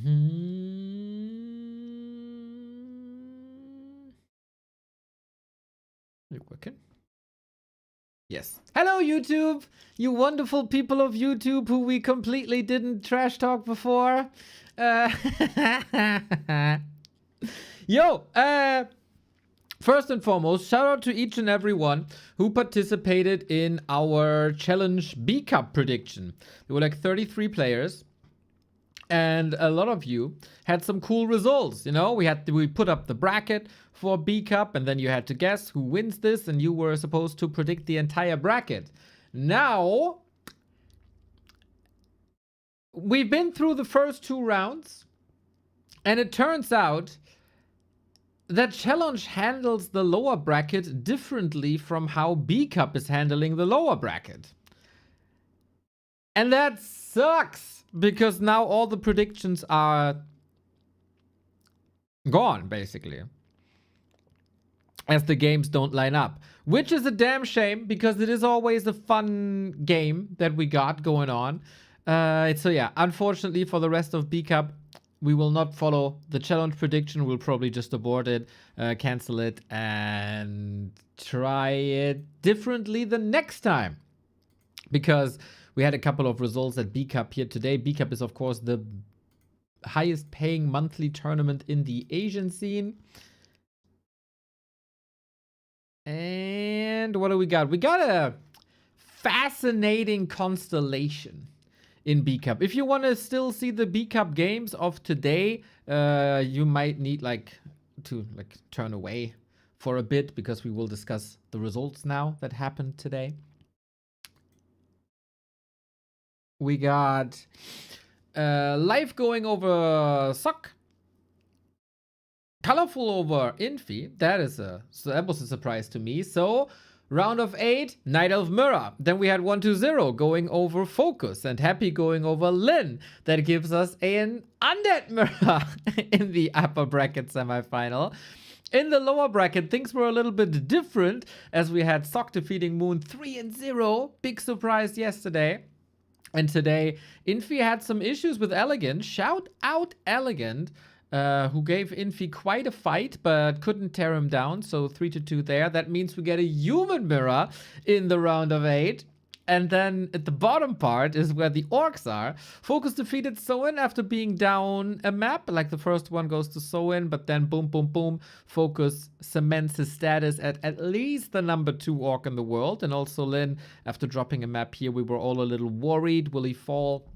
You working? Yes. Hello, YouTube! You wonderful people of YouTube who we completely didn't trash talk before. Yo, first and foremost, shout out to each and every one who participated in our challenge B Cup prediction. There were like 33 players. And a lot of you had some cool results. You know, we put up the bracket for B Cup, and then you had to guess who wins this, and you were supposed to predict the entire bracket. Now, we've been through the first 2 rounds, and it turns out that challenge handles the lower bracket differently from how B Cup is handling the lower bracket. And that sucks. Because now all the predictions are gone, basically. As the games don't line up. Which is a damn shame, because it is always a fun game that we got going on. So yeah, unfortunately for the rest of B Cup, we will not follow the challenge prediction. We'll probably just abort it, cancel it, and try it differently the next time. Because we had a couple of results at B Cup here today. B Cup is, of course, the highest paying monthly tournament in the Asian scene. And what do we got? We got a fascinating constellation in B Cup. If you want to still see the B Cup games of today, you might need to turn away for a bit, because we will discuss the results now that happened today. We got Life going over Shik. Colorful over Infi. That was a surprise to me. So, round of 8, Night Elf Mirror. Then we had 120 going over Focus, and Happy going over Lin. That gives us an Undead Mirror in the upper bracket semifinal. In the lower bracket, things were a little bit different, as we had Shik defeating Moon 3-0. Big surprise yesterday. And today, Infi had some issues with Elegant. Shout out Elegant, who gave Infi quite a fight, but couldn't tear him down. So 3-2 there. That means we get a human mirror in the round of 8. And then at the bottom part is where the orcs are. Focus defeated Soin after being down a map. Like the first one goes to Soin, but then boom, boom, boom. Focus cements his status at least the number 2 orc in the world. And also Lin, after dropping a map here, we were all a little worried. Will he fall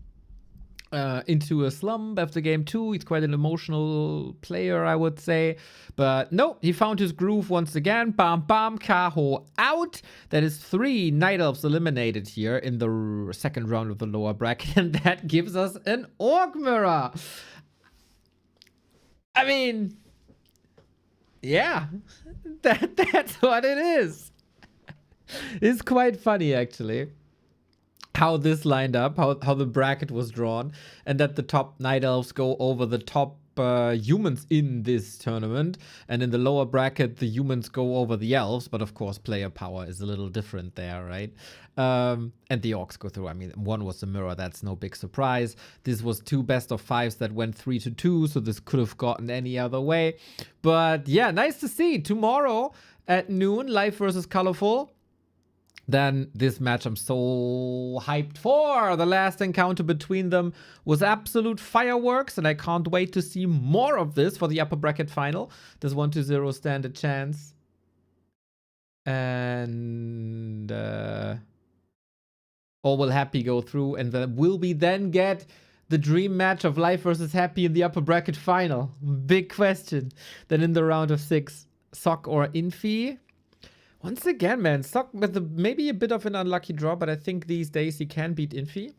into a slump after game 2? He's quite an emotional player, I would say. But no, he found his groove once again. Bam, bam, Kaho out. That is 3 Night Elves eliminated here in the second round of the lower bracket. And that gives us an Orc Mirror. I mean, yeah, that's what it is. It's quite funny, actually, how this lined up, how the bracket was drawn, and that the top Night Elves go over the top humans in this tournament, and in the lower bracket the humans go over the elves, but of course player power is a little different there, right? And the orcs go through. I mean, one was the mirror, that's no big surprise. This was 2 best of 5s that went 3-2, so this could have gotten any other way. But yeah, nice to see. Tomorrow at noon, Life versus Colorful. Then this match I'm so hyped for. The last encounter between them was absolute fireworks, and I can't wait to see more of this for the upper bracket final. Does 120 stand a chance? And or will Happy go through? And then will we then get the dream match of Life versus Happy in the upper bracket final? Big question. Then in the round of 6, Shik or Infi? Once again, man, Shik with maybe a bit of an unlucky draw, but I think these days he can beat Infi.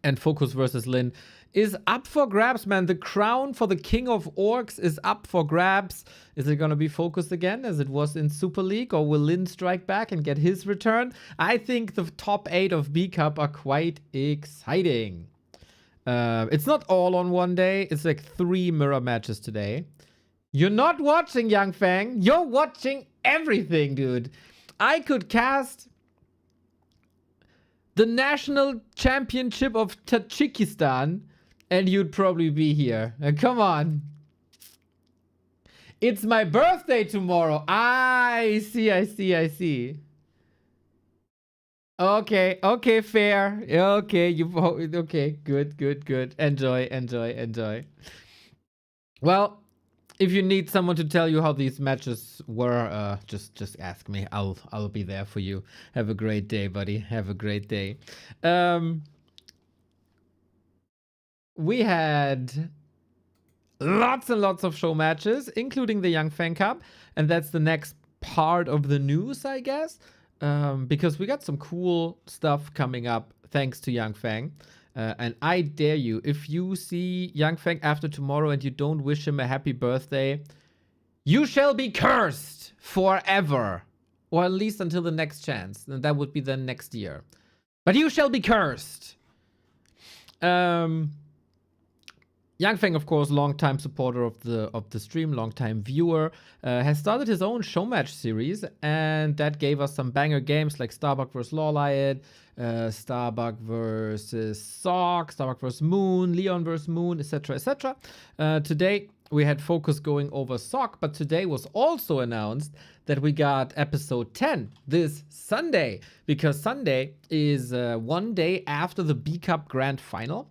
And Focus versus Lin is up for grabs, man. The crown for the King of Orcs is up for grabs. Is it going to be Focus again, as it was in Super League, or will Lin strike back and get his return? I think the top 8 of B Cup are quite exciting. It's not all on one day. It's like 3 mirror matches today. You're not watching, Young Fang. You're watching everything, dude. I could cast the national championship of Tajikistan and you'd probably be here. Come on. It's my birthday tomorrow. I see. Okay, fair. Okay, okay, good. Enjoy. Well, if you need someone to tell you how these matches were, just ask me. I'll be there for you. Have a great day, buddy. Have a great day. We had lots and lots of show matches, including the Young Fang Cup, and that's the next part of the news, I guess, because we got some cool stuff coming up thanks to Young Fang. And I dare you, if you see Young Fang after tomorrow and you don't wish him a happy birthday, you shall be cursed forever, or at least until the next chance, and that would be the next year. But you shall be cursed. Young Fang, of course, longtime supporter of the stream, longtime viewer, has started his own show match series, and that gave us some banger games like Starbuck vs. Lawlight, Starbuck vs. Sock, Starbuck vs. Moon, Leon vs. Moon, etc. Today we had focus going over Sock, but today was also announced that we got episode 10 this Sunday, because Sunday is one day after the B Cup Grand Final.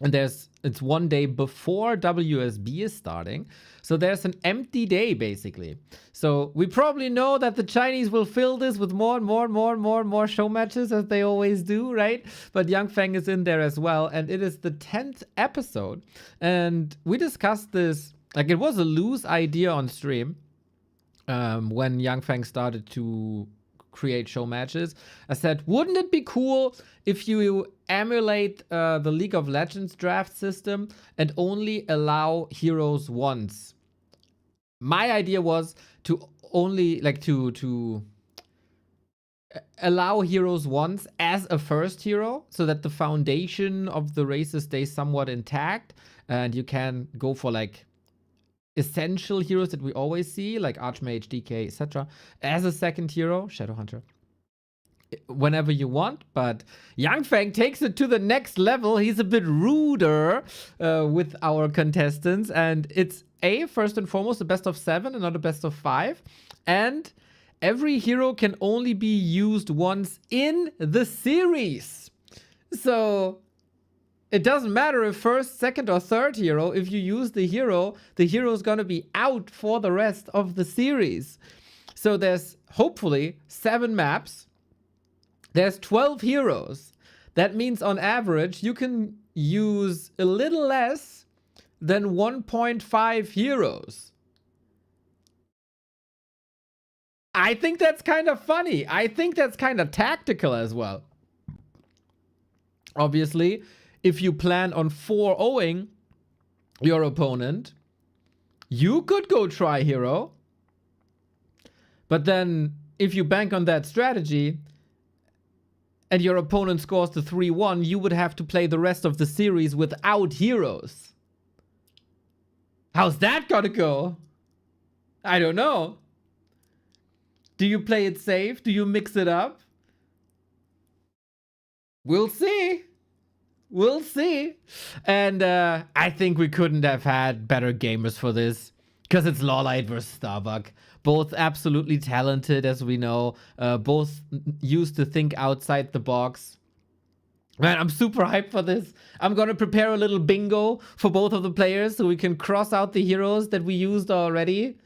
And it's one day before WSB is starting. So there's an empty day, basically. So we probably know that the Chinese will fill this with more and more show matches, as they always do, right? But Young Fang is in there as well. And it is the 10th episode. And we discussed this, like it was a loose idea on stream when Young Fang started to create show matches. I said, wouldn't it be cool if you emulate the League of Legends draft system and only allow heroes once? My idea was to only to allow heroes once as a first hero, so that the foundation of the races stays somewhat intact, and you can go for like essential heroes that we always see, like Archmage, DK, etc., as a second hero, Shadowhunter, whenever you want. But Young Fang takes it to the next level. He's a bit ruder with our contestants, and it's first and foremost a best of 7 and not a best of 5, and every hero can only be used once in the series. So it doesn't matter if first, second, or third hero. If you use the hero is gonna be out for the rest of the series. So there's hopefully 7 maps. There's 12 heroes. That means on average, you can use a little less than 1.5 heroes. I think that's kind of funny. I think that's kind of tactical as well. Obviously, if you plan on 4-0ing your opponent, you could go tri-hero. But then, if you bank on that strategy, and your opponent scores the 3-1, you would have to play the rest of the series without heroes. How's that gonna go? I don't know. Do you play it safe? Do you mix it up? We'll see. We'll see. And I think we couldn't have had better gamers for this, because it's Lawlight versus Starbuck. Both absolutely talented, as we know. Both used to think outside the box. Man, I'm super hyped for this. I'm gonna prepare a little bingo for both of the players so we can cross out the heroes that we used already.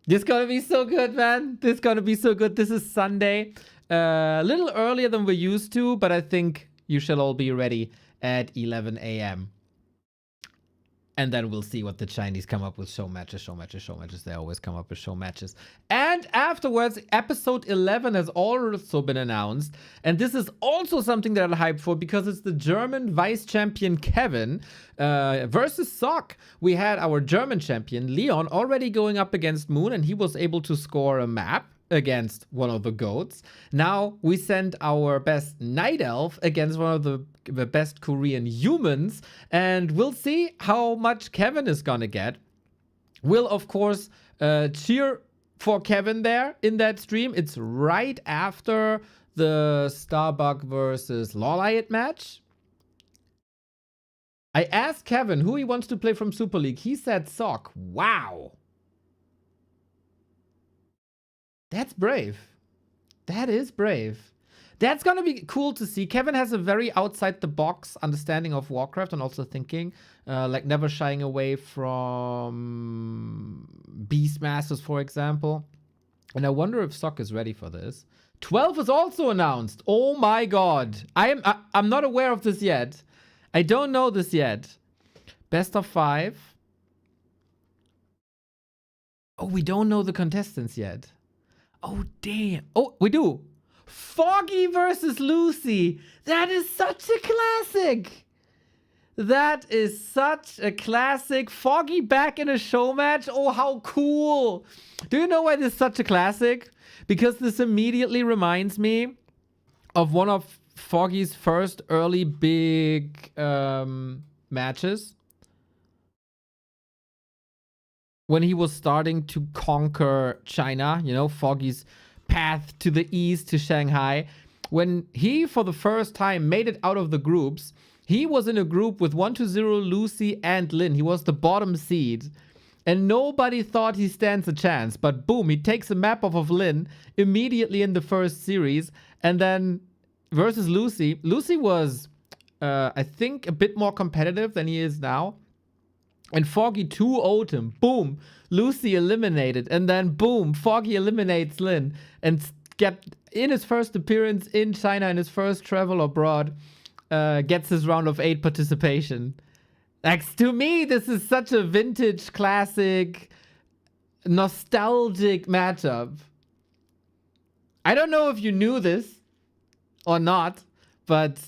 This is gonna be so good, man. This is gonna be so good. This is Sunday. A little earlier than we're used to, but I think you shall all be ready at 11 a.m. And then we'll see what the Chinese come up with. Show matches. They always come up with show matches. And afterwards, episode 11 has also been announced. And this is also something that I'm hyped for, because it's the German vice champion Kevin versus Sock. We had our German champion Leon already going up against Moon, and he was able to score a map against one of the GOATs. Now we send our best night elf against one of the best Korean humans, and we'll see how much Kevin is gonna get. We'll of course cheer for Kevin there in that stream. It's right after the Starbuck versus Lawlight match. I asked Kevin who he wants to play from Super League. He said Sock. Wow. That's brave. That is brave. That's gonna be cool to see. Kevin has a very outside the box understanding of Warcraft and also thinking, like never shying away from Beastmasters, for example. And I wonder if Sock is ready for this. 12 is also announced. Oh my god. I'm not aware of this yet. I don't know this yet. Best of 5. Oh, we don't know the contestants yet. Oh, damn. Oh, we do. Foggy versus Lucy. That is such a classic. That is such a classic. Foggy back in a show match. Oh, how cool. Do you know why this is such a classic? Because this immediately reminds me of one of Foggy's first early big matches. When he was starting to conquer China, you know, Foggy's path to the east to Shanghai. When he, for the first time, made it out of the groups, he was in a group with 120, Lucy, and Lin. He was the bottom seed. And nobody thought he stands a chance. But boom, he takes a map off of Lin immediately in the first series. And then versus Lucy. Lucy was, I think, a bit more competitive than he is now. And Foggy 2-0'd him. Boom. Lucy eliminated. And then boom. Foggy eliminates Lin. And get in his first appearance in China, in his first travel abroad, gets his round of 8 participation. Like, to me, this is such a vintage, classic, nostalgic matchup. I don't know if you knew this or not, but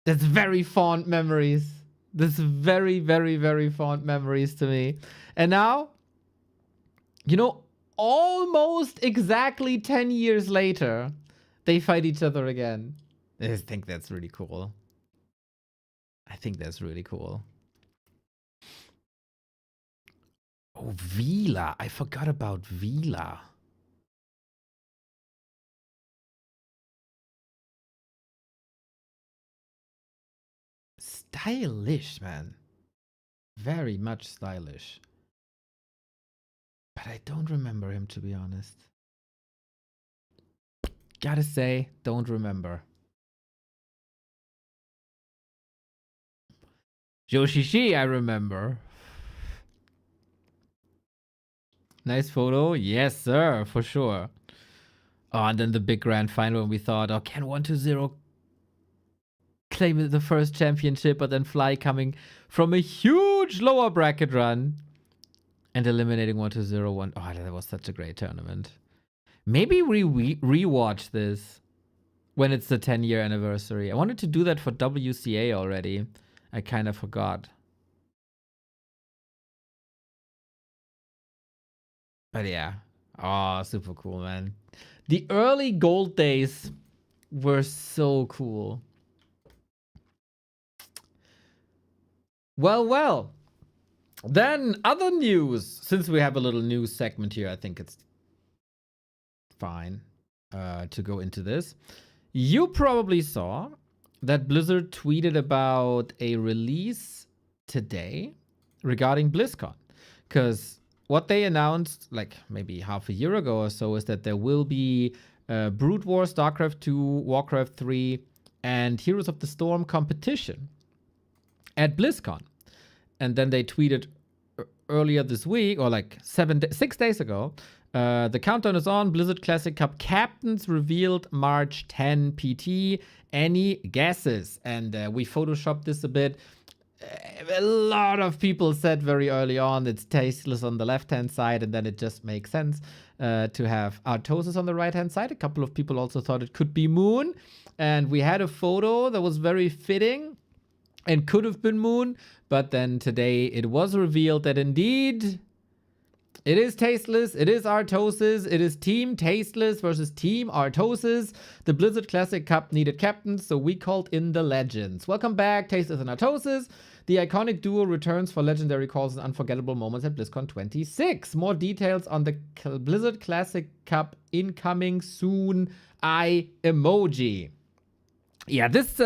that's very fond memories. This very, very, very fond memories to me. And now, you know, almost exactly 10 years later, they fight each other again. I just think that's really cool. I think that's really cool. Oh, Vila. I forgot about Vila. Stylish, man. Very much stylish. But I don't remember him, to be honest. Gotta say, don't remember. Yoshishi, I remember. Nice photo. Yes, sir, for sure. Oh, and then the big grand final when we thought, oh, can 120 claim the first championship, but then Fly coming from a huge lower bracket run and eliminating 120. Oh, that was such a great tournament. Maybe we rewatch this when it's the 10-year anniversary. I wanted to do that for WCA already. I kind of forgot. But yeah. Oh, super cool, man. The early gold days were so cool. Well, well. Then other news. Since we have a little news segment here, I think it's fine to go into this. You probably saw that Blizzard tweeted about a release today regarding BlizzCon. Because what they announced, like maybe half a year ago or so, is that there will be Brood War, StarCraft 2, Warcraft 3, and Heroes of the Storm competition at BlizzCon. And then they tweeted earlier this week, or like 6 days ago, the countdown is on. Blizzard Classic Cup captains revealed March 10 PT. Any guesses? And we photoshopped this a bit. A lot of people said very early on it's Tasteless on the left-hand side, and then it just makes sense to have Artosis on the right-hand side. A couple of people also thought it could be Moon. And we had a photo that was very fitting and could have been Moon. But then today it was revealed that indeed it is Tasteless, it is Artosis, it is Team Tasteless versus Team Artosis. The Blizzard Classic Cup needed captains, so we called in the legends. Welcome back, Tasteless and Artosis. The iconic duo returns for legendary calls and unforgettable moments at BlizzCon 26. More details on the Blizzard Classic Cup incoming soon. Emoji. Yeah, this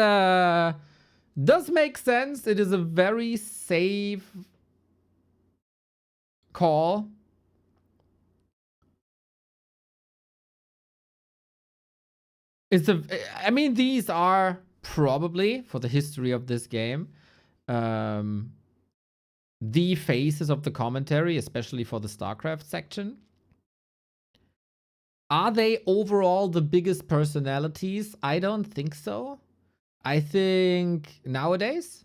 does make sense. It is a very safe call. I mean, these are probably, for the history of this game, the faces of the commentary, especially for the StarCraft section. Are they overall the biggest personalities? I don't think so. I think nowadays,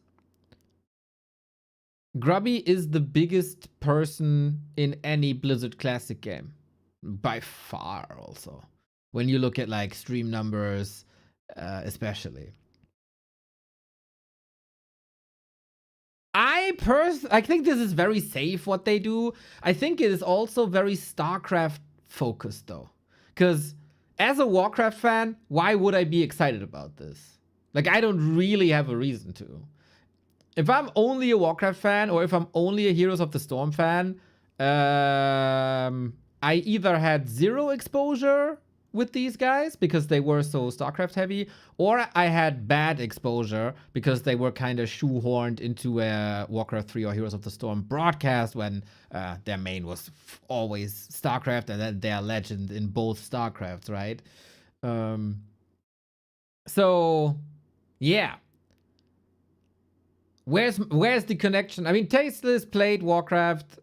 Grubby is the biggest person in any Blizzard Classic game. By far, also. When you look at like stream numbers, especially. I think this is very safe what they do. I think it is also very StarCraft focused though. Because as a Warcraft fan, why would I be excited about this? Like, I don't really have a reason to. If I'm only a Warcraft fan or if I'm only a Heroes of the Storm fan, I either had zero exposure with these guys because they were so StarCraft heavy, or I had bad exposure because they were kind of shoehorned into a Warcraft 3 or Heroes of the Storm broadcast when their main was always StarCraft and then their legend in both StarCrafts, right? So, yeah. Where's the connection? I mean, Tasteless played Warcraft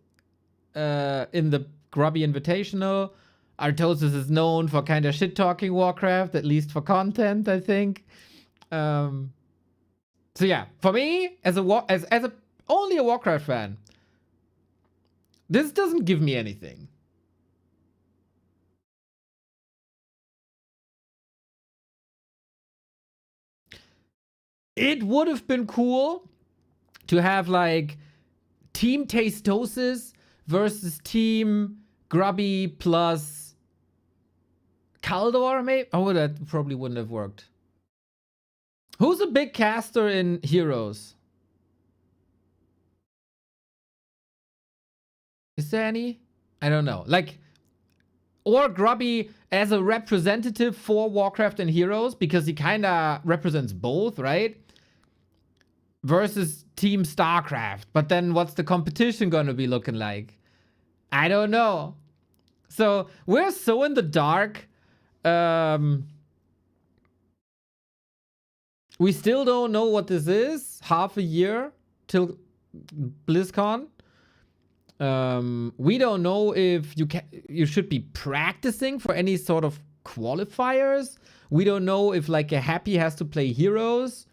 in the Grubby Invitational. Artosis is known for kind of shit-talking Warcraft, at least for content, I think. So yeah, for me, as only a Warcraft fan, this doesn't give me anything. It would have been cool to have like Team Tastosis versus Team Grubby plus Kaldor, maybe? Oh, that probably wouldn't have worked. Who's a big caster in Heroes? Is there any? I don't know. Like, or Grubby as a representative for Warcraft and Heroes, because he kind of represents both, right? Versus Team StarCraft. But then what's the competition going to be looking like? I don't know. So we're so in the dark. We still don't know what this is. Half a year till BlizzCon. We don't know if you should be practicing for any sort of qualifiers. We don't know if like a Happy has to play Heroes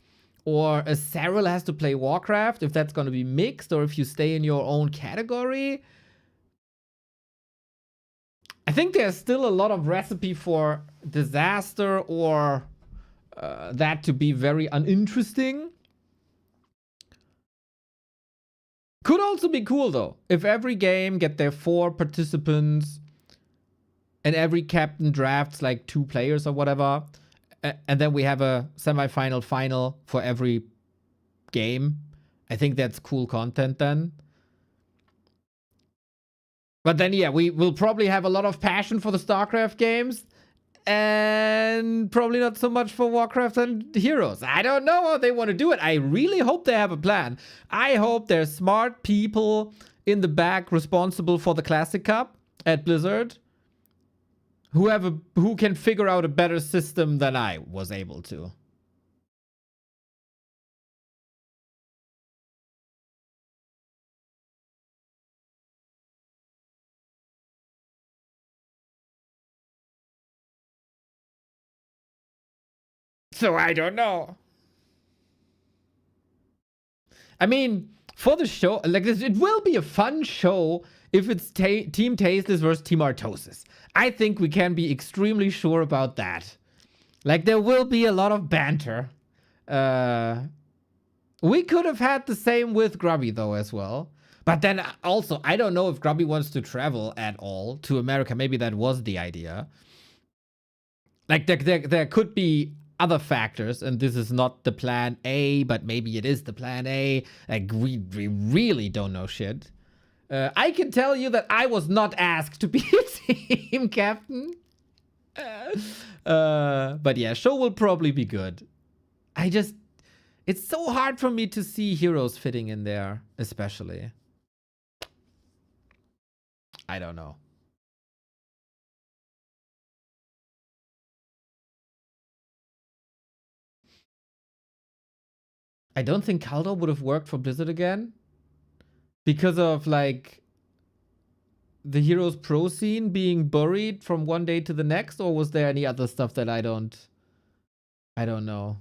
or a Cyril has to play Warcraft, if that's going to be mixed or if you stay in your own category. I think there's still a lot of recipe for disaster or that to be very uninteresting. Could also be cool though, if every game get their 4 participants and every captain drafts like 2 players or whatever, and then we have a semi-final final for every game. I think that's cool content then. But then, yeah, we will probably have a lot of passion for the StarCraft games and probably not so much for Warcraft and Heroes. I don't know how they want to do it. I really hope they have a plan. I hope there's smart people in the back responsible for the Classic Cup at Blizzard who can figure out a better system than I was able to. So I don't know. I mean, for the show, like this, it will be a fun show if it's Team Tasteless versus Team Artosis. I think we can be extremely sure about that. Like, there will be a lot of banter. We could have had the same with Grubby, though, as well. But then also, I don't know if Grubby wants to travel at all to America. Maybe that was the idea. Like, there could be other factors, and this is not the plan A, but maybe it is the plan A. Like, we really don't know shit. I can tell you that I was not asked to be a team captain. But yeah, show will probably be good. It's so hard for me to see heroes fitting in there, especially. I don't know. I don't think Caldo would have worked for Blizzard again because of like the Heroes Pro scene being buried from one day to the next, or was there any other stuff that I don't know.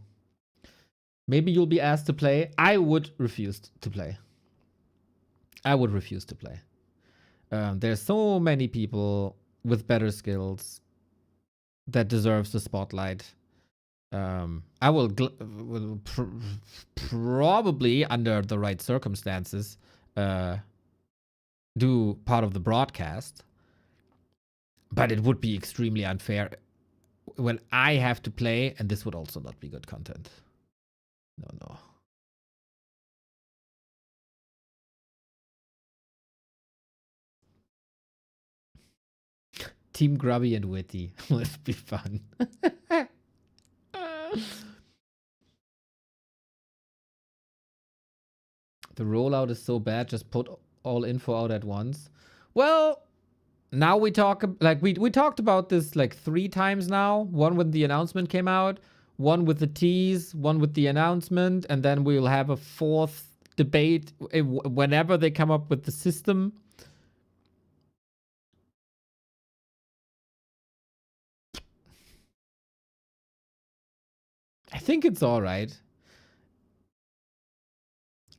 Maybe you'll be asked to play. I would refuse to play. I would refuse to play. There's so many people with better skills that deserves the spotlight. I will probably, under the right circumstances, do part of the broadcast, but it would be extremely unfair when I have to play, and this would also not be good content. No. Team Grubby and Witty would be fun. The rollout is so bad, just put all info out at once. Well, now we talk, like we talked about this like 3 times now. One when the announcement came out, one with the tease, one with the announcement, and then we'll have a 4th debate whenever they come up with the system. I think it's all right.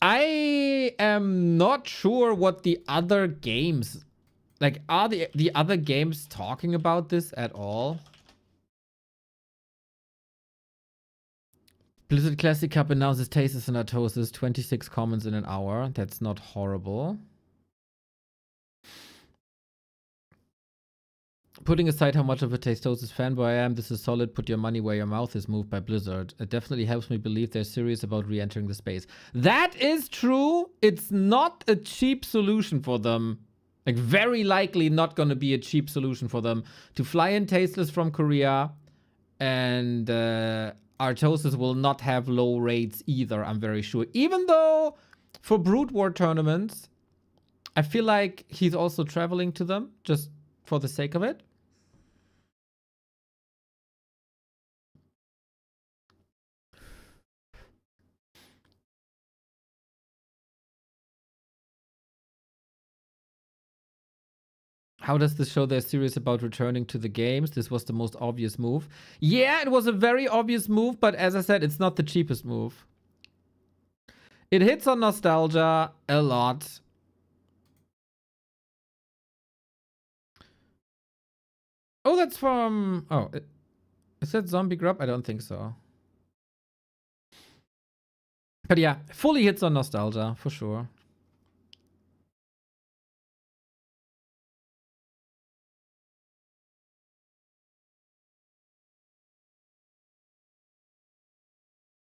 I am not sure what the other games, like, are the other games talking about this at all? Blizzard Classic Cup announces Tastes and Atosis, 26 comments in an hour. That's not horrible. Putting aside how much of a Tastosis fanboy I am, this is solid. Put your money where your mouth is moved by Blizzard. It definitely helps me believe they're serious about re-entering the space. That is true. It's not a cheap solution for them. Like, very likely not going to be a cheap solution for them to fly in Tasteless from Korea. And Artosis will not have low rates either, I'm very sure. Even though for Brood War tournaments, I feel like he's also traveling to them just for the sake of it. How does this show they're serious about returning to the games? This was the most obvious move. Yeah, it was a very obvious move, but as I said, it's not the cheapest move. It hits on nostalgia a lot. Oh, that's from... Oh, is that Zombie Grub? I don't think so. But yeah, fully hits on nostalgia, for sure.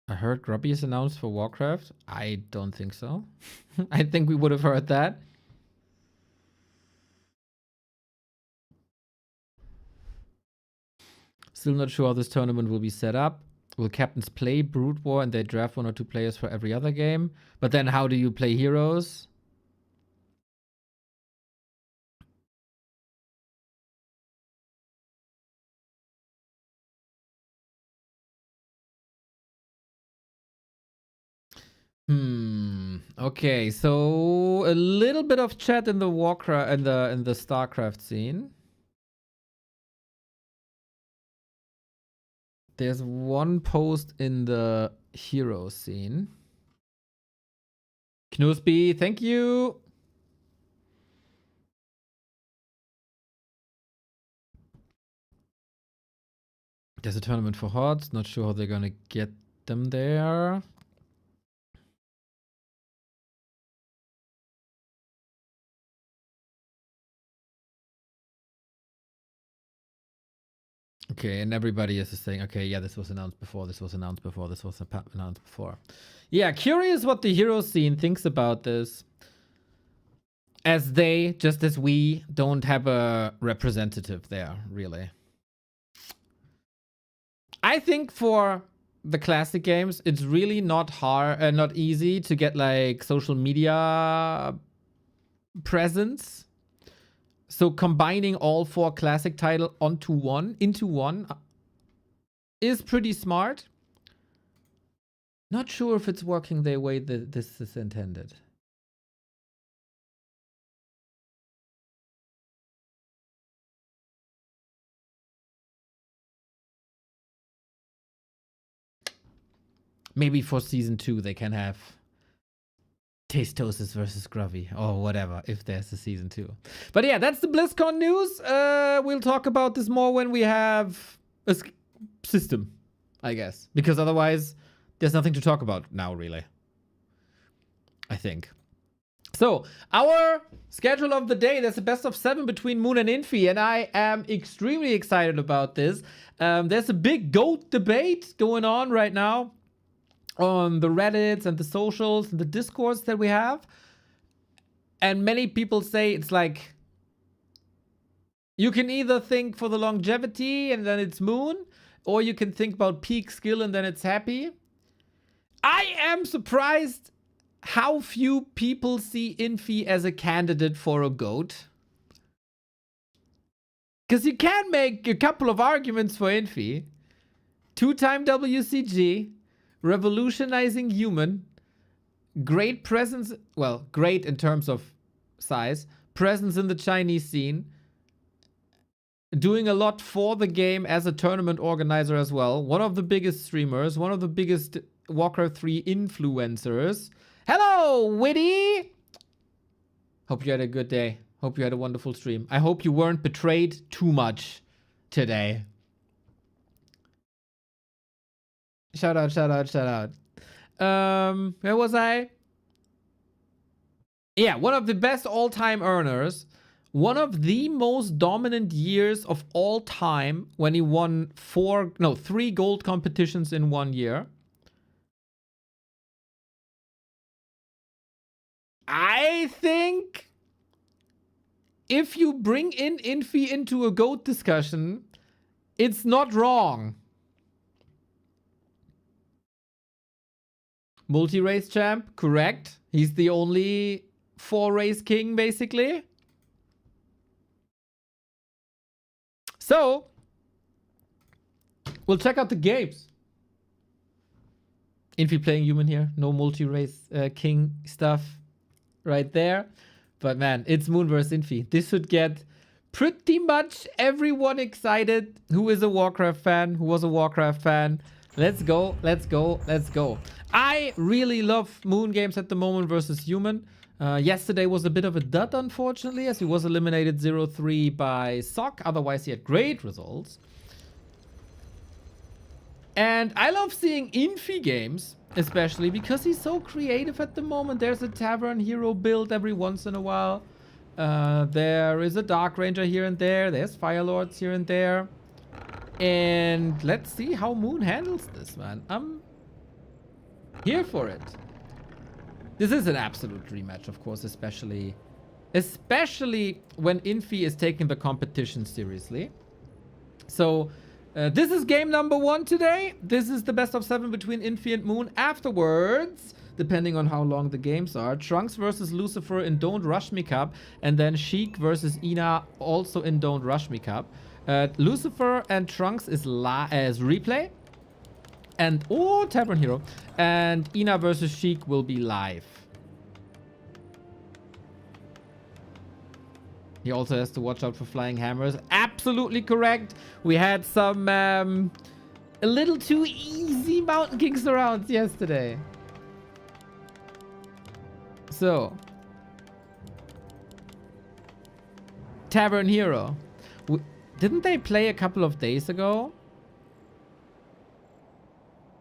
I heard Grubby is announced for Warcraft. I don't think so. I think we would have heard that. Still not sure how this tournament will be set up. Will captains play Brood War and they draft 1 or 2 players for every other game? But then how do you play heroes? Okay, so a little bit of chat in the Warcraft in the StarCraft scene. There's one post in the hero scene. Knusby, thank you. There's a tournament for HOTS. Not sure how they're gonna get them there. Okay, and everybody is just saying, okay, yeah, this was announced before, this was announced before, this was announced before. Yeah, curious what the hero scene thinks about this. As they, just as we, don't have a representative there, really. I think for the classic games, it's really not hard, not easy to get like social media presence. So combining all 4 classic title into one is pretty smart. Not sure if it's working the way that this is intended. Maybe for season 2 they can have Tastosis versus Grubby or whatever if there's a season 2. But yeah, that's the BlizzCon news. We'll talk about this more when we have a system, I guess, because otherwise there's nothing to talk about now, really. I think. So, our schedule of the day, there's a best of 7 between Moon and Infi, and I am extremely excited about this. There's a big GOAT debate going on right now on the Reddits and the socials and the discourse that we have. And many people say it's like, you can either think for the longevity and then it's Moon, or you can think about peak skill and then it's Happy. I am surprised how few people see Infi as a candidate for a GOAT. Because you can make a couple of arguments for Infi. 2-time WCG, revolutionizing human, great presence, well, great in terms of size, presence in the Chinese scene, doing a lot for the game as a tournament organizer as well, one of the biggest streamers, one of the biggest Warcraft 3 influencers. Hello, Witty! Hope you had a good day. Hope you had a wonderful stream. I hope you weren't betrayed too much today. Shout out, shout out, shout out. Where was I? Yeah, one of the best all-time earners. One of the most dominant years of all time when he won 3 gold competitions in 1 year. I think if you bring in Infi into a GOAT discussion, it's not wrong. Multi-race champ, correct. He's the only 4-race king, basically. So, we'll check out the games. Infi playing human here. No multi-race king stuff right there. But man, it's Moon versus Infi. This should get pretty much everyone excited who is a Warcraft fan, who was a Warcraft fan. Let's go, let's go, let's go. I really love Moon games at the moment versus human. Yesterday was a bit of a dud, unfortunately, as he was eliminated 0-3 by Sock. Otherwise, he had great results. And I love seeing Infi games, especially because he's so creative at the moment. There's a Tavern Hero build every once in a while. There is a Dark Ranger here and there. There's Fire Lords here and there. And let's see how Moon handles this, man. I'm here for it. This is an absolute rematch, of course, especially when Infi is taking the competition seriously. So, this is game number 1 today. This is the best of 7 between Infi and Moon. Afterwards, depending on how long the games are, Trunks versus Lucifer in Don't Rush Me Cup, and then Shik versus Ina also in Don't Rush Me Cup. Lucifer and Trunks is replay. And, Tavern Hero. And Ina versus Shik will be live. He also has to watch out for flying hammers. Absolutely correct. We had some a little too easy Mountain King surrounds yesterday. So, Tavern Hero. Didn't they play a couple of days ago?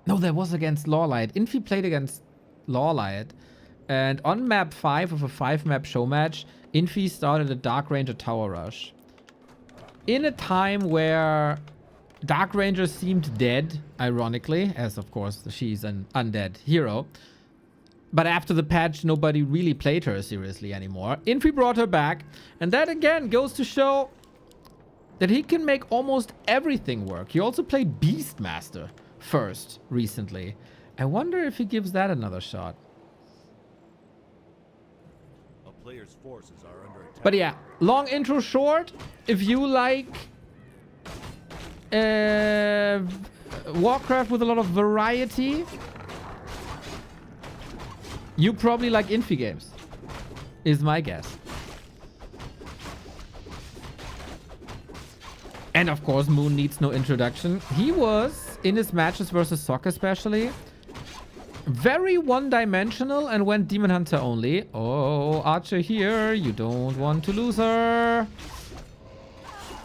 No, that was against Lawlight. Infi played against Lawlight. And on map 5 of a 5-map show match, Infi started a Dark Ranger Tower Rush. In a time where Dark Ranger seemed dead, ironically, as of course she's an undead hero. But after the patch, nobody really played her seriously anymore. Infi brought her back. And that again goes to show that he can make almost everything work. He also played Beastmaster first recently. I wonder if he gives that another shot. A player's forces are under attack. But yeah, long intro short. If you like Warcraft with a lot of variety, you probably like Infi games, is my guess. And of course, Moon needs no introduction. He was, in his matches versus Sok especially, very one-dimensional and went Demon Hunter only. Oh, Archer here. You don't want to lose her.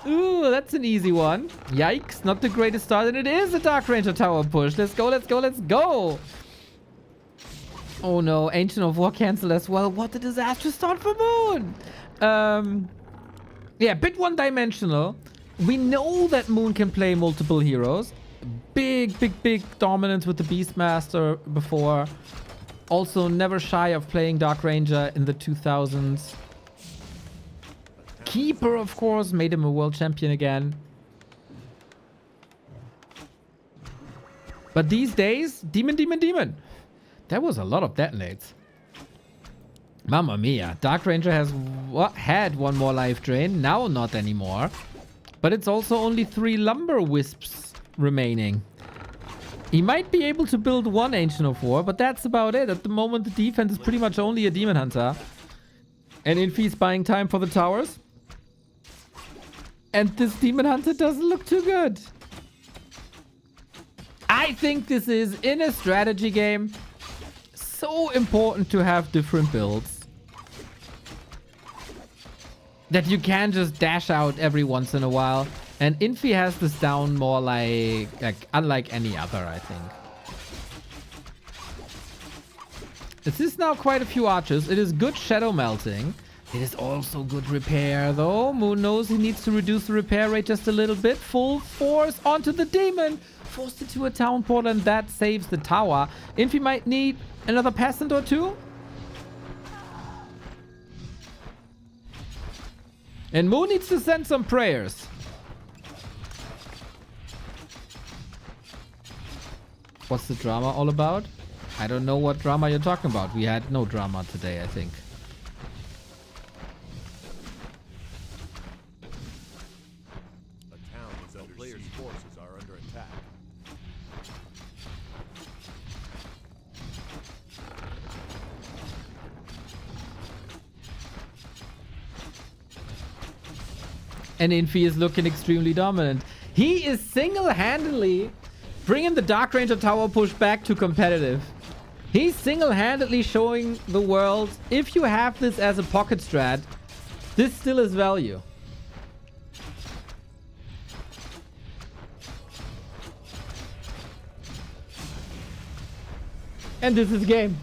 Ooh, that's an easy one. Yikes, not the greatest start. And it is a Dark Ranger tower push. Let's go, let's go, let's go. Oh no, Ancient of War cancel as well. What a disastrous start for Moon. Yeah, bit one-dimensional. We know that Moon can play multiple heroes. Big, big, big dominance with the Beastmaster before. Also never shy of playing Dark Ranger in the 2000s. Keeper, of course, made him a world champion again. But these days, Demon, Demon, Demon. There was a lot of detonates. Mamma mia. Dark Ranger has had one more life drain. Now not anymore. But it's also only 3 Lumber Wisps remaining. He might be able to build one Ancient of War, but that's about it. At the moment, the defense is pretty much only a Demon Hunter. And Infi's buying time for the towers. And this Demon Hunter doesn't look too good. I think this is, in a strategy game, so important to have different builds. That you can just dash out every once in a while. And Infi has this down more like unlike any other, I think. This is now quite a few archers. It is good shadow melting. It is also good repair, though. Moon knows he needs to reduce the repair rate just a little bit. Full force onto the demon. Forced into a town portal, and that saves the tower. Infi might need another peasant or two. And Moon needs to send some prayers. What's the drama all about? I don't know what drama you're talking about. We had no drama today, I think. A town is under player's forces are under attack. And Infi is looking extremely dominant. He is single-handedly bringing the Dark Ranger tower push back to competitive. He's single-handedly showing the world, if you have this as a pocket strat, this still is value. And this is game.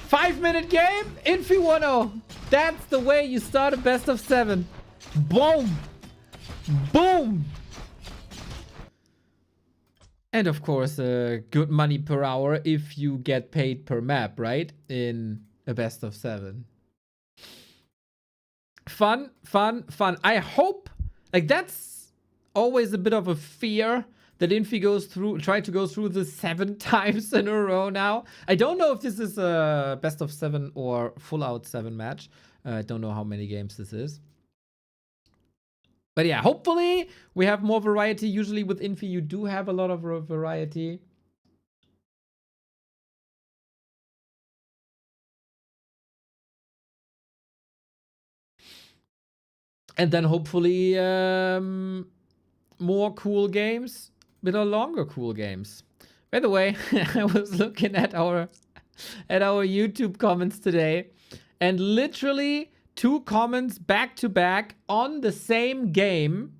5-minute game, Infi 1-0. That's the way you start a best of 7. Boom. Boom. And of course, good money per hour if you get paid per map, right? In a best of 7. Fun, fun, fun. I hope, like, that's always a bit of a fear that Infi try to go through this 7 times in a row now. I don't know if this is a best of 7 or full out 7 match. I don't know how many games this is. But yeah, hopefully we have more variety. Usually with Infi, you do have a lot of variety. And then hopefully more cool games, but no longer cool games. By the way, I was looking at our YouTube comments today, and literally 2 comments back to back on the same game.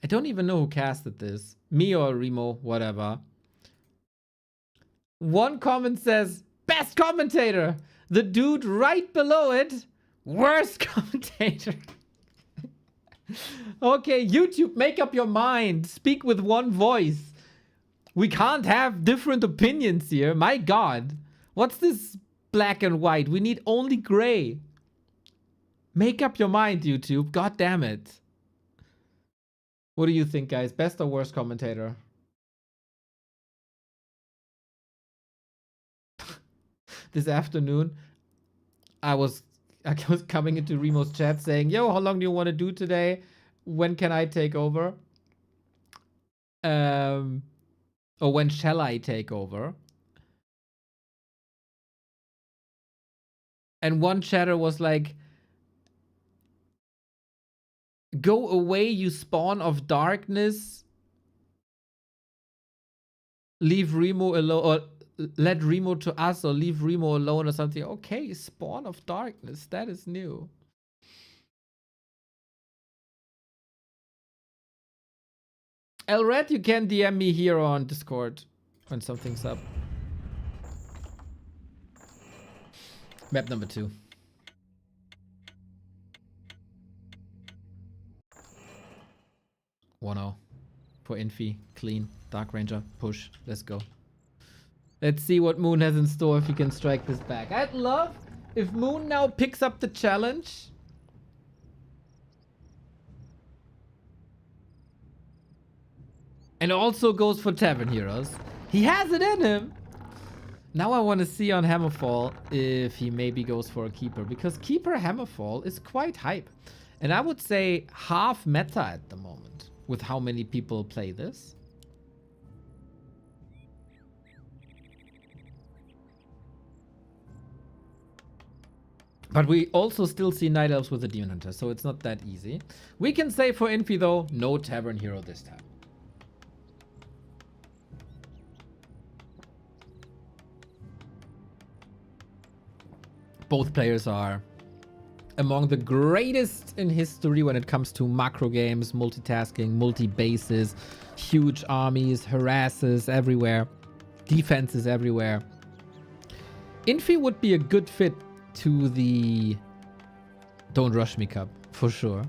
I don't even know who casted this. Me or Remo, whatever. One comment says, best commentator. The dude right below it, worst commentator. Okay, YouTube, make up your mind. Speak with one voice. We can't have different opinions here. My God. What's this black and white? We need only gray. Make up your mind, YouTube. God damn it. What do you think, guys? Best or worst commentator? this afternoon, I was coming into Remo's chat saying, yo, how long do you want to do today? When can I take over? Or when shall I take over? And one chatter was like, go away, you spawn of darkness. Leave Remo alone, or let Remo to us, or leave Remo alone, or something. Okay, spawn of darkness. That is new. Elred, you can DM me here on Discord when something's up. Map number 2. One-0 for Infi. Clean. Dark Ranger. Push. Let's go. Let's see what Moon has in store if he can strike this back. I'd love if Moon now picks up the challenge. And also goes for Tavern Heroes. He has it in him. Now I want to see on Hammerfall if he maybe goes for a Keeper. Because Keeper Hammerfall is quite hype. And I would say half meta at the moment. With how many people play this. But we also still see Night Elves with the Demon Hunter. So it's not that easy. We can say for Infi though, no Tavern Hero this time. Both players are among the greatest in history when it comes to macro games, multitasking, multi-bases, huge armies, harasses everywhere, defenses everywhere. Infi would be a good fit to the Don't Rush Me Cup, for sure.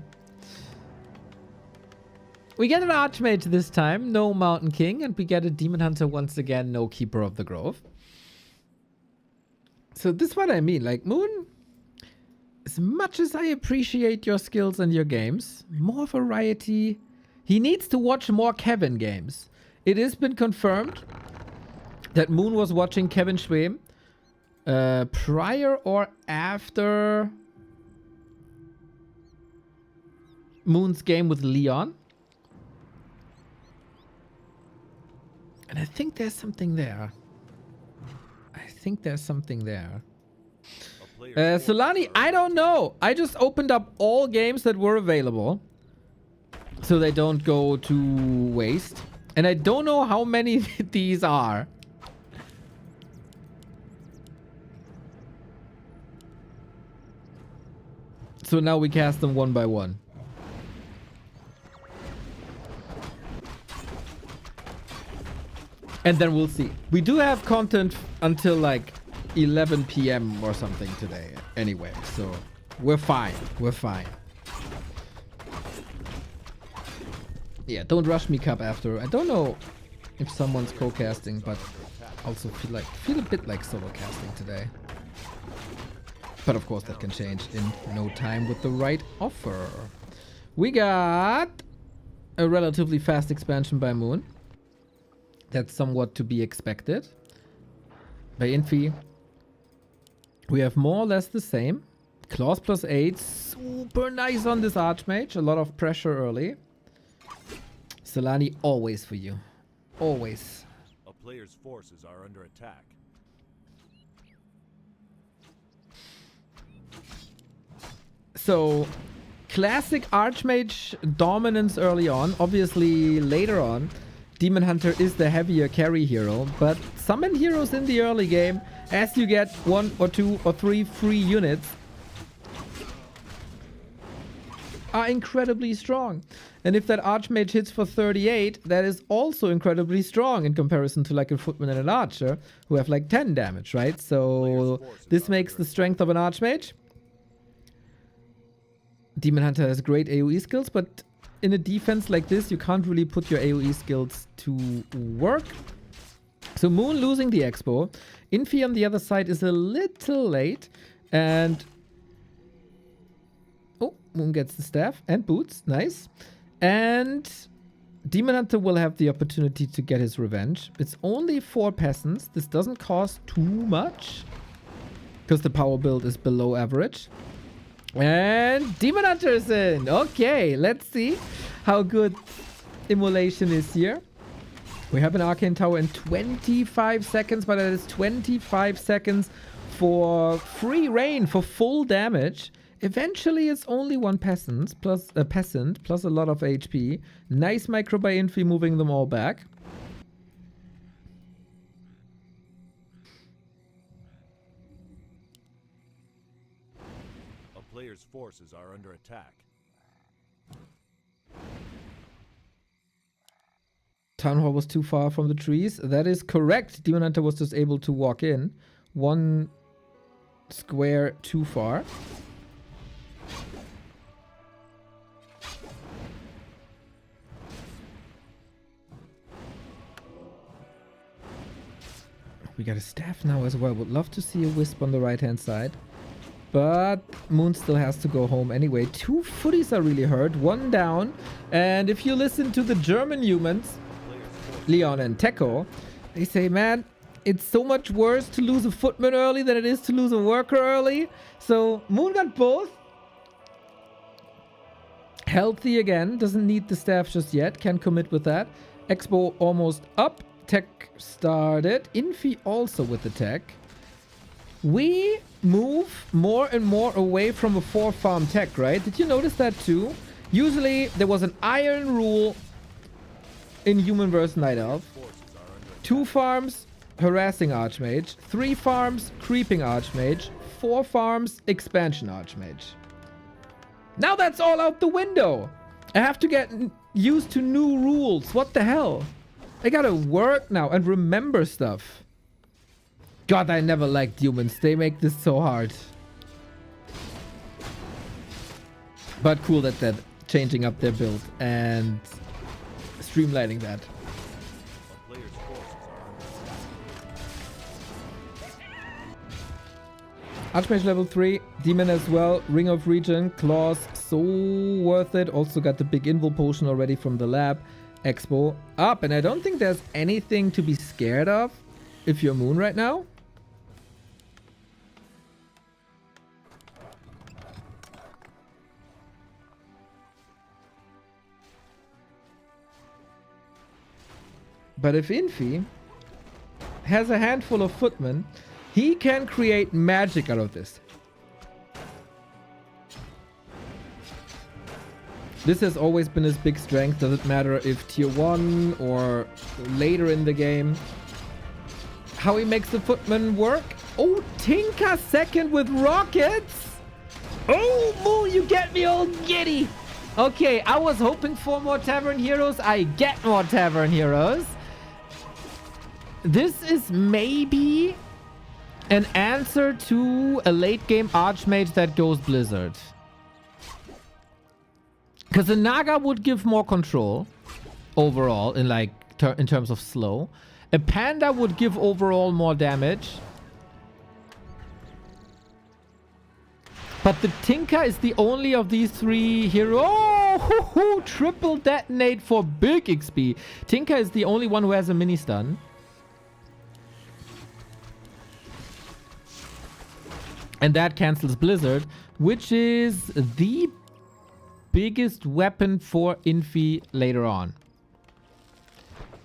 We get an Archmage this time, no Mountain King, and we get a Demon Hunter once again, no Keeper of the Grove. So this is what I mean, like Moon, as much as I appreciate your skills and your games, more variety. He needs to watch more Kevin games. It has been confirmed that Moon was watching Kevin Schwem prior or after Moon's game with Leon. And I think there's something there. Solani, I don't know. I just opened up all games that were available so they don't go to waste. And I don't know how many these are. So now we cast them one by one. And then we'll see. We do have content until like 11 PM or something today anyway. So we're fine. We're fine. Yeah, Don't Rush Me Cup after. I don't know if someone's co-casting, but also feel a bit like solo casting today. But of course that can change in no time with the right offer. We got a relatively fast expansion by Moon. That's somewhat to be expected. By Infi, we have more or less the same. Claws +8, super nice on this Archmage. A lot of pressure early. Solani, always for you. Always. A player's forces are under attack. So, classic Archmage dominance early on. Obviously, later on, Demon Hunter is the heavier carry hero, but summon heroes in the early game, as you get 1 or 2 or 3 free units, are incredibly strong. And if that Archmage hits for 38, that is also incredibly strong in comparison to like a Footman and an Archer, who have like 10 damage, right? So this makes the strength of an Archmage. Demon Hunter has great AoE skills, but in a defense like this, you can't really put your AoE skills to work. So Moon losing the Expo. Infi on the other side is a little late. And... oh, Moon gets the staff and boots. Nice. And Demon Hunter will have the opportunity to get his revenge. It's only 4 peasants. This doesn't cost too much. because the power build is below average. And Demon Hunter is in. Okay, let's see how good Immolation is here. We have an Arcane Tower in 25 seconds, but it is 25 seconds for free reign, for full damage. Eventually, it's only one peasant plus a lot of HP. Nice micro by Infi, moving them all back. A player's forces are under attack. Town Hall was too far from the trees. That is correct. Demon Hunter was just able to walk in. One square too far. We got a staff now as well. Would love to see a wisp on the right-hand side. But Moon still has to go home anyway. Two footies are really hurt. One down. And if you listen to the German humans, Leon and Teko, they say, man, it's so much worse to lose a footman early than it is to lose a worker early. So Moon got both. Healthy again. Doesn't need the staff just yet. Can commit with that. Expo almost up. Tech started. Infi also with the tech. We move more and more away from a 4-farm tech, right? Did you notice that too? Usually there was an iron rule in Human vs. Night Elf. 2 farms, Harassing Archmage. 3 farms, Creeping Archmage. 4 farms, Expansion Archmage. Now that's all out the window. I have to get used to new rules. What the hell? I gotta work now and remember stuff. God, I never liked humans. They make this so hard. But cool that they're changing up their build and streamlining that. Archmage level 3, Demon as well, Ring of Regen, Claws, so worth it. Also got the big Invul potion already from the lab. Expo up, and I don't think there's anything to be scared of if you're Moon right now. But if Infi has a handful of footmen, he can create magic out of this. This has always been his big strength. Doesn't matter if tier 1 or later in the game. How he makes the footman work. Oh, Tinka second with rockets. Oh, Moo, you get me all giddy. Okay, I was hoping for more Tavern Heroes. I get more Tavern Heroes. This is maybe an answer to a late game Archmage that goes Blizzard. Because the Naga would give more control overall in like in terms of slow. A Panda would give overall more damage. But the Tinka is the only of these 3 heroes. Oh, triple detonate for big XP. Tinka is the only one who has a mini stun. And that cancels Blizzard, which is the biggest weapon for Infi later on.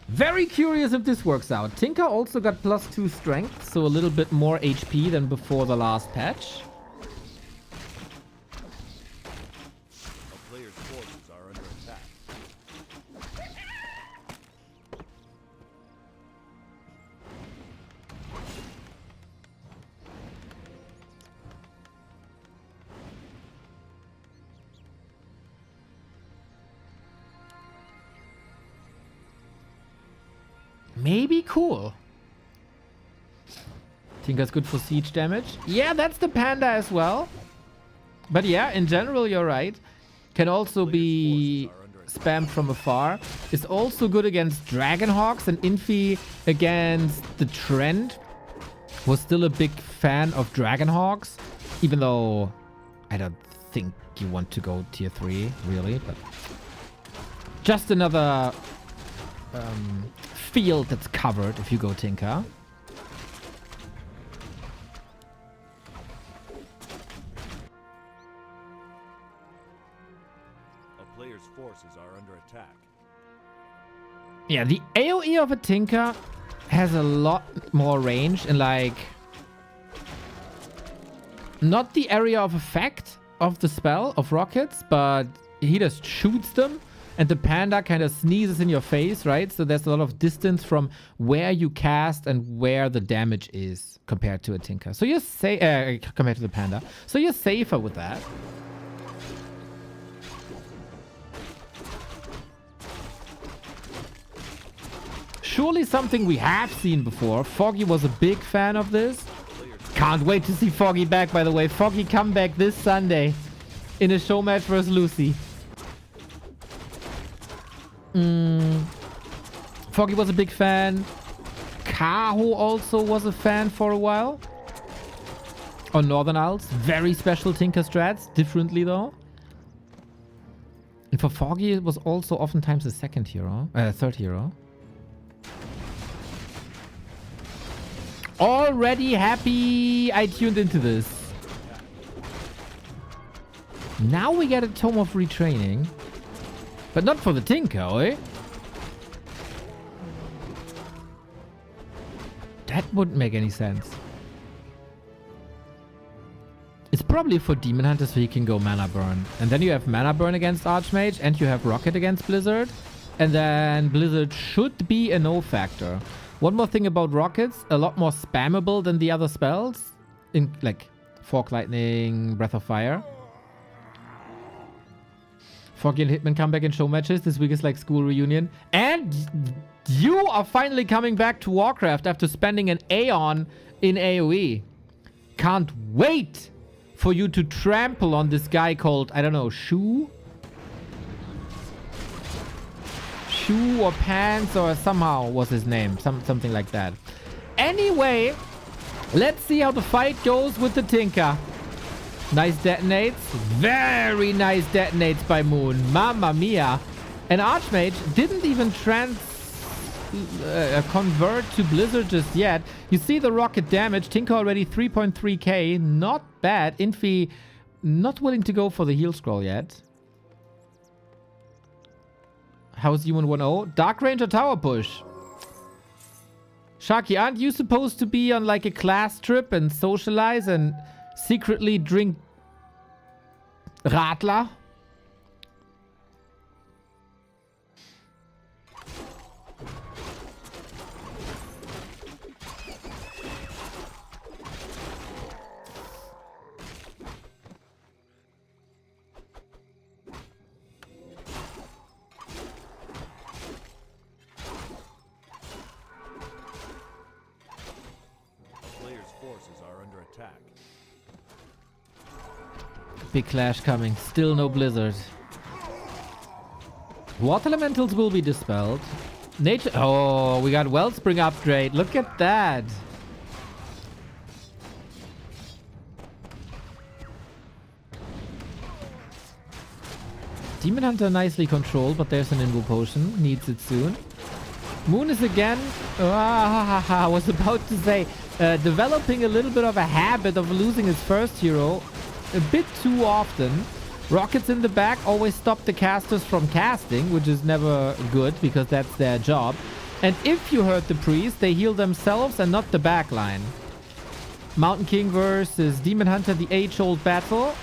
Very curious if this works out. Tinka also got +2 strength, so a little bit more HP than before the last patch. A player's forces are under attack. Maybe cool. Tinka's good for siege damage. Yeah, that's the Panda as well. But yeah, in general, you're right. Can also be spammed from afar. Is also good against Dragonhawks, and Infi against the trend was still a big fan of Dragonhawks. Even though I don't think you want to go tier 3, really. But just another field that's covered if you go Tinka. player's forces are under attack. Yeah, the AoE of a Tinker has a lot more range and like... Not the area of effect of the spell of rockets, but he just shoots them and the panda kind of sneezes in your face, right? So there's a lot of distance from where you cast and where the damage is compared to a Tinker. So you're compared to the panda. So you're safer with that. Surely something we have seen before. Foggy was a big fan of this. Can't wait to see Foggy back, by the way. Foggy comeback this Sunday in a show match versus Lucy. Foggy was a big fan. Kaho also was a fan for a while. On Northern Isles. Very special Tinker strats. Differently though. And for Foggy it was also oftentimes a third hero. Already happy I tuned into this. Now we get a Tome of Retraining. But not for the Tinker, eh? That wouldn't make any sense. It's probably for Demon Hunter so he can go Mana Burn. And then you have Mana Burn against Archmage and you have Rocket against Blizzard. And then Blizzard should be a no factor. One more thing about Rockets, a lot more spammable than the other spells. In like Fork Lightning, Breath of Fire. Foggy and Hitman come back in show matches. This week is like school reunion. And you are finally coming back to Warcraft after spending an Aeon in AoE. Can't wait for you to trample on this guy called, I don't know, Shoe or Pants or somehow was his name. Something like that. Anyway, let's see how the fight goes with the Tinker. Nice detonates. Very nice detonates by Moon. Mamma mia. And Archmage didn't even convert to Blizzard just yet. You see the rocket damage. Tinker already 3.3k. Not bad. Infi not willing to go for the heal scroll yet. How's Human 1-0? Dark Range or Tower Push? Sharky, aren't you supposed to be on like a class trip and socialize and secretly drink Radler? Big clash coming. Still no Blizzard. Water Elementals will be dispelled. Nature... Oh, we got Wellspring upgrade. Look at that. Demon Hunter nicely controlled, but there's an Invo Potion. Needs it soon. Moon is again... I was about to say... developing a little bit of a habit of losing his first hero a bit too often. Rockets in the back always stop the casters from casting, which is never good because that's their job. And if you hurt the priest, they heal themselves and not the backline. Mountain King versus Demon Hunter, the age-old battle.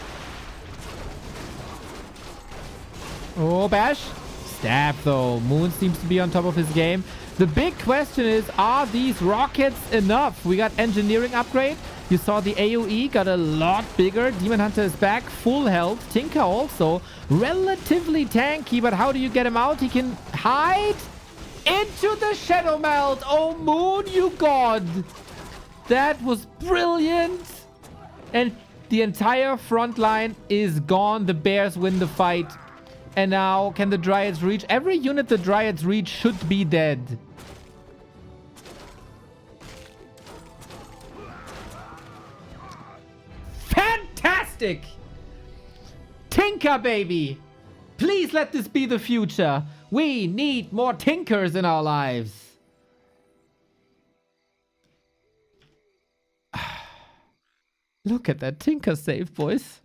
Oh, bash. Stab though. Moon seems to be on top of his game. The big question is, are these rockets enough? We got engineering upgrade. You saw the AoE got a lot bigger. Demon Hunter is back, full health. Tinker also relatively tanky, but how do you get him out? He can hide into the Shadow Melt. Oh, Moon, you god. That was brilliant. And the entire front line is gone. The Bears win the fight. And now, can the Dryads reach? Every unit the Dryads reach should be dead. Fantastic! Tinker, baby! Please let this be the future. We need more Tinkers in our lives. Look at that Tinker save, boys.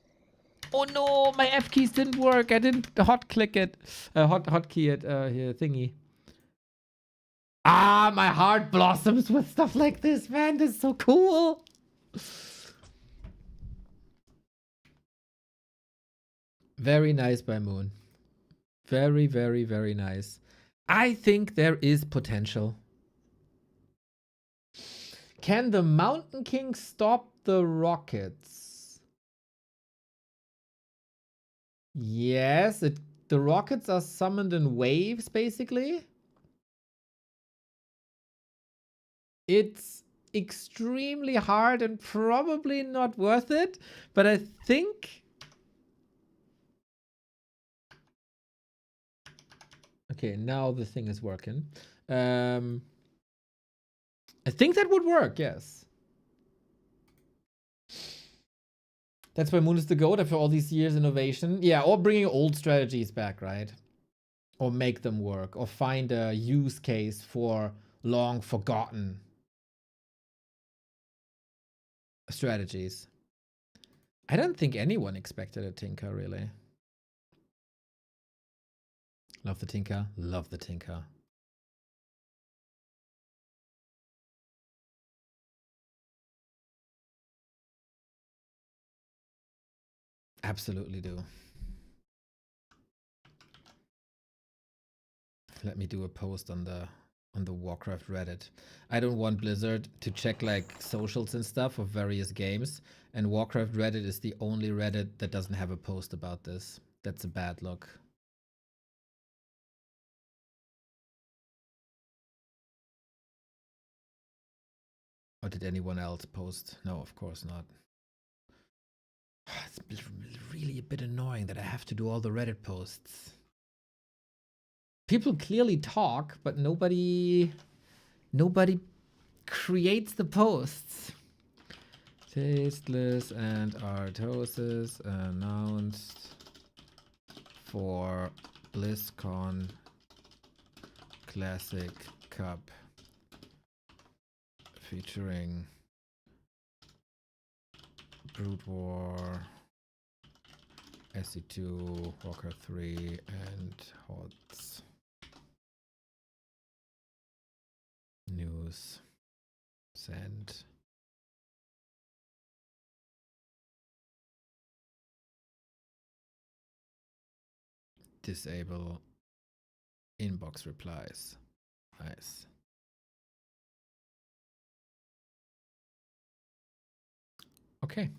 Oh no, my F keys didn't work. I didn't hotkey it. Hotkey it here thingy. Ah, my heart blossoms with stuff like this, man. This is so cool. Very nice by Moon. Very, very, very nice. I think there is potential. Can the Mountain King stop the rockets? Yes, the rockets are summoned in waves, basically. It's extremely hard and probably not worth it, but I think... Okay, now the thing is working. I think that would work, yes. That's why Moon is the GOAT after all these years innovation. Yeah, or bringing old strategies back, right? Or make them work, or find a use case for long forgotten strategies. I don't think anyone expected a Tinker, really. Love the Tinker. Love the Tinker. Absolutely do. Let me do a post on the Warcraft Reddit. I don't want Blizzard to check like socials and stuff of various games, and Warcraft Reddit is the only Reddit that doesn't have a post about this. That's a bad look. Or did anyone else post? No, of course not. It's really a bit annoying that I have to do all the Reddit posts. People clearly talk, but nobody creates the posts. Tasteless and Artosis announced for BlizzCon Classic Cup featuring Brood War, SC2, Warcraft 3, and HOTS. News. Send. Disable inbox replies. Nice. Okay.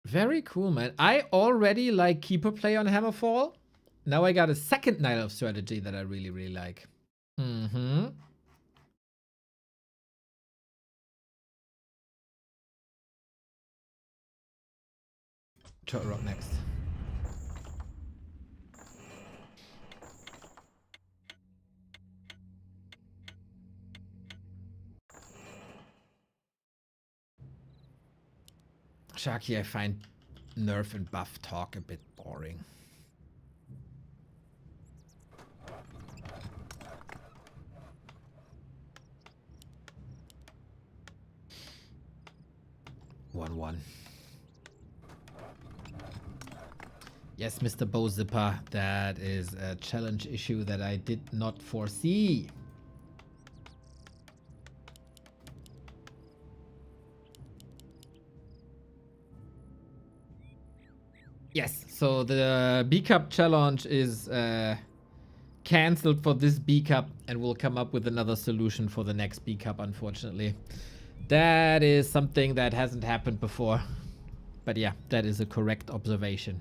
Very cool, man. I already like Keeper play on Hammerfall. Now I got a second Night Elf strategy that I really, really like. Mm-hmm. Turtle Rock next. Sharky, I find nerf and buff talk a bit boring. One. Yes, Mr. Bozipper, that is a challenge issue that I did not foresee. Yes, so the B Cup challenge is cancelled for this B Cup, and we'll come up with another solution for the next B Cup, unfortunately. That is something that hasn't happened before. But yeah, that is a correct observation.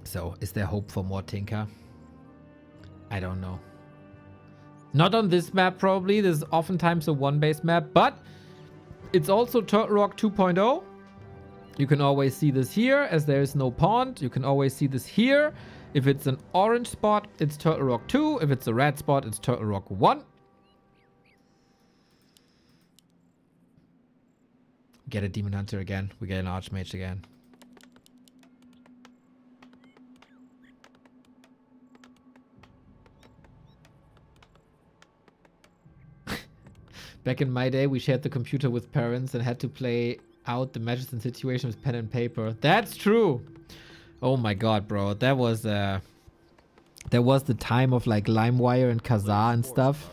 So, is there hope for more Tinker? I don't know. Not on this map, probably. This is oftentimes a one-base map, but it's also Turtle Rock 2.0. You can always see this here, as there is no pond. You can always see this here. If it's an orange spot, it's Turtle Rock 2. If it's a red spot, it's Turtle Rock 1. Get a Demon Hunter again. We get an Archmage again. Back in my day, we shared the computer with parents and had to play out the matches and situations with pen and paper. That's true. Oh my god, bro. That was the time of like LimeWire and Kazaa and stuff.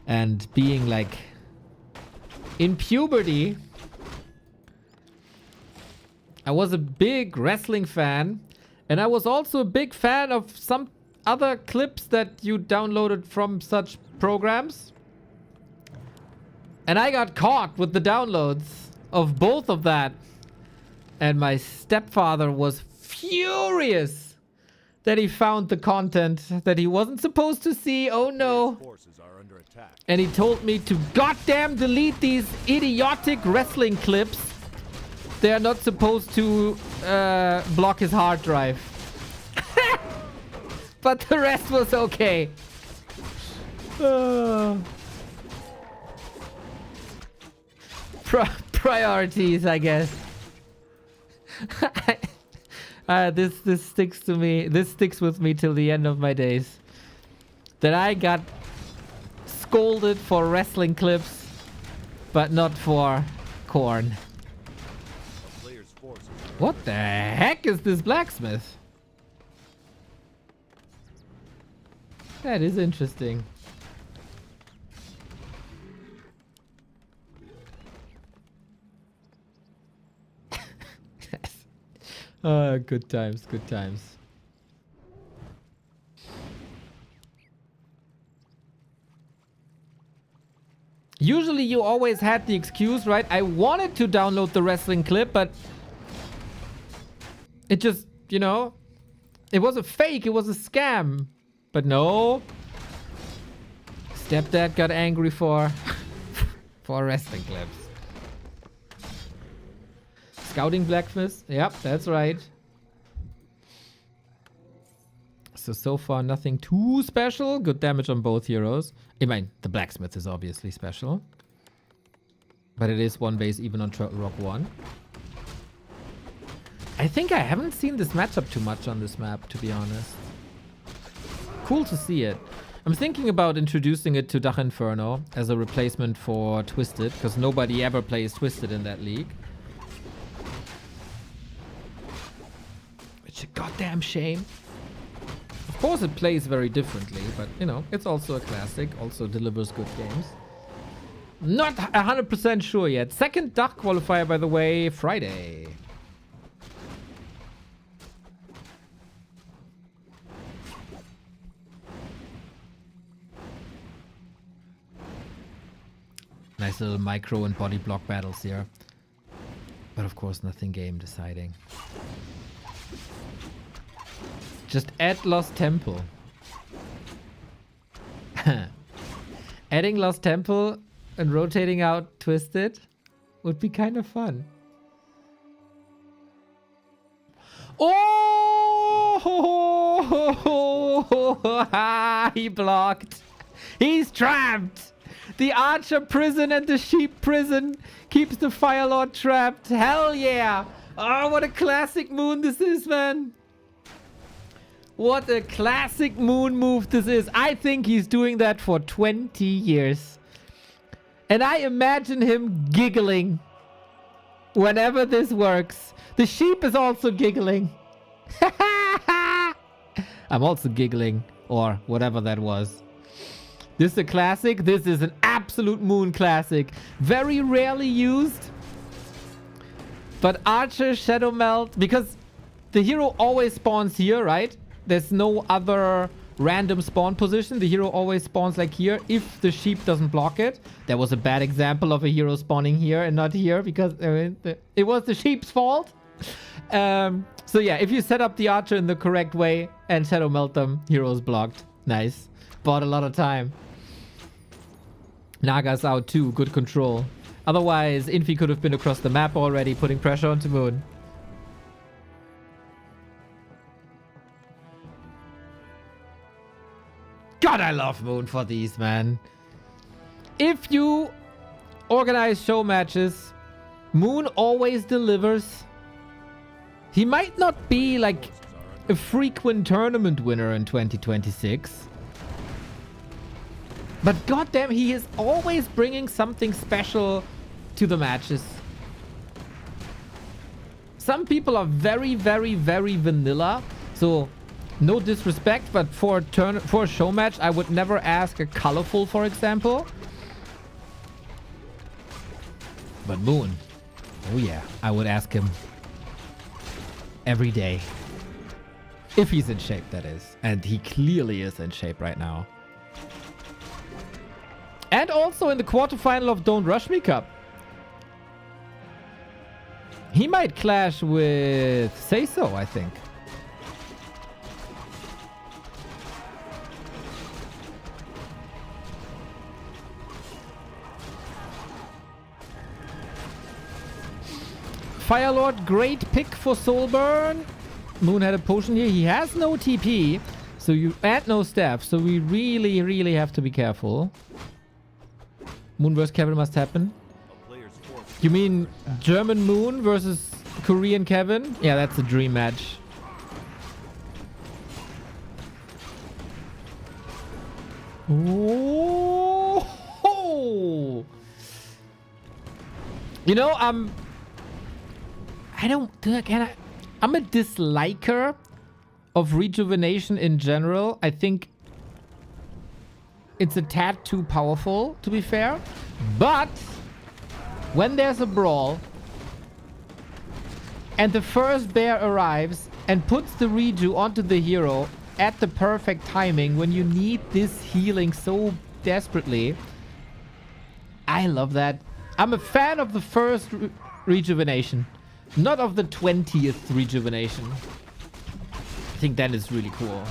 And being like in puberty, I was a big wrestling fan. And I was also a big fan of some other clips that you downloaded from such programs. And I got caught with the downloads of both of that. And my stepfather was furious that he found the content that he wasn't supposed to see. Oh no. And he told me to goddamn delete these idiotic wrestling clips. They are not supposed to block his hard drive. But the rest was okay. Priorities, I guess. This sticks to me. This sticks with me till the end of my days. That I got scolded for wrestling clips, but not for corn. What the heck is this blacksmith? That is interesting. Good times, good times. Usually you always had the excuse, right? I wanted to download the wrestling clip, but it just, you know, it was a fake, it was a scam. But no. Stepdad got angry for wrestling clips. Scouting blacksmith. Yep, that's right. So far nothing too special. Good damage on both heroes. I mean, the blacksmith is obviously special. But it is one base even on Turtle Rock 1. I think I haven't seen this matchup too much on this map, to be honest. Cool to see it. I'm thinking about introducing it to Dach Inferno as a replacement for Twisted, because nobody ever plays Twisted in that league. Which is a goddamn shame. Of course it plays very differently, but you know, it's also a classic, also delivers good games. Not 100% sure yet. Second Dach qualifier, by the way, Friday. Nice little micro and body block battles here. But of course nothing game deciding. Just add Lost Temple. Adding Lost Temple and rotating out Twisted would be kind of fun. Oh! He blocked. He's trapped. The Archer prison and the Sheep prison keeps the Fire Lord trapped. Hell yeah. Oh, what a classic moon this is, man. What a classic moon move this is. I think he's doing that for 20 years. And I imagine him giggling whenever this works. The sheep is also giggling. I'm also giggling, or whatever that was. This is a classic. This is an absolute moon classic. Very rarely used. But Archer, Shadow Melt, because the hero always spawns here, right? There's no other random spawn position. The hero always spawns like here if the sheep doesn't block it. That was a bad example of a hero spawning here and not here because it was the sheep's fault. So yeah, if you set up the Archer in the correct way and Shadow Melt them, heroes blocked. Nice. Bought a lot of time. Naga's out too. Good control. Otherwise, Infi could have been across the map already, putting pressure onto Moon. God, I love Moon for these, man. If you organize show matches, Moon always delivers. He might not be like a frequent tournament winner in 2026. But goddamn, he is always bringing something special to the matches. Some people are very, very, very vanilla. So, no disrespect, but for a show match, I would never ask a colorful, for example. But Moon, oh yeah, I would ask him every day. If he's in shape, that is. And he clearly is in shape right now. And also in the quarterfinal of Don't Rush Me Cup. He might clash with Say So, I think. Firelord, great pick for Soulburn. Moon had a potion here. He has no TP, so and no staff, so we really, really have to be careful. Moon versus Kevin must happen. You mean German Moon versus Korean Kevin? Yeah, that's a dream match. Oh! You know, I'm a disliker of rejuvenation in general. I think it's a tad too powerful, to be fair. But when there's a brawl and the first bear arrives and puts the reju onto the hero at the perfect timing when you need this healing so desperately, I love that. I'm a fan of the first rejuvenation, not of the 20th rejuvenation. I think that is really cool.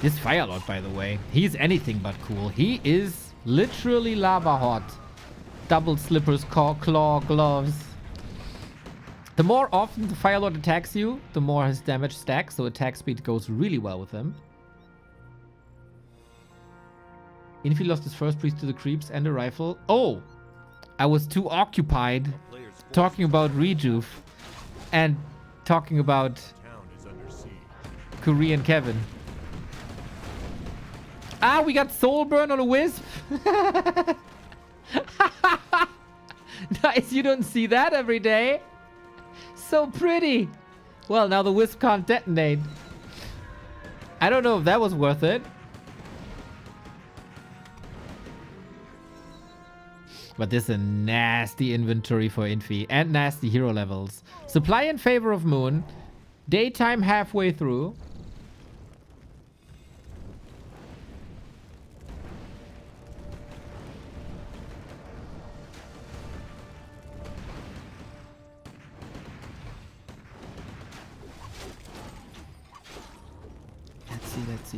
This Firelord, by the way, he's anything but cool. He is literally lava hot. Double slippers, claw, gloves. The more often the Firelord attacks you, the more his damage stacks, so attack speed goes really well with him. Infi lost his first priest to the creeps and a rifle. Oh! I was too occupied talking about Rejuve and talking about Korean Kevin. Ah, we got Soulburn on a Wisp. Nice, you don't see that every day. So pretty. Well, now the Wisp can't detonate. I don't know if that was worth it. But this is a nasty inventory for Infi and nasty hero levels. Supply in favor of Moon. Daytime halfway through.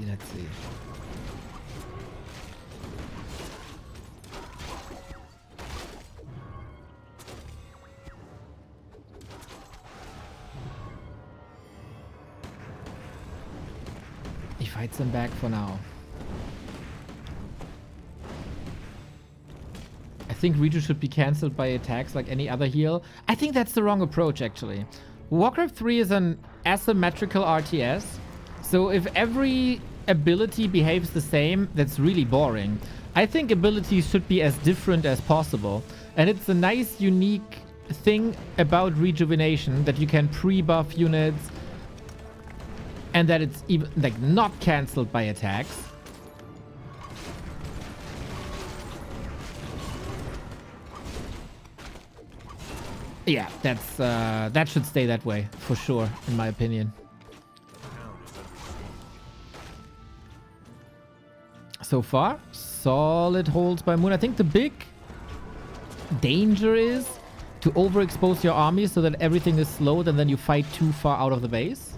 Let's see. He fights them back for now. I think Reju should be cancelled by attacks like any other heal. I think that's the wrong approach, actually. Warcraft 3 is an asymmetrical RTS. So if every ability behaves the same, that's really boring. I think abilities should be as different as possible. And it's a nice, unique thing about rejuvenation that you can pre-buff units and that it's even like not cancelled by attacks. Yeah, that's that should stay that way for sure, in my opinion. So far, solid holds by Moon. I think the big danger is to overexpose your army so that everything is slowed and then you fight too far out of the base.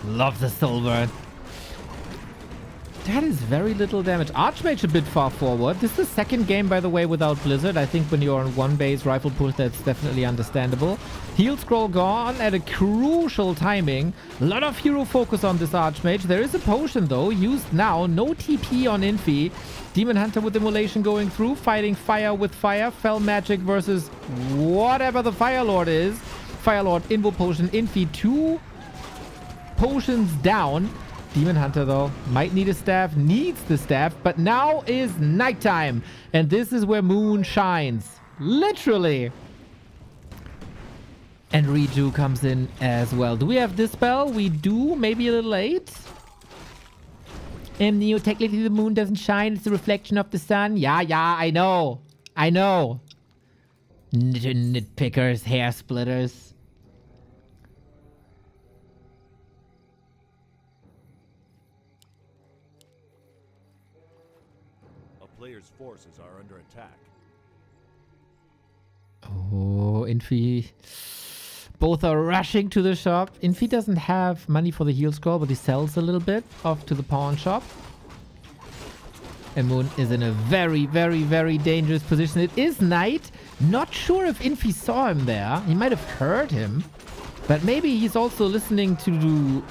Love the Soulburn. That is very little damage. Archmage a bit far forward. This is the second game, by the way, without Blizzard. I think when you're on one base rifle push, that's definitely understandable. Heal scroll gone at a crucial timing. A lot of hero focus on this Archmage. There is a potion, though, used now. No TP on Infi. Demon Hunter with Immolation going through. Fighting fire with fire. Fell Magic versus whatever the Fire Lord is. Fire Lord, Invo Potion, Infi. 2 potions down. Demon Hunter, though, might need a staff, needs the staff, but now is nighttime. And this is where Moon shines. Literally. And Reju comes in as well. Do we have Dispel? We do, maybe a little late. And Neo, technically the moon doesn't shine. It's a reflection of the sun. Yeah, I know. I know. Nitpickers, hair splitters. Players' forces are under attack. Oh, Infi. Both are rushing to the shop. Infi doesn't have money for the heal scroll, but he sells a little bit off to the pawn shop. And Moon is in a very, very, very dangerous position. It is night. Not sure if Infi saw him there. He might have heard him. But maybe he's also listening to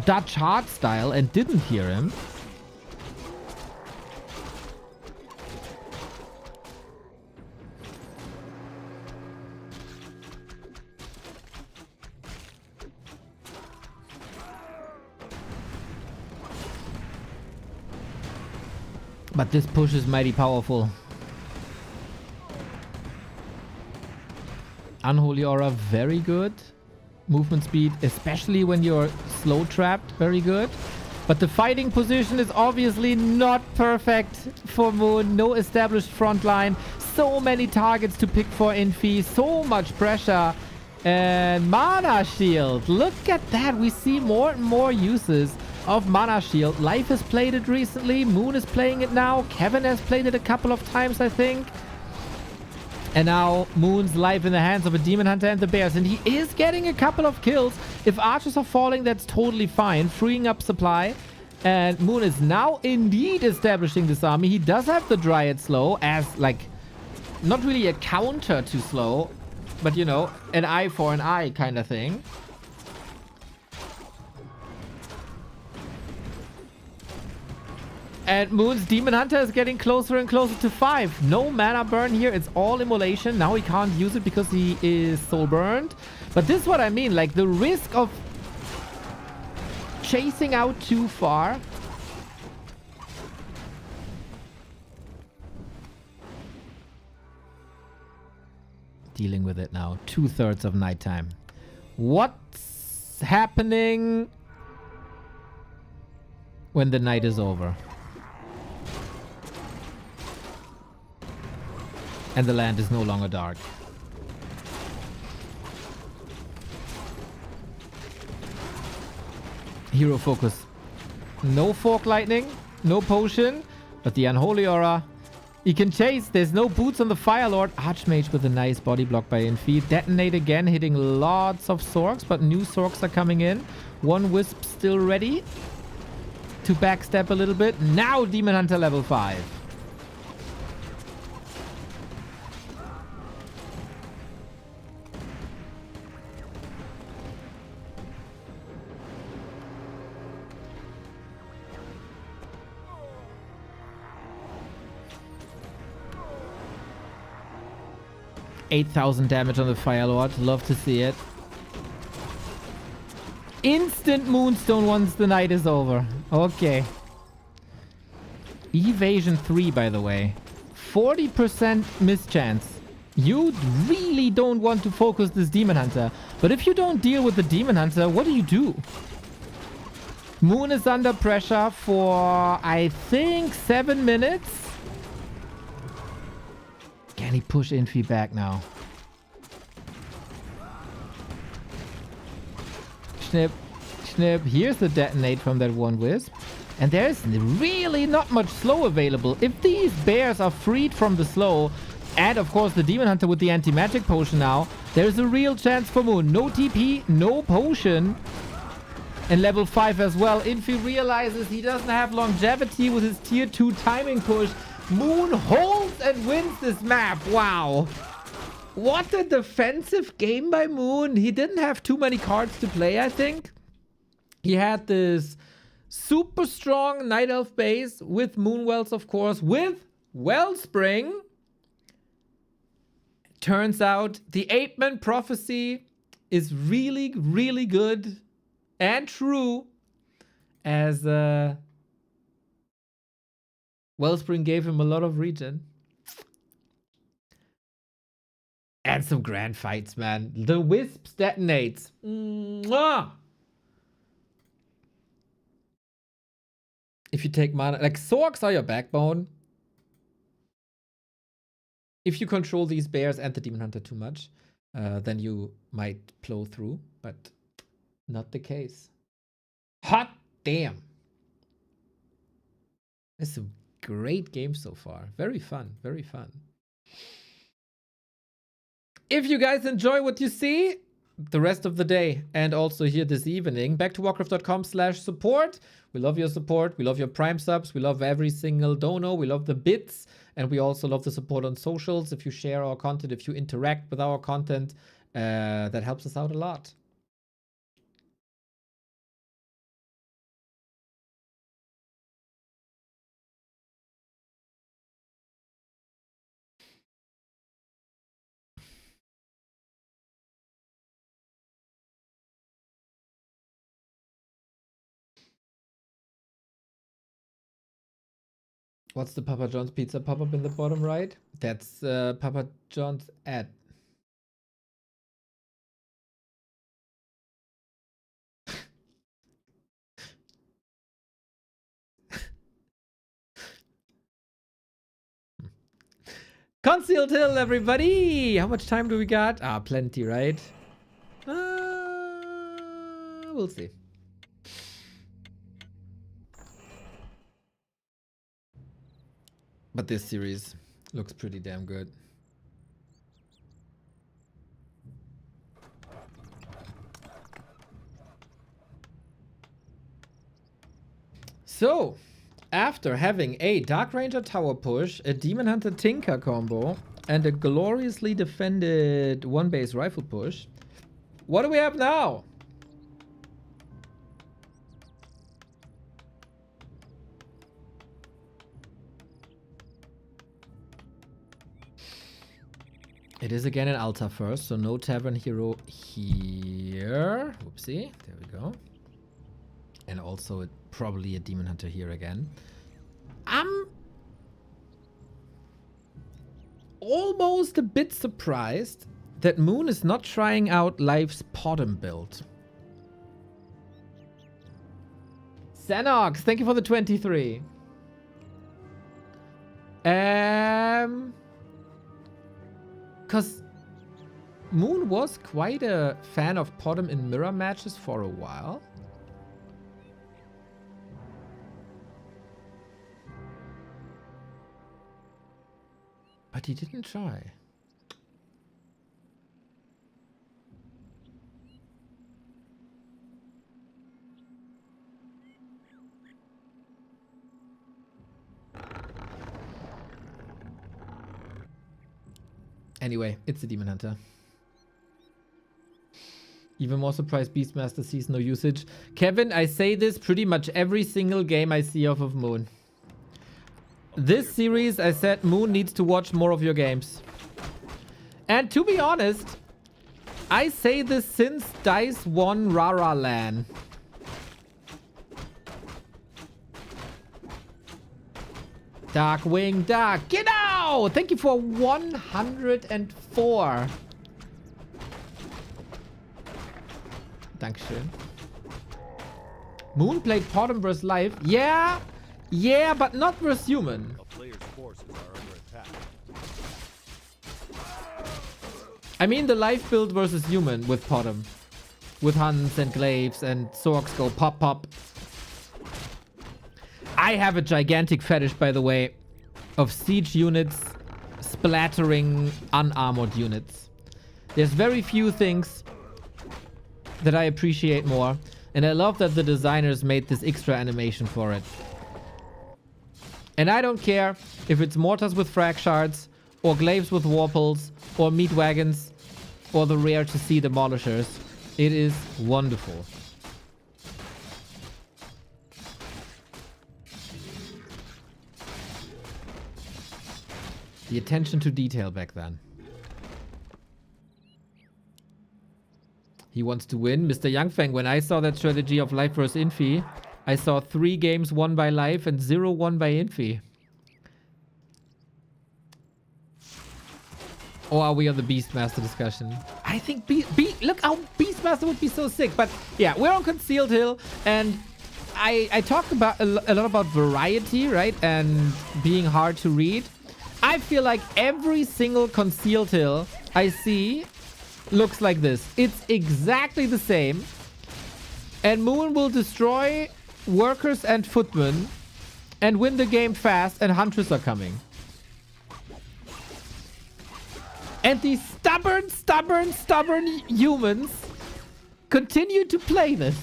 Dutch hard style and didn't hear him. But this push is mighty powerful. Unholy Aura, very good. Movement speed, especially when you're slow trapped, very good. But the fighting position is obviously not perfect for Moon. No established front line. So many targets to pick for Infi. So much pressure. And Mana Shield. Look at that. We see more and more uses of Mana Shield. Life has played it recently. Moon is playing it now. Kevin has played it a couple of times, I think. And now Moon's life in the hands of a Demon Hunter and the Bears. And he is getting a couple of kills. If archers are falling, that's totally fine. Freeing up supply. And Moon is now indeed establishing this army. He does have the Dryad slow as, like, not really a counter to slow, but, you know, an eye for an eye kind of thing. And Moon's Demon Hunter is getting closer and closer to 5. No mana burn here. It's all immolation. Now he can't use it because he is soul burned. But this is what I mean. Like, the risk of chasing out too far. Dealing with it now. 2/3 of nighttime. What's happening when the night is over? And the land is no longer dark. Hero focus. No fork lightning. No potion. But the unholy aura. He can chase. There's no boots on the Fire Lord. Archmage with a nice body block by Infi. Detonate again. Hitting lots of Sorks. But new Sorks are coming in. One Wisp still ready to backstab a little bit. Now Demon Hunter level 5. $8,000 damage on the Fire Lord. Love to see it. Instant Moonstone once the night is over. Okay. Evasion 3, by the way. 40% mischance. You really don't want to focus this Demon Hunter. But if you don't deal with the Demon Hunter, what do? Moon is under pressure for, I think, 7 minutes. Can he push Infi back now? Snip, snip. Here's the detonate from that one Wisp. And there's really not much slow available. If these bears are freed from the slow, and of course the Demon Hunter with the anti-magic potion now, there's a real chance for Moon. No TP, no potion. And level 5 as well. Infi realizes he doesn't have longevity with his tier 2 timing push. Moon holds and wins this map. Wow. What a defensive game by Moon. He didn't have too many cards to play, I think. He had this super strong Night Elf base with Moonwells, of course, with Wellspring. Turns out the 8-man prophecy is really, really good and true, as Wellspring gave him a lot of regen. And some grand fights, man. The Wisps detonates. Mwah! If you take mana, like Sorks are your backbone. If you control these bears and the Demon Hunter too much, then you might plow through, but not the case. Hot damn. This is a great game so far. Very fun, very fun. If you guys enjoy what you see the rest of the day and also here this evening, back to warcraft.com/support. We love your support. We love your Prime subs. We love every single dono. We love the bits. And we also love the support on socials. If you share our content, if you interact with our content, that helps us out a lot. What's the Papa John's pizza pop-up in the bottom right? That's Papa John's ad. Concealed Hill, everybody! How much time do we got? Ah, plenty, right? We'll see. But this series looks pretty damn good. So, after having a Dark Ranger tower push, a Demon Hunter Tinker combo, and a gloriously defended one base rifle push, what do we have now? It is again an Altar first, so no Tavern Hero here. Whoopsie, there we go. And also probably a Demon Hunter here again. I'm almost a bit surprised that Moon is not trying out Life's Podem build. Xenox, thank you for the 23. Because Moon was quite a fan of Podem in mirror matches for a while. But he didn't try. Anyway, it's a Demon Hunter. Even more surprised Beastmaster sees no usage. Kevin, I say this pretty much every single game I see off of Moon. This series, I said Moon needs to watch more of your games. And to be honest, I say this since DICE won Rara LAN. Darkwing Dark, genau! Thank you for 104. Dankeschön. Moon played Podem vs. Life. Yeah, but not vs. Human. A player's forces are under attack. I mean the Life build versus Human with Podem. With Huns and Glaives and Sorks go pop pop. I have a gigantic fetish, by the way, of siege units splattering unarmored units. There's very few things that I appreciate more And I love that the designers made this extra animation for it. And I don't care if it's mortars with frag shards, or glaives with warples, or meat wagons, or the rare to see demolishers. It is wonderful. The attention to detail back then. He wants to win. Mr. Youngfang, when I saw that strategy of Life vs. Infi, I saw 3 games won by Life and 0 won by Infi. Or are we on the Beastmaster discussion? I think look how Beastmaster would be so sick. But yeah, we're on Concealed Hill, and I talked about a lot about variety, right? And being hard to read. I feel like every single Concealed Hill I see looks like this. It's exactly the same. And Moon will destroy workers and footmen and win the game fast, and Huntress are coming. And these stubborn humans continue to play this.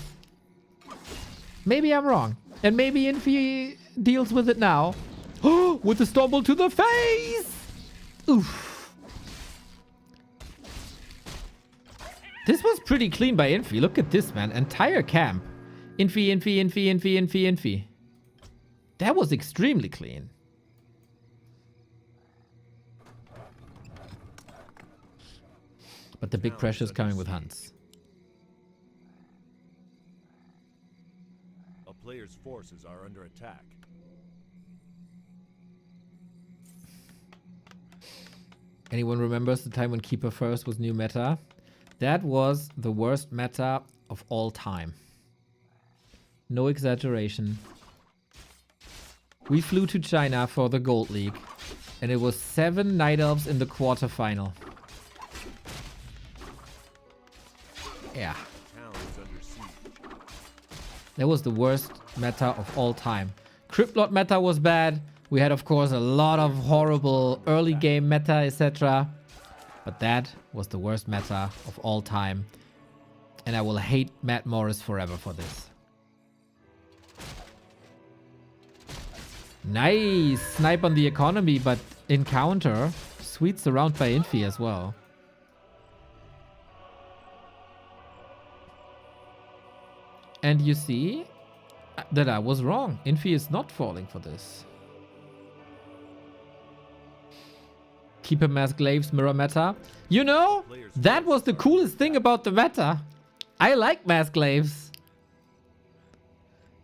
Maybe I'm wrong. And maybe Infi deals with it now. With the stumble to the face! Oof. This was pretty clean by Infi. Look at this, man. Entire camp. Infi. That was extremely clean. But the big pressure is coming with Hunts. A player's forces are under attack. Anyone remembers the time when Keeper First was new meta? That was the worst meta of all time. No exaggeration. We flew to China for the Gold League, and it was 7 Night Elves in the quarterfinal. Yeah. That was the worst meta of all time. Cryptlord meta was bad. We had, of course, a lot of horrible early game meta, etc. But that was the worst meta of all time. And I will hate Matt Morris forever for this. Nice! Snipe on the economy, but in counter, sweet surround by Infi as well. And you see that I was wrong. Infi is not falling for this. Keeper Mask Glaives mirror meta. You know, that was the coolest thing about the meta. I like Mask Glaives.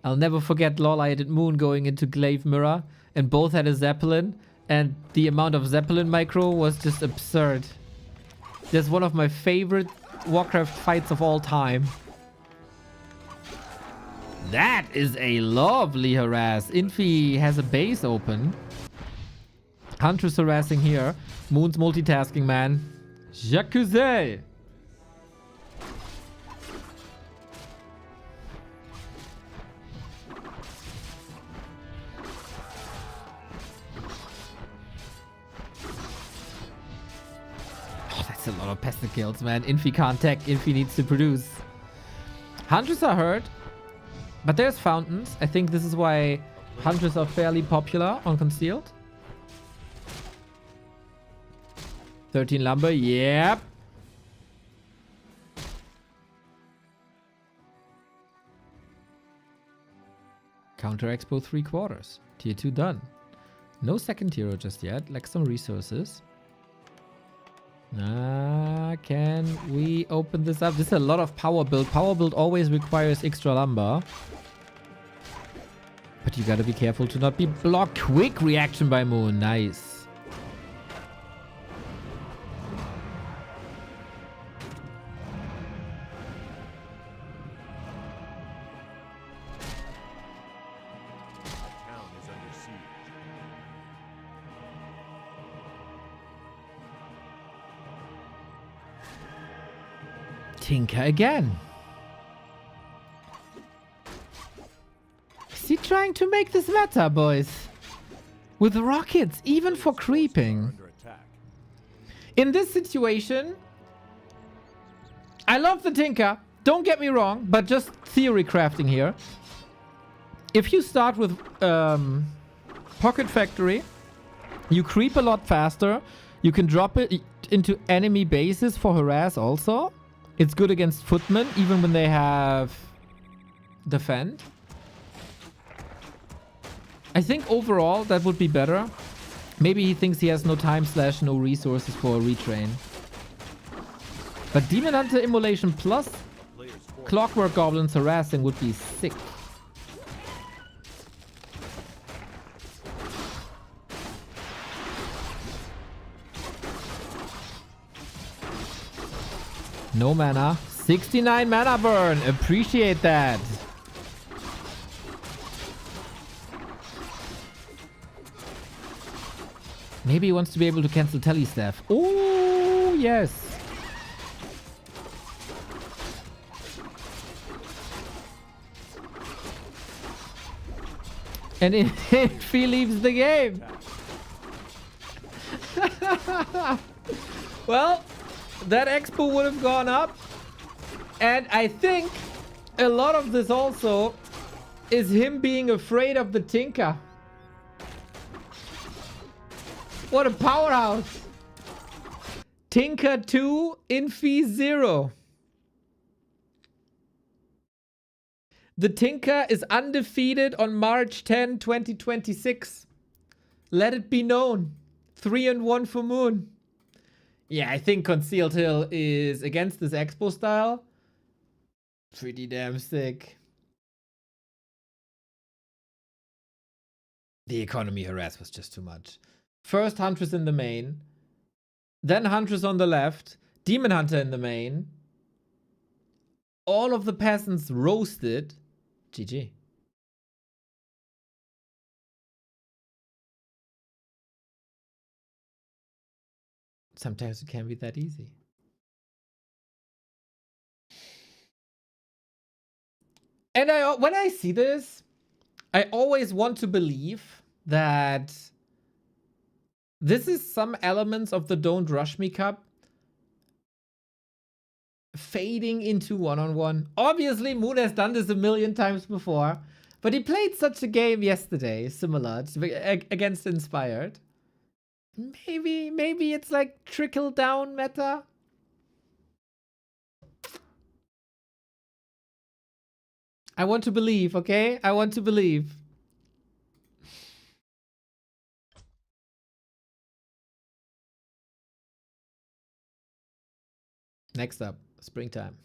I'll never forget Lawlighted Moon going into Glaive Mirror, and both had a Zeppelin, and the amount of Zeppelin micro was just absurd. That's one of my favorite Warcraft fights of all time. That is a lovely harass. Infi has a base open. Huntress harassing here. Moon's multitasking, man. Jacuzzi. Oh, that's a lot of pest kills, man. Infi can't tech. Infi needs to produce. Huntress are hurt. But there's fountains. I think this is why Hunters are fairly popular on Concealed. 13 lumber, yep. Counter Expo 3/4. Tier 2 done. No second hero just yet. Like some resources. Can we open this up? This is a lot of power build. Power build always requires extra lumber. But you gotta be careful to not be blocked. Quick reaction by Moon. Nice. Tinker again. Is he trying to make this meta, boys? With rockets, even for creeping. In this situation, I love the Tinker. don't get me wrong, but just theory crafting here. If you start with Pocket Factory, you creep a lot faster. You can drop it into enemy bases for harass also. It's good against footmen, even when they have defend. I think overall that would be better. Maybe he thinks he has no time / no resources for a retrain. But Demon Hunter Immolation plus Clockwork Goblins harassing would be sick. No mana. 69 mana burn. Appreciate that. Maybe he wants to be able to cancel Telestaff. Oh, yes. And if he leaves the game. Well, that expo would have gone up. And I think a lot of this also is him being afraid of the Tinker. What a powerhouse. Tinker 2, Infi 0. The Tinker is undefeated on March 10, 2026. Let it be known. 3-1 for Moon. Yeah, I think Concealed Hill is against this Expo style. Pretty damn sick. The economy harass was just too much. First Huntress in the main. Then Huntress on the left. Demon Hunter in the main. All of the peasants roasted. GG. Sometimes it can be that easy. And when I see this, I always want to believe that this is some elements of the Don't Rush Me Cup fading into one-on-one. Obviously, Moon has done this a million times before, but he played such a game yesterday, similar against Inspired. Maybe it's like trickle down meta. I want to believe, okay? I want to believe. Next up, springtime.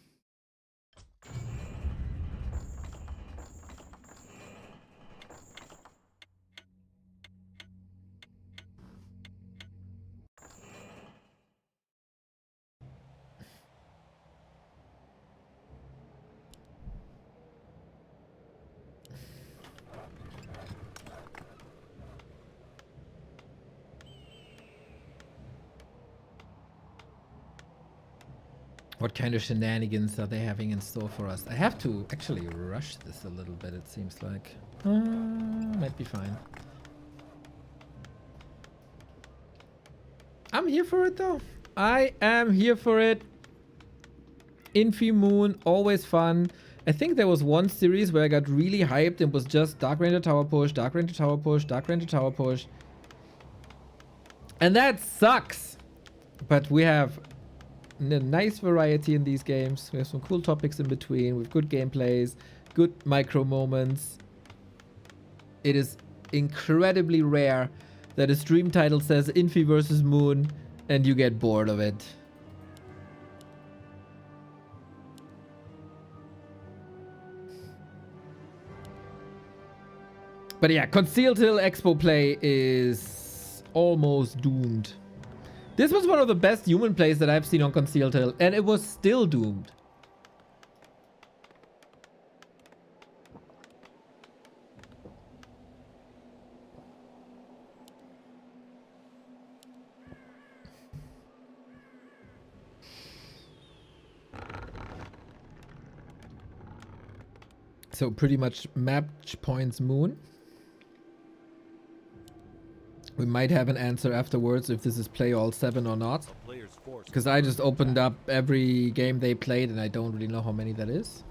What kind of shenanigans are they having in store for us? I have to actually rush this a little bit, it seems like. Might be fine. I'm here for it though. I am here for it. Infi Moon, always fun. I think there was one series where I got really hyped and was just Dark Ranger Tower Push, Dark Ranger Tower Push, Dark Ranger Tower Push. And that sucks. But we have a nice variety in these games. We have some cool topics in between with good gameplays, good micro moments. It is incredibly rare that a stream title says Infi versus Moon and you get bored of it. But yeah, Concealed Hill Expo play is almost doomed. This was one of the best human plays that I've seen on Concealed Hill, and it was still doomed. So pretty much match points Moon. We might have an answer afterwards if this is play all 7 or not. player's forces Because I just opened up every game they played and I don't really know how many that is.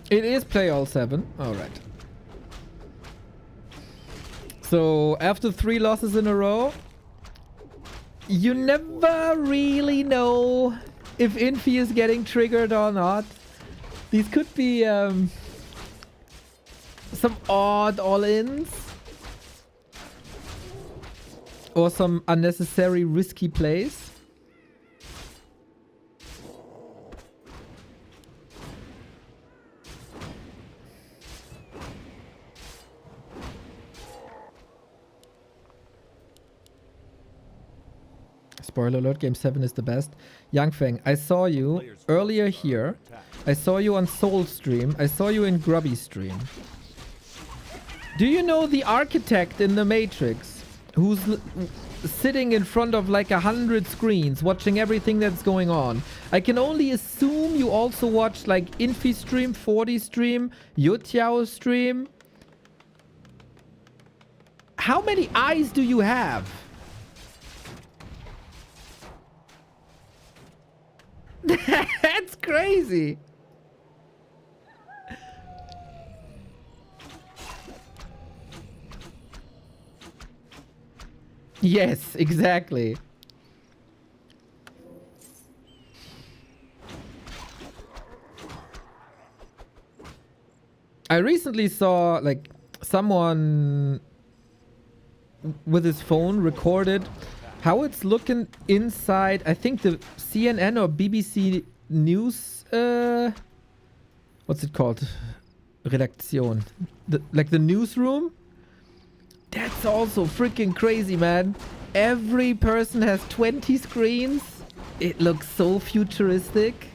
It is play all 7. Alright. So after 3 losses in a row, you never really know if Infi is getting triggered or not. These could be some odd all-ins. Or some unnecessary risky plays. Spoiler alert, game 7 is the best. Young Fang, I saw you earlier here. I saw you on Soul stream. I saw you in Grubby stream. Do you know the architect in the Matrix who's sitting in front of like 100 screens watching everything that's going on? I can only assume you also watch like Infi stream, 40 stream, Yotiao stream. How many eyes do you have? That's crazy. Yes, exactly. I recently saw like someone with his phone recorded how it's looking inside, I think the CNN or BBC News, what's it called? Redaktion. Like the newsroom. That's also freaking crazy, man. Every person has 20 screens. It looks so futuristic.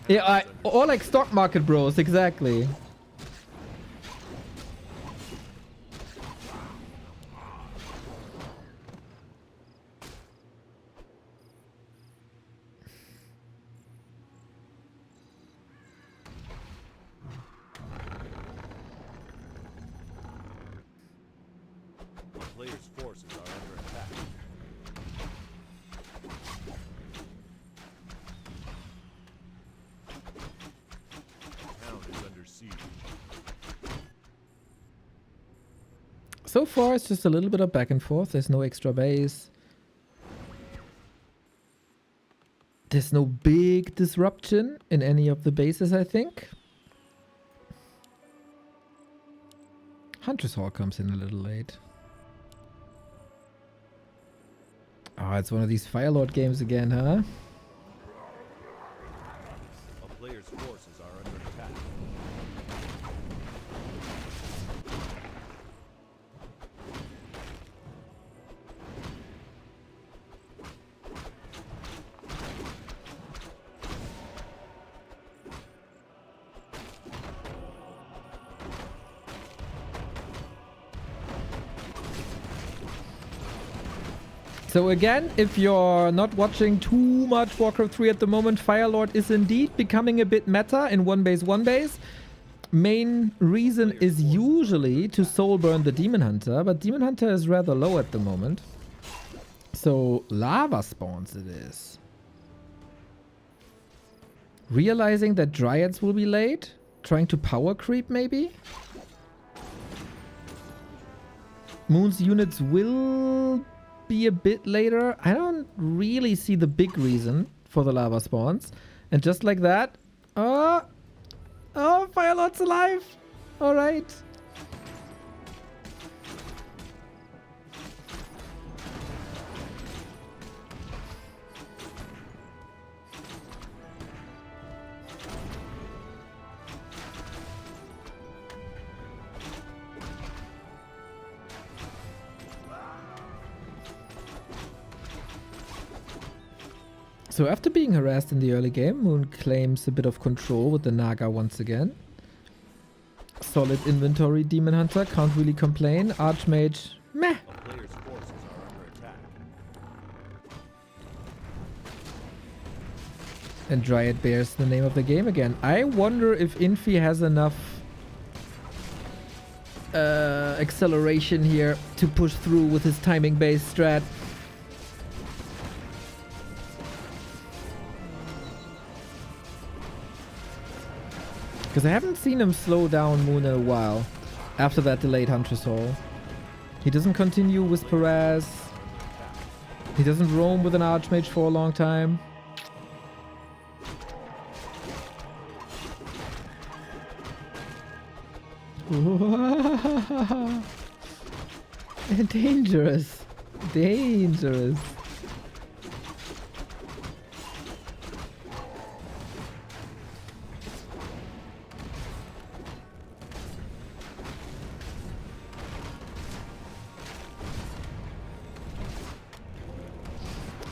Yeah, or like stock market bros, exactly. player's forces are under attack. The town is under siege. So far, it's just a little bit of back and forth. There's no extra base. There's no big disruption in any of the bases, I think. Hunter's Hall comes in a little late. Oh, it's one of these Firelord games again, huh? A player's forces are under attack. So again, if you're not watching too much Warcraft 3 at the moment, Firelord is indeed becoming a bit meta in one base. Main reason is usually to soul burn the Demon Hunter, but Demon Hunter is rather low at the moment. So lava spawns it is. Realizing that Dryads will be late, trying to power creep maybe? Moon's units will be a bit later. I don't really see the big reason for the lava spawns. And just like that, oh, Firelord's alive. All right. So after being harassed in the early game, Moon claims a bit of control with the Naga once again. Solid inventory, Demon Hunter, can't really complain. Archmage, meh. A player's forces are under attack. And Dryad Bear's the name of the game again. I wonder if Infi has enough acceleration here to push through with his timing-based strat. Because I haven't seen him slow down Moon in a while after that delayed Huntress Hall. He doesn't continue Whisper As. He doesn't roam with an Archmage for a long time. Dangerous. Dangerous.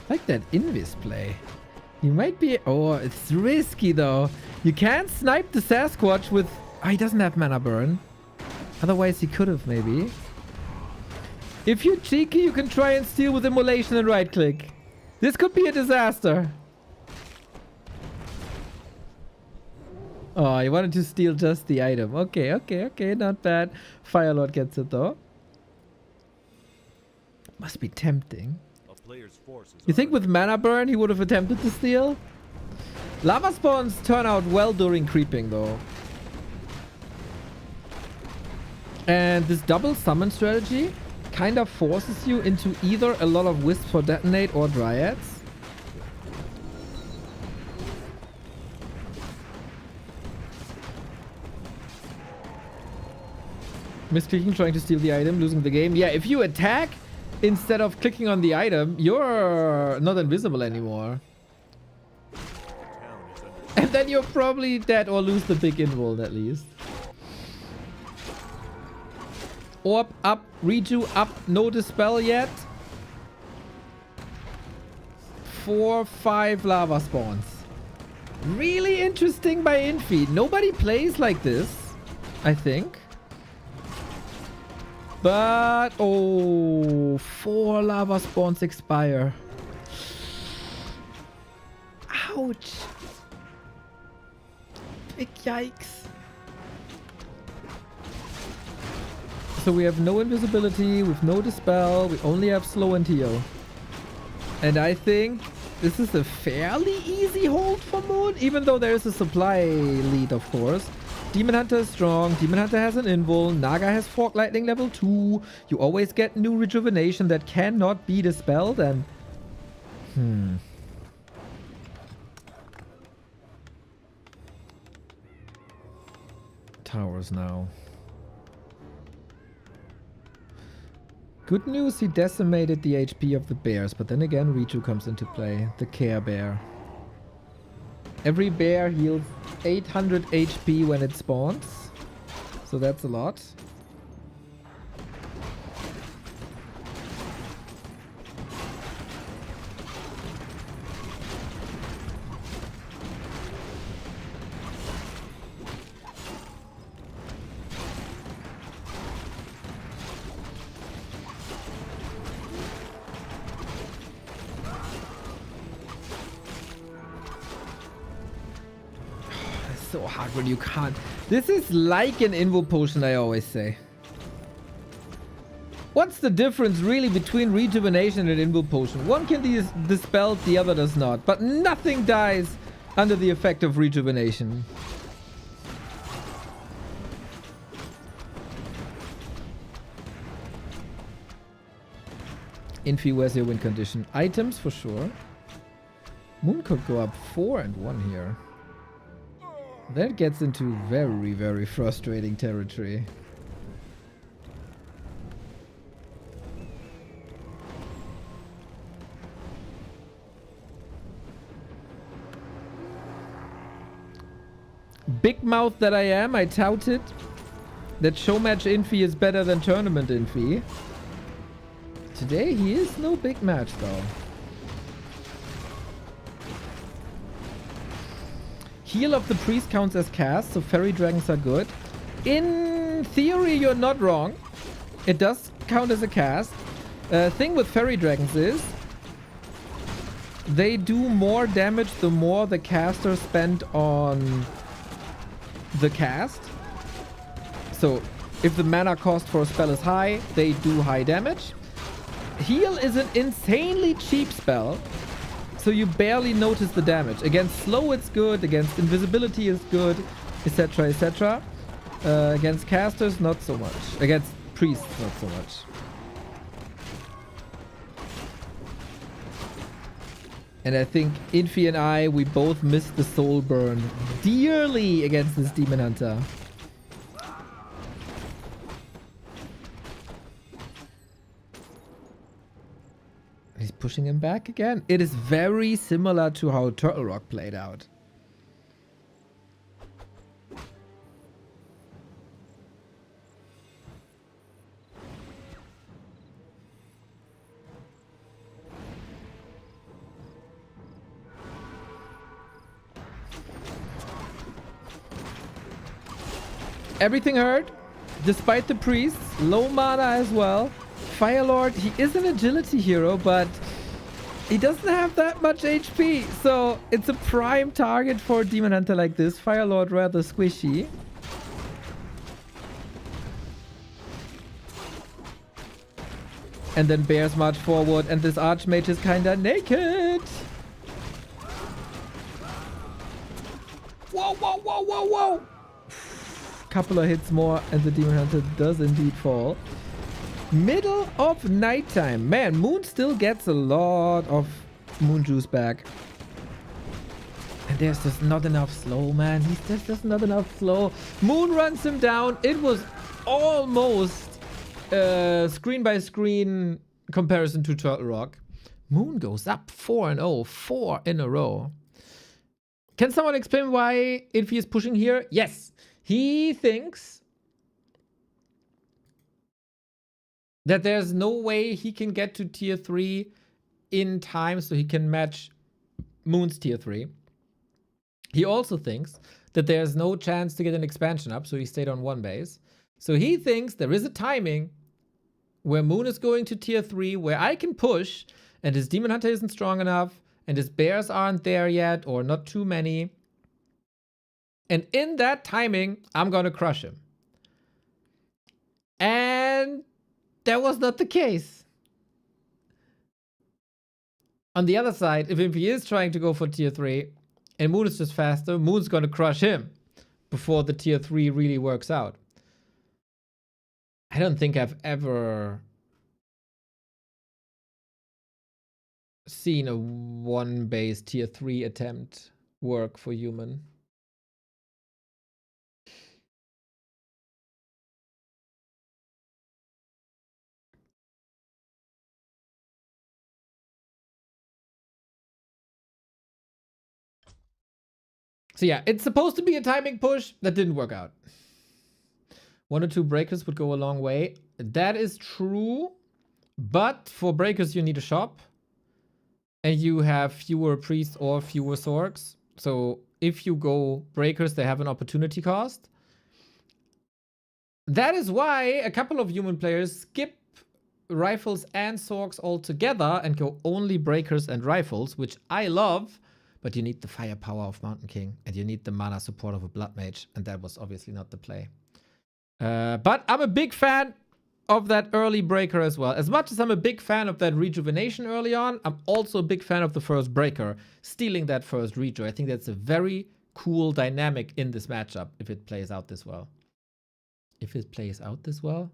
Like that Invis play. You might be... Oh, it's risky though. You can't snipe the Sasquatch with... Oh, he doesn't have mana burn. Otherwise he could have maybe. If you're cheeky, you can try and steal with Immolation and right click. This could be a disaster. Oh, you wanted to steal just the item. Okay, okay, okay. Not bad. Firelord gets it though. Must be tempting. You think with mana burn he would have attempted to steal? Lava spawns turn out well during creeping though. And this double summon strategy kind of forces you into either a lot of Wisps for Detonate or Dryads. Misclicking, trying to steal the item, losing the game. Yeah, if you attack instead of clicking on the item, you're not invisible anymore. And then you're probably dead or lose the big invul at least. Orb up, Reju up, no dispel yet. 4, 5 lava spawns. Really interesting by Infi. Nobody plays like this, I think. But, oh, 4 lava spawns expire. Ouch. Big yikes. So we have no invisibility, with no dispel, we only have slow and TO. And I think this is a fairly easy hold for Moon, even though there is a supply lead, of course. Demon Hunter is strong, Demon Hunter has an invul, Naga has Fork Lightning level 2, you always get new rejuvenation that cannot be dispelled, and... Towers now. Good news, he decimated the HP of the bears, but then again Ritu comes into play, the Care Bear. Every bear heals 800 HP when it spawns, so that's a lot. So hard when you can't. This is like an Invo potion, I always say. What's the difference really between rejuvenation and Invo potion? One can be dispelled, the other does not. But nothing dies under the effect of rejuvenation. Infi, where's your win condition? Items for sure. Moon could go up 4 and 1 here. That gets into very, very frustrating territory. Big mouth that I am, I touted that showmatch Infi is better than tournament Infi. Today he is no big match though. Heal of the priest counts as cast, so fairy dragons are good. In theory, you're not wrong. It does count as a cast. Thing with fairy dragons is they do more damage the more the caster spend on the cast. So if the mana cost for a spell is high, they do high damage. Heal is an insanely cheap spell, so you barely notice the damage. Against slow it's good, against invisibility is good, etc, etc. Against casters, not so much. Against priests, not so much. And I think Infi and I, we both missed the soul burn dearly against this Demon Hunter. He's pushing him back again. It is very similar to how Turtle Rock played out. Everything hurt, despite the priests. Low mana as well. Firelord, he is an agility hero, but he doesn't have that much HP. So it's a prime target for a Demon Hunter like this. Firelord rather squishy. And then bears march forward, and this Archmage is kinda naked. Whoa, whoa, whoa, whoa, whoa! Couple of hits more and the Demon Hunter does indeed fall. Middle of nighttime. Man, Moon still gets a lot of Moon Juice back. And there's just not enough slow, man. There's just not enough slow. Moon runs him down. It was almost screen by screen comparison to Turtle Rock. Moon goes up 4-0, 4 in a row. Can someone explain why Infi is pushing here? Yes. He thinks that there's no way he can get to tier 3 in time so he can match Moon's tier 3. He also thinks that there's no chance to get an expansion up, so he stayed on 1 base. So he thinks there is a timing where Moon is going to tier 3, where I can push, and his Demon Hunter isn't strong enough, and his bears aren't there yet, or not too many. And in that timing, I'm going to crush him. And that was not the case. On the other side, if he is trying to go for tier 3 and Moon is just faster, Moon's going to crush him before the tier 3 really works out. I don't think I've ever seen a 1 base tier 3 attempt work for human. So yeah, it's supposed to be a timing push. That didn't work out. 1 or 2 breakers would go a long way. That is true. But for breakers, you need a shop. And you have fewer priests or fewer sorks. So if you go breakers, they have an opportunity cost. That is why a couple of human players skip rifles and sorks altogether and go only breakers and rifles, which I love. But you need the firepower of Mountain King, and you need the mana support of a Blood Mage, and that was obviously not the play. But I'm a big fan of that early breaker as well. As much as I'm a big fan of that rejuvenation early on, I'm also a big fan of the first breaker, stealing that first rejo. I think that's a very cool dynamic in this matchup if it plays out this well. If it plays out this well?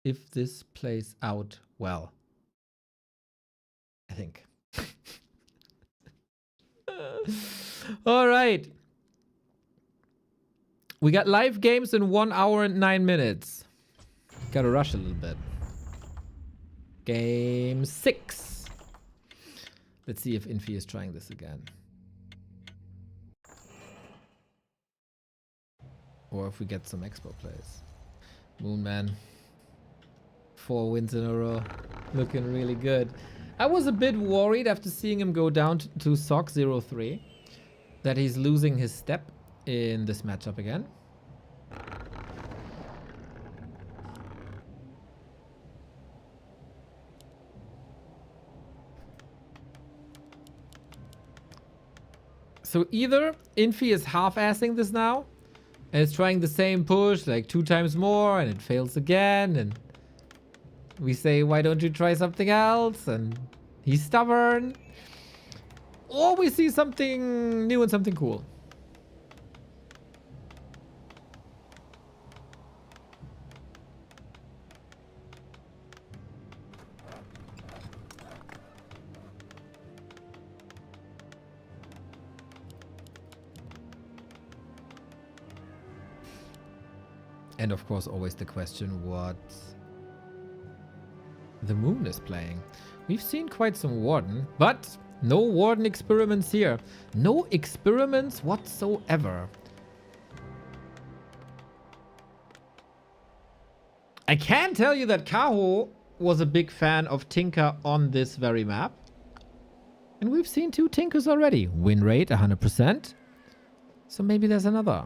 If this plays out well. I think. All right. We got live games in 1 hour and 9 minutes. Gotta rush a little bit. Game 6. Let's see if Infi is trying this again. Or if we get some expo plays. Moonman. 4 wins in a row. Looking really good. I was a bit worried after seeing him go down to SOC 0-3 that he's losing his step in this matchup again. So either Infi is half-assing this now, and it's trying the same push, like 2 times more, and it fails again, and we say, why don't you try something else? And he's stubborn. Or we see something new and something cool. And of course, always the question what the moon is playing. We've seen quite some Warden, but no Warden experiments here. No experiments whatsoever. I can tell you that Kaho was a big fan of Tinker on this very map. And we've seen 2 Tinkers already. Win rate 100%. So maybe there's another.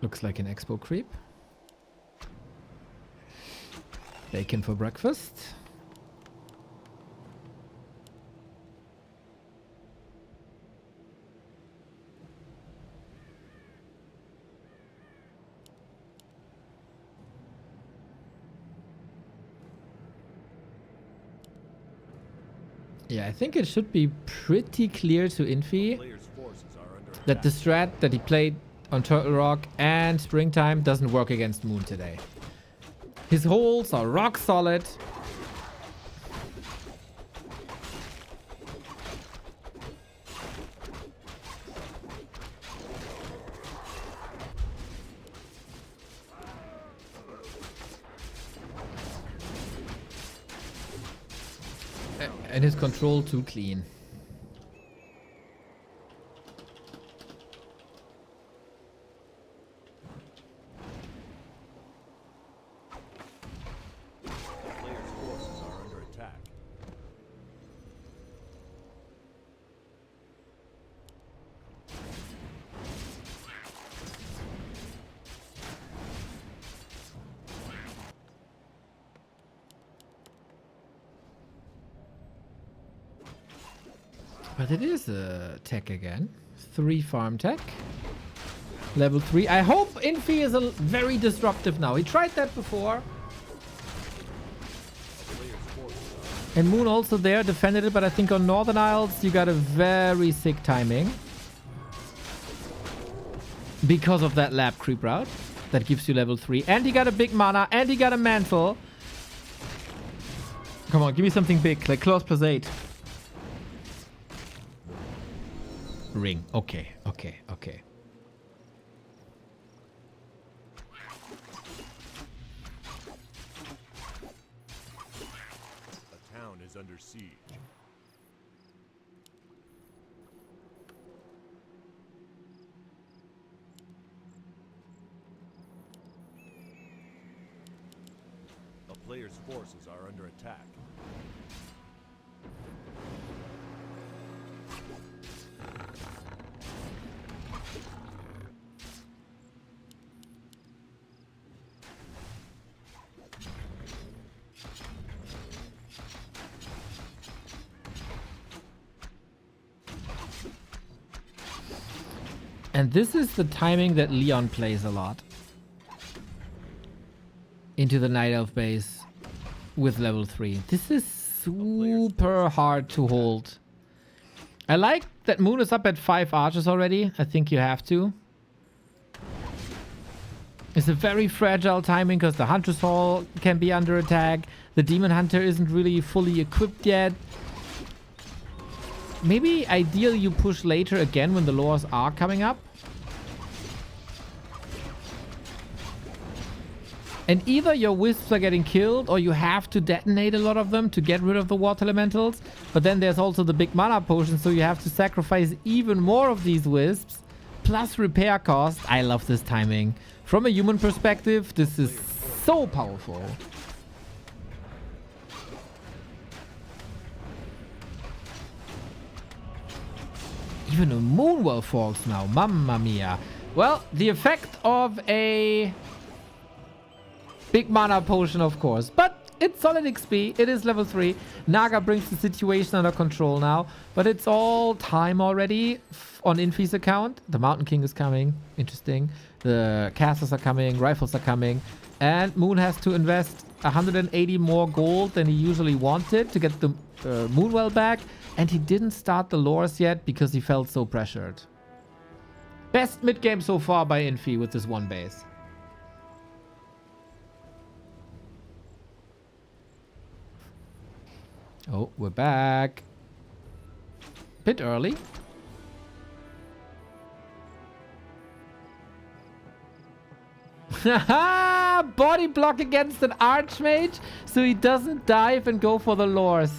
Looks like an expo creep. Bacon for breakfast. Yeah, I think it should be pretty clear to Infi that the strat that he played on Turtle Rock and Springtime doesn't work against Moon today. His holds are rock solid. And his control too clean. But it is a tech again. 3 farm tech. Level 3. I hope Infi is very disruptive now. He tried that before. And Moon also there defended it, but I think on Northern Isles you got a very sick timing. Because of that lab creep route. That gives you level 3. And he got a big mana. And he got a mantle. Come on, give me something big. Like Claws plus 8. Ring. Okay, okay, okay. The town is under siege. A player's forces are under attack. And this is the timing that Leon plays a lot. Into the Night Elf base with level 3. This is super hard to hold. I like that Moon is up at 5 archers already. I think you have to. It's a very fragile timing because the Hunter's Hall can be under attack. The Demon Hunter isn't really fully equipped yet. Maybe ideally you push later again when the lures are coming up. And either your wisps are getting killed or you have to detonate a lot of them to get rid of the water elementals. But then there's also the big mana potion, so you have to sacrifice even more of these wisps. Plus repair cost. I love this timing. From a human perspective, this is so powerful. Even a Moonwell falls now. Mamma mia. Well, the effect of a big mana potion, of course. But it's solid XP. It is level 3. Naga brings the situation under control now. But it's all time already on Infi's account. The Mountain King is coming. Interesting. The casters are coming. Rifles are coming. And Moon has to invest 180 more gold than he usually wanted to get the Moonwell back. And he didn't start the lores yet because he felt so pressured. Best mid-game so far by Infi with this one base. Oh, we're back. Bit early. Haha! Body block against an Archmage so he doesn't dive and go for the lures.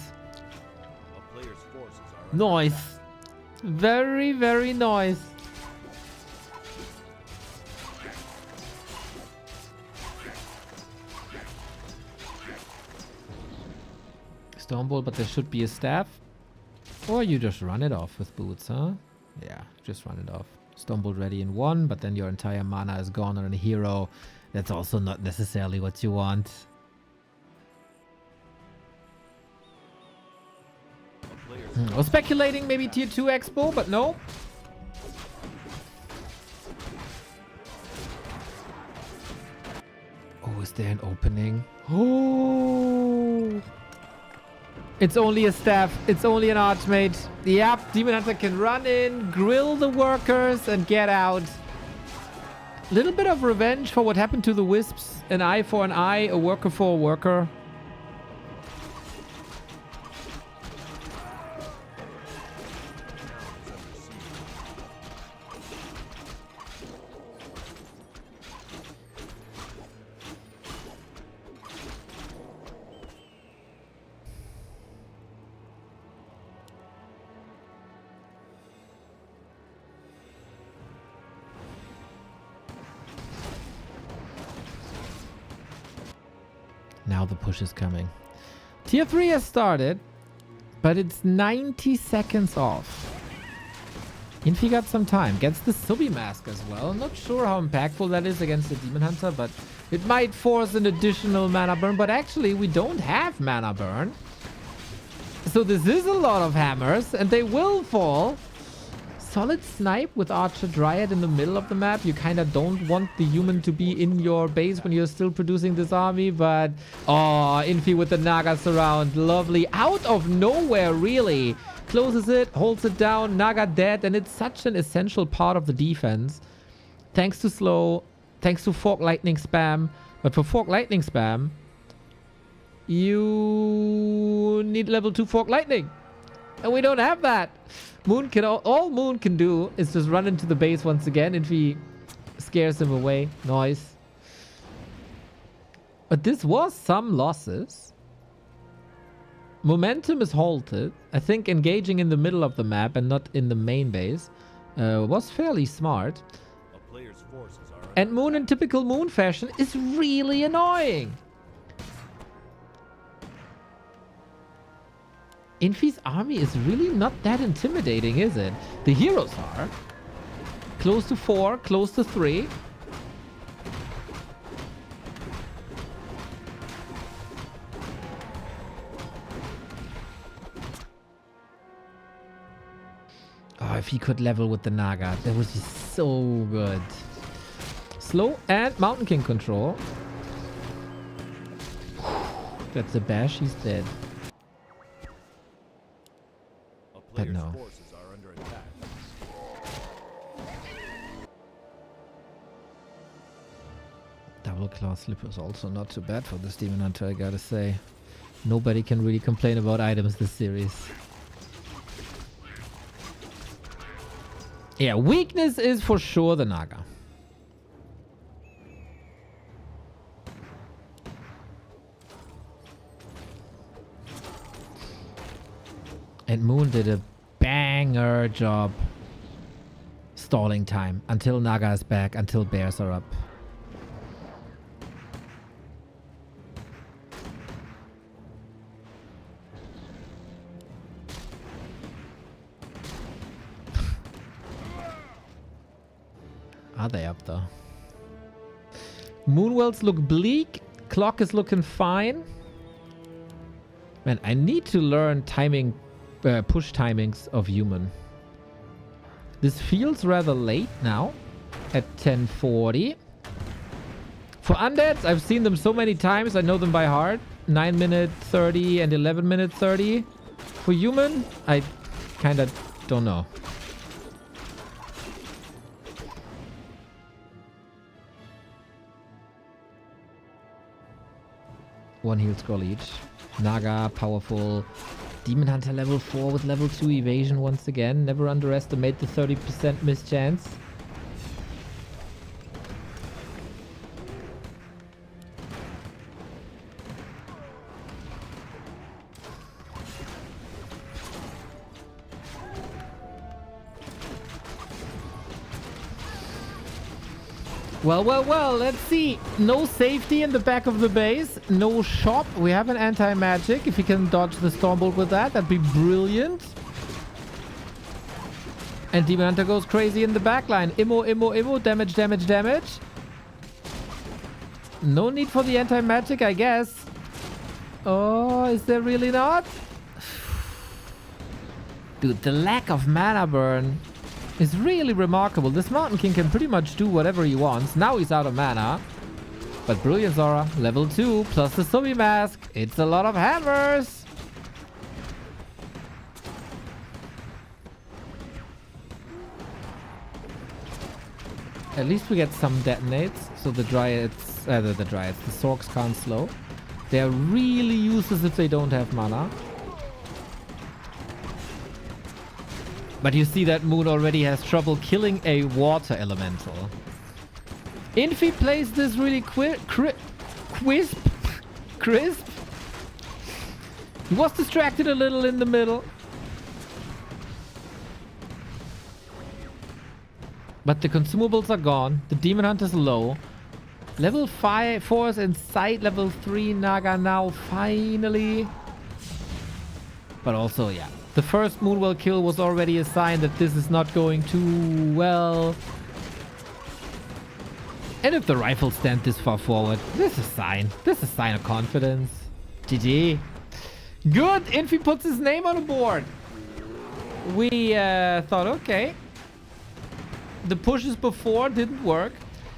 A player's forces are under Nice. attack. Very, very nice. Stormbolt, but there should be a staff. Or you just run it off with boots, huh? Yeah, just run it off. Stormbolt ready in 1, but then your entire mana is gone on a hero. That's also not necessarily what you want. A player's I was speculating maybe tier 2 expo, but no. Oh, is there an opening? Oh! It's only a staff. It's only an Archmage. Yep, Demon Hunter can run in, grill the workers, and get out. Little bit of revenge for what happened to the Wisps. An eye for an eye, a worker for a worker. Now the push is coming. Tier 3 has started, but it's 90 seconds off. Infi got some time. Gets the Subi Mask as well. Not sure how impactful that is against the Demon Hunter, but it might force an additional mana burn. But actually, we don't have mana burn. So this is a lot of hammers, and they will fall. Solid snipe with Archer Dryad in the middle of the map. You kind of don't want the human to be in your base when you're still producing this army, but oh, Infi with the Naga surround. Lovely. Out of nowhere, really. Closes it, holds it down. Naga dead, and it's such an essential part of the defense. Thanks to slow, thanks to Fork Lightning spam. But for Fork Lightning spam, you need level 2 Fork Lightning. And we don't have that. Moon can all Moon can do is just run into the base once again if he scares him away. Nice. But this was some losses. Momentum is halted. I think engaging in the middle of the map and not in the main base was fairly smart. A player's forces are under And Moon in typical Moon fashion is really annoying. Infi's army is really not that intimidating, is it? The heroes are. Close to 4, close to 3. Oh, if he could level with the Naga, that would be so good. Slow and Mountain King control. That's a bash, he's dead. A But player's no. forces are under attack. Double claw slipper is also not too bad for this Demon Hunter, I gotta say. Nobody can really complain about items this series. Yeah, weakness is for sure the Naga. And Moon did a banger job stalling time until Naga is back, until bears are up. are they up though? Moonwells look bleak. Clock is looking fine. Man, I need to learn timing, push timings of human. This feels rather late now at 10:40. For undeads, I've seen them so many times. I know them by heart. 9 minute 30 and 11 minute 30. For human, I kind of don't know. One heal scroll each. Naga, powerful. Demon Hunter level 4 with level 2 evasion once again. Never underestimate the 30% miss chance. Well, let's see. No safety in the back of the base. No shop. We have an anti-magic. If he can dodge the Stormbolt with that, that'd be brilliant. And Demon Hunter goes crazy in the backline. Immo. Damage. No need for the anti-magic, I guess. Oh, is there really not? Dude, the lack of mana burn is really remarkable. This Mountain King can pretty much do whatever he wants. Now he's out of mana. But Brilliance Aura, level 2, plus the Zombie Mask. It's a lot of hammers. At least we get some detonates. So the Dryads, the Sorks can't slow. They're really useless if they don't have mana. But you see that Moon already has trouble killing a water elemental. Infi plays this really crisp. He was distracted a little in the middle. But the consumables are gone. The Demon Hunter's low. Level 4 is in sight. Level 3 Naga now, finally. But also, yeah. The first Moonwell kill was already a sign that this is not going too well. And if the rifles stand this far forward, this is a sign. This is a sign of confidence. GG. Good. Infi puts his name on the board. We thought, okay. The pushes before didn't work.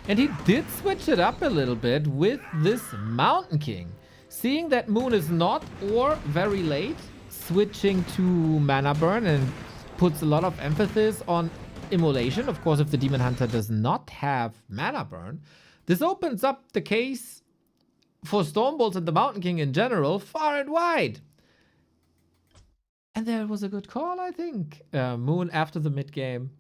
And he did switch it up a little bit with this Mountain King. Seeing that Moon is not or very late, switching to mana burn and puts a lot of emphasis on immolation. Of course, if the Demon Hunter does not have mana burn, this opens up the case for Stormbolts and the Mountain King in general far and wide. And there was a good call, I think. Moon after the mid game.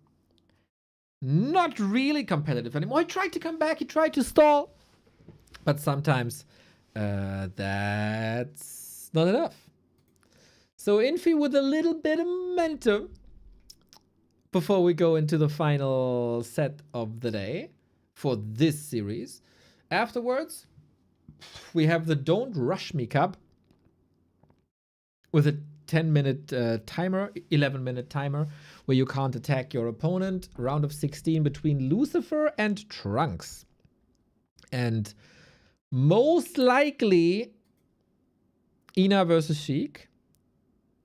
Not really competitive anymore. He tried to come back. He tried to stall. But sometimes that's not enough. So Infi with a little bit of momentum before we go into the final set of the day for this series. Afterwards, we have the Don't Rush Me Cup with a 10-minute timer, 11-minute timer, where you can't attack your opponent. Round of 16 between Lucifer and Trunks. And most likely, Ina versus Shik.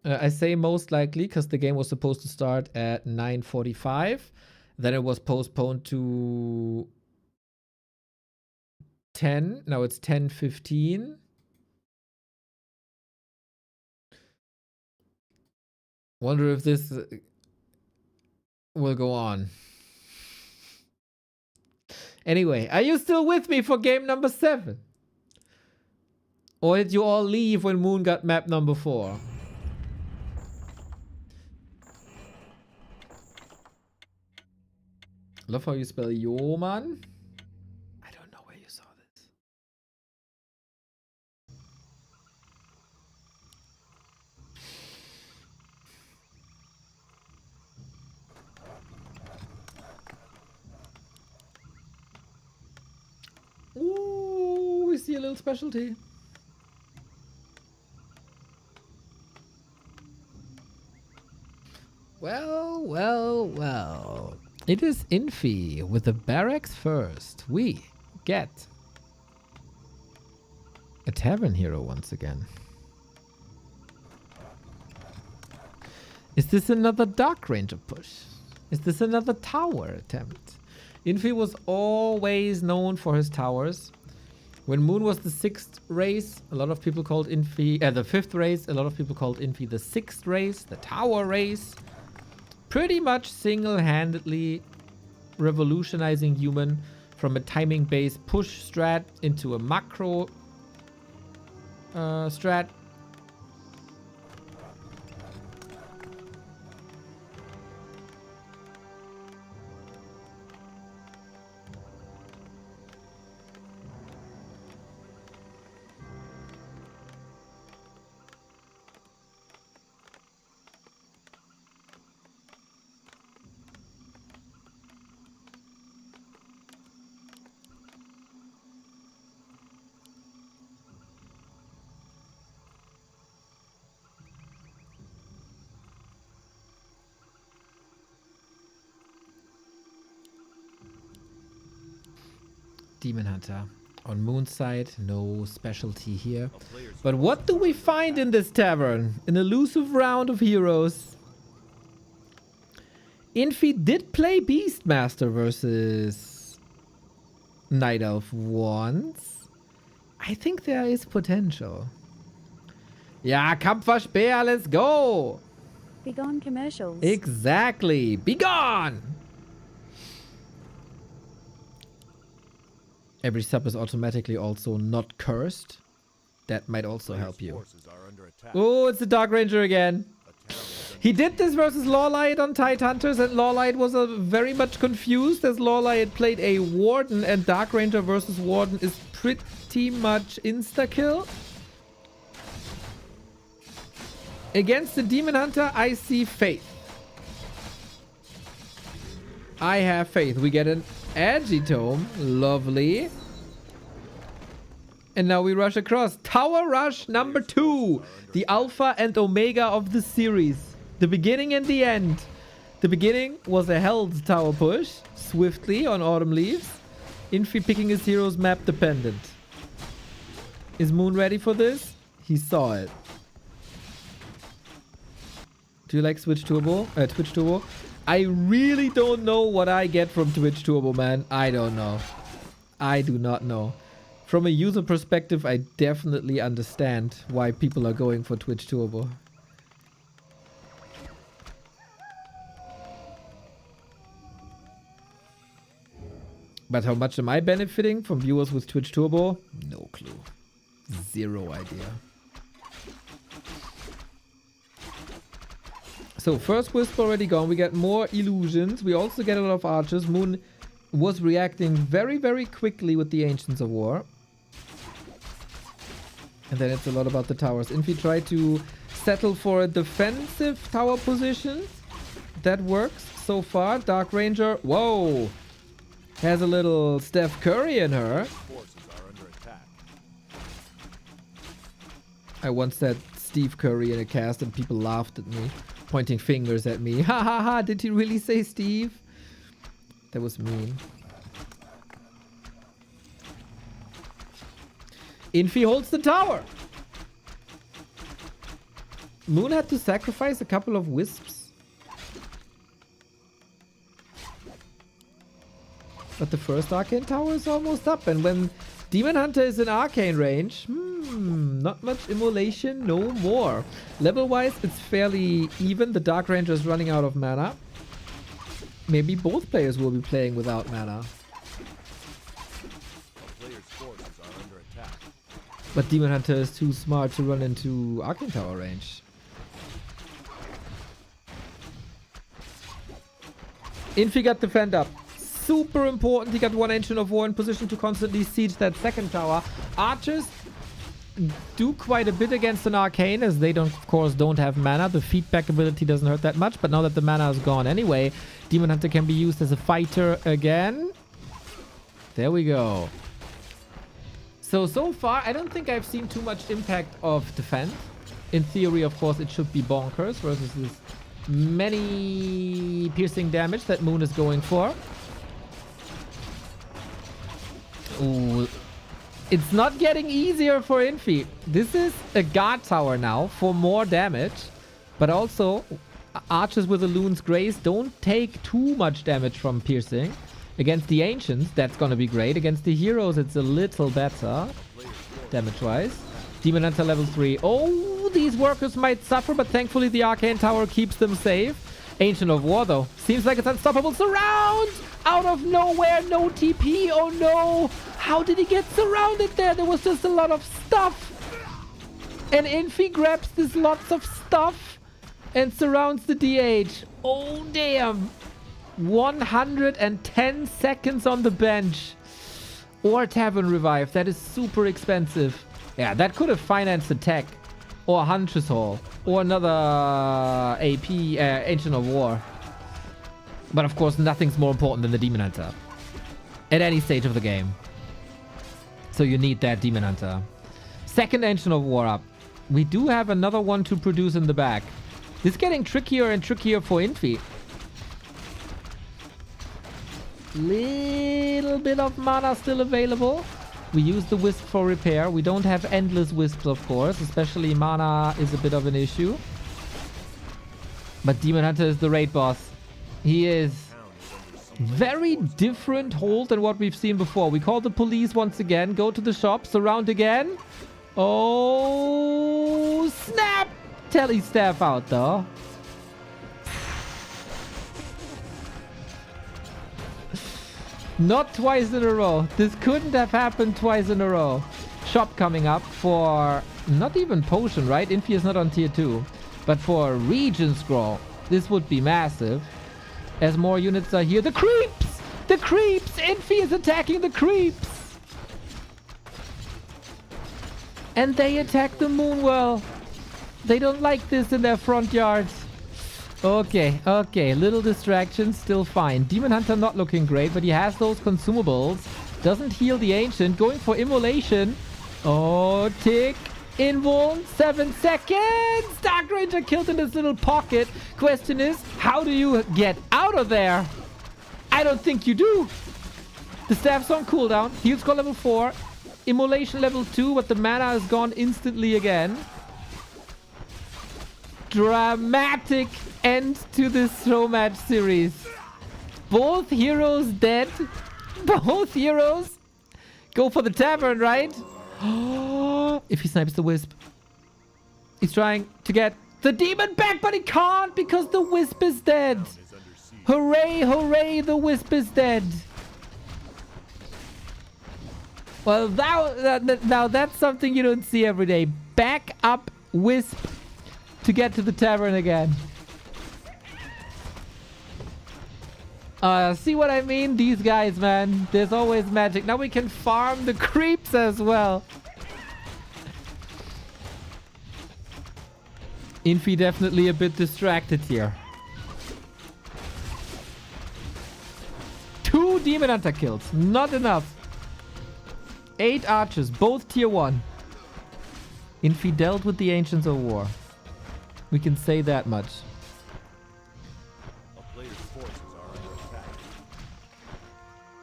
I say most likely because the game was supposed to start at 9:45. Then it was postponed to 10. Now it's 10:15. Wonder if this will go on. Anyway, are you still with me for game number 7? Or did you all leave when Moon got map number 4? Love how you spell Yoman. I don't know where you saw this. Ooh, we see a little specialty. Well. It is Infi with the barracks first. We get a tavern hero once again. Is this another Dark Ranger push? Is this another tower attempt? Infi was always known for his towers. When Moon was the 6th race, a lot of people called Infi, the 5th race, a lot of people called Infi the 6th race, the tower race. Pretty much single-handedly revolutionizing human from a timing-based push strat into a macro strat. Demon Hunter. On Moon's side, no specialty here. But what do we find in this tavern? An elusive round of heroes. Infi did play Beastmaster versus Night Elf once. I think there is potential. Ja, Kampferspeer, let's go! Begone commercials. Exactly. Be gone! Every sub is automatically also not cursed. That might also help you. Oh, it's the Dark Ranger again. He did this versus Lawlight on Tidehunters, and Lawlight was very much confused as Lawlight played a Warden, and Dark Ranger versus Warden is pretty much insta-kill. Against the Demon Hunter, I see faith. I have faith. We get an Agitome. Lovely. And now we rush across. Tower Rush number 2. The alpha and omega of the series. The beginning and the end. The beginning was a held tower push. Swiftly on Autumn Leaves. Infi picking his heroes map dependent. Is Moon ready for this? He saw it. Do you like Twitch Turbo? I really don't know what I get from Twitch Turbo, man. I don't know. I do not know. From a user perspective, I definitely understand why people are going for Twitch Turbo. But how much am I benefiting from viewers with Twitch Turbo? No clue. Zero idea. So first wisp already gone. We get more illusions. We also get a lot of archers. Moon was reacting very, very quickly with the Ancients of War. And then it's a lot about the towers. Infi tried to settle for a defensive tower position. That works so far. Dark Ranger, whoa, has a little Steph Curry in her. I once said Steve Curry in a cast and people laughed at me, pointing fingers at me. Ha ha ha, did he really say Steve? That was mean. Infi holds the tower. Moon had to sacrifice a couple of wisps. But the first arcane tower is almost up. And when Demon Hunter is in arcane range, not much immolation, no more. Level-wise, it's fairly even. The Dark Ranger is running out of mana. Maybe both players will be playing without mana. But Demon Hunter is too smart to run into Arcane Tower range. Infi got defend up. Super important. He got one Ancient of War in position to constantly siege that second tower. Archers do quite a bit against an Arcane, as they of course don't have mana. The feedback ability doesn't hurt that much, but now that the mana is gone anyway, Demon Hunter can be used as a fighter again. There we go. So far, I don't think I've seen too much impact of defense. In theory, of course, it should be bonkers versus this many piercing damage that Moon is going for. Ooh. It's not getting easier for Infi. This is a guard tower now for more damage. But also, archers with the Loon's Grace don't take too much damage from piercing. Against the Ancients, that's gonna be great. Against the heroes, it's a little better. Damage-wise. Demon Hunter level 3. Oh, these workers might suffer, but thankfully the Arcane Tower keeps them safe. Ancient of War, though. Seems like it's unstoppable. Surround! Out of nowhere, no TP. Oh, no. How did he get surrounded there? There was just a lot of stuff. And Infi grabs this lots of stuff and surrounds the DH. Oh, damn. 110 seconds on the bench. Or Tavern Revive. That is super expensive. Yeah, that could have financed the tech. Or Huntress Hall. Or another AP, Ancient of War. But of course, nothing's more important than the Demon Hunter. At any stage of the game. So you need that Demon Hunter. Second Ancient of War up. We do have another one to produce in the back. This is getting trickier and trickier for Infi. Little bit of mana still available. We use the Wisp for repair. We don't have endless Wisps, of course. Especially mana is a bit of an issue. But Demon Hunter is the raid boss. He is very different hold than what we've seen before. We call the police once again. Go to the shop. Surround again. Oh, snap! Telly staff out, though. Not twice in a row. This couldn't have happened twice in a row. Shop coming up for not even potion, right? Infi is not on tier 2. But for region scroll, this would be massive. As more units are here. The creeps! The creeps! Infi is attacking the creeps! And they attack the Moonwell. They don't like this in their front yards. Okay, okay. Little distraction, still fine. Demon Hunter not looking great, but he has those consumables. Doesn't heal the Ancient. Going for Immolation. Oh, tick. Invuln, 7 seconds. Dark Ranger killed in this little pocket. Question is, how do you get out of there? I don't think you do. The staff's on cooldown. Heal score level 4. Immolation level 2, but the mana is gone instantly again. Dramatic end to this showmatch series. Both heroes dead. Both heroes go for the tavern, right? If he snipes the Wisp. He's trying to get the demon back, but he can't because the Wisp is dead. Hooray, hooray, the Wisp is dead. Well, now that's something you don't see every day. Back up Wisp to get to the tavern again. See what I mean? These guys, man. There's always magic. Now we can farm the creeps as well. Infi definitely a bit distracted here. 2 Demon Hunter kills. Not enough. 8 archers, both tier 1. Infi dealt with the Ancients of War. We can say that much. A player's forces are under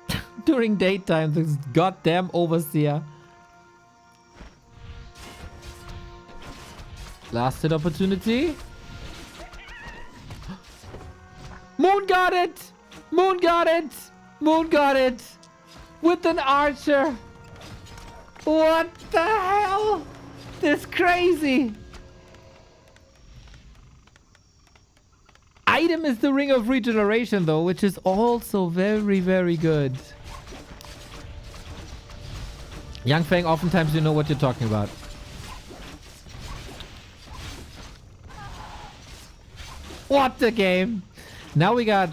attack. During daytime, this goddamn overseer. Last hit opportunity. Moon got it! Moon got it! Moon got it! With an archer! What the hell? This is crazy! Item is the Ring of Regeneration though, which is also very, very good. Young Fang, oftentimes you know what you're talking about. What a game! Now we got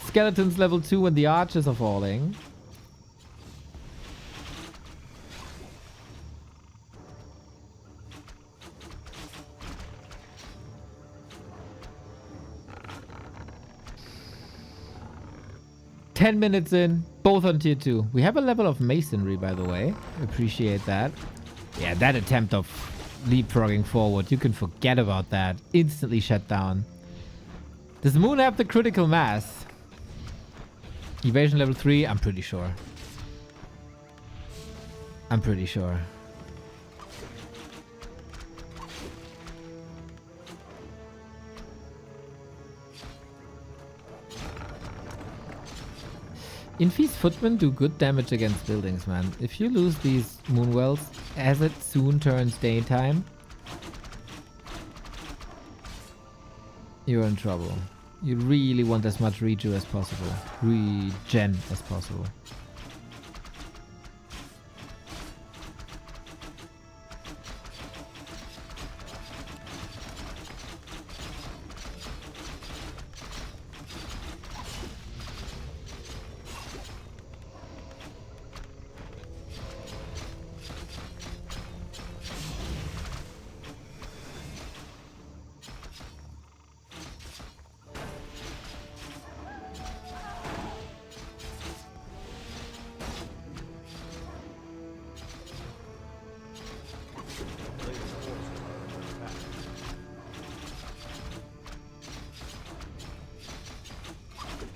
skeletons level 2 and the archers are falling. Ten minutes in, both on tier 2. We have a level of masonry, by the way. Appreciate that. Yeah, that attempt of leapfrogging forward, you can forget about that. Instantly shut down. Does Moon have the critical mass? Evasion level 3? I'm pretty sure. I'm pretty sure. Infi's footmen do good damage against buildings, man. If you lose these moonwells as it soon turns daytime, you're in trouble. You really want as much regen as possible. Regen as possible.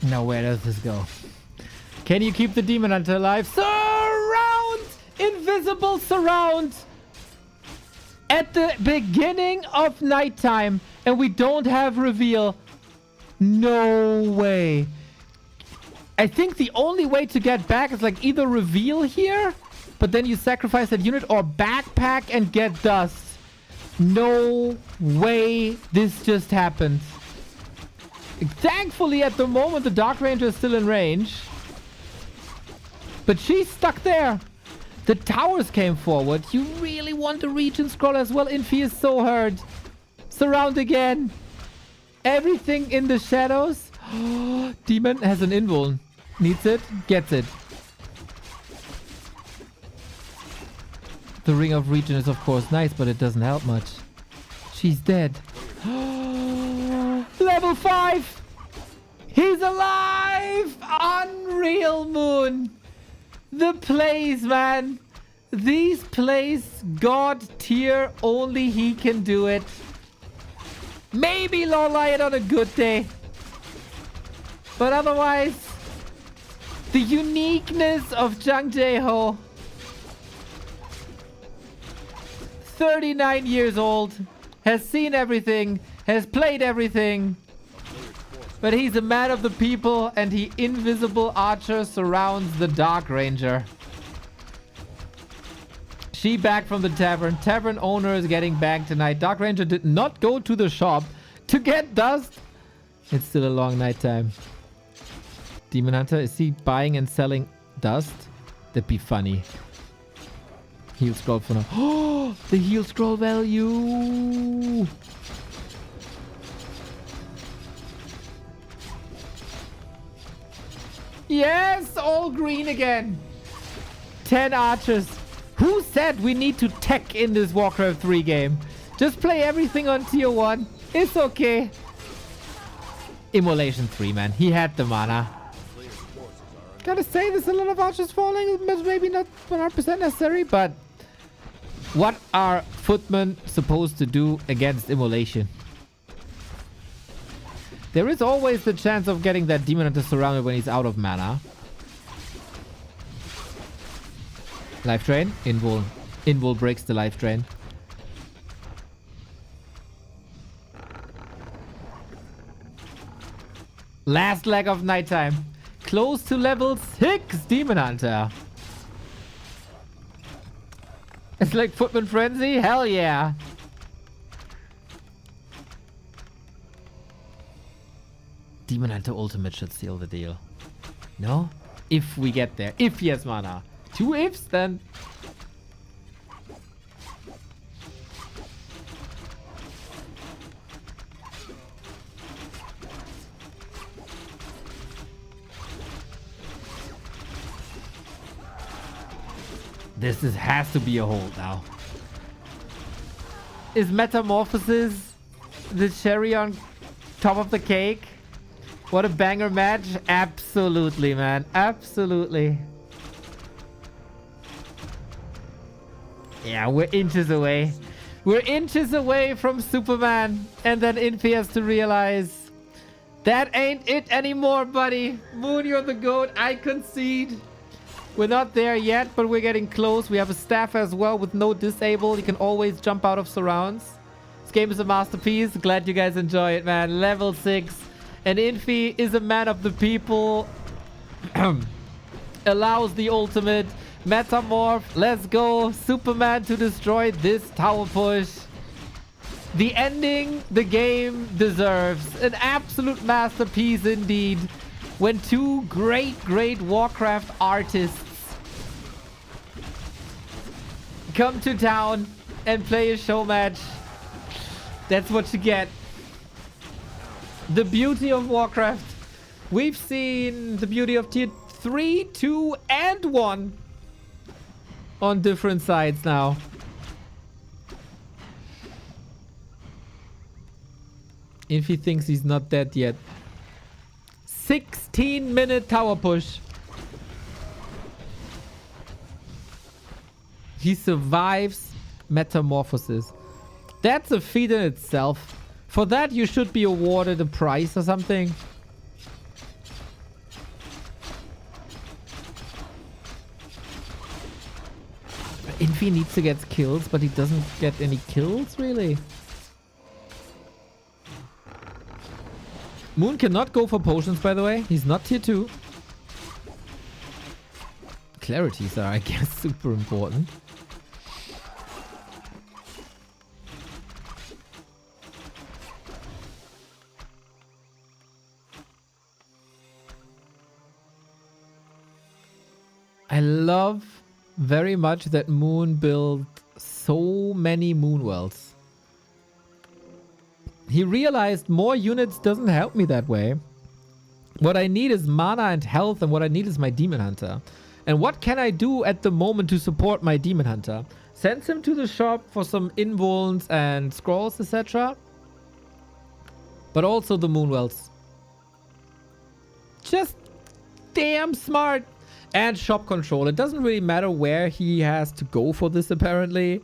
Now where does this go? Can you keep the Demon Hunter alive? Surround! Invisible surround! At the beginning of nighttime, and we don't have reveal. No way. I think the only way to get back is like either reveal here, but then you sacrifice that unit, or backpack and get dust. No way this just happened. Thankfully, at the moment, the Dark Ranger is still in range. But she's stuck there. The towers came forward. You really want the region scroll as well. Infi is so hurt. Surround again. Everything in the shadows. Demon has an invuln. Needs it. Gets it. The Ring of Region is, of course, nice, but it doesn't help much. She's dead. Level 5! He's alive! Unreal, Moon! The plays, man! These plays, God tier, only he can do it. Maybe Lord Lion on a good day. But otherwise, the uniqueness of Jung Jae-ho. 39 years old, has seen everything, has played everything, but he's a man of the people, and he invisible archer surrounds the Dark Ranger. She back from the tavern. Tavern owner is getting bagged tonight. Dark Ranger did not go to the shop to get dust. It's still a long night time. Demon Hunter, is he buying and selling dust? That'd be funny. Heal scroll for now. Oh, the heal scroll value. Yes, all green again. 10 archers. Who said we need to tech in this Warcraft 3 game? Just play everything on tier 1. It's okay. Immolation 3, man. He had the mana. Gotta say, there's a lot of archers falling. Maybe not 100% necessary, but what are footmen supposed to do against Immolation? There is always the chance of getting that Demon Hunter surrounded when he's out of mana. Life Drain. Invul. Invul breaks the Life Drain. Last leg of nighttime. Close to level 6 Demon Hunter. It's like Footman Frenzy? Hell yeah. Demon Hunter Ultimate should seal the deal. No? If we get there. If he has mana. 2 ifs, then... has to be a hold now. Is Metamorphosis the cherry on top of the cake? What a banger match. Absolutely, man. Absolutely. Yeah, we're inches away. We're inches away from Superman. And then Infi has to realize That ain't it anymore, buddy. Moon, you're the GOAT. I concede. We're not there yet, but we're getting close. We have a staff as well with no disable. You can always jump out of surrounds. This game is a masterpiece. Glad you guys enjoy it, man. Level 6. And Infi is a man of the people. Allows the ultimate. Metamorph. Let's go. Superman to destroy this tower push. The ending the game deserves. An absolute masterpiece indeed. When two great Warcraft artists come to town and play a show match. That's what you get. The beauty of Warcraft. We've seen the beauty of tier 3, 2, and 1 on different sides now. If he thinks he's not dead yet. 16-minute tower push. He survives Metamorphosis. That's a feat in itself. For that, you should be awarded a prize or something. Infi needs to get kills, but he doesn't get any kills, really. Moon cannot go for potions, by the way. He's not tier 2. Clarities are, I guess, super important. I love very much that Moon built so many Moon Wells. He realized more units doesn't help me that way. What I need is mana and health, and what I need is my Demon Hunter. And what can I do at the moment to support my Demon Hunter? Send him to the shop for some invulns and scrolls, etc. But also the Moonwells. Just damn smart. And shop control. It doesn't really matter where he has to go for this, apparently.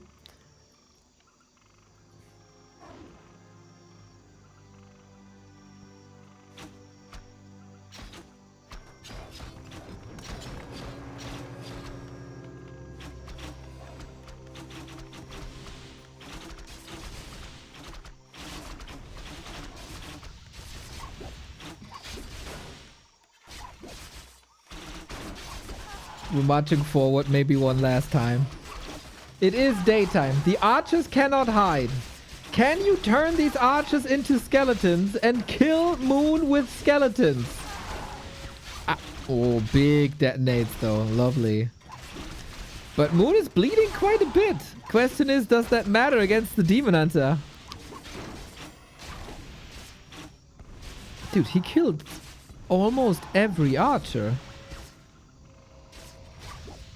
We're marching forward, maybe one last time. It is daytime. The archers cannot hide. Can you turn these archers into skeletons and kill Moon with skeletons? Ah, oh, big detonates though. Lovely. But Moon is bleeding quite a bit. Question is, does that matter against the Demon Hunter? Dude, he killed almost every archer.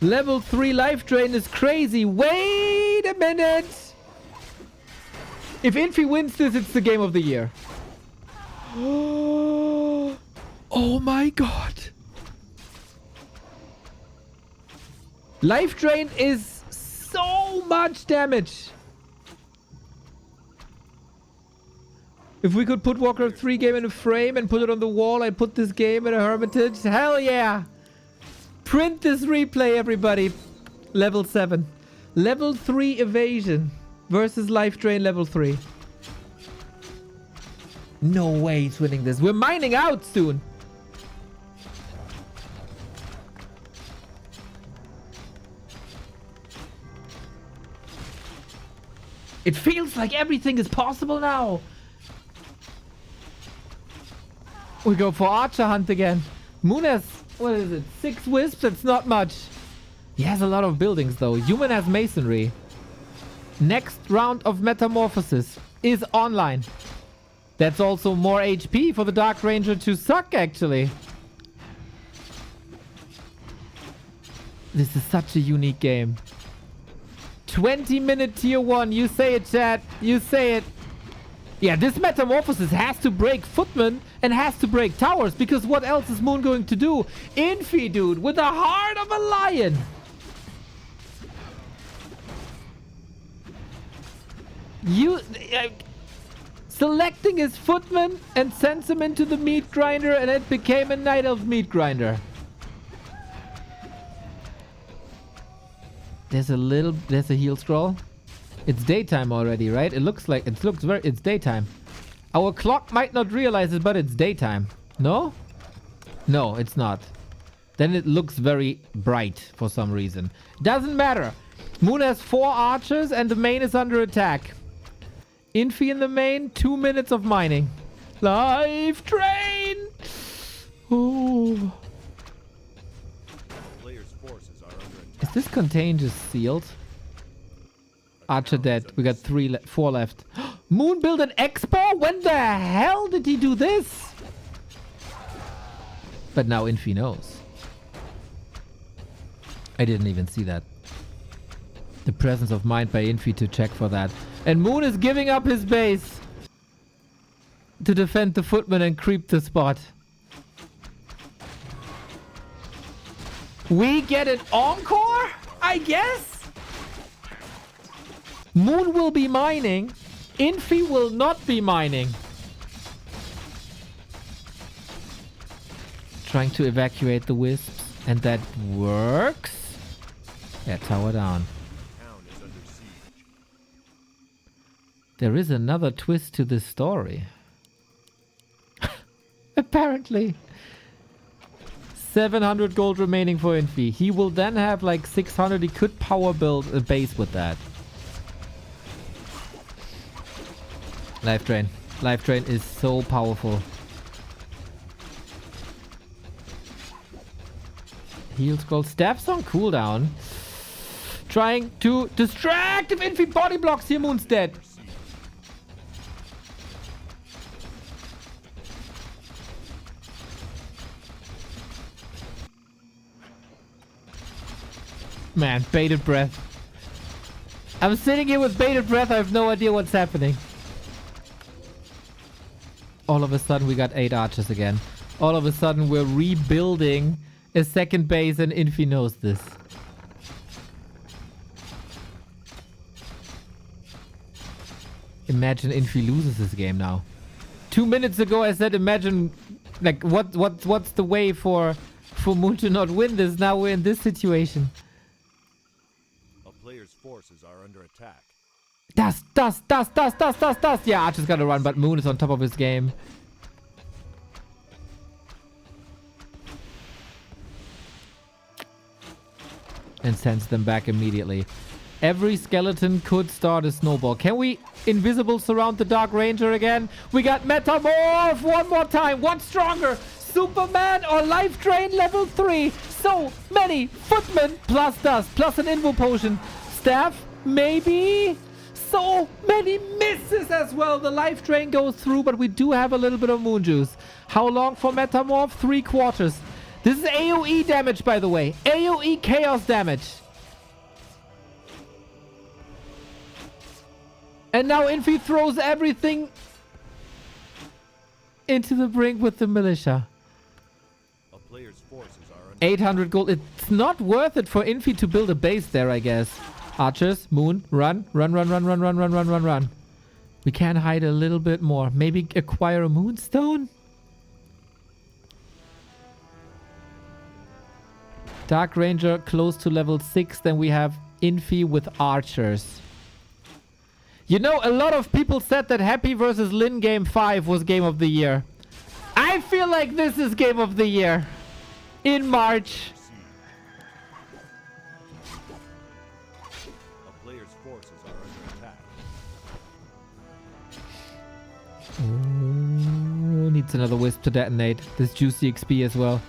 Level 3 life drain is crazy. Wait a minute. If Infi wins this, it's the game of the year. Oh my god. Life drain is so much damage. If we could put Warcraft 3 game in a frame and put it on the wall, I'd put this game in a hermitage. Hell yeah. Print this replay, everybody. Level 7. Level 3 evasion versus life drain level 3. No way he's winning this. We're mining out soon. It feels like everything is possible now. We go for Archer Hunt again. Moon has, what is it, 6 wisps? It's not much. He has a lot of buildings though. Human has masonry. Next round of Metamorphosis is online. That's also more HP for the Dark Ranger to suck, actually. This is such a unique game. 20-minute tier 1. You say it, chat. You say it. Yeah, this Metamorphosis has to break Footman and has to break towers, because what else is Moon going to do? Infi, dude, with the heart of a lion. selecting his footman and sends him into the meat grinder, and it became a Night Elf meat grinder. There's a heal scroll. It's daytime already, right? It's daytime. Our clock might not realize it, but it's daytime. No? No, it's not. Then it looks very bright for some reason. Doesn't matter. Moon has 4 archers and the main is under attack. Infi in the main, 2 minutes of mining. Live train! Ooh. Players' forces are under attack. Is this contagious sealed? Archer dead. We got 4 left. Moon built an expo? When the hell did he do this? But now Infi knows. I didn't even see that. The presence of mind by Infi to check for that. And Moon is giving up his base to defend the footman and creep the spot. We get an encore, I guess? Moon will be mining. Infi will not be mining. Trying to evacuate the wisps. And that works. Yeah, tower down. Town is under siege. There is another twist to this story. Apparently. 700 gold remaining for Infi. He will then have like 600. He could power build a base with that. Life Drain. Life Drain is so powerful. Heal scroll. Staff's on cooldown. Trying to distract. If Infi body blocks here, Moon's dead. Man, bated breath. I'm sitting here with bated breath. I have no idea what's happening. All of a sudden, we got 8 archers again. All of a sudden, we're rebuilding a second base, and Infi knows this. Imagine Infi loses this game now. 2 minutes ago, I said, imagine, like, what's the way for Moon to not win this? Now we're in this situation. A player's forces are under attack. Dust. Yeah, Archer's gotta run, but Moon is on top of his game. And sends them back immediately. Every skeleton could start a snowball. Can we invisible surround the Dark Ranger again? We got Metamorph one more time. What's stronger? Superman or Life Drain level 3? So many footmen plus dust plus an Invo potion. Staff, maybe? So many misses as well. The Life Drain goes through, but we do have a little bit of Moon Juice. How long for Metamorph? 3/4. This is AoE damage, by the way. AoE chaos damage. And now Infi throws everything into the brink with the militia. A player's forces are under 800 gold. It's not worth it for Infi to build a base there, I guess. Archers, Moon, run. We can hide a little bit more. Maybe acquire a Moonstone? Dark Ranger close to level 6. Then we have Infi with archers. You know, a lot of people said that Happy versus Lin Game 5 was Game of the Year. I feel like this is Game of the Year. In March. a player's forces are under attack. Ooh, needs another wisp to detonate. This juicy XP as well.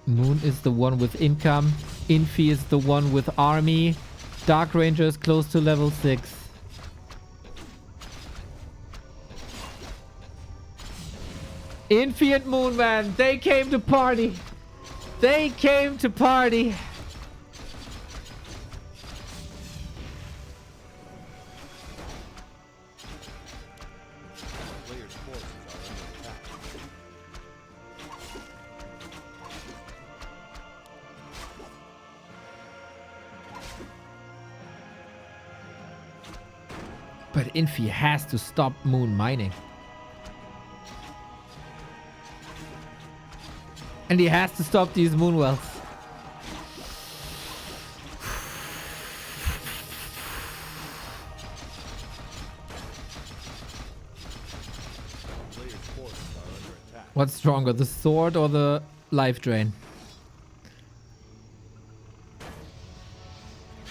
Moon is the one with income. Infi is the one with army. Dark Ranger is close to level 6. Infi and Moon, man. They came to party. They came to party. A player's forces are under attack. But Infi has to stop Moon mining. And he has to stop these Moon wells. Players' forces are under attack. What's stronger, the sword or the life drain?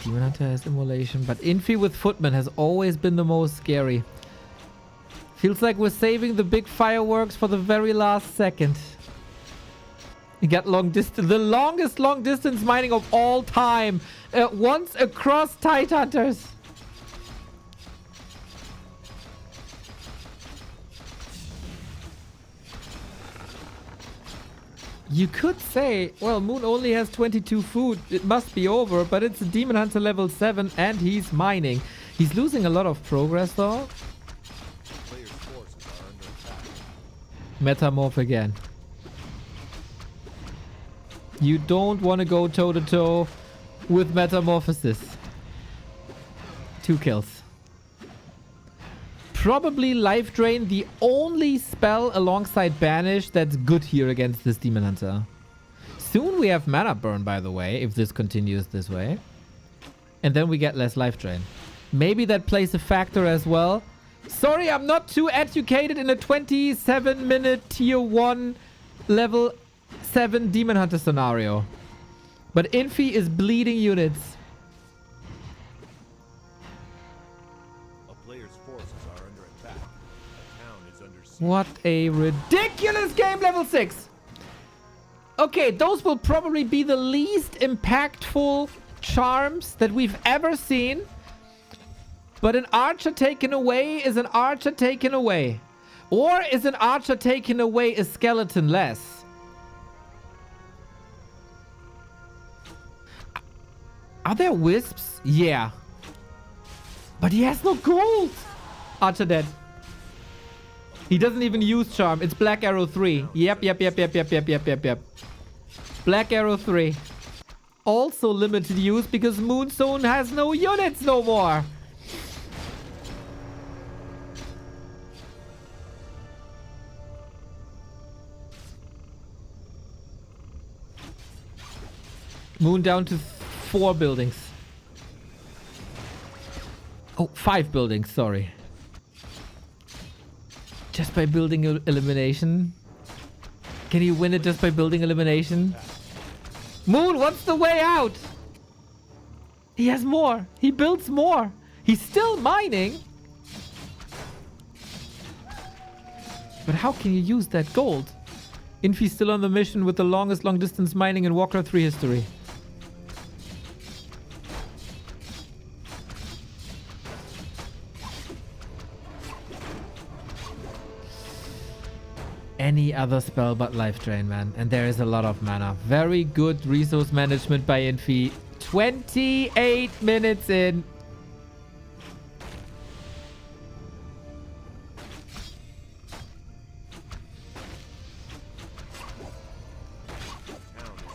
Demon Hunter has immolation, but Infi with Footman has always been the most scary. Feels like we're saving the big fireworks for the very last second. You got long distance, the longest long distance mining of all time. Once across Tide Hunters. You could say, well, Moon only has 22 food. It must be over, but it's a Demon Hunter level 7 and he's mining. He's losing a lot of progress though. Players' forces are under attack. Metamorph again. You don't want to go toe-to-toe with Metamorphosis. 2 kills. Probably Life Drain, the only spell alongside Banish that's good here against this Demon Hunter. Soon we have Mana Burn, by the way, if this continues this way. And then we get less Life Drain. Maybe that plays a factor as well. Sorry, I'm not too educated in a 27-minute tier 1 level 7 Demon Hunter scenario. But Infi is bleeding units. A player's forces are under attack. A town is under siege. What a ridiculous game, level 6. Okay, those will probably be the least impactful charms that we've ever seen. But an archer taken away is an archer taken away. Or is an archer taken away a skeleton less? Are there wisps? Yeah. But he has no gold. Archer dead. He doesn't even use charm. It's Black Arrow 3. Yep. Black Arrow 3. Also limited use because Moonstone has no units no more. Moon down to 4 buildings. Oh, 5 buildings, sorry. Just by building elimination? Can you win it just by building elimination? Moon, what's the way out? He has more. He builds more. He's still mining. But how can you use that gold? Infi's still on the mission with the longest long distance mining in Warcraft 3 history. Any other spell but Life Drain, man. And there is a lot of mana. Very good resource management by Infi. 28 minutes in.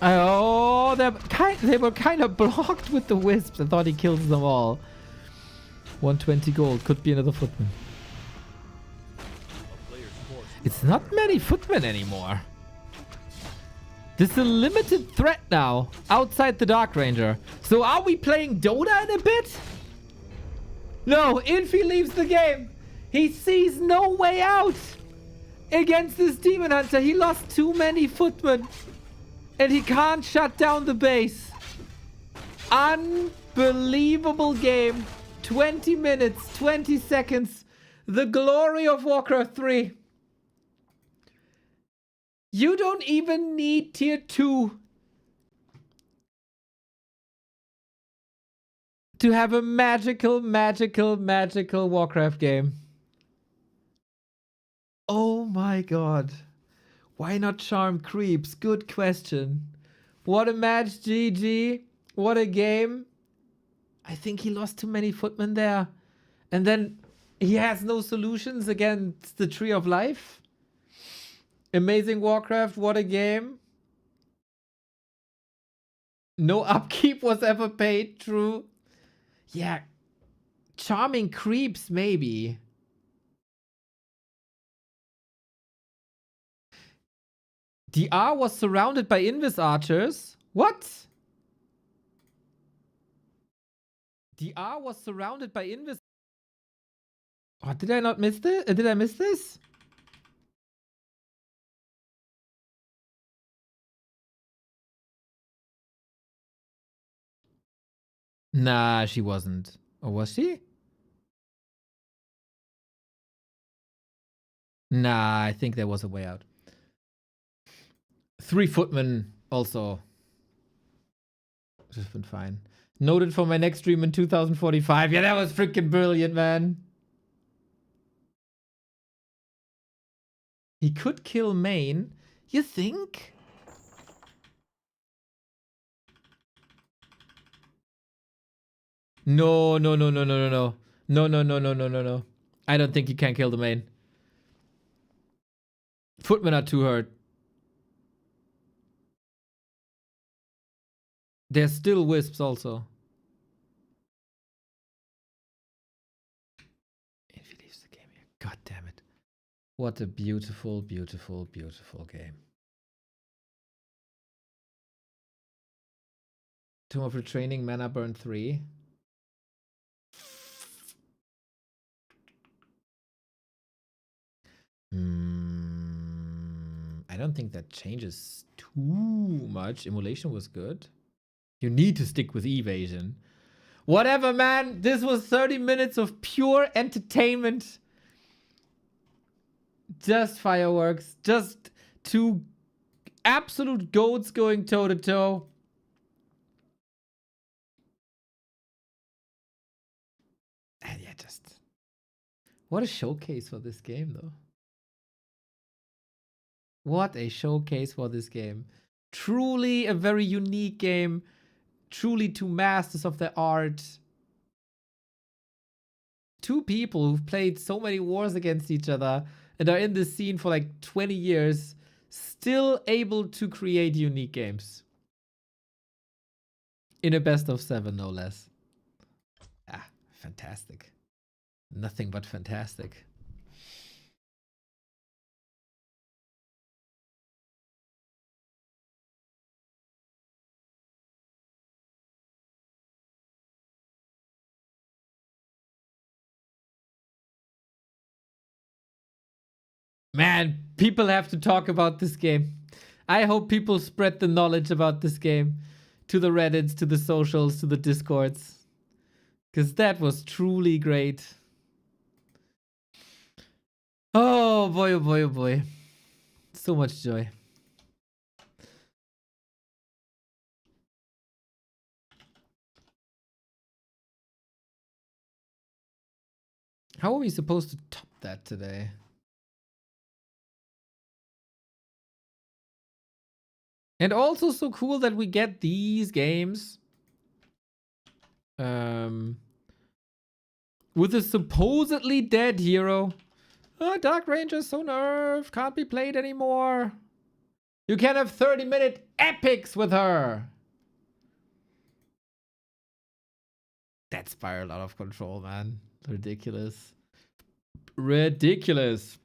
Oh, they were kind of blocked with the wisps. I thought he kills them all. 120 gold. Could be another footman. It's not many footmen anymore. This is a limited threat now outside the Dark Ranger. So are we playing Dota in a bit? No, Infi leaves the game. He sees no way out against this Demon Hunter. He lost too many footmen. And he can't shut down the base. Unbelievable game. 20 minutes, 20 seconds. The glory of Warcraft 3. You don't even need tier 2 to have a magical Warcraft game. Oh my god. Why not charm creeps? Good question. What a match, GG. What a game. I think he lost too many footmen there. And then he has no solutions against the Tree of Life. Amazing Warcraft, what a game. No upkeep was ever paid, true. Yeah. Charming creeps, maybe. DR was surrounded by Invis archers. What? DR was surrounded by Invis. Oh, did I not miss this? Did I miss this? Nah, she wasn't. Or was she? Nah, I think there was a way out. 3 footmen also. Just been fine. Noted for my next stream in 2045. Yeah, that was freaking brilliant, man. He could kill Main. You think? No, no, no, no, no, no, no. No, no, no, no, no, no, no. I don't think he can kill the Main. Footmen are too hurt. There's still wisps also. Infi leaves the game here. God damn it. What a beautiful, beautiful, beautiful game. Tomb of Retraining, mana burn 3. I don't think that changes too much. Immolation was good. You need to stick with evasion. Whatever, man. This was 30 minutes of pure entertainment. Just fireworks. Just 2 absolute goats going toe to toe. And yeah, just... What a showcase for this game, though. What a showcase for this game. Truly a very unique game. Truly 2 masters of their art. 2 people who've played so many wars against each other and are in this scene for like 20 years, still able to create unique games. In a best of 7, no less. Ah, fantastic. Nothing but fantastic. Man, people have to talk about this game. I hope people spread the knowledge about this game to the Reddits, to the socials, to the Discords. Because that was truly great. Oh boy, oh boy, oh boy. So much joy. How are we supposed to top that today? And also so cool that we get these games with a supposedly dead hero. Oh, Dark Ranger's so nerfed, can't be played anymore. You can have 30-minute epics with her. That spiraled out of control, man. Ridiculous. Ridiculous.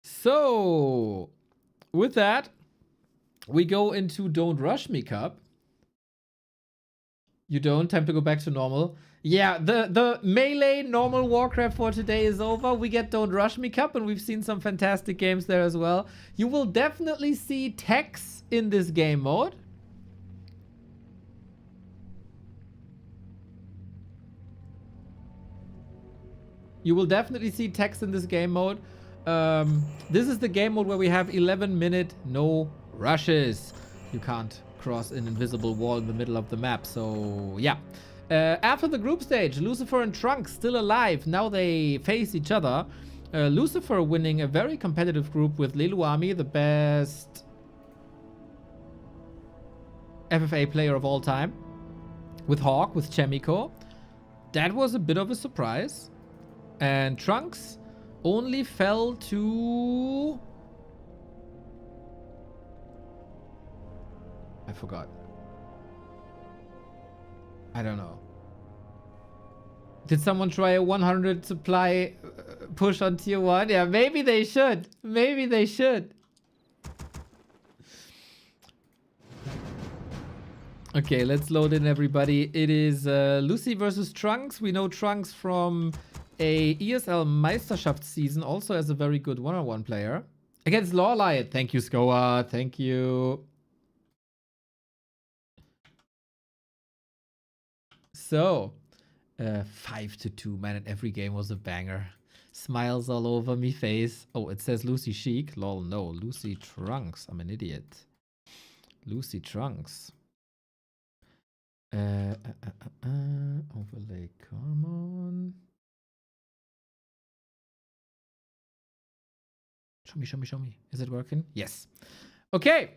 So, with that, we go into Don't Rush Me Cup. You don't? Time to go back to normal. Yeah, the melee normal Warcraft for today is over. We get Don't Rush Me Cup, and we've seen some fantastic games there as well. You will definitely see techs in this game mode. You will definitely see techs in this game mode. This is the game mode where we have 11-minute no rushes. You can't cross an invisible wall in the middle of the map. So, yeah. After the group stage, Lucifer and Trunks still alive. Now they face each other. Lucifer winning a very competitive group with Leluami, the best FFA player of all time. With Hawk, with Chemico. That was a bit of a surprise. And Trunks only fell to I forgot. I don't know. Did someone try a 100 supply push on tier 1? Yeah, maybe they should. Maybe they should. Okay, let's load in everybody. It is Lucy versus Trunks. We know Trunks from a ESL Meisterschaft season, also as a very good one-on-one player. Against Lawlight. Thank you, Skoa. Thank you. So, 5-2, man, and every game was a banger. Smiles all over me face. Oh, it says Lucy Shik. Lol, no. Lucy Trunks. I'm an idiot. Lucy Trunks. Overlay, come on. Show me. Is it working? Yes. Okay.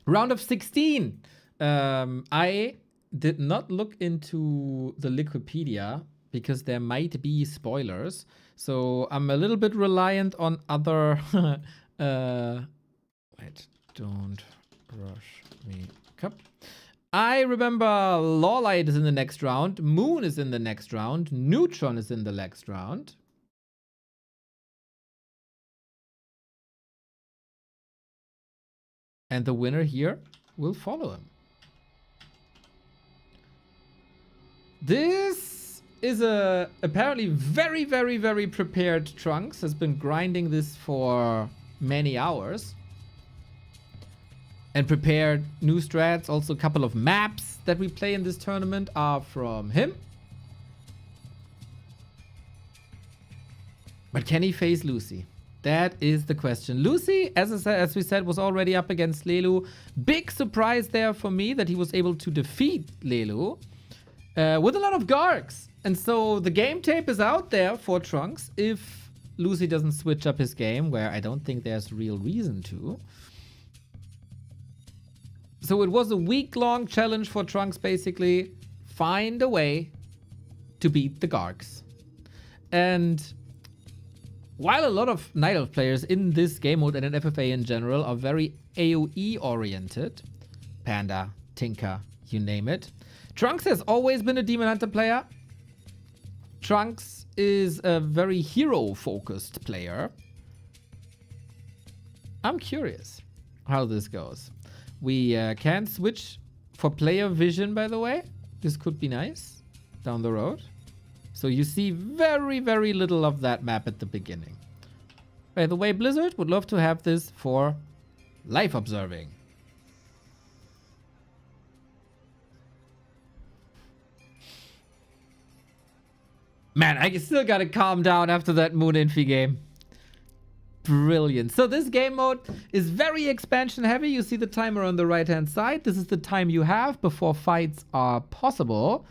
Round of 16. I did not look into the Wikipedia because there might be spoilers. So I'm a little bit reliant on other... wait, don't rush me. Cup. I remember Lawlight is in the next round. Moon is in the next round. Neutron is in the next round. And the winner here will follow him. This is a apparently very, very, very prepared Trunks. Has been grinding this for many hours. And prepared new strats. Also a couple of maps that we play in this tournament are from him. But can he face Lucy? That is the question. Lucy, as we said, was already up against Lelu. Big surprise there for me that he was able to defeat Lelu with a lot of Gargs. And so the game tape is out there for Trunks if Lucy doesn't switch up his game, where I don't think there's real reason to. So it was a week-long challenge for Trunks, basically. Find a way to beat the Gargs. And while a lot of Night Elf players in this game mode and in FFA in general are very AoE-oriented, Panda, Tinker, you name it, Trunks has always been a Demon Hunter player. Trunks is a very hero-focused player. I'm curious how this goes. We can switch for player vision, by the way. This could be nice down the road. So you see very, very little of that map at the beginning. By the way, Blizzard would love to have this for live observing. Man, I still gotta calm down after that Moon Infi game. Brilliant. So this game mode is very expansion heavy. You see the timer on the right hand side. This is the time you have before fights are possible.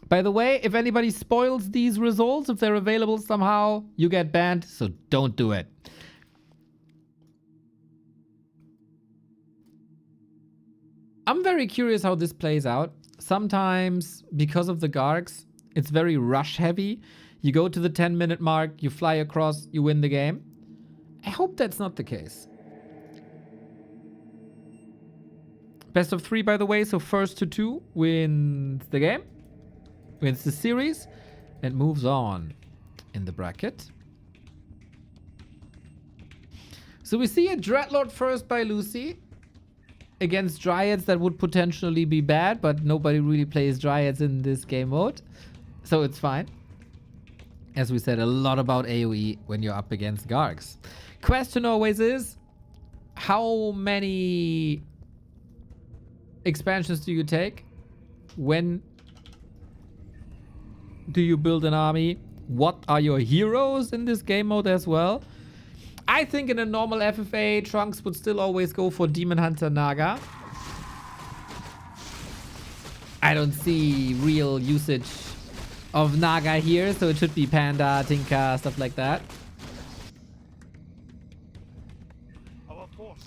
By the way, if anybody spoils these results, if they're available somehow, you get banned, so don't do it. I'm very curious how this plays out. Sometimes, because of the Gargs, it's very rush heavy. You go to the 10-minute mark, you fly across, you win the game. I hope that's not the case. Best of 3, by the way, so first to 2 wins the game. Wins the series and moves on in the bracket. So we see a Dreadlord first by Lucy against Dryads. That would potentially be bad, but nobody really plays Dryads in this game mode, so it's fine. As we said, a lot about AoE when you're up against Gargs. Question always is, how many expansions do you take? When do you build an army? What are your heroes in this game mode as well? I think in a normal FFA, Trunks would still always go for Demon Hunter Naga. I don't see real usage of Naga here, so it should be Panda, Tinka, stuff like that.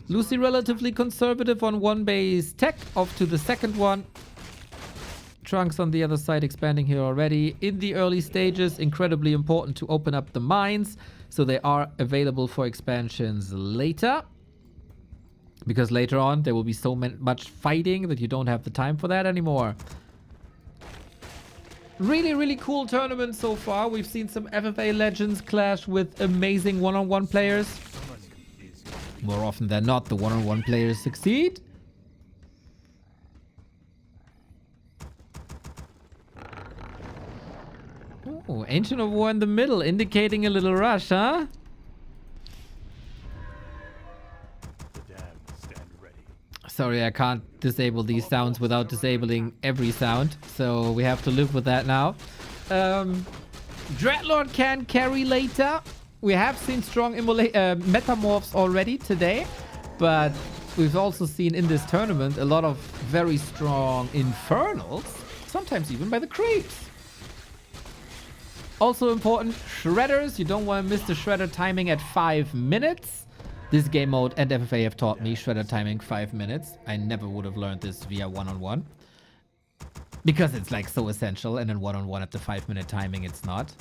Lucy relatively conservative on one base tech, off to the second one. Trunks on the other side expanding here already. In the early stages, incredibly important to open up the mines, so they are available for expansions later. Because later on, there will be so much fighting that you don't have the time for that anymore. Really, really cool tournament so far. We've seen some FFA legends clash with amazing one-on-one players. More often than not, the one-on-one players succeed. Oh, Ancient of War in the middle, indicating a little rush, huh? Sorry, I can't disable these sounds without disabling every sound. So we have to live with that now. Dreadlord can carry later. We have seen strong metamorphs already today. But we've also seen in this tournament a lot of very strong infernals. Sometimes even by the creeps. Also important, shredders. You don't want to miss the shredder timing at 5 minutes. This game mode and FFA have taught me shredder timing 5 minutes. I never would have learned this via one-on-one. Because it's like so essential, and then one-on-one at the 5-minute timing it's not.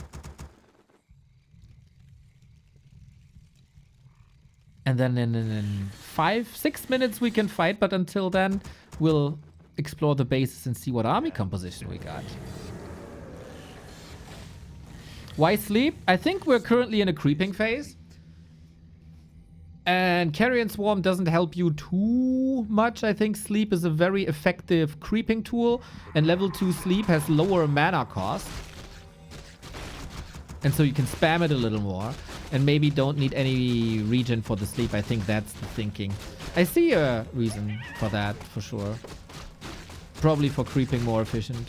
And then in 5-6 minutes we can fight, but until then we'll explore the bases and see what army composition we got. Why sleep? I think we're currently in a creeping phase. And Carrion Swarm doesn't help you too much. I think Sleep is a very effective creeping tool. And level 2 Sleep has lower mana cost. And so you can spam it a little more. And maybe don't need any regen for the Sleep. I think that's the thinking. I see a reason for that, for sure. Probably for creeping more efficient.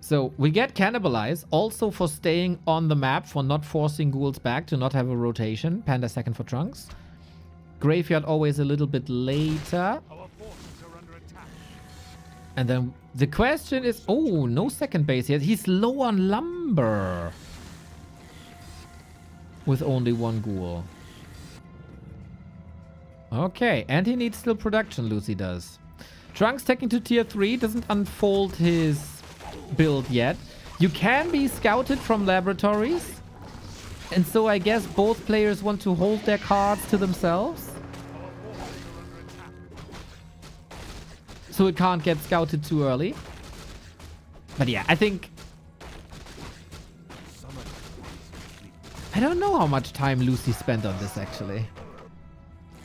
So we get Cannibalize, also for staying on the map, for not forcing ghouls back, to not have a rotation. Panda second for Trunks. Graveyard always a little bit later. And then the question is, oh, no second base yet. He's low on lumber. With only 1 ghoul. Okay, and he needs still production, Lucy does. Trunks taking to tier 3, doesn't unfold his build yet. You can be scouted from laboratories, and so I guess both players want to hold their cards to themselves, so it can't get scouted too early. But yeah, I think I don't know how much time Lucy spent on this actually,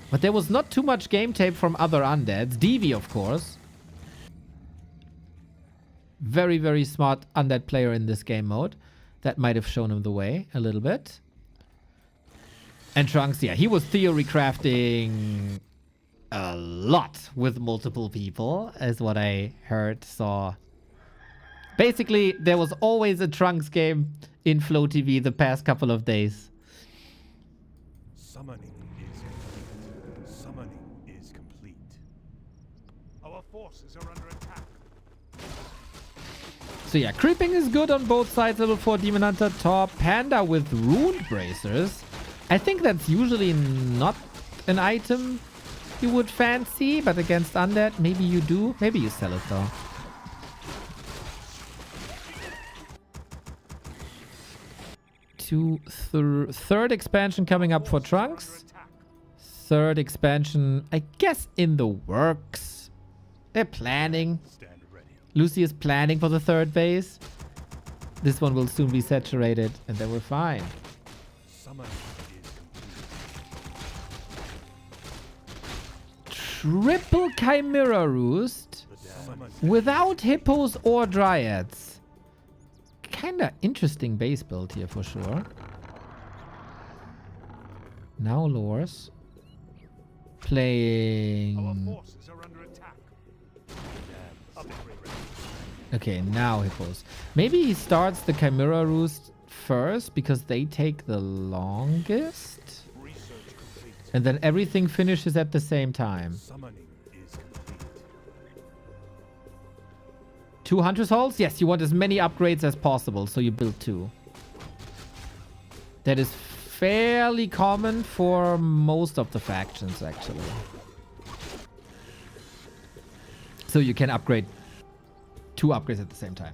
but there was not too much game tape from other undeads. Devi, of course. Very, very smart undead player in this game mode. That might have shown him the way a little bit. And Trunks, yeah, he was theory crafting a lot with multiple people, is what I heard, saw. Basically, there was always a Trunks game in Flow TV the past couple of days. Summoning is complete. Summoning is complete. Our forces are under attack. So yeah, creeping is good on both sides. Level 4 Demon Hunter top. Panda with Rune Bracers. I think that's usually not an item you would fancy, but against undead, maybe you do. Maybe you sell it though. Third expansion coming up for Trunks. Third expansion, I guess, in the works. They're planning. Lucy is planning for the third base. This one will soon be saturated, and then we're fine. Triple Chimera Roost without hippos or dryads. Kinda interesting base build here for sure. Now lures. Playing... Okay, now hippos. Maybe he starts the Chimera Roost first because they take the longest. And then everything finishes at the same time. 2 Hunter's Halls? Yes, you want as many upgrades as possible, so you build 2. That is fairly common for most of the factions, actually. So you can upgrade 2 upgrades at the same time.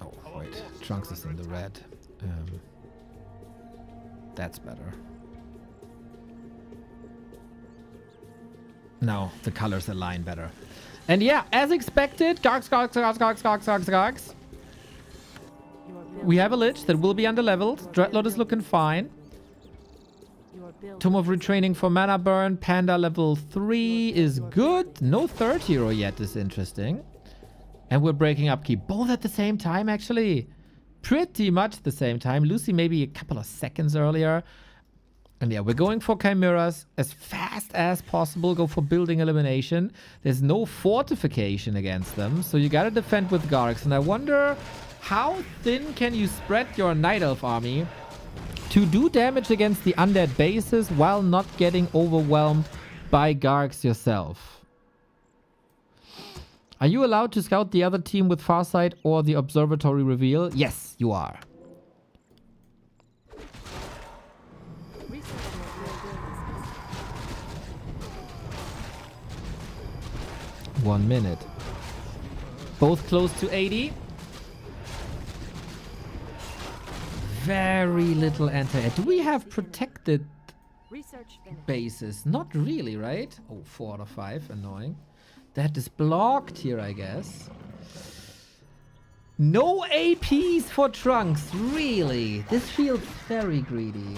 Oh, Trunks is in the red. That's better. Now the colors align better. And yeah, as expected, Gargs. We have a Lich that will be underleveled. Dreadlord is looking fine. Tome of Retraining for Mana Burn. Panda level 3 is good. No third hero yet is interesting. And we're breaking upkeep. Both at the same time, actually. Pretty much the same time. Lucy maybe a couple of seconds earlier. And yeah, we're going for Chimeras as fast as possible. Go for building elimination. There's no fortification against them. So you gotta defend with Gargs. And I wonder how thin can you spread your Night Elf army to do damage against the undead bases while not getting overwhelmed by Gargs yourself. Are you allowed to scout the other team with Farsight or the Observatory Reveal? Yes, you are. One minute. Both close to 80. Very little anti-air. Do we have protected bases? Not really, right? Oh, 4 out of 5. Annoying. That is blocked here, I guess. No APs for Trunks. Really? This feels very greedy.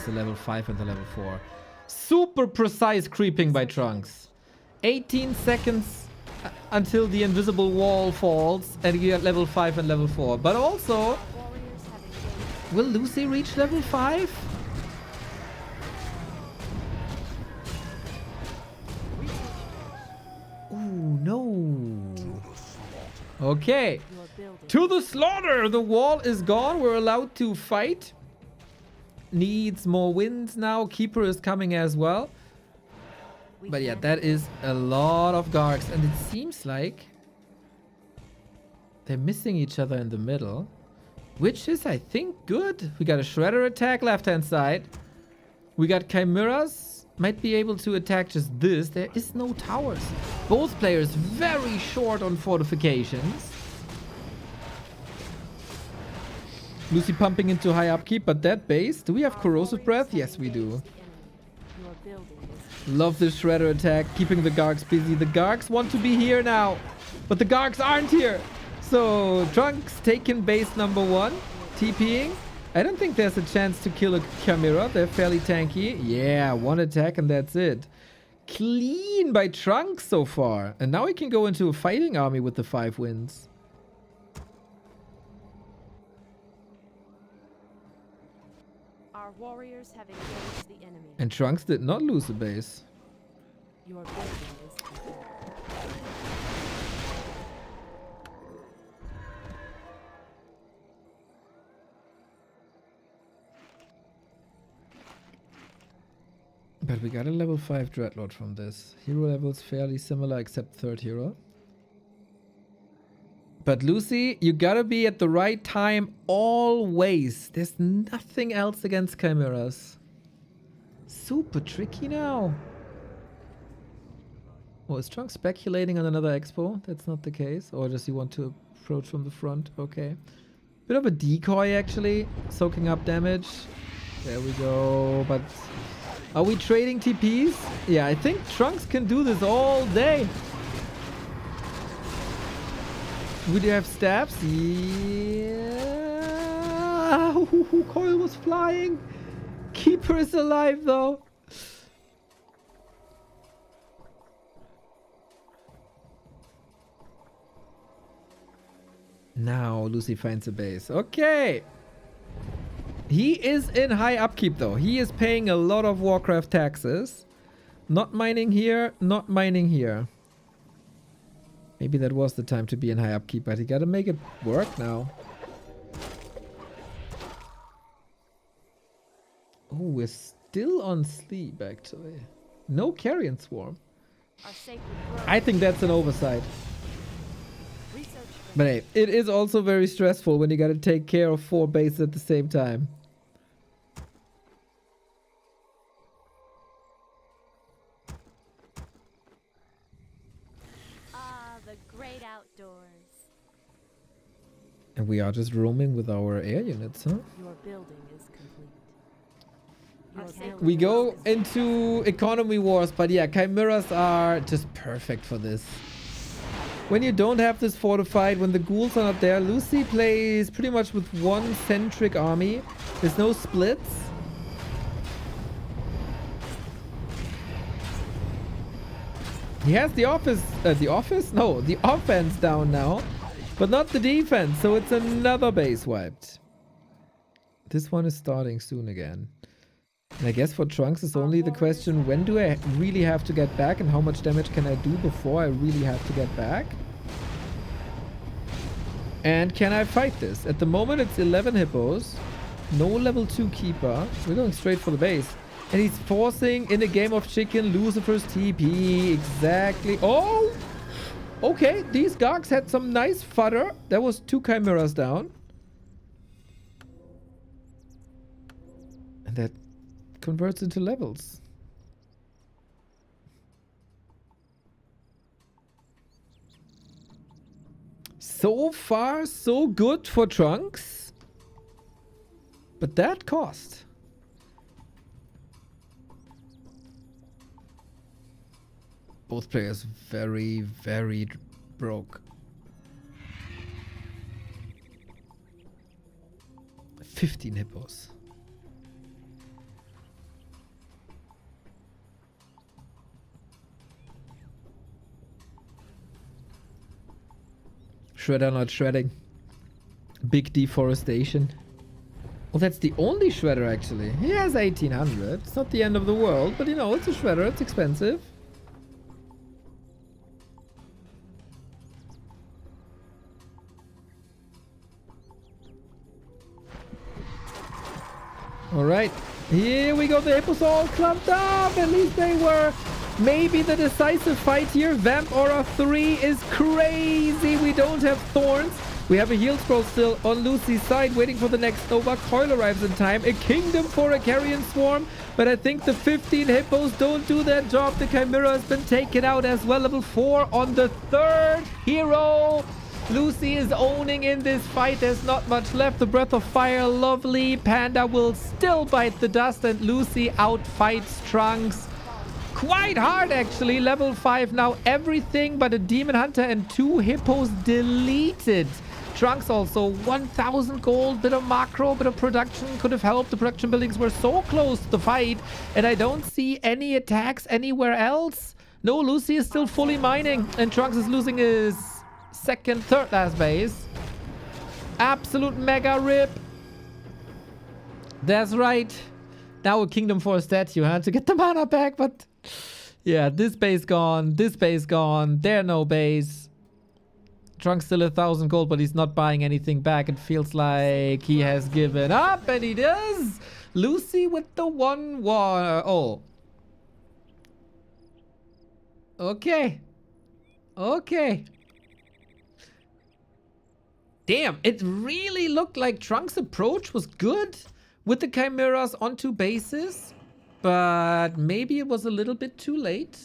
The level 5 and the level 4. Super precise creeping by Trunks. 18 seconds until the invisible wall falls and you get level 5 and level 4. But also, will Lucy reach level 5? Ooh, no. Okay. To the slaughter! The wall is gone. We're allowed to fight. Needs more wins now. Keeper is coming as well. But yeah, that is a lot of Gargs. And it seems like they're missing each other in the middle. Which is, I think, good. We got a Shredder attack left-hand side. We got Chimeras. Might be able to attack just this. There is no towers. Both players very short on fortifications. Lucy pumping into high upkeep, but that base... Do we have Corrosive Breath? Yes, we do. Love this Shredder attack, keeping the Gargs busy. The Gargs want to be here now, but the Gargs aren't here. So, Trunks taking base number 1, TPing. I don't think there's a chance to kill a Chimera. They're fairly tanky. Yeah, 1 attack and that's it. Clean by Trunks so far. And now he can go into a fighting army with the 5 wins. Our warriors have engaged the enemy. And Trunks did not lose a base. Your building is complete. But we got a level 5 Dreadlord from this. Hero levels fairly similar except third hero. But Lucy, you gotta be at the right time always. There's nothing else against Chimeras. Super tricky now. Oh, is Trunks speculating on another expo? That's not the case. Or does he want to approach from the front? Okay. Bit of a decoy actually. Soaking up damage. There we go. But are we trading TPs? Yeah, I think Trunks can do this all day. Would you have stabs? Yeah. Coil was flying. Keeper is alive though. Now Lucy finds a base. Okay. He is in high upkeep though. He is paying a lot of Warcraft taxes. Not mining here, not mining here. Maybe that was the time to be in high upkeep, but he gotta make it work now. Oh, we're still on sleep actually. No Carrion Swarm. I think that's an oversight. But hey, it is also very stressful when you gotta take care of 4 bases at the same time. doors. And we are just roaming with our air units, huh? Your building is complete. Your building We go is into economy wars, but yeah, chimeras are just perfect for this. When you don't have this fortified, when the ghouls are not there, Lucy plays pretty much with one centric army. There's no splits. He has the offense down now, but not the defense. So it's another base wiped. This one is starting soon again. And I guess for Trunks it's only the question, when do I really have to get back and how much damage can I do before I really have to get back? And can I fight this? At the moment it's 11 hippos. No level 2 keeper. We're going straight for the base. And he's forcing in a game of chicken Lucifer's TP. Exactly. Oh! Okay, these Gargs had some nice fodder. There was 2 chimeras down. And that converts into levels. So far, so good for Trunks. But that cost. Both players very, very broke. 15 hippos. Shredder not shredding. Big deforestation. Well, that's the only shredder actually. He has 1800. It's not the end of the world, but you know, it's a shredder. It's expensive. Alright, here we go. The hippos all clumped up. At least they were maybe the decisive fight here. Vamp Aura 3 is crazy. We don't have thorns. We have a heal scroll still on Lucy's side, waiting for the next Nova. Coil arrives in time. A kingdom for a carrion swarm. But I think the 15 hippos don't do their job. The Chimera has been taken out as well. Level 4 on the third hero. Lucy is owning in this fight. There's not much left. The Breath of Fire, lovely. Panda will still bite the dust, and Lucy outfights Trunks quite hard, actually. Level 5 now. Everything but a Demon Hunter and 2 hippos deleted. Trunks also 1,000 gold. Bit of macro, bit of production could have helped. The production buildings were so close to the fight, and I don't see any attacks anywhere else. No, Lucy is still fully mining, and Trunks is losing his third last base. Absolute mega rip. That's right. Now a kingdom for a statue, huh? To get the mana back, but yeah, this base gone, this base gone, there no base. Trunks still 1,000 gold, but he's not buying anything back. It feels like he has given up, and he does. Lucy with the 1-1. Oh. Okay. Okay. Damn, it really looked like Trunks' approach was good with the Chimeras on 2 bases, but maybe it was a little bit too late.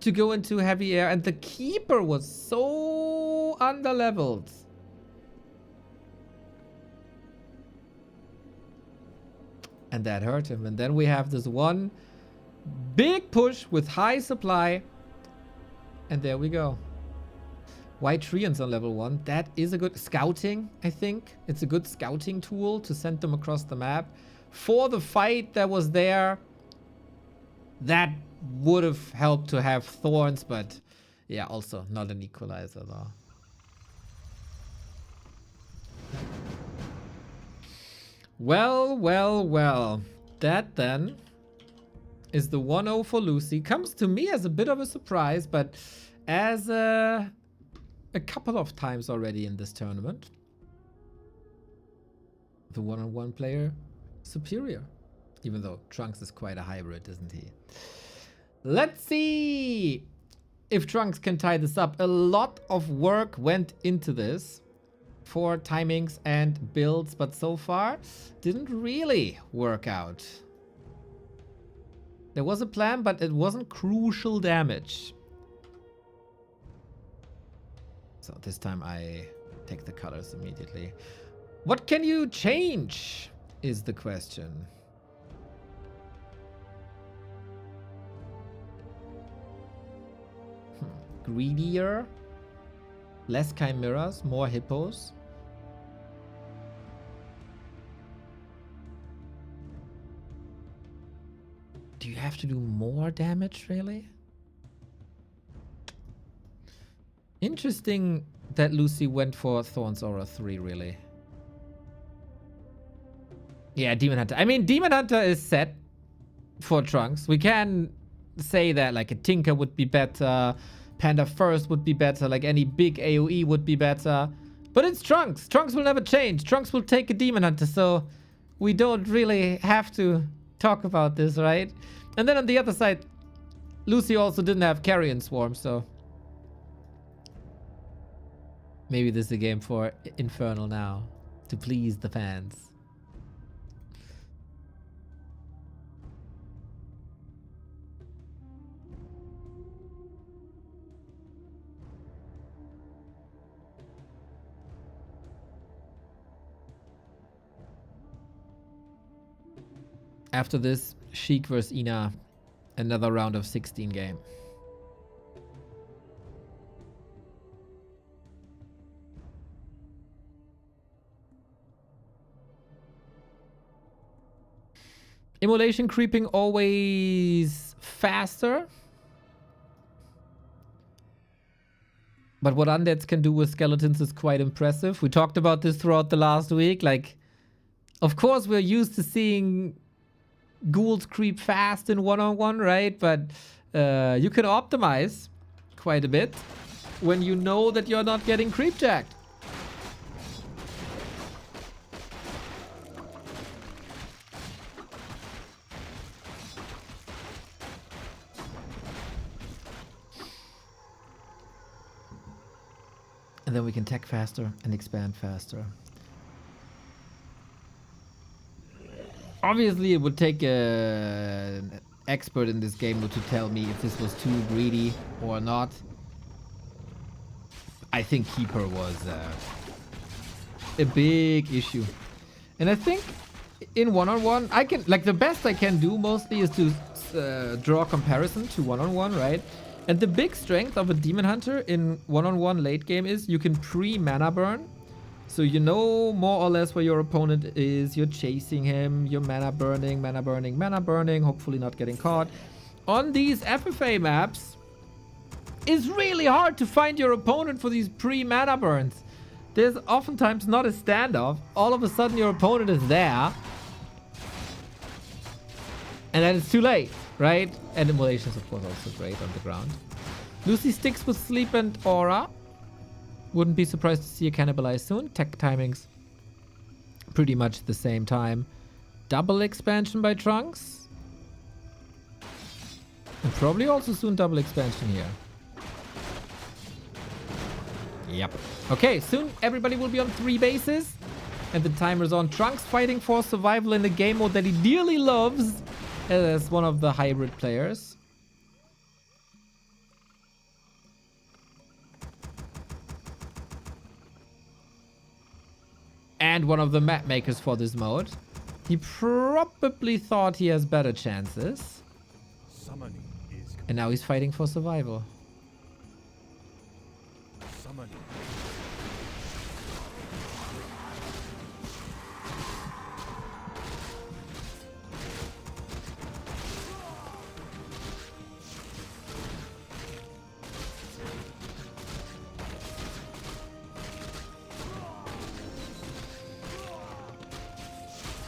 To go into heavy air, and the keeper was so underleveled. And that hurt him. And then we have this one big push with high supply. And there we go. White Treants on level 1. That is a good scouting, I think. It's a good scouting tool to send them across the map. For the fight that was there, that would have helped to have thorns, but yeah, also not an equalizer though. Well, well, well. That then is the 1-0 for Lucy. Comes to me as a bit of a surprise, but as a couple of times already in this tournament, the one-on-one player superior. Even though Trunks is quite a hybrid, isn't he? Let's see if Trunks can tie this up. A lot of work went into this for timings and builds, but so far didn't really work out. There was a plan, but it wasn't crucial damage. So this time I take the colors immediately. What can you change is the question. Greedier, less chimeras, more hippos. Do you have to do more damage, really? Interesting that Lucy went for Thorn's Aura 3, really. Yeah, Demon Hunter. I mean, Demon Hunter is set for Trunks. We can say that, like, a Tinker would be better, Panda First would be better, like any big AoE would be better. But it's Trunks. Trunks will never change. Trunks will take a Demon Hunter, so we don't really have to talk about this, right? And then on the other side, Lucy also didn't have Carrion Swarm, so maybe this is a game for Infernal now, to please the fans. After this, Shik vs Ina, another round of 16 game. Immolation creeping always faster. But what undeads can do with skeletons is quite impressive. We talked about this throughout the last week. Like, of course, we're used to seeing ghouls creep fast in one-on-one, right? But you can optimize quite a bit when you know that you're not getting creep jacked. And then we can tech faster and expand faster. Obviously, it would take an expert in this game to tell me if this was too greedy or not. I think Keeper was a big issue. And I think in one-on-one, I can, like, the best I can do mostly is to draw a comparison to one-on-one, right? And the big strength of a Demon Hunter in one-on-one late game is you can pre-mana burn. So you know more or less where your opponent is. You're chasing him. You're mana burning, mana burning, mana burning. Hopefully not getting caught. On these FFA maps, it's really hard to find your opponent for these pre-mana burns. There's oftentimes not a standoff. All of a sudden your opponent is there. And then it's too late, right? And Immolation is of course also great on the ground. Lucy sticks with Sleep and Aura. Wouldn't be surprised to see a cannibalize soon. Tech timings pretty much the same time. Double expansion by Trunks. And probably also soon double expansion here. Yep. Okay, soon everybody will be on 3 bases. And the timer's on. Trunks fighting for survival in a game mode that he dearly loves as one of the hybrid players. And one of the map makers for this mode. He probably thought he has better chances. Summoning is And now he's fighting for survival. summoning.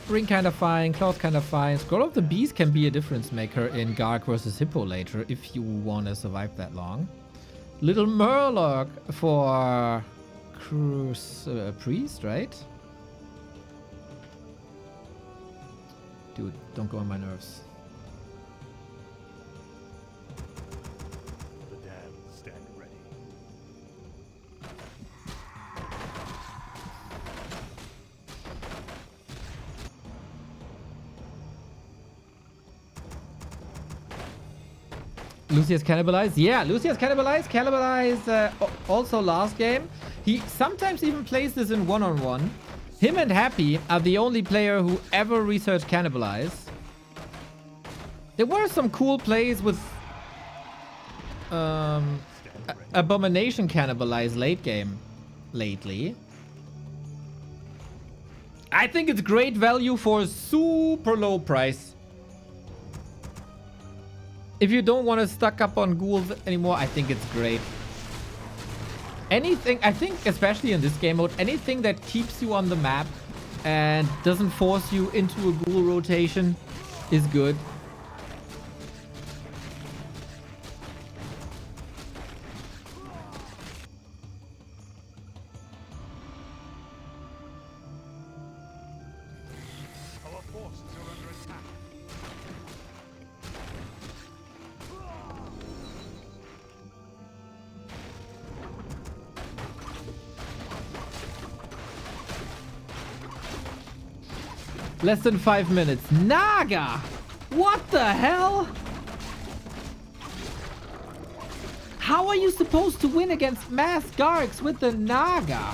Ring kind of fine, Cloth kind of fine. Scroll of the Beast can be a difference maker in Garg versus Hippo later if you want to survive that long. Little Murloc for Priest, right? Dude, don't go on my nerves. The damned stand ready. Lucius cannibalized? Yeah, Lucius cannibalized. Also last game. He sometimes even plays this in one-on-one. Him and Happy are the only player who ever researched cannibalize. There were some cool plays with Abomination cannibalize late game lately. I think it's great value for super low price. If you don't want to stuck up on ghouls anymore, I think it's great. Anything, I think, especially in this game mode, anything that keeps you on the map and doesn't force you into a ghoul rotation is good. Our forces are under attack. Less than 5 minutes. Naga! What the hell? How are you supposed to win against mass Gargs with the Naga?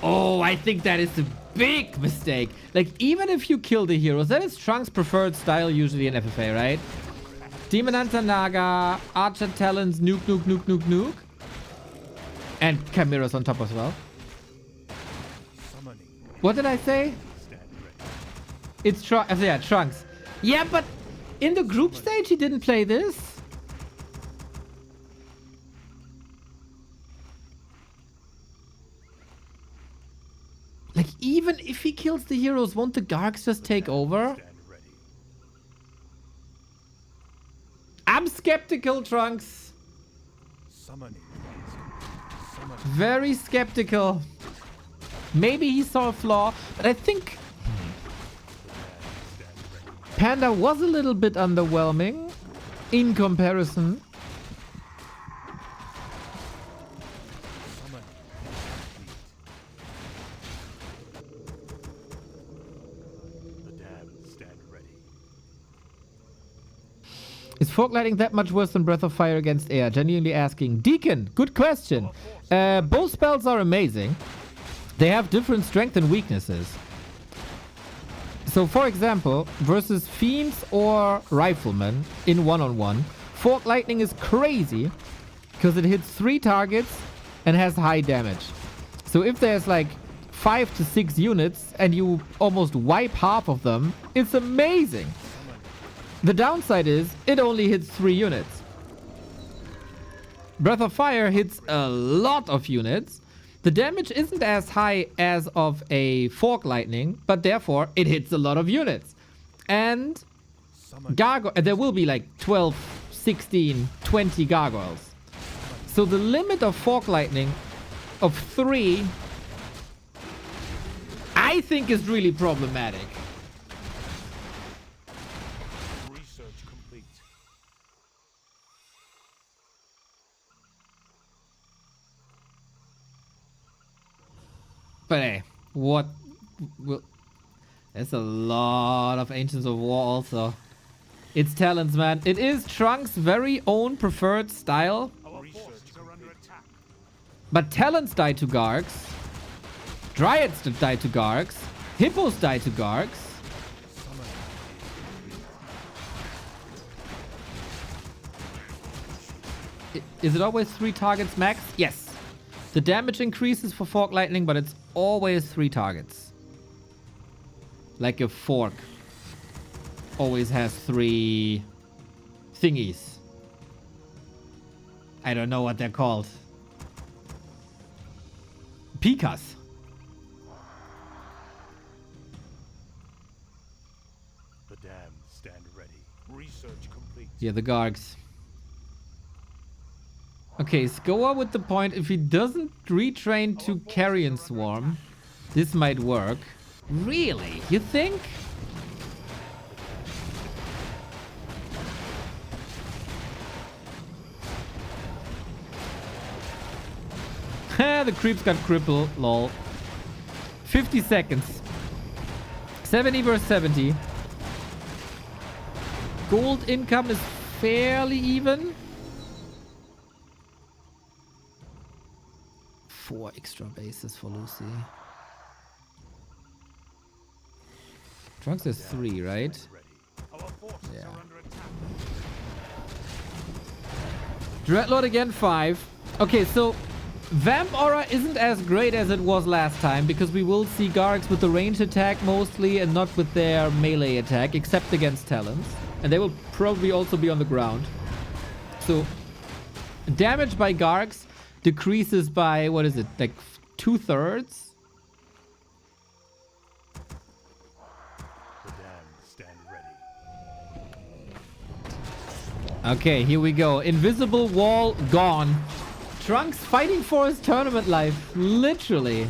Oh, I think that is a big mistake. Like, even if you kill the heroes, that is Trunks' preferred style usually in FFA, right? Demon Hunter Naga, Archer Talons, nuke. And Chimera's on top as well. What did I say? It's Trunks. Yeah, but in the group stage, he didn't play this. Like, even if he kills the heroes, won't the Gargs just take over? I'm skeptical, Trunks. Very skeptical. Maybe he saw a flaw, but I think Panda was a little bit underwhelming in comparison. Is Fork Lighting that much worse than Breath of Fire against air? Genuinely asking. Deacon, good question. Both spells are amazing. They have different strengths and weaknesses. So, for example, versus Fiends or Riflemen in one-on-one, Fork Lightning is crazy because it hits 3 targets and has high damage. So if there's like 5 to 6 units and you almost wipe half of them, it's amazing. The downside is it only hits 3 units. Breath of Fire hits a lot of units. The damage isn't as high as of a Fork Lightning, but therefore it hits a lot of units. And there will be like 12, 16, 20 gargoyles. So the limit of Fork Lightning of 3, I think is really problematic. But hey, what will... There's a lot of Ancients of War also. It's talents, man. It is Trunks' very own preferred style. But talents die to Gargs. Dryads die to Gargs. Hippos die to Gargs. Is it always 3 targets max? Yes. The damage increases for Fork Lightning, but it's always 3 targets. Like a fork always has 3 thingies. I don't know what they're called. Pikas. The damned stand ready. Research complete. Yeah, the Gargs. Okay, Skoa with the point. If he doesn't retrain to Carrion Swarm, this might work. Really? You think? The creeps got crippled. Lol. 50 seconds. 70 versus 70. Gold income is fairly even. 4 extra bases for Lucy. Trunks is 3, right? Yeah. Dreadlord again 5. Okay, so Vamp Aura isn't as great as it was last time because we will see Gargs with the ranged attack mostly and not with their melee attack, except against Talons. And they will probably also be on the ground. So damage by Gargs decreases by, what is it, like 2/3? Okay, here we go. Invisible wall gone. Trunks fighting for his tournament life. Literally.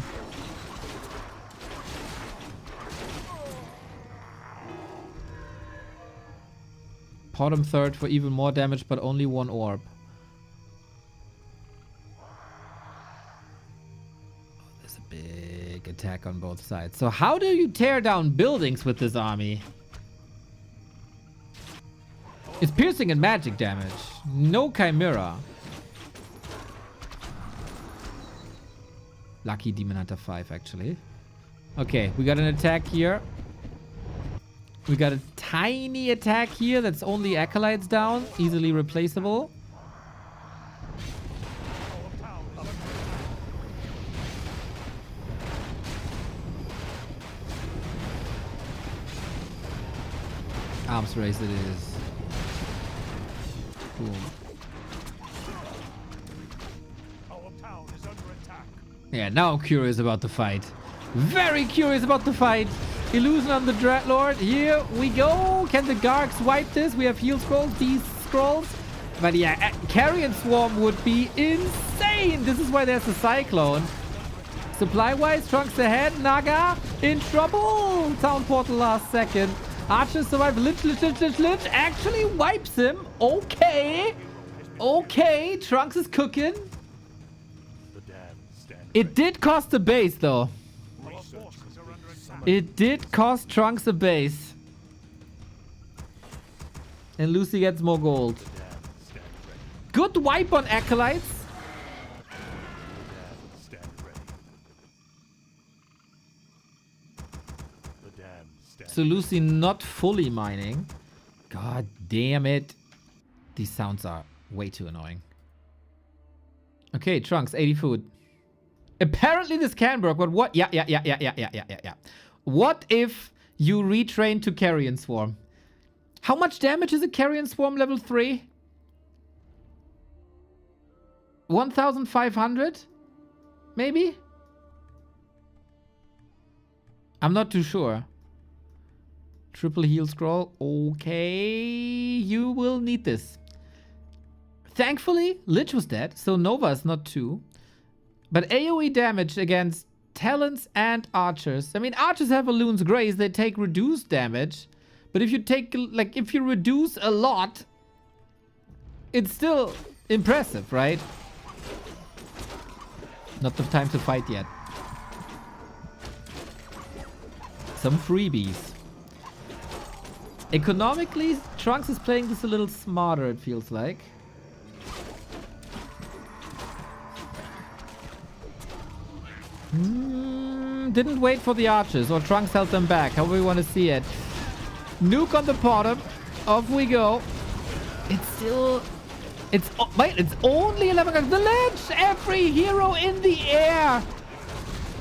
Bottom third for even more damage, but only 1 orb. There's a big attack on both sides. So how do you tear down buildings with this army? It's piercing and magic damage. No Chimera. Lucky Demon Hunter 5, actually. Okay, we got an attack here. We got a tiny attack here that's only Acolytes down. Easily replaceable. Arms race it is. Cool. Yeah, now I'm curious about the fight. Very curious about the fight. Illusion on the Dreadlord. Here we go. Can the Gargs wipe this? We have heal scrolls, these scrolls. But yeah, Carrion Swarm would be insane. This is why there's a Cyclone. Supply-wise, Trunks ahead. Naga in trouble. Town Portal last second. Archer survive. Lich actually wipes him. Okay. Okay, Trunks is cooking. It did cost a base, though. It did cost Trunks a base. And Lucy gets more gold. Good wipe on Acolytes. So Lucy not fully mining. God damn it. These sounds are way too annoying. Okay, Trunks, 80 food. Apparently this can work, but what? Yeah. What if you retrain to Carrion Swarm? How much damage is a Carrion Swarm level 3? 1,500? Maybe? I'm not too sure. Triple heal scroll. Okay, you will need this. Thankfully, Lich was dead, so Nova is not 2. But AoE damage against Talons and Archers. I mean, Archers have a Loon's Grace. They take reduced damage. But if you take, like, if you reduce a lot, it's still impressive, right? Not the time to fight yet. Some freebies. Economically, Trunks is playing this a little smarter, it feels like. Didn't wait for the archers, or Trunks held them back, however we want to see it. Nuke on the bottom. Off we go. It's still... Wait, it's only 11 guns. The Lich! Every hero in the air!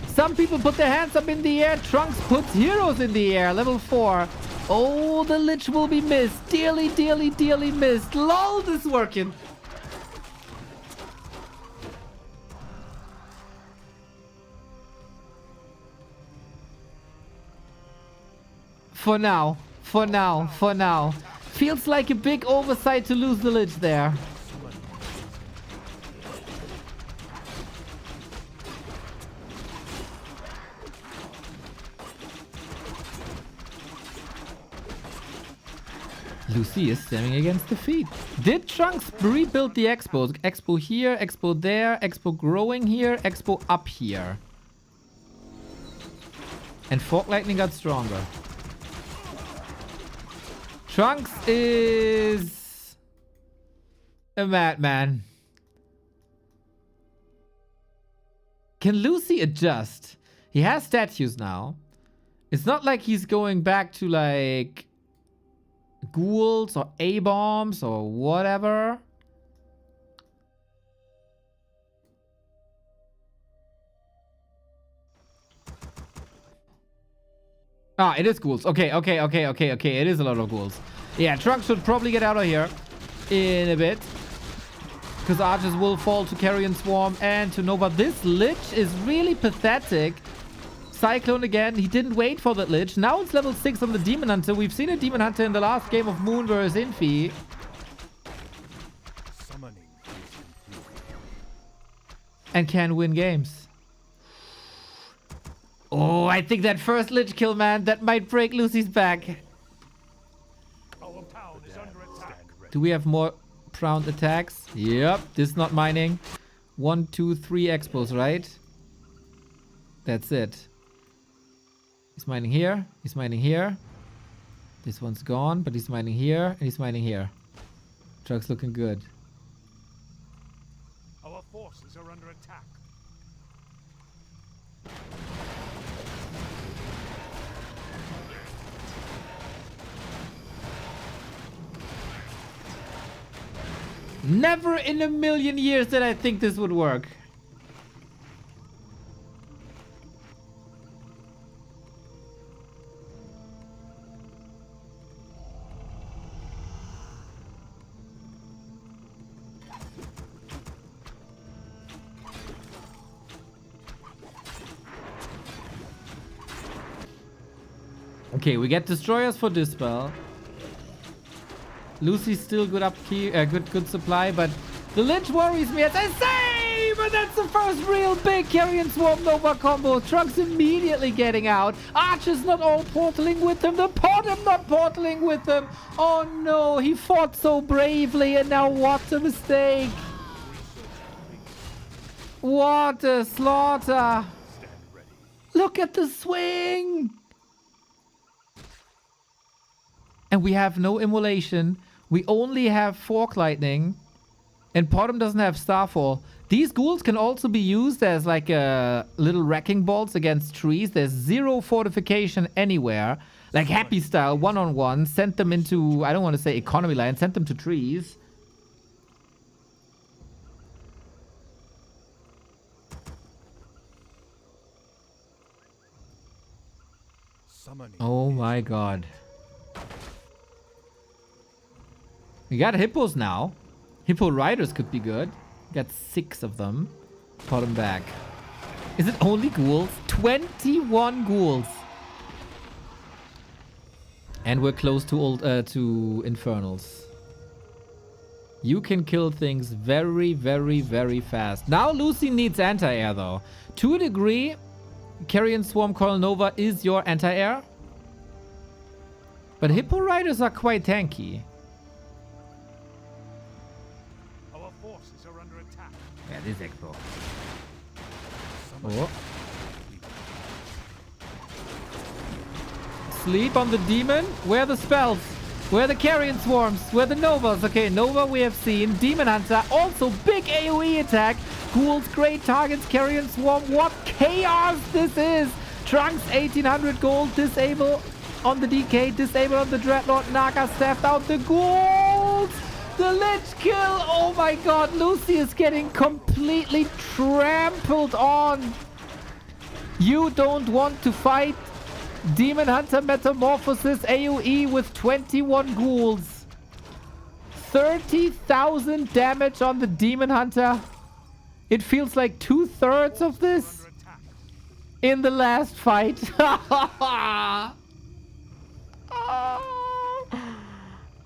Some people put their hands up in the air. Trunks puts heroes in the air. Level 4. Oh, the Lich will be missed. Dearly missed. LOL, this is working. For now. Feels like a big oversight to lose the Lich there. Lucy is standing against defeat. Did Trunks rebuild the Expo? Expo here, Expo there, Expo growing here, Expo up here. And Fork Lightning got stronger. Trunks is a madman. Can Lucy adjust? He has statues now. It's not like he's going back to like ghouls or A-bombs or whatever. Ah, it is ghouls. Okay. It is a lot of ghouls. Yeah, Trunks should probably get out of here in a bit. Because archers will fall to Carrion Swarm and to Nova. This Lich is really pathetic. Cyclone again. He didn't wait for that Lich. Now it's level 6 on the Demon Hunter. We've seen a Demon Hunter in the last game of Moon vs. Infi. Summoning is complete. And can win games. Oh, I think that first Lich kill, man, that might break Lucy's back. Our town is under attack. Do we have more round attacks? Yep, this is not mining. 1, 2, 3 expos, right? That's it. He's mining here. He's mining here. This one's gone, but he's mining here and he's mining here. Truck's looking good. Our forces are under attack. Never in a million years did I think this would work. Okay, we get destroyers for Dispel. Lucy's still good upkeep, good supply, but the Lich worries me as I say, but that's the first real big Carrion Swarm Nova combo. Trunks immediately getting out. Archer's not all portaling with him. The Potom not portaling with him. Oh no, he fought so bravely and now what a mistake. What a slaughter. Look at the swing. And we have no immolation. We only have Fork Lightning. And Potom doesn't have Starfall. These ghouls can also be used as like little wrecking balls against trees. There's 0 fortification anywhere. Like Happy style, one-on-one. Send them into, I don't want to say economy line. Send them to trees. Summoning. Oh my god. We got hippos now. Hippo riders could be good. Got 6 of them. Put them back. Is it only ghouls? 21 ghouls. And we're close to infernals. You can kill things very, very, very fast. Now Lucy needs anti-air though. To a degree, Carrion Swarm Coil Nova is your anti-air. But Hippo riders are quite tanky. Yeah, this expo. Oh. Sleep on the demon? Where are the spells? Where are the Carrion Swarms? Where are the Novas? Okay, Nova we have seen. Demon Hunter, also big AoE attack. Ghouls, great targets. Carrion Swarm, what chaos this is! Trunks, 1800 gold. Disable on the DK. Disable on the Dreadlord. Naga staffed out the ghouls! The Lich kill! Oh my god, Lucy is getting completely trampled on. You don't want to fight Demon Hunter Metamorphosis AoE with 21 ghouls. 30,000 damage on the Demon Hunter. It feels like 2/3 of this in the last fight.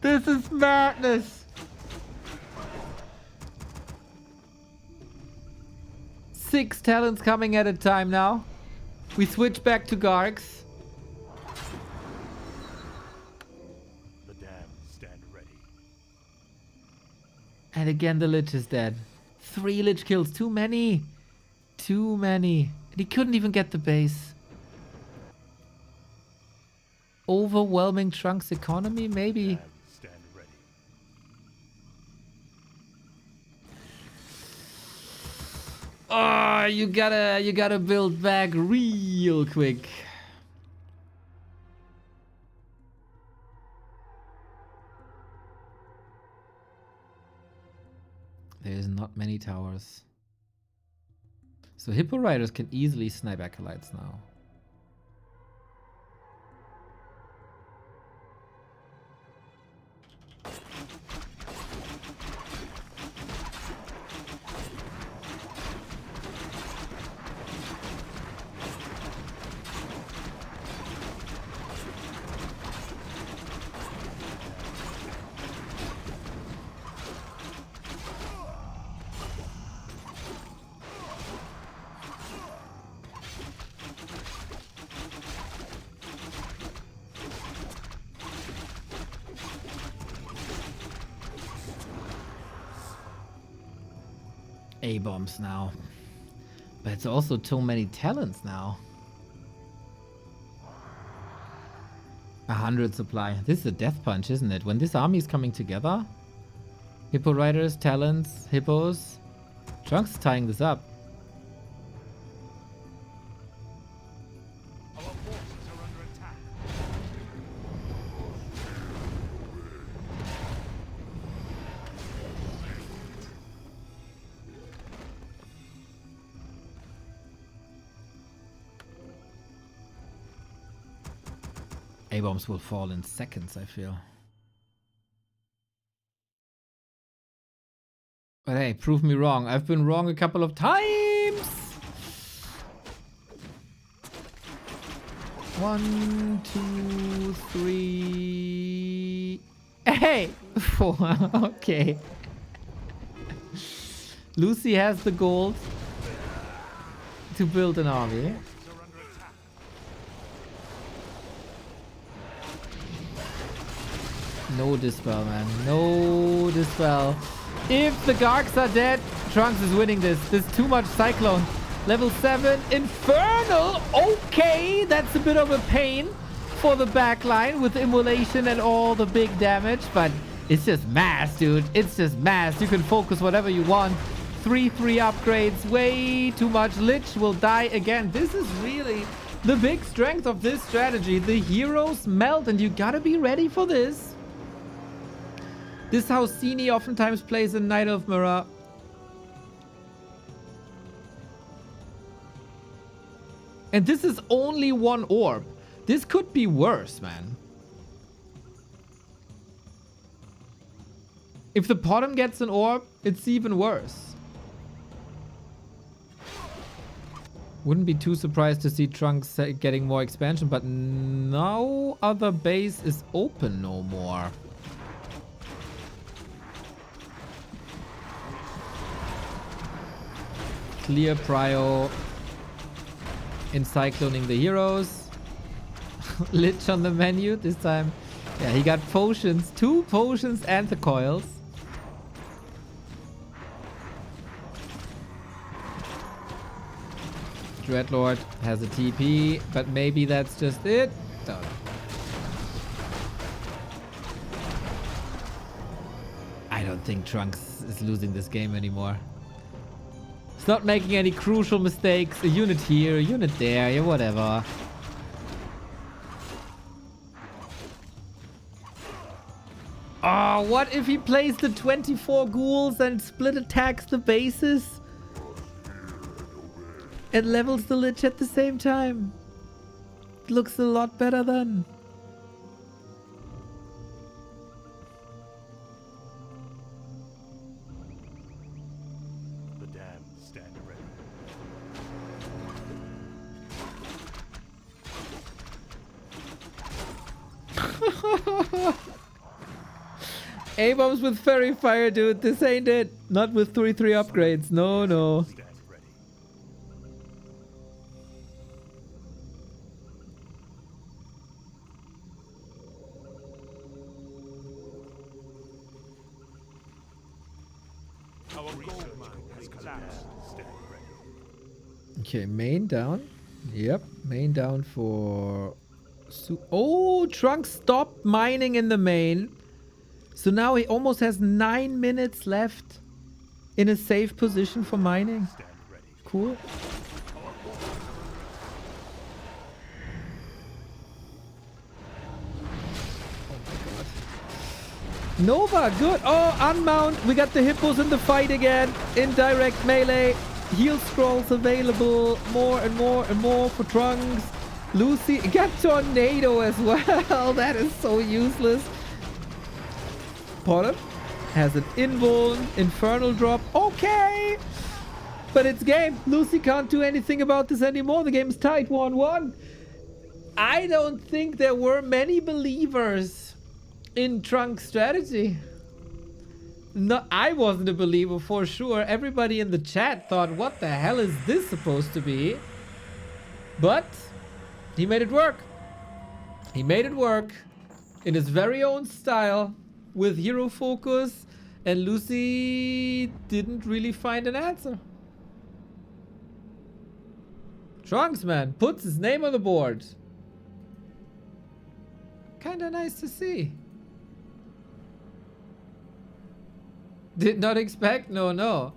This is madness. 6 talents coming at a time now. We switch back to Gargs. The damned stand ready. And again the Lich is dead. 3 Lich kills. Too many. Too many. And he couldn't even get the base. overwhelming Trunks economy, maybe. And stand ready. Oh, you gotta build back real quick. There's not many towers. So Hippo Riders can easily snipe Acolytes now. A-bombs now. But it's also too many talents now. 100 supply. This is a death punch, isn't it? When this army is coming together. Hippo Riders, talents, hippos. Trunks is tying this up. Our forces are under attack. A-bombs will fall in seconds, I feel. But hey, prove me wrong. I've been wrong a couple of times. 1, 2, 3. Hey! 4. Okay. Lucy has the gold to build an army. Forces are under attack. No dispel, man. No dispel. If the Gargs are dead, Trunks is winning this. There's too much Cyclone. Level 7, Infernal. Okay, that's a bit of a pain for the backline with Immolation and all the big damage. But it's just mass, dude. It's just mass. You can focus whatever you want. 3/3 upgrades. Way too much. Lich will die again. This is really the big strength of this strategy. The heroes melt and you gotta be ready for this. This is how Cini oftentimes plays in Night of Mirror. And this is only one orb. This could be worse, man. If the bottom gets an orb, it's even worse. Wouldn't be too surprised to see Trunks getting more expansion, but no other base is open no more. Clear prio in cycloning the heroes. Lich on the menu this time. Yeah, he got potions, 2 potions and the coils. Dreadlord has a TP, but maybe that's just it. Don't know. I don't think Trunks is losing this game anymore. It's not making any crucial mistakes. A unit here, a unit there, yeah, whatever. Oh, what if he plays the 24 ghouls and split attacks the bases? And levels the Lich at the same time. It looks a lot better then. The damned stand ready. A-bombs with fairy fire, dude. This ain't it. Not with 3/3 upgrades. No, no. Stand ready. Our gold mine has collapsed. Stand ready. Okay, main down. Yep, main down for Oh, Trunks stopped mining in the main. So now he almost has 9 minutes left in a safe position for mining. Stand ready. Cool. Nova, good. Oh, unmount. We got the hippos in the fight again. Indirect melee. Heal scrolls available. More and more and more for Trunks. Lucy got tornado as well. That is so useless. Potter has an invuln. Infernal drop. Okay. But it's game. Lucy can't do anything about this anymore. The game is tied 1-1. I don't think there were many believers in Trunks' strategy. No, I wasn't a believer for sure. Everybody in the chat thought, what the hell is this supposed to be? But he made it work. He made it work in his very own style with hero focus, and Lucy didn't really find an answer. Trunks, man, puts his name on the board. Kinda nice to see. Did not expect? No.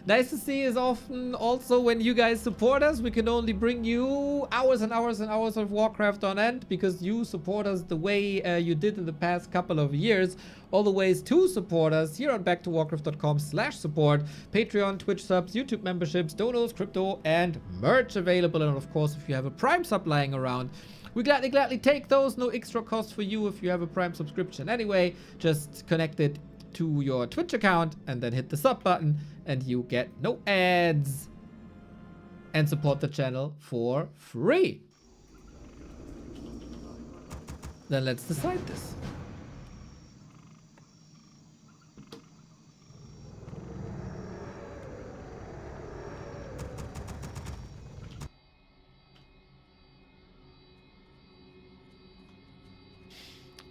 Nice to see is often also when you guys support us. We can only bring you hours and hours and hours of Warcraft on end because you support us the way you did in the past couple of years. All the ways to support us here on backtowarcraft.com/support. Patreon, Twitch subs, YouTube memberships, donos, crypto, and merch available. And of course, if you have a Prime sub lying around, we gladly take those. No extra cost for you if you have a Prime subscription. Anyway, just connect it to your Twitch account and then hit the sub button and you get no ads and support the channel for free. Then let's decide this.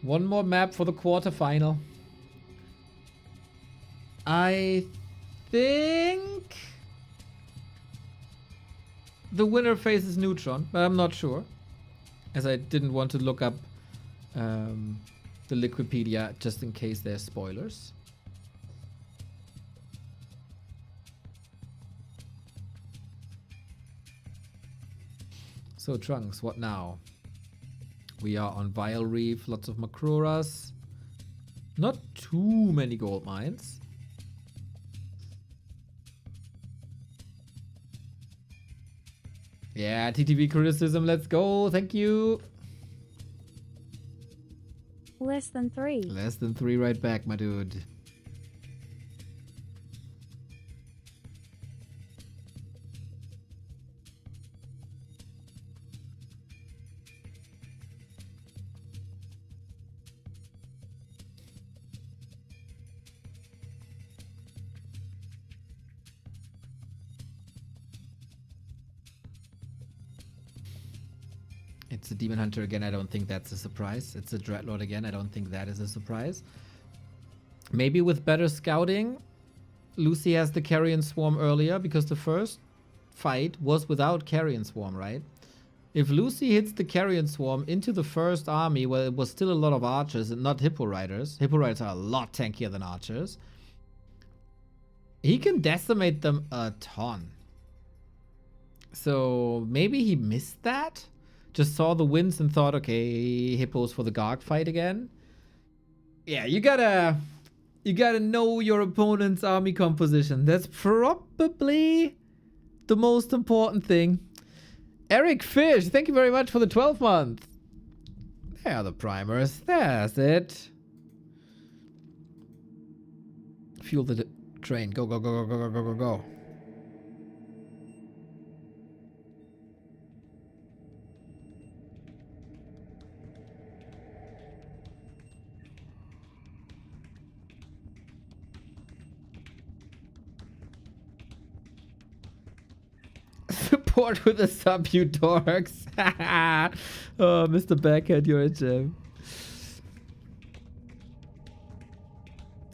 One more map for the quarterfinal. I think the winner faces Neutron, but I'm not sure, as I didn't want to look up the Liquipedia just in case there's spoilers. So Trunks, what now? We are on Vile Reef, lots of Makroras, not too many gold mines. Yeah, TTV criticism, let's go, thank you. Less than 3. Less than 3 right back, my dude. It's a Demon Hunter again, I don't think that's a surprise. It's a Dreadlord again, I don't think that is a surprise. Maybe with better scouting, Lucy has the Carrion Swarm earlier because the first fight was without Carrion Swarm, right? If Lucy hits the Carrion Swarm into the first army, well, it was still a lot of archers and not Hippo Riders. Hippo Riders are a lot tankier than archers. He can decimate them a ton. So maybe he missed that? Just saw the wins and thought, okay, Hippos for the Garg fight again. Yeah, you gotta know your opponent's army composition. That's probably the most important thing. Eric Fish, thank you very much for the 12th month. There are the primers. That's it. Fuel the train. Go, go, go, go, go, go, go, go. Support with a sub, you dorks. Oh, Mr. Backhead, you're a gem.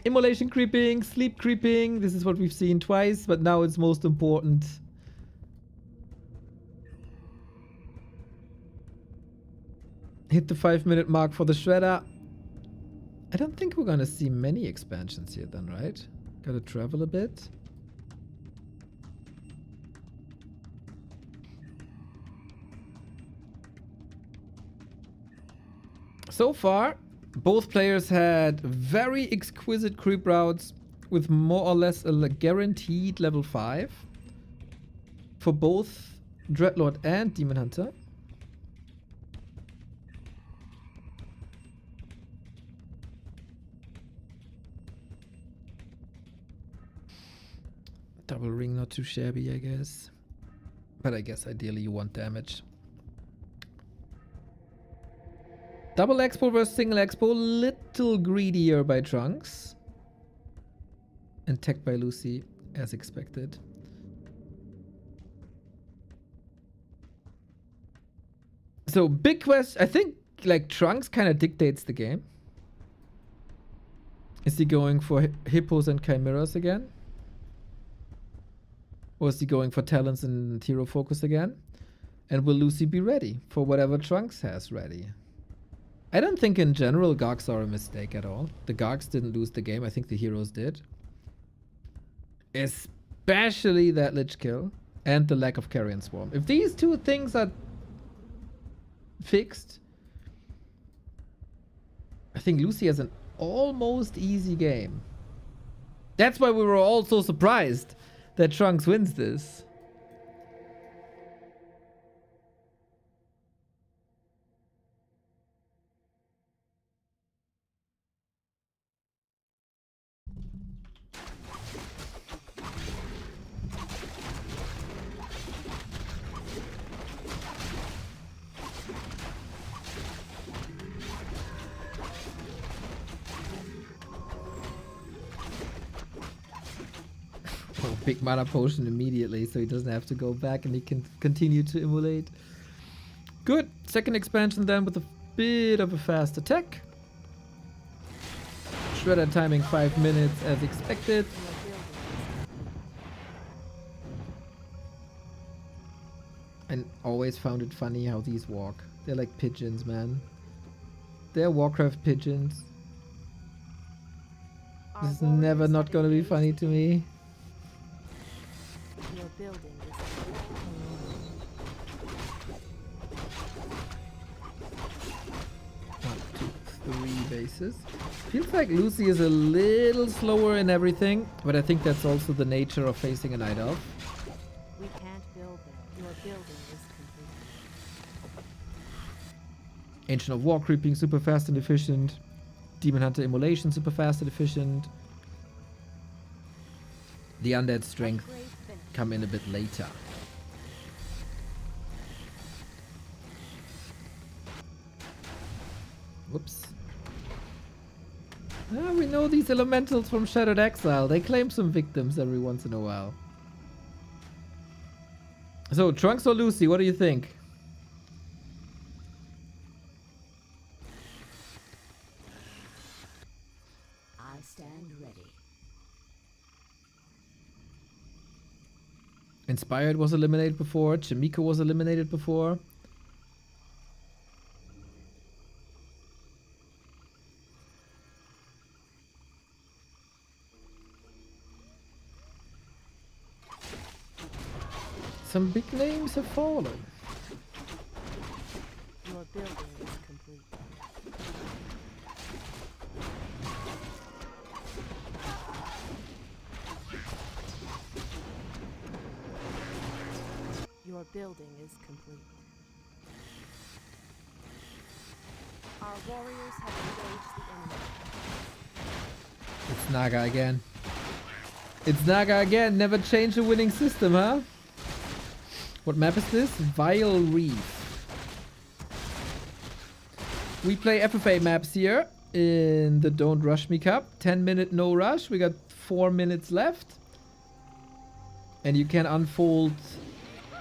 Immolation creeping, sleep creeping. This is what we've seen twice, but now it's most important. Hit the 5-minute mark for the Shredder. I don't think we're gonna see many expansions here then, right? Gotta travel a bit. So far, both players had very exquisite creep routes with more or less a guaranteed level 5 for both Dreadlord and Demon Hunter. Double ring, not too shabby, I guess. But I guess ideally you want damage. Double expo versus single expo, little greedier by Trunks. And tech by Lucy, as expected. So big question, I think like Trunks kind of dictates the game. Is he going for hippos and chimeras again? Or is he going for talents and hero focus again? And will Lucy be ready for whatever Trunks has ready? I don't think in general Gargs are a mistake at all. The Gargs didn't lose the game. I think the heroes did. Especially that Lich kill and the lack of Carrion Swarm. If these two things are fixed, I think Lucy has an almost easy game. That's why we were all so surprised that Trunks wins this. Big mana potion immediately so he doesn't have to go back and he can continue to immolate. Good. Second expansion then with a bit of a fast attack. Shredder timing 5 minutes as expected. And always found it funny how these walk. They're like pigeons, man. They're Warcraft pigeons. This is never not gonna be funny to me. Your building is 1, 2, 3 bases. Feels like Lucy is a little slower in everything, but I think that's also the nature of facing a Night Elf. We can't build them. Your building is complete. Ancient of War creeping super fast and efficient. Demon Hunter immolation super fast and efficient. The undead strength come in a bit later. Whoops. Ah, we know these elementals from Shattered Exile. They claim some victims every once in a while. So, Trunks or Lucy, what do you think? I stand ready. Inspired was eliminated before. Chimiko was eliminated before. Some big names have fallen. Your building is complete. Your building is complete. Our warriors have engaged the enemy. It's Naga again. It's Naga again. Never change a winning system, huh? What map is this? Vile Reef. We play FFA maps here in the Don't Rush Me Cup. 10-minute no rush. We got 4 minutes left. And you can unfold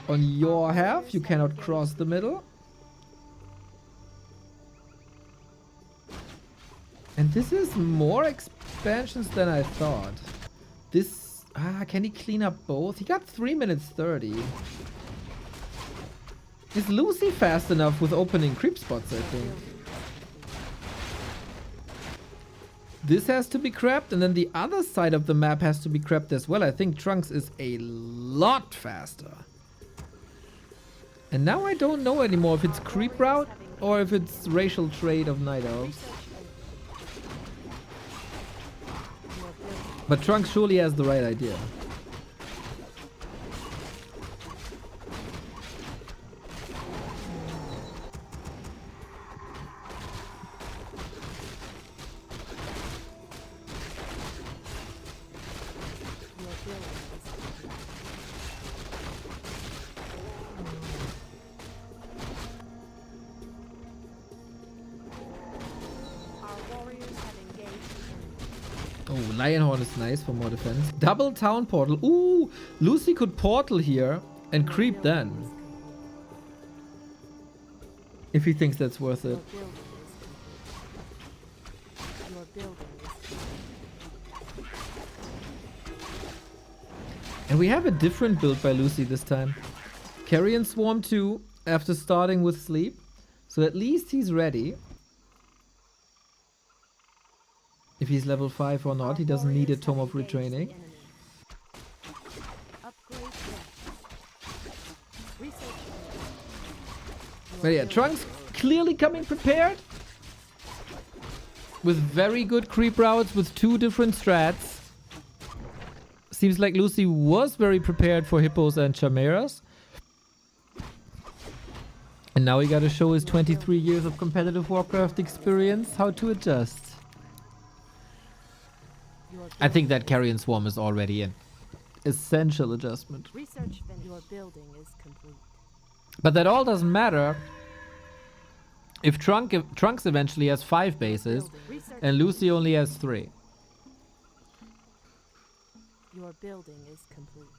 on your half. You cannot cross the middle. And this is more expansions than I thought. This... can he clean up both? He got 3 minutes 30. Is Lucy fast enough with opening creep spots, I think. This has to be crept, and then the other side of the map has to be crept as well. I think Trunks is a lot faster. And now I don't know anymore if it's creep route or if it's racial trait of Night Elves. But Trunks surely has the right idea. Oh, Lionhorn is nice for more defense. Double town portal. Ooh, Lucy could portal here and creep then. If he thinks that's worth it. And we have a different build by Lucy this time. Carrion Swarm 2 after starting with sleep. So at least he's ready. If he's level 5 or not, he doesn't need a Tome of Retraining. But yeah, Trunks clearly coming prepared. With very good creep routes with 2 different strats. Seems like Lucy was very prepared for Hippos and Chimeras. And now he gotta show his 23 years of competitive Warcraft experience how to adjust. I think that Carrion Swarm is already an essential adjustment. Research your building is complete. But that all doesn't matter if Trunks eventually has 5 bases and Lucy only has 3. Your building is complete.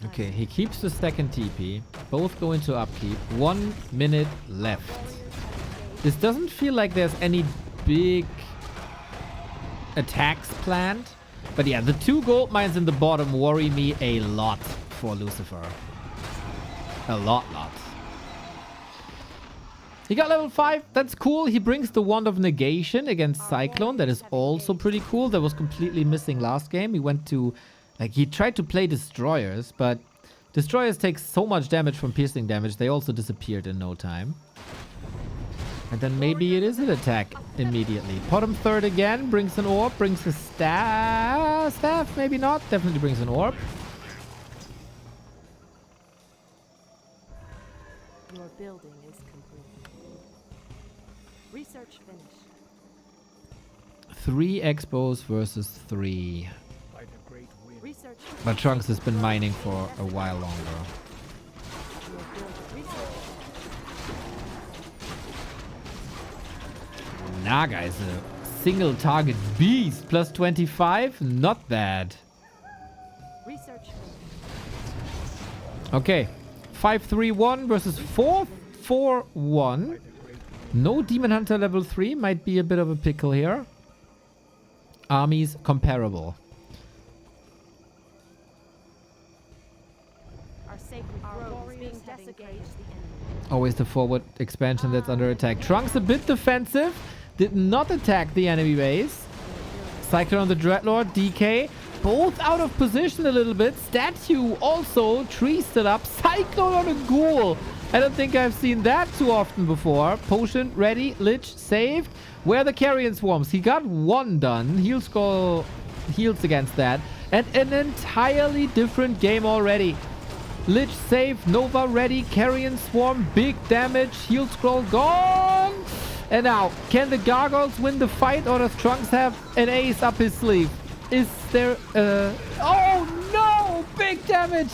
Okay, he keeps the stack and TP. Both go into upkeep. 1 minute left. This doesn't feel like there's any big attacks planned. But yeah, the 2 gold mines in the bottom worry me a lot for Lucifer. A lot. He got level 5. That's cool. He brings the Wand of Negation against Cyclone. That is also pretty cool. That was completely missing last game. He went to... Like, he tried to play Destroyers, but Destroyers take so much damage from piercing damage, they also disappeared in no time. And then maybe it is an attack immediately. Bottom third again, brings an orb, brings a staff, maybe not. Definitely brings an orb. Your building is complete. Research finished. 3 Expos versus 3. By the great wind. Research But Trunks has been mining for a while longer. your building. Research Naga is a single target beast. Plus 25. Not bad. research Okay. 5-3-1 versus 4-4-1. No Demon Hunter level 3. Might be a bit of a pickle here. Armies comparable. our sacred grove is being desecrated. Always the forward expansion that's under attack. Trunks a bit defensive. Did not attack the enemy base. Cyclone on the Dreadlord. DK. Both out of position a little bit. Statue also. Tree stood up. Cyclone on a Ghoul. I don't think I've seen that too often before. Potion ready. Lich saved. Where are the Carrion Swarms? He got 1 done. Heal Scroll heals against that. And an entirely different game already. Lich save, Nova ready, Carrion Swarm, big damage, Heal Scroll gone! And now, can the Gargoyles win the fight or does Trunks have an ace up his sleeve? Is there oh no! Big damage!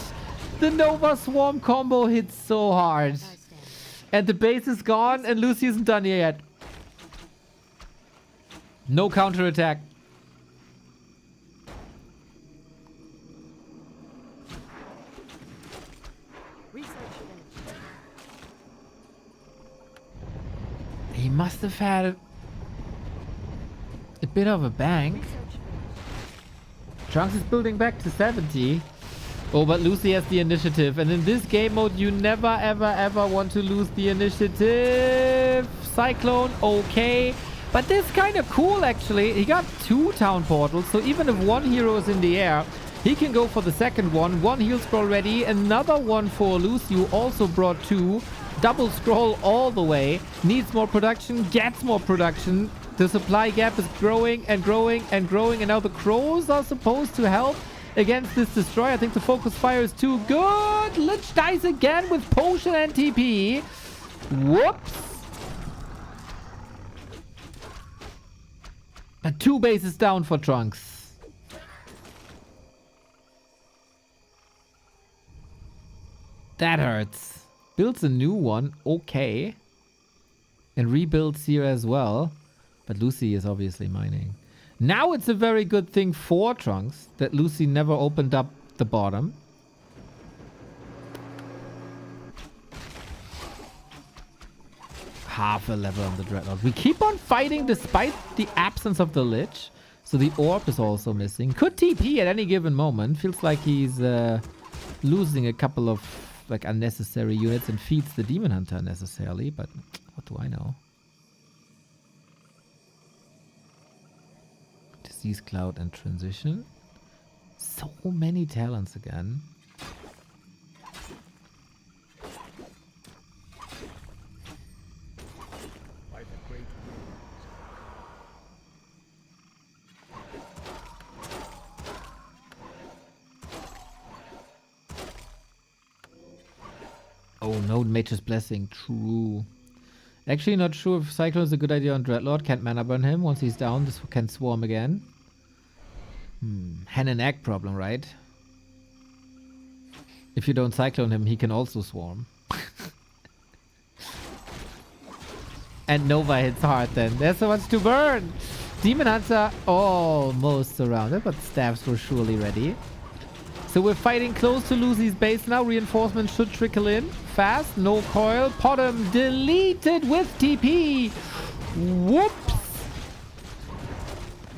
The Nova Swarm combo hits so hard. And the base is gone and Lucy isn't done yet. No counter attack. He must have had a bit of a bank. Trunks is building back to 70. Oh, but Lucy has the initiative. And in this game mode, you never, ever, ever want to lose the initiative. Cyclone, okay. But this is kind of cool, actually. He got 2 town portals. So even if one hero is in the air, he can go for the second one. 1 heal scroll ready. Another one for Lucy, who also brought 2. Double scroll all the way. Needs more production. Gets more production. The supply gap is growing and growing and growing. And now the crows are supposed to help against this destroy. I think the focus fire is too good. Lich dies again with potion and TP. Whoops. But 2 bases down for Trunks. That hurts. Builds a new one. Okay. And rebuilds here as well. But Lucy is obviously mining. Now it's a very good thing for Trunks that Lucy never opened up the bottom. Half a level on the Dreadnought. We keep on fighting despite the absence of the Lich. So the orb is also missing. Could TP at any given moment. Feels like he's losing a couple of like unnecessary units and feeds the Demon Hunter unnecessarily. But what do I know? Disease Cloud and Transition. So many talents again. Oh, no Mage's Blessing. True. Actually, not sure if Cyclone is a good idea on Dreadlord. Can't mana burn him. Once he's down, this can swarm again. Hen and egg problem, right? If you don't Cyclone him, he can also swarm. And Nova hits hard then. There's so much to burn. Demon Hunter almost surrounded, but staffs were surely ready. So we're fighting close to Lucy's base now. Reinforcements should trickle in. Fast. No coil. Potom deleted with TP. Whoops.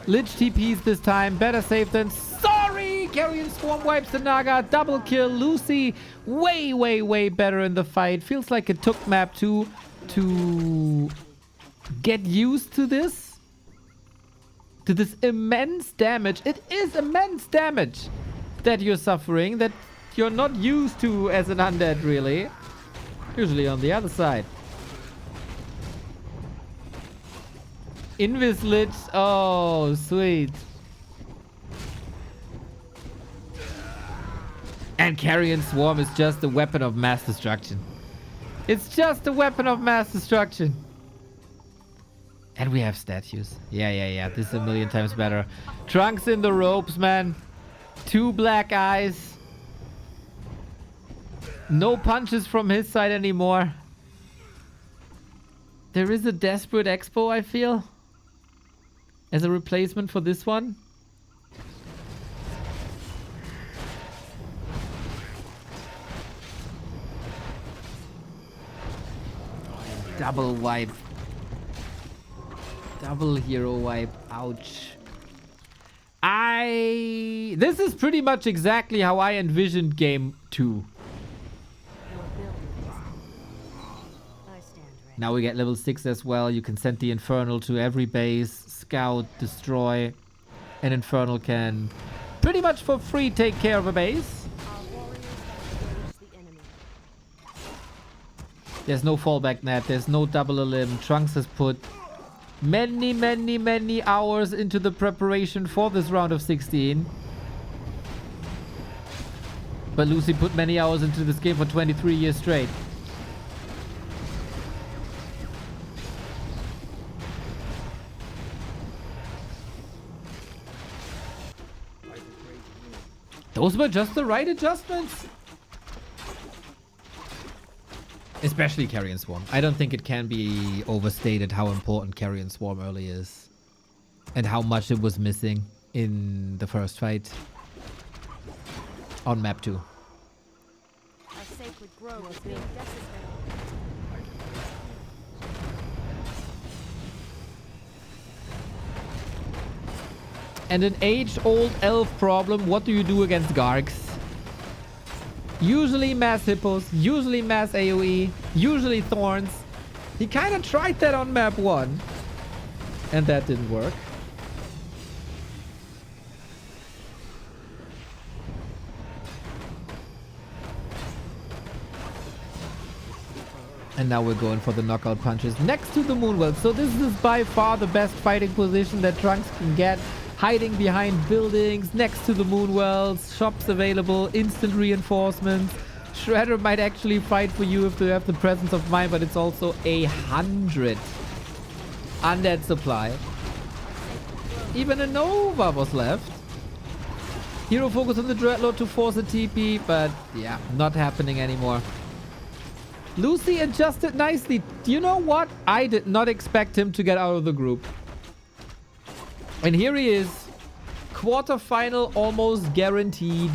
Lich TPs this time. Better safe than sorry. Carrion Swarm wipes the Naga. Double kill. Lucy way, way, way better in the fight. Feels like it took map 2 to get used to this. To this immense damage. It is immense damage that you're suffering, that you're not used to as an undead, really. Usually on the other side. Invis Lich. Oh, sweet. And Carrion Swarm is just a weapon of mass destruction. It's just a weapon of mass destruction. And we have statues. Yeah. This is a million times better. Trunks in the ropes, man. 2 black eyes. No punches from his side anymore. There is a Desperate Expo, I feel, as a replacement for this one. Double wipe. Double hero wipe. Ouch. This is pretty much exactly how I envisioned game 2. Now we get level 6 as well. You can send the Infernal to every base, scout, destroy. An Infernal can pretty much for free take care of a base. There's no fallback net. There's no double a limb. Trunks has put many hours into the preparation for this round of 16. But Lucy put many hours into this game for 23 years straight. Those were just the right adjustments. Especially Carrion Swarm. I don't think it can be overstated how important Carrion Swarm early is. And how much it was missing in the first fight. On map 2. A sacred grove is being desecrated. And an age-old elf problem. What do you do against Gargs? Usually mass hippos, usually mass AoE, usually thorns. He kind of tried that on map 1. And that didn't work. And now we're going for the knockout punches next to the Moonwell. So this is by far the best fighting position that Trunks can get. Hiding behind buildings, next to the Moonwells, shops available, instant reinforcements. Shredder might actually fight for you if you have the presence of mind, but it's also 100 undead supply. Even a Nova was left. Hero focus on the Dreadlord to force a TP, but yeah, not happening anymore. Lucy adjusted nicely. Do you know what? I did not expect him to get out of the group. And here he is. Quarterfinal almost guaranteed.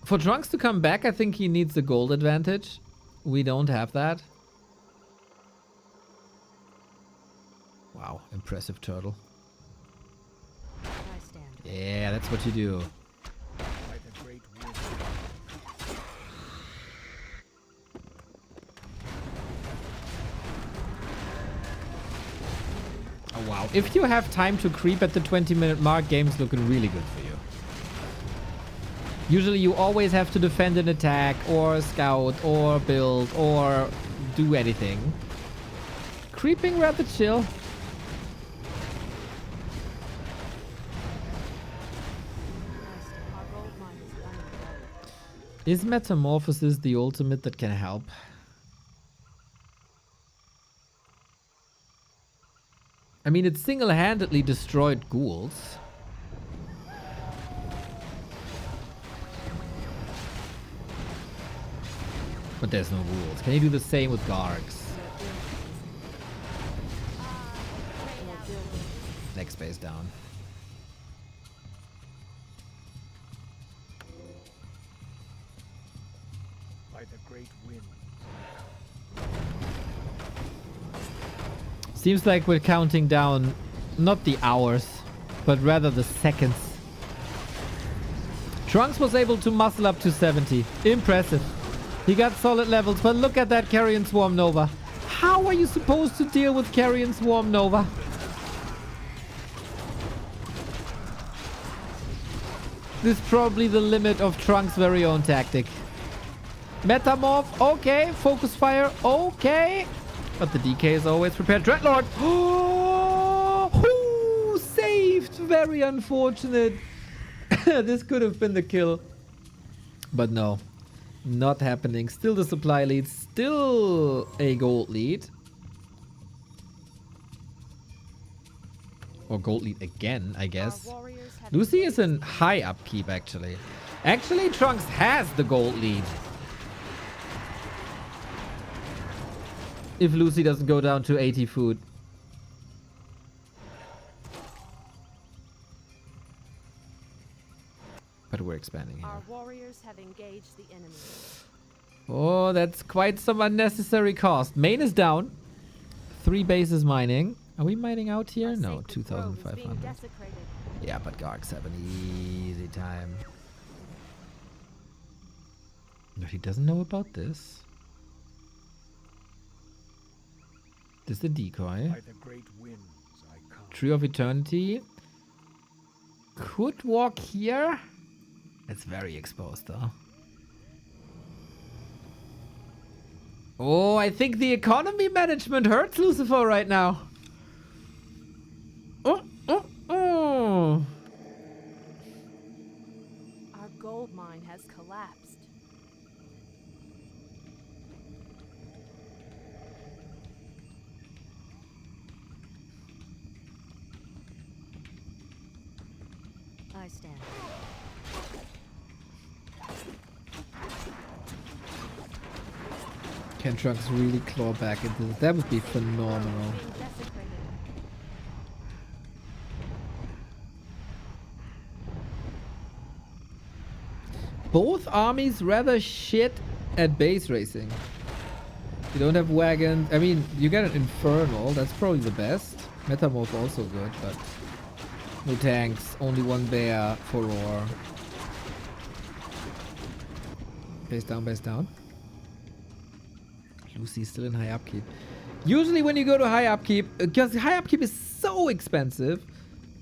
For Trunks to come back, I think he needs the gold advantage. We don't have that. Wow, impressive turtle. I stand. Yeah, that's what you do. By the great wind. Oh, wow. If you have time to creep at the 20-minute mark, game's looking really good for you. Usually you always have to defend an attack or scout or build or do anything. Creeping rather chill. Our gold mine is running low. Is Metamorphosis the ultimate that can help? I mean, it single-handedly destroyed ghouls. But there's no ghouls. Can you do the same with Gargs? Next base down. By the great wind. Seems like we're counting down not the hours, but rather the seconds. Trunks was able to muscle up to 70. Impressive. He got solid levels, but look at that Carrion Swarm Nova. How are you supposed to deal with Carrion Swarm Nova? This is probably the limit of Trunks' very own tactic. Metamorph, okay. Focus fire, okay. But the DK is always prepared. Dreadlord! Oh, saved! Very unfortunate. This could have been the kill. But no. Not happening. Still the supply lead. Still a gold lead. Or gold lead again, I guess. Our warriors have Lucy is engaged in high upkeep, actually. Actually, Trunks has the gold lead. If Lucy doesn't go down to 80 food. But we're expanding here. Our warriors have engaged the enemy. Oh, that's quite some unnecessary cost. Main is down. 3 bases mining. Are we mining out here? Our No, sacred grove is being 2,500. desecrated. Yeah, but Gargs have an easy time. No, he doesn't know about this. This is the decoy. By the great winds I come. Tree of Eternity. Could walk here. It's very exposed though. Oh, I think the economy management hurts Lucifer right now. Oh. Our gold mine has collapsed. I stand. Can Trunks really claw back into this? That would be phenomenal. Being desecrated. Both armies rather shit at base racing. You don't have wagons. I mean, you get an Infernal. That's probably the best. Metamorph also good, but No tanks, only one bear for roar. Base down, base down. Lucy's still in high upkeep. Usually when you go to high upkeep, because high upkeep is so expensive,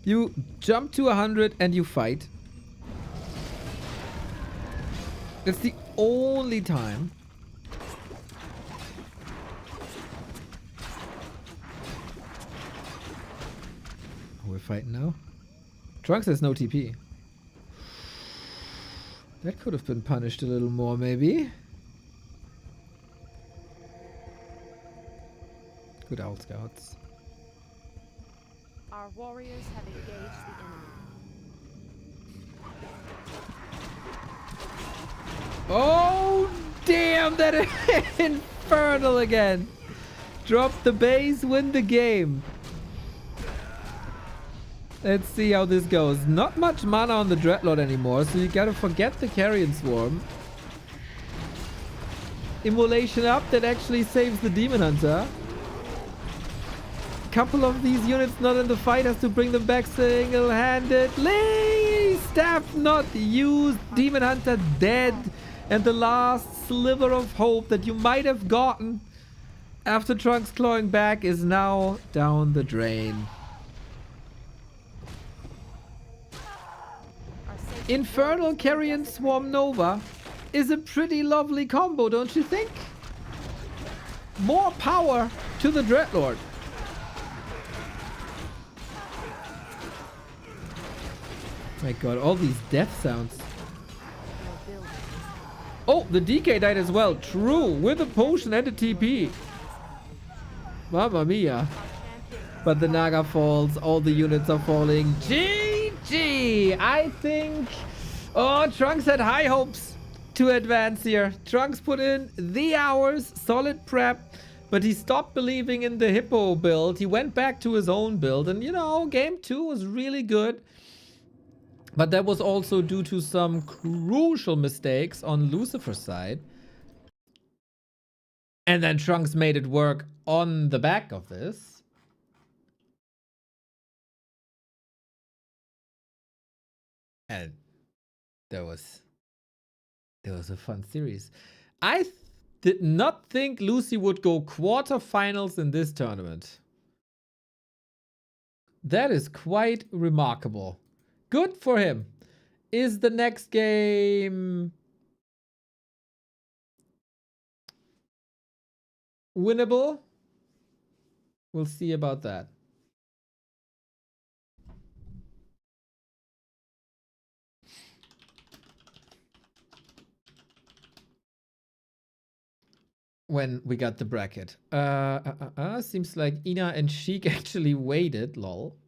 you jump to 100 and you fight. It's the only time. We're fighting now. Trunks has no TP. That could have been punished a little more, maybe. Good owl scouts. Our warriors have engaged the enemy. Oh, damn, that is infernal again. Drop the base, win the game. Let's see how this goes. Not much mana on the Dreadlord anymore, so you gotta forget the Carrion Swarm. Immolation up, that actually saves the Demon Hunter. Couple of these units not in the fight, has to bring them back single-handedly. Staff not used, Demon Hunter dead. And the last sliver of hope that you might have gotten after Trunks clawing back is now down the drain. Infernal Carrion Swarm Nova is a pretty lovely combo, don't you think? More power to the Dreadlord. My god, all these death sounds. Oh, the DK died as well. True, with a potion and a TP. Mamma mia. But the Naga falls, all the units are falling. GG! I think... Oh, Trunks had high hopes to advance here. Trunks put in the hours, solid prep, but he stopped believing in the Hippo build. He went back to his own build, and you know, game 2 was really good. But that was also due to some crucial mistakes on Lucifer's side. And then Trunks made it work on the back of this. And there was a fun series. I did not think Lucy would go quarterfinals in this tournament. That is quite remarkable. Good for him. Is the next game winnable? We'll see about that. When we got the bracket. Seems like Ina and Shik actually waited, lol.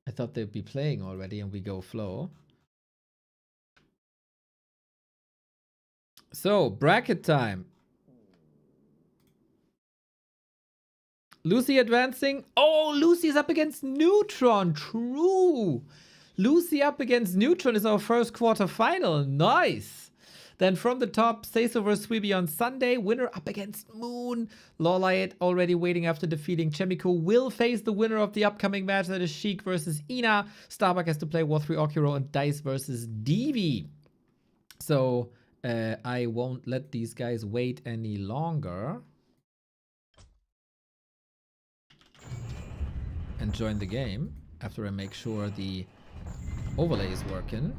I thought they'd be playing already and we go flow. So, bracket time. Lucy advancing. Oh, Lucy's up against Neutron. True. Lucy up against Neutron is our first quarterfinal. Nice. Then from the top, Seiso vs. Sweeby on Sunday. Winner up against Moon. Lawlight already waiting after defeating Chemico. Will face the winner of the upcoming match. That is Shik versus Ina. Starbuck has to play War 3 Okuro and Dice versus Devi. So I won't let these guys wait any longer. And join the game after I make sure the overlay is working.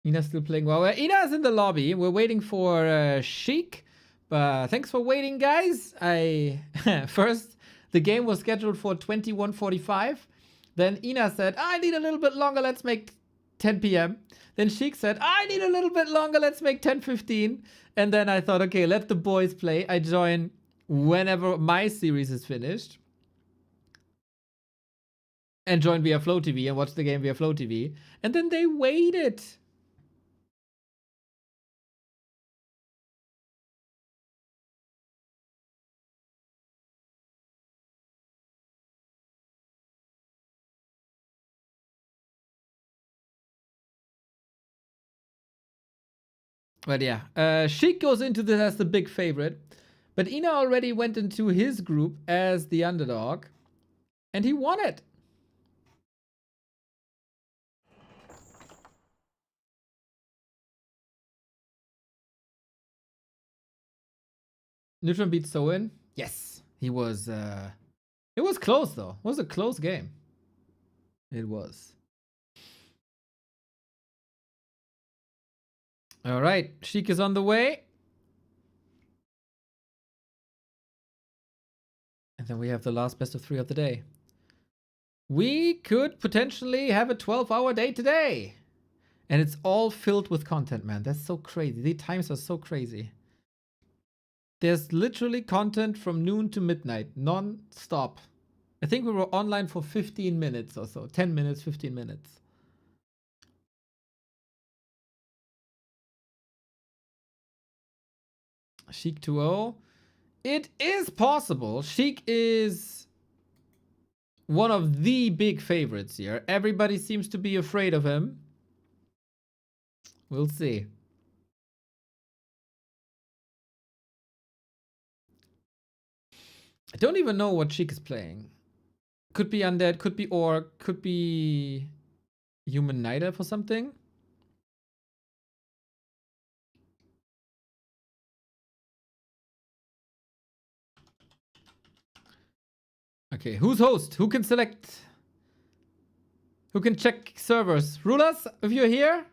Ina's still playing well. Ina's in the lobby. We're waiting for Shik. Thanks for waiting, guys. First, the game was scheduled for 21:45. Then Ina said, I need a little bit longer. Let's make 10 p.m. Then Shik said, I need a little bit longer. Let's make 10:15. And then I thought, okay, let the boys play. I join whenever my series is finished. and join via Flow TV and watch the game via Flow TV. And then they waited. But yeah, Shik goes into this as the big favorite. But Ina already went into his group as the underdog. And he won it. Neutron beat Soin. Yes. He was it was close though. It was a close game. It was. Alright, Sheik is on the way. And then we have the last best of 3 of the day. We could potentially have a 12-hour day today. And it's all filled with content, man. That's so crazy. The times are so crazy. There's literally content from noon to midnight, non-stop. I think we were online for 15 minutes or so. 10 minutes, 15 minutes. Sheik 2-0. It is possible. Sheik is one of the big favorites here. Everybody seems to be afraid of him. We'll see. I don't even know what Sheik is playing. Could be undead, could be orc, could be human night elf or something. Okay, who's host? Who can select? Who can check servers? Rulers, if you're here.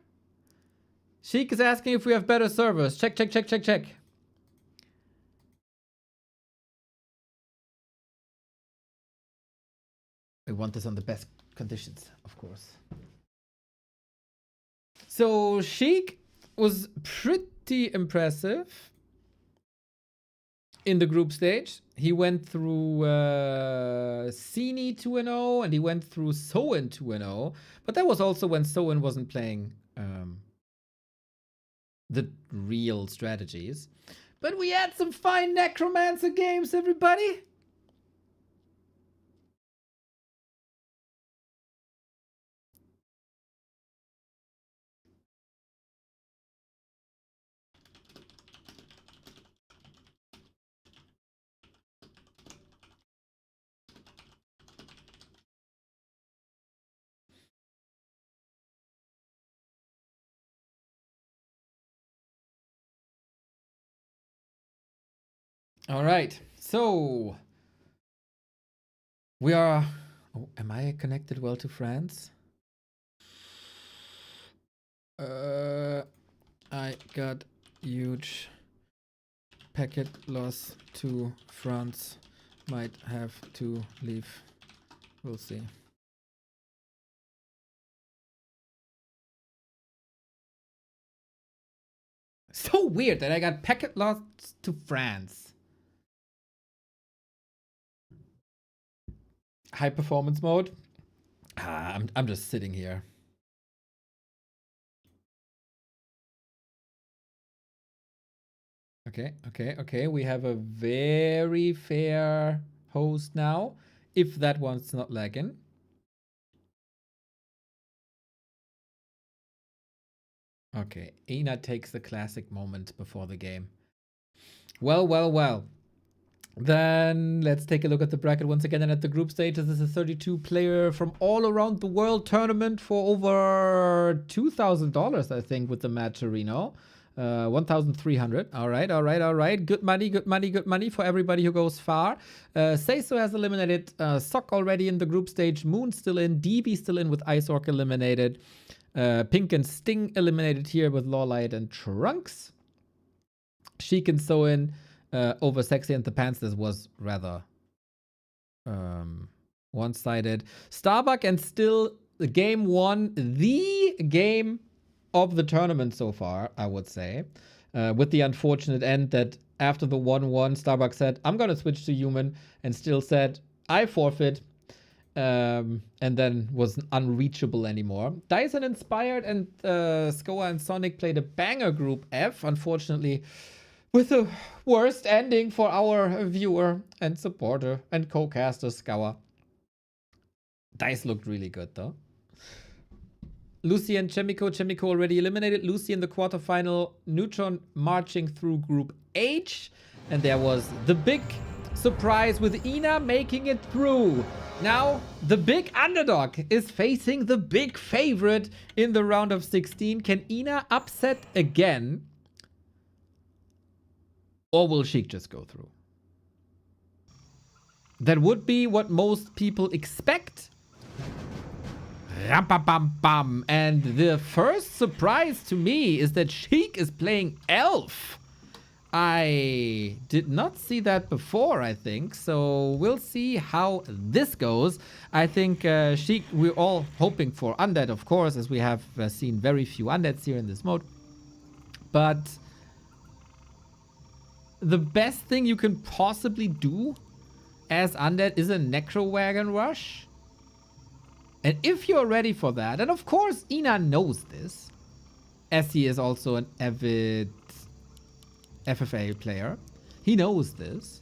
Sheik is asking if we have better servers. Check, check, check, check, check. We want this on the best conditions, of course. So Sheik was pretty impressive in the group stage. He went through Sini 2-0 and he went through Soin 2-0. But that was also when Soin wasn't playing the real strategies. But we had some fine Necromancer games, everybody. All right, so we are. Oh, am I connected well to France? I got huge packet loss to France. Might have to leave. We'll see. So weird that I got packet loss to France. High performance mode. I'm just sitting here. Okay. We have a very fair host now. If that one's not lagging. Okay, Ina takes the classic moment before the game. Well. Then let's take a look at the bracket once again and at the group stage. This is a 32-player from all around the world tournament for over $2,000, I think, with the match arena. 1,300. All right. Good money for everybody who goes far. Seiso has eliminated. Sok already in the group stage. Moon still in. DB still in with Ice Orc eliminated. Pink and Sting eliminated here with Lawlight and Trunks. Sheik and Soin over Sexy and the Panthers was rather one-sided. Starbuck and still the game won the game of the tournament so far, I would say. With the unfortunate end that after the 1-1, Starbuck said, I'm going to switch to human, and still said, I forfeit. and then was unreachable anymore. Dyson Inspired and Skoa and Sonic played a banger group F, unfortunately, with the worst ending for our viewer and supporter and co-caster Skoa. Dice looked really good though. Lucy and Chemico. Chemico already eliminated Lucy in the quarterfinal. Neutron marching through Group H. And there was the big surprise with Ina making it through. Now, the big underdog is facing the big favorite in the round of 16. Can Ina upset again? Or will Shik just go through? That would be what most people expect. Ram-pam-pam-pam. And the first surprise to me is that Shik is playing Elf. I did not see that before, I think. So we'll see how this goes. I think Shik, we're all hoping for Undead, of course, as we have seen very few Undeads here in this mode. But the best thing you can possibly do as Undead is a Necro Wagon Rush. And if you're ready for that, and of course Ina knows this, as he is also an avid FFA player. He knows this.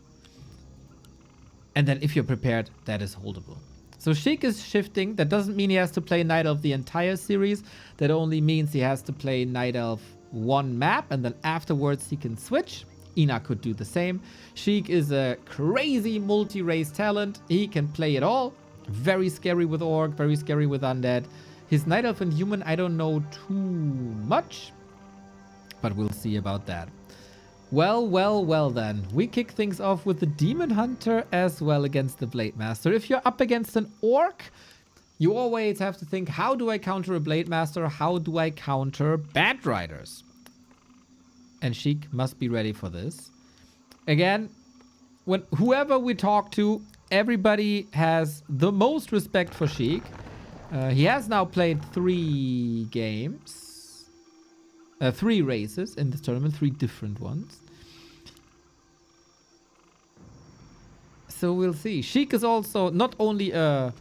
And then if you're prepared, that is holdable. So Shik is shifting. That doesn't mean he has to play Night Elf the entire series. That only means he has to play Night Elf one map, and then afterwards he can switch. Ina could do the same. Shik is a crazy multi-race talent. He can play it all. Very scary with Orc, very scary with Undead. His Night Elf and Human, I don't know too much, but we'll see about that. Well then. We kick things off with the Demon Hunter as well against the Blade Master. If you're up against an Orc, you always have to think, how do I counter a Blade Master? How do I counter Bad Riders? And Shik must be ready for this. Again, whoever we talk to, everybody has the most respect for Shik. He has now played 3 games. 3 races in this tournament, 3 different ones. So we'll see. Shik is also not only a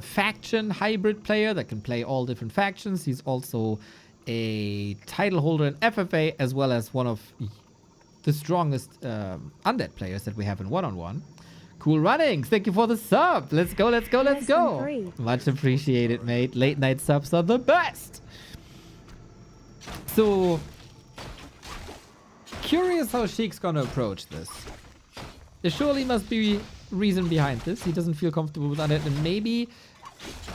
faction hybrid player that can play all different factions. He's also a title holder in FFA, as well as one of the strongest Undead players that we have in one-on-one. Cool runnings. Thank you for the sub. Let's go, let's go, let's go. 3. Much appreciated, mate. Late night subs are the best. So, curious how Shik's gonna approach this. There surely must be reason behind this. He doesn't feel comfortable with Undead, and maybe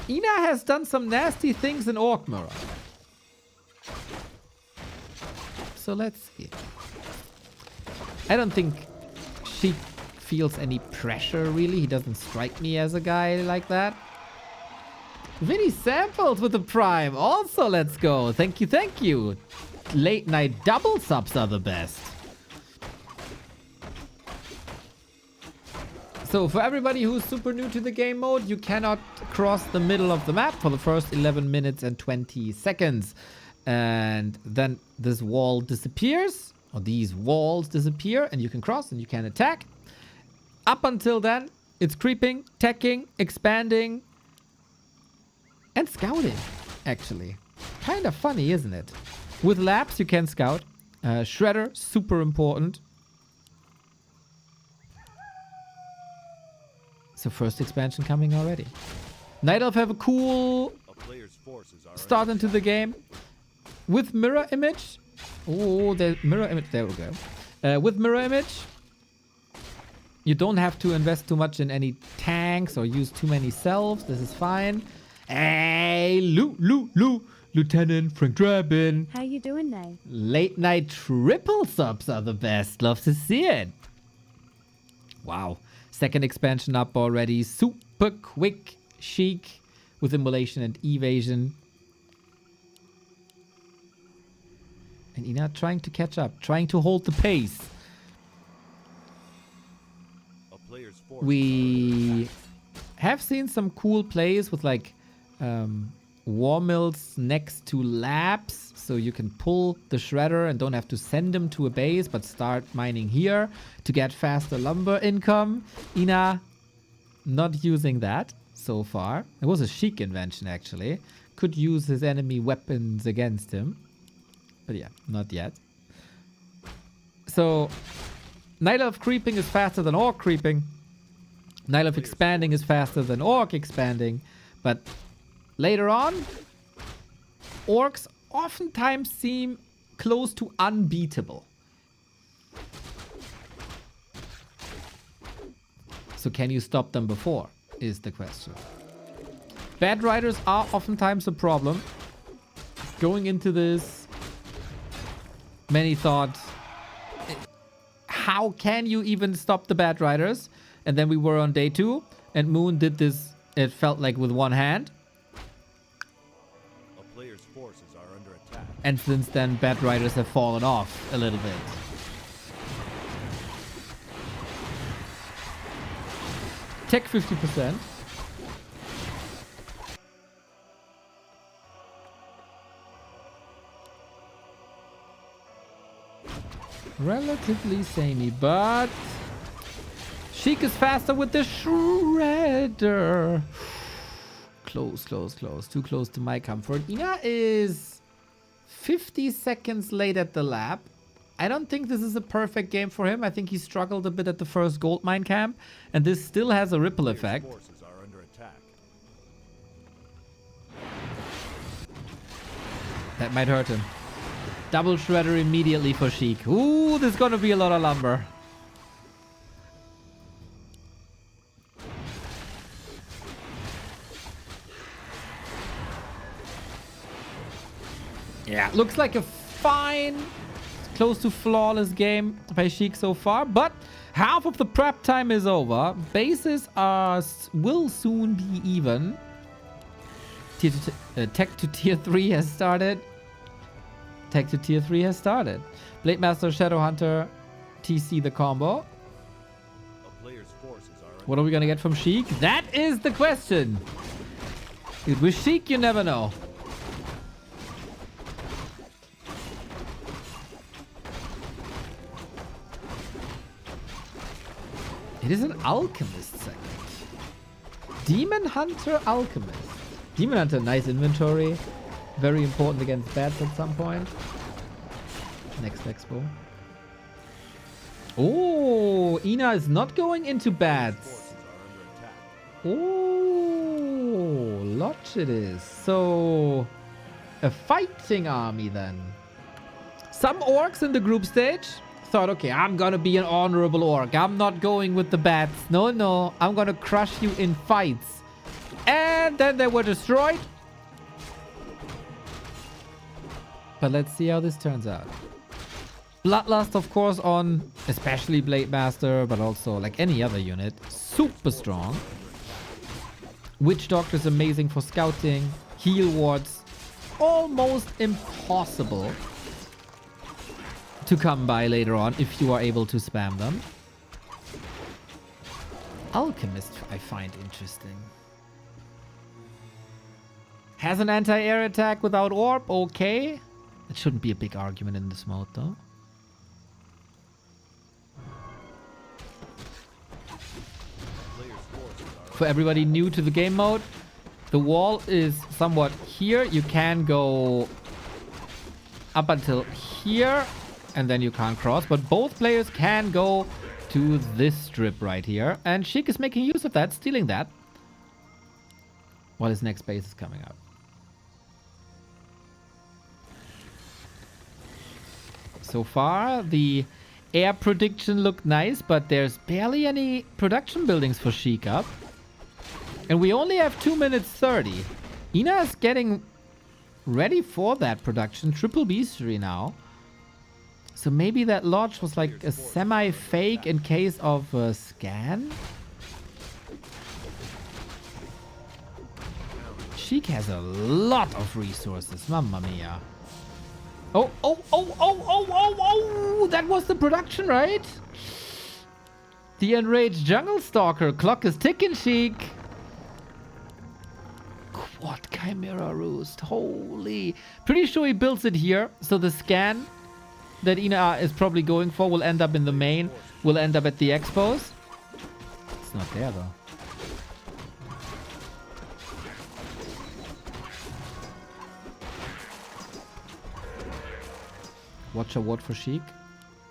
Ina has done some nasty things in Orc Mirror. So let's see. I don't think Shik feels any pressure, really. He doesn't strike me as a guy like that. Vinny Samples with the Prime. Also, let's go. Thank you, thank you. Late night double subs are the best. So for everybody who's super new to the game mode, you cannot cross the middle of the map for the first 11 minutes and 20 seconds. And then this wall disappears, or these walls disappear, and you can cross and you can attack. Up until then, it's creeping, teching, expanding, and scouting, actually. Kind of funny, isn't it? With labs, you can scout. Shredder, super important. So first expansion coming already. Night Elf have a cool start into the game. With mirror image. Oh, the mirror image. There we go. With mirror image, you don't have to invest too much in any tanks or use too many selves. This is fine. Hey, Lieutenant Frank Drabin. How you doing now? Late night triple subs are the best. Love to see it. Wow. Second expansion up already. Super quick Shik with immolation and evasion. And Ina trying to catch up, trying to hold the pace. We have seen some cool plays with like war mills next to labs, so you can pull the shredder and don't have to send them to a base, but start mining here to get faster lumber income. Ina not using that, so far. It was a Shik invention, actually. Could use his enemy weapons against him. But yeah, not yet. So, Night Elf creeping is faster than Orc creeping. Night Elf expanding is faster than Orc expanding. But later on, Orcs oftentimes seem close to unbeatable. So can you stop them before, is the question. Bad riders are oftentimes a problem. Going into this, many thought, how can you even stop the bad riders? And then we were on day 2, and Moon did this, it felt like with one hand. A player's forces are under attack. And since then, bad riders have fallen off a little bit. Tech 50%. Relatively samey, but Shik is faster with the Shredder. Close, close, close. Too close to my comfort. Ina is 50 seconds late at the lab. I don't think this is a perfect game for him. I think he struggled a bit at the first gold mine camp, and this still has a ripple effect. Forces are under attack. That might hurt him. Double shredder immediately for Shik. Ooh, there's gonna be a lot of lumber. Yeah, looks like a fine, close to flawless game by Shik so far, but half of the prep time is over. Bases will soon be even. Tech to tier 3 has started. Tech to tier 3 has started. Blade Master, Shadow Hunter, TC the combo. A player's forces are What are we gonna get from Shik? That is the question. Dude, with Shik, you never know. It is an Alchemist second. Demon Hunter Alchemist. Demon Hunter, nice inventory. Very important against bats at some point. Next expo. Oh, Ina is not going into bats. Oh, Lodge it is. So, a fighting army then. Some orcs in the group stage thought, okay, I'm gonna be an honorable orc. I'm not going with the bats. No, no, I'm gonna crush you in fights. And then they were destroyed. But let's see how this turns out. Bloodlust, of course, on especially Blade Master, but also like any other unit. Super strong. Witch Doctor is amazing for scouting. Heal wards. Almost impossible to come by later on if you are able to spam them. Alchemist I find interesting. Has an anti-air attack without orb, okay. It shouldn't be a big argument in this mode though. For everybody new to the game mode, the wall is somewhat here. You can go up until here and then you can't cross, but both players can go to this strip right here, and Shik is making use of that, stealing that while his next base is coming up. So far, the air prediction looked nice, but there's barely any production buildings for Shik up. And we only have 2 minutes 30. Ina is getting ready for that production. Triple Beastery now. So maybe that lodge was like a semi-fake in case of a scan? Shik has a lot of resources. Mamma mia. Oh, oh, oh, oh, oh, oh, oh! That was the production, right? The enraged jungle stalker. Clock is ticking, Shik. Quad Chimera Roost. Holy. Pretty sure he builds it here. So the scan that Ina is probably going for will end up in the main. Will end up at the expos. It's not there, though. Watcher Ward for Shik.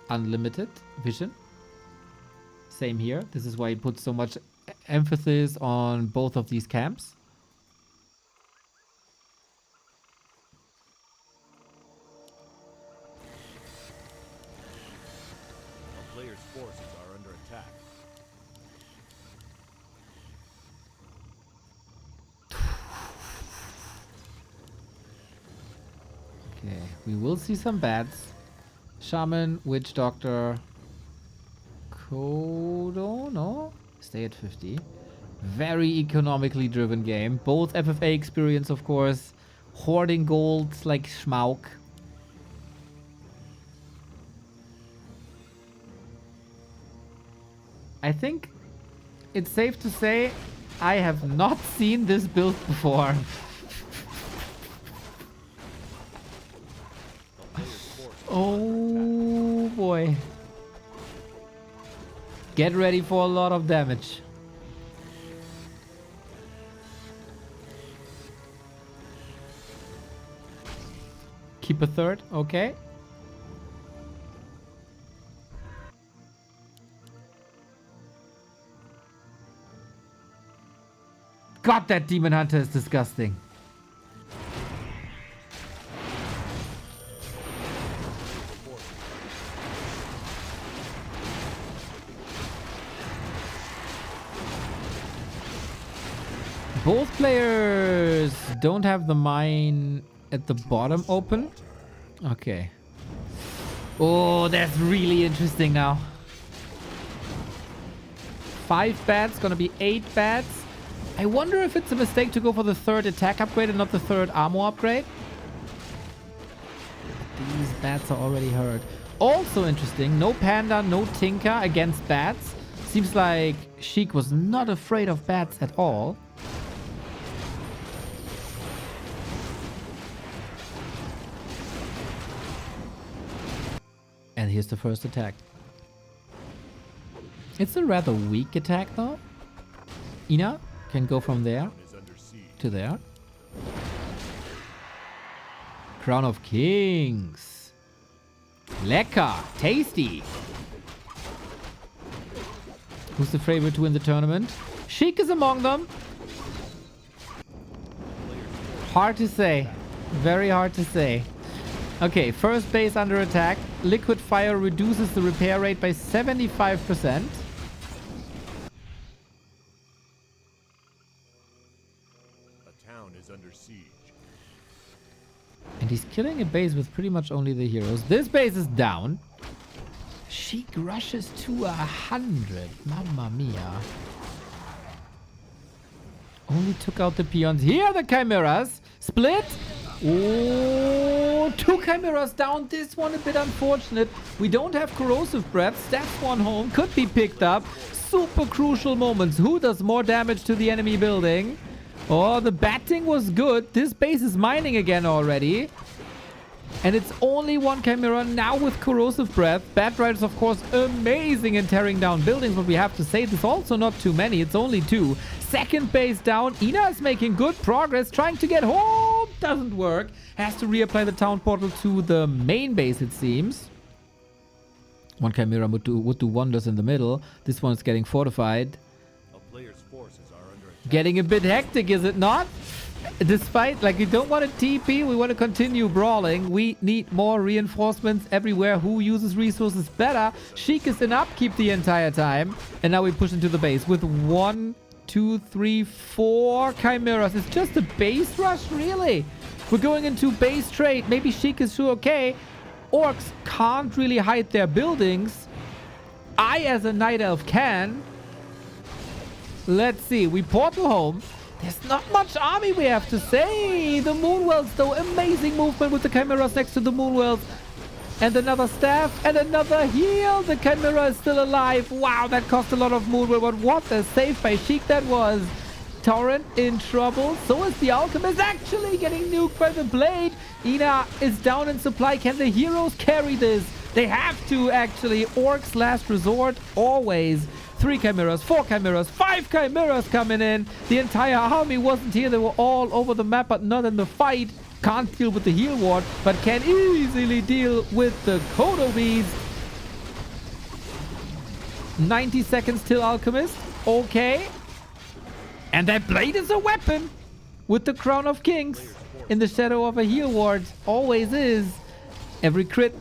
Unlimited vision. Same here. This is why he puts so much emphasis on both of these camps. Our player's forces are under attack. Okay, we will see some bats. Shaman, Witch Doctor, Kodo, no? Stay at 50. Very economically driven game. Both FFA experience, of course. Hoarding gold like Schmauk. I think it's safe to say I have not seen this build before. Oh boy. Get ready for a lot of damage. Keep a third, okay. God, that Demon Hunter is disgusting. Both players don't have the mine at the bottom open. Okay. Oh, that's really interesting now. 5 bats, gonna be 8 bats. I wonder if it's a mistake to go for the third attack upgrade and not the third armor upgrade. These bats are already hurt. Also interesting, no panda, no tinker against bats. Seems like Shik was not afraid of bats at all. And here's the first attack. It's a rather weak attack though. Ina can go from there to there. Crown of Kings. Lecker. Tasty. Who's the favorite to win the tournament? Shik is among them. Hard to say. Very hard to say. Okay, first base under attack. Liquid fire reduces the repair rate by 75%. A town is under siege. And he's killing a base with pretty much only the heroes. This base is down. Shik rushes to 100. Mamma mia. Only took out the peons. Here are the chimeras. Split. Oh, 2 chimeras down. This one a bit unfortunate. We don't have corrosive breath. That's one home. Could be picked up. Super crucial moments. Who does more damage to the enemy building? Oh, the batting was good. This base is mining again already. And it's only 1 chimera now with corrosive breath. Bat Riders, of course, amazing in tearing down buildings. But we have to say, there's also not too many. It's only 2. Second base down. Ina is making good progress. Trying to get home. Doesn't work. Has to reapply the town portal to the main base, it seems. 1 chimera would do wonders in the middle. This one's getting fortified. A player's forces are under attack. Getting a bit hectic, is it not? Despite, like, we don't want to TP, we want to continue brawling. We need more reinforcements everywhere. Who uses resources better? Shik is in upkeep the entire time. And now we push into the base with 1, 2, 3, 4 chimeras. It's just a base rush, really? We're going into base trade. Maybe Shik is sure okay. Orcs can't really hide their buildings. I, as a Night Elf, can. Let's see. We portal home. There's not much army, we have to say. The Moonwells, though, amazing movement with the chimeras next to the Moonwells. And another staff and another heal. The chimera is still alive. Wow, that cost a lot of Moonwell, but what a save by Shik that was. Torrent in trouble. So is the Alchemist, actually getting nuked by the blade. Ina is down in supply. Can the heroes carry this? They have to, actually. Orcs last resort, always. 3 chimeras, 4 chimeras, 5 chimeras coming in. The entire army wasn't here. They were all over the map, but not in the fight. Can't deal with the heal ward, but can easily deal with the Kodo Beast. 90 seconds till Alchemist. Okay. And that blade is a weapon with the Crown of Kings in the shadow of a heal ward. Always is. Every crit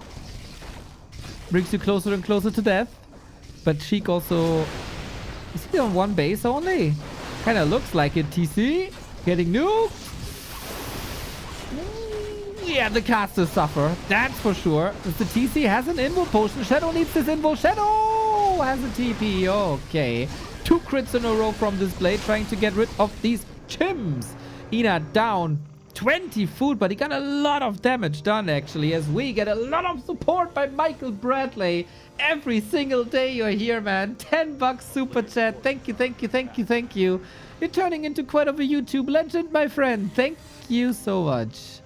brings you closer and closer to death. But Shik also... Is he on one base only? Kinda looks like it, TC. Getting nuked. Yeah, the casters suffer. That's for sure. The TC has an invo potion. Shadow needs this invo. Shadow has a TP. Okay. 2 crits in a row from this blade, trying to get rid of these chimps. Ina down 20 food, but he got a lot of damage done, actually, as we get a lot of support by Michael Bradley. Every single day you're here, man. $10 super chat. Thank you, thank you, thank you, thank you. You're turning into quite of a YouTube legend, my friend. Thank you so much.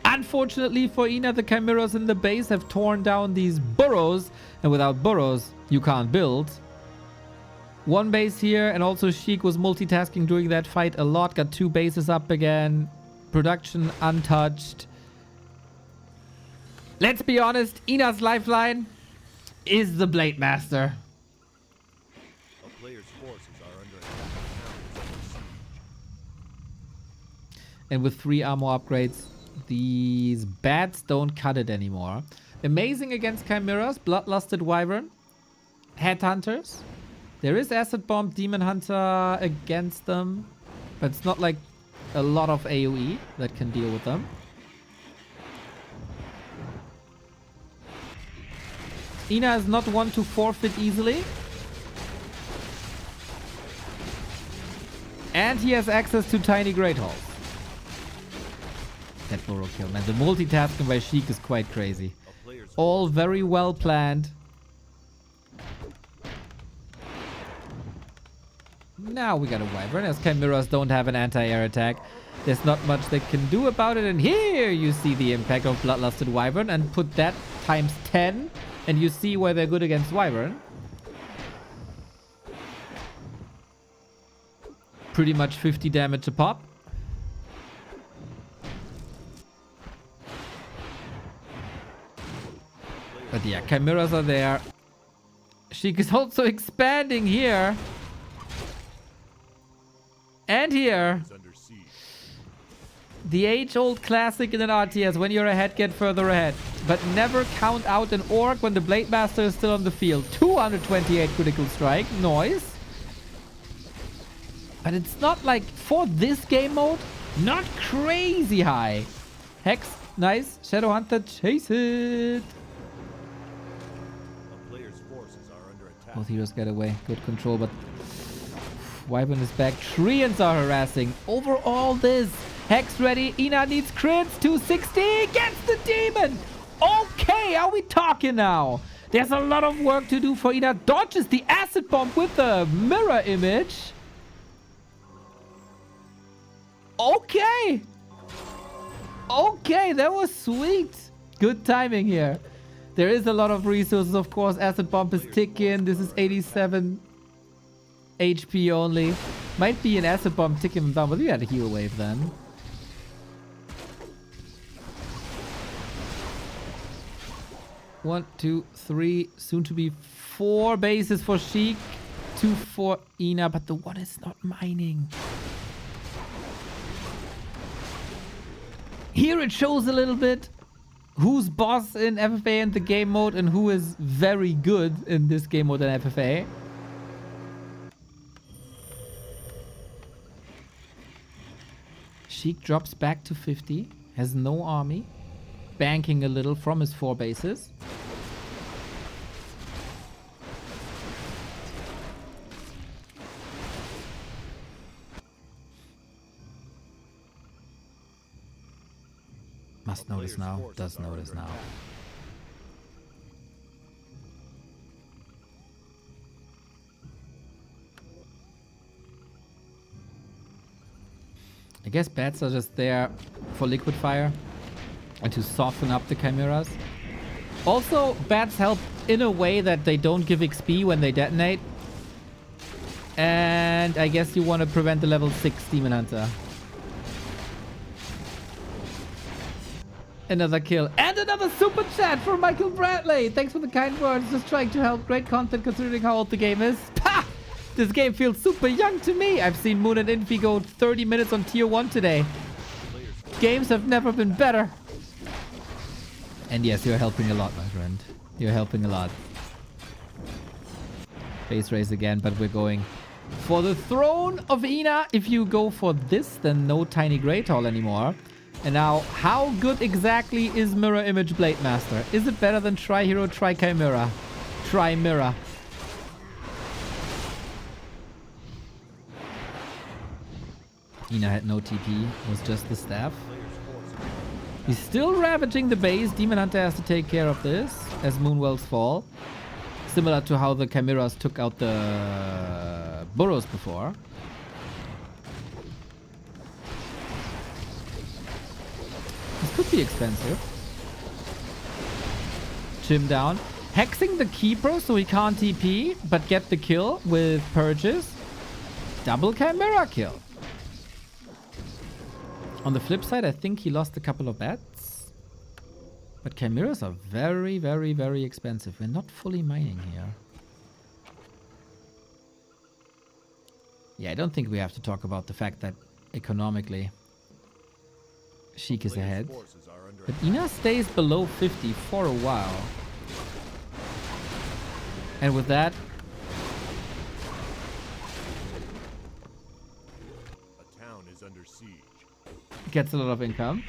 Unfortunately for Ina, the Chimeras in the base have torn down these burrows. And without burrows, you can't build. One base here, and also Shik was multitasking during that fight a lot. Got 2 bases up again. Production untouched. Let's be honest, Ina's lifeline is the Blade Master. A player's forces are under attack. And with 3 armor upgrades, these bats don't cut it anymore. Amazing against Chimeras, Bloodlusted Wyvern, Headhunters. There is Acid Bomb, Demon Hunter against them, but it's not like a lot of AoE that can deal with them. Ina is not one to forfeit easily. And he has access to tiny Great Halls. That Burrow kill, man. The multitasking by Shik is quite crazy. All very well planned. Now we got a Wyvern, as Chimeras don't have an anti-air attack. There's not much they can do about it. And here you see the impact of Bloodlusted Wyvern, and put that times 10. And you see why they're good against Wyvern. Pretty much 50 damage a pop. But yeah, Chimeras are there. Shik is also expanding here. And here. The age-old classic in an RTS. When you're ahead, get further ahead. But never count out an orc when the Blade Master is still on the field. 228 critical strike. Noise. But it's not like, for this game mode, not crazy high. Hex, nice. Shadow Hunter, chase it. Both heroes get away. Good control, but Wyvern is back. Treants are harassing. Over all this. Hex ready. Ina needs crits. 260. Gets the demon. Okay, are we talking now? There's a lot of work to do for Ina. Dodges the acid bomb with the mirror image. Okay. Okay, that was sweet. Good timing here. There is a lot of resources, of course. Acid bomb is ticking. This is 87 HP only. Might be an acid bomb ticking him down, but we had a heal wave then. One, two, three, soon to be 4 bases for Shik. 2 for Ina, but the one is not mining. Here it shows a little bit who's boss in FFA and the game mode, and who is very good in this game mode and FFA. Shik drops back to 50, has no army, banking a little from his 4 bases. Must notice now, does notice now. I guess bats are just there for liquid fire and to soften up the chimeras. Also, bats help in a way that they don't give XP when they detonate. And I guess you want to prevent the level 6 Demon Hunter. Another kill. And another super chat from Michael Bradley. Thanks for the kind words. Just trying to help. Great content considering how old the game is. Pah! This game feels super young to me. I've seen Moon and Infi go 30 minutes on tier 1 today. Games have never been better. And yes, you're helping a lot, my friend. You're helping a lot. Base race again, but we're going for the throne of Ina. If you go for this, then no Tiny Great Hall anymore. And now, how good exactly is Mirror Image Blade Master? Is it better than Tri-Hero, Tri-Chimera? Tri-Mirror. Ina had no TP, was just the staff. He's still ravaging the base. Demon Hunter has to take care of this as Moonwells fall. Similar to how the Chimeras took out the burrows before. This could be expensive. Chim down. Hexing the Keeper so he can't TP, but get the kill with Purges. Double Chimera kill. On the flip side, I think he lost a couple of bets. But Chimeras are very, very, very expensive. We're not fully mining here. Yeah, I don't think we have to talk about the fact that economically Shik is ahead. But Ina stays below 50 for a while. And with that, A town is under siege. gets a lot of income.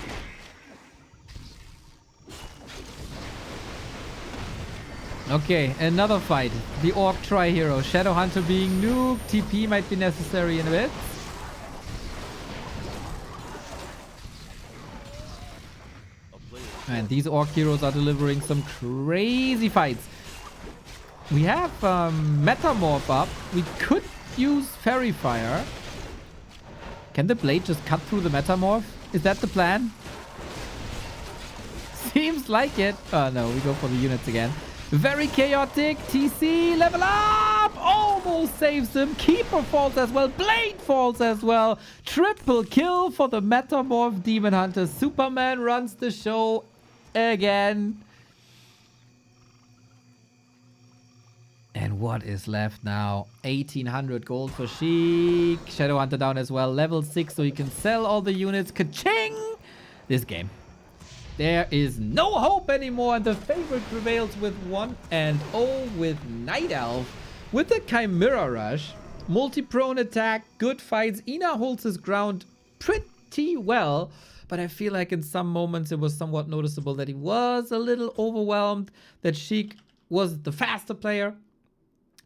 Okay, another fight. The Orc Tri-Hero. Shadow Hunter being nuked. TP might be necessary in a bit. And these Orc heroes are delivering some crazy fights. We have Metamorph up. We could use Fairy Fire. Can the blade just cut through the Metamorph? Is that the plan? Seems like it. Oh no, we go for the units again. Very chaotic. TC, level up! Almost saves him. Keeper falls as well. Blade falls as well. Triple kill for the Metamorph Demon Hunter. Superman runs the show again. And what is left now? 1800 gold for Shik. Shadow Hunter down as well. Level 6, so you can sell all the units. Ka-ching! This game. There is no hope anymore, and the favorite prevails with 1-0 with Night Elf. With the Chimera Rush, multi-prone attack, good fights. Ina holds his ground pretty well, but I feel like in some moments it was somewhat noticeable that he was a little overwhelmed, that Shik was the faster player,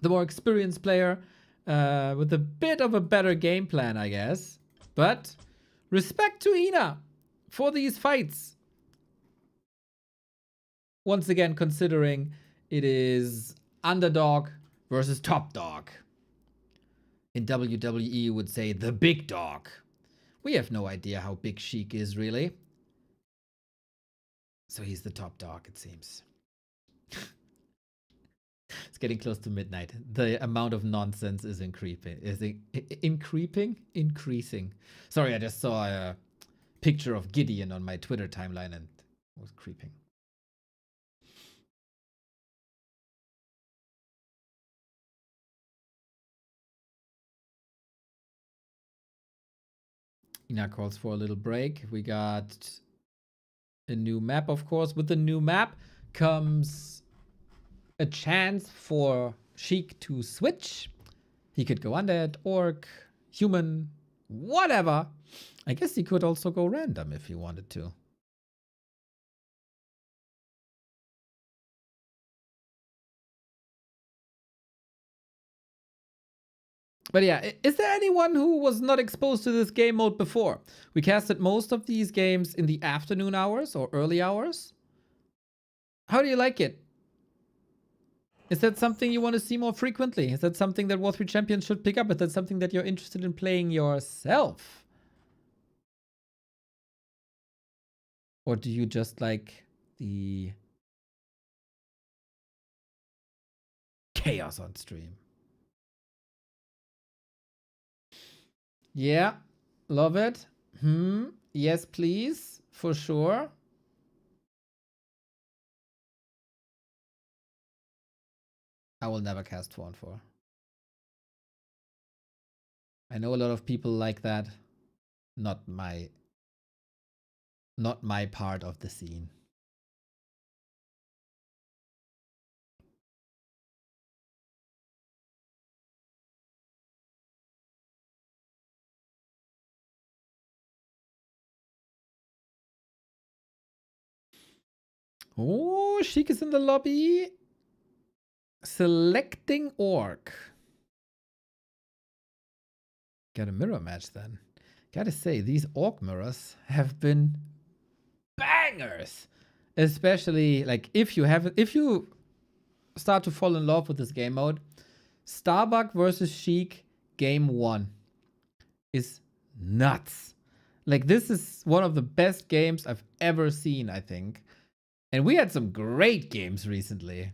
the more experienced player, with a bit of a better game plan, I guess. But respect to Ina for these fights. Once again, considering it is underdog versus top dog. In WWE, you would say the big dog. We have no idea how big Shik is, really. So he's the top dog, it seems. It's getting close to midnight. The amount of nonsense is increasing. Is it increasing? Sorry, I just saw a picture of Gideon on my Twitter timeline and it was creeping. Ina calls for a little break. We got a new map, of course. With the new map comes a chance for Shik to switch. He could go undead, orc, human, whatever. I guess he could also go random if he wanted to. But yeah, is there anyone who was not exposed to this game mode before? We casted most of these games in the afternoon hours or early hours. How do you like it? Is that something you want to see more frequently? Is that something that War 3 Champions should pick up? Is that something that you're interested in playing yourself? Or do you just like the chaos on stream? Yeah, love it. Yes, please, for sure. I will never cast 4-4. I know a lot of people like that. Not my part of the scene. Oh, Shik is in the lobby. Selecting Orc. Got a mirror match then. Gotta say, these Orc mirrors have been bangers. Especially like if you start to fall in love with this game mode, Starbuck versus Shik game 1 is nuts. Like, this is one of the best games I've ever seen, I think. And we had some great games recently.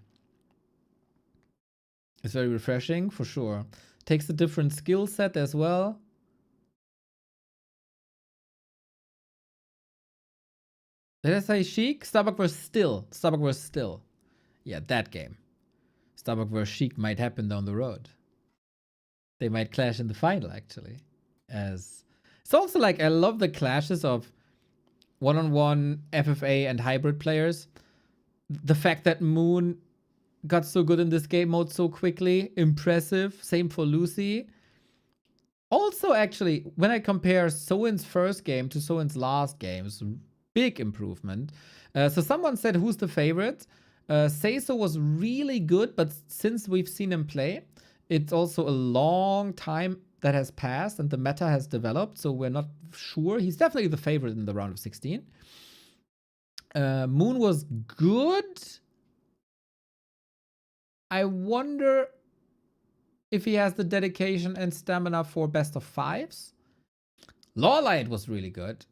It's very refreshing, for sure. Takes a different skill set as well. Did I say Shik? Starbuck vs. Still. Starbuck vs. Still. Yeah, that game. Starbuck vs. Shik might happen down the road. They might clash in the final, actually. As it's also like, I love the clashes of one-on-one FFA and hybrid players. The fact that Moon got so good in this game mode so quickly, impressive. Same for Lucy. Also, actually, when I compare Soin's first game to Soin's last games, big improvement. So someone said, who's the favorite? Seiso was really good, but since we've seen him play, it's also a long time that has passed and the meta has developed, so we're not sure. He's definitely the favorite in the round of 16. Moon was good. I wonder if he has the dedication and stamina for best of 5s. Lawlight was really good.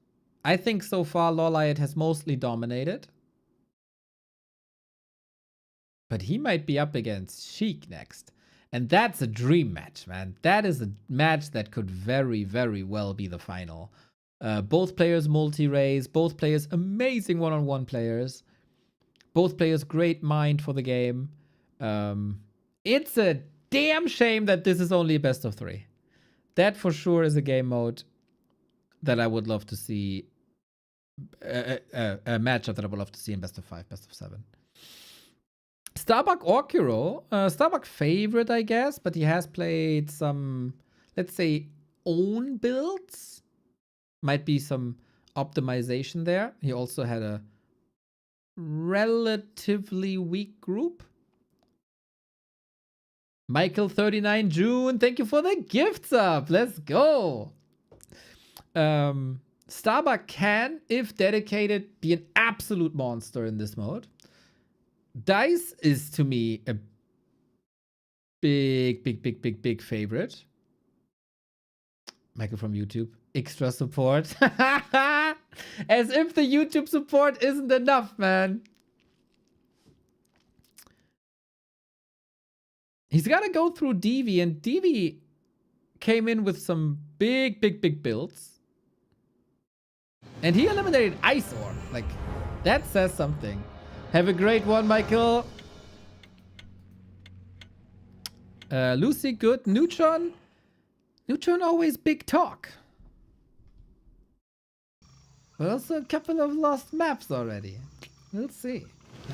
I think so far Lawlight has mostly dominated. But he might be up against Shik next. And that's a dream match, man. That is a match that could very, very well be the final. Both players multi-raise, both players amazing one-on-one players. Both players great mind for the game. It's a damn shame that this is only a best of 3. That for sure is a game mode that I would love to see. A matchup that I would love to see in best of 5, best of 7. Starbuck Orkuro, Starbuck favorite, I guess, but he has played some, let's say, own builds. Might be some optimization there. He also had a relatively weak group. Michael39 June, thank you for the gifts up. Let's go. Starbuck can, if dedicated, be an absolute monster in this mode. Dice is, to me, a big favorite. Michael from YouTube. Extra support. As if the YouTube support isn't enough, man. He's got to go through DV, and DV came in with some big builds. And he eliminated Ice Orb. Like, that says something. Have a great one, Michael. Lucy, good. Neutron. Neutron always big talk. But also a couple of lost maps already. We'll see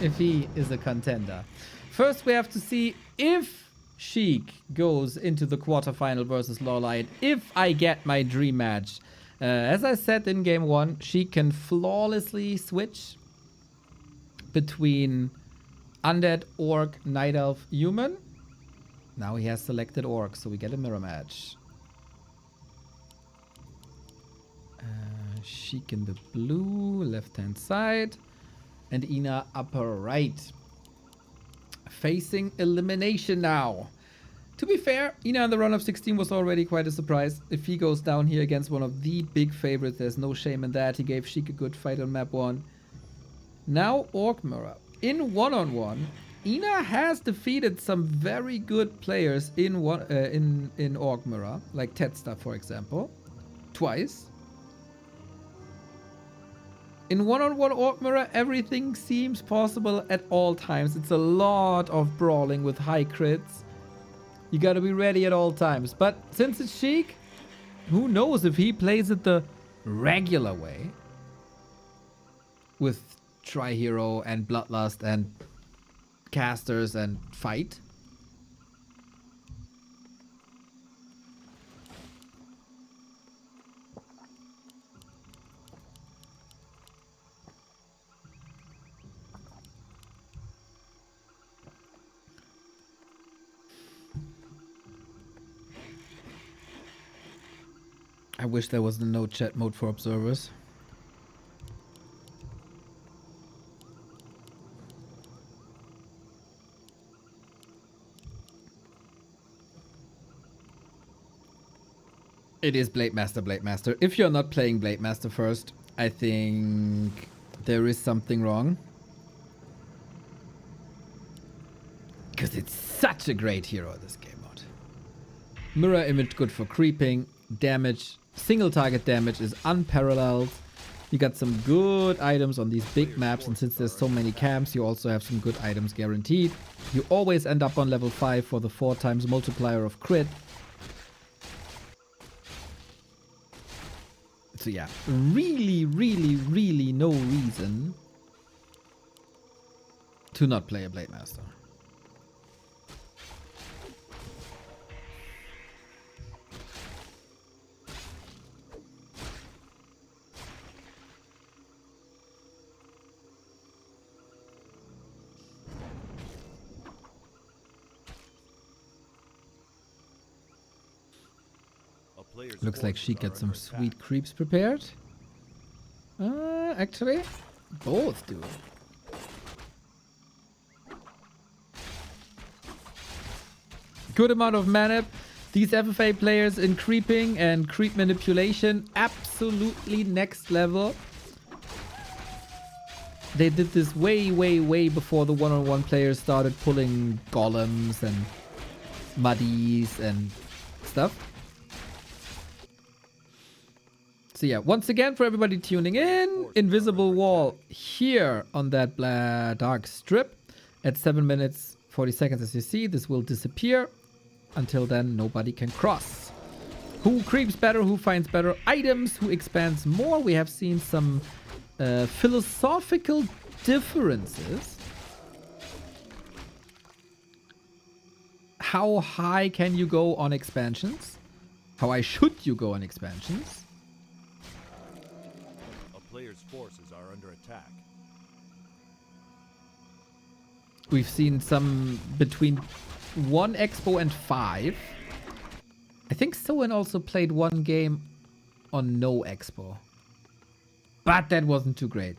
if he is a contender. First, we have to see if Shik goes into the quarterfinal versus Lawlight. If I get my dream match. As I said in game 1, Shik can flawlessly switch between Undead, Orc, Night Elf, Human. Now he has selected Orc, so we get a mirror match. Shik in the blue, left-hand side. And Ina upper right. Facing elimination now. To be fair, Ina in the round of 16 was already quite a surprise. If he goes down here against one of the big favorites, there's no shame in that. He gave Shik a good fight on map 1. Now Orc Mirror. In one-on-one, Ina has defeated some very good players in Orc Mirror, like Tetsta, for example, twice. In one-on-one Orc Mirror, everything seems possible at all times. It's a lot of brawling with high crits. You gotta be ready at all times. But since it's Shik, who knows if he plays it the regular way? With Tri-Hero and Bloodlust and casters and fight. I wish there was no chat mode for observers. It is Blade Master, Blade Master. If you're not playing Blade Master first, I think there is something wrong. Because it's such a great hero, this game mode. Mirror image good for creeping. Damage, single target damage is unparalleled. You got some good items on these big maps, and since there's so many camps, you also have some good items guaranteed. You always end up on level 5 for the 4 times multiplier of crit. So yeah, really no reason to not play a Blade Master. Looks like she got some sweet creeps prepared. Actually, both do. Good amount of mana. These FFA players in creeping and creep manipulation, absolutely next level. They did this way before the one-on-one players started pulling golems and muddies and stuff. So yeah, once again, for everybody tuning in, invisible wall here on that dark strip at 7 minutes 40 seconds. As you see, this will disappear. Until then, nobody can cross. Who creeps better? Who finds better items? Who expands more? We have seen some philosophical differences. How high can you go on expansions? How high should you go on expansions? Players' forces are under attack. We've seen some between 1 expo and 5. I think Soen also played one game on no expo. But that wasn't too great.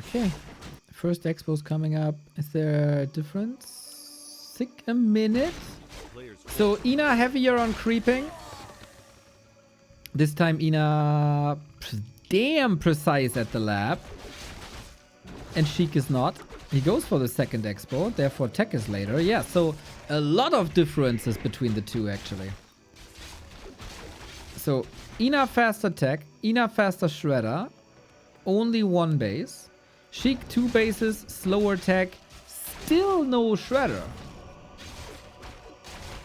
Okay, first expo's coming up. Is there a difference? A minute. So Ina heavier on creeping. This time Ina damn precise at the lab. And Shik is not. He goes for the second expo, therefore tech is later. Yeah, so a lot of differences between the two actually. So Ina faster tech, Ina faster shredder. Only 1 base. Shik 2 bases, slower tech, still no shredder.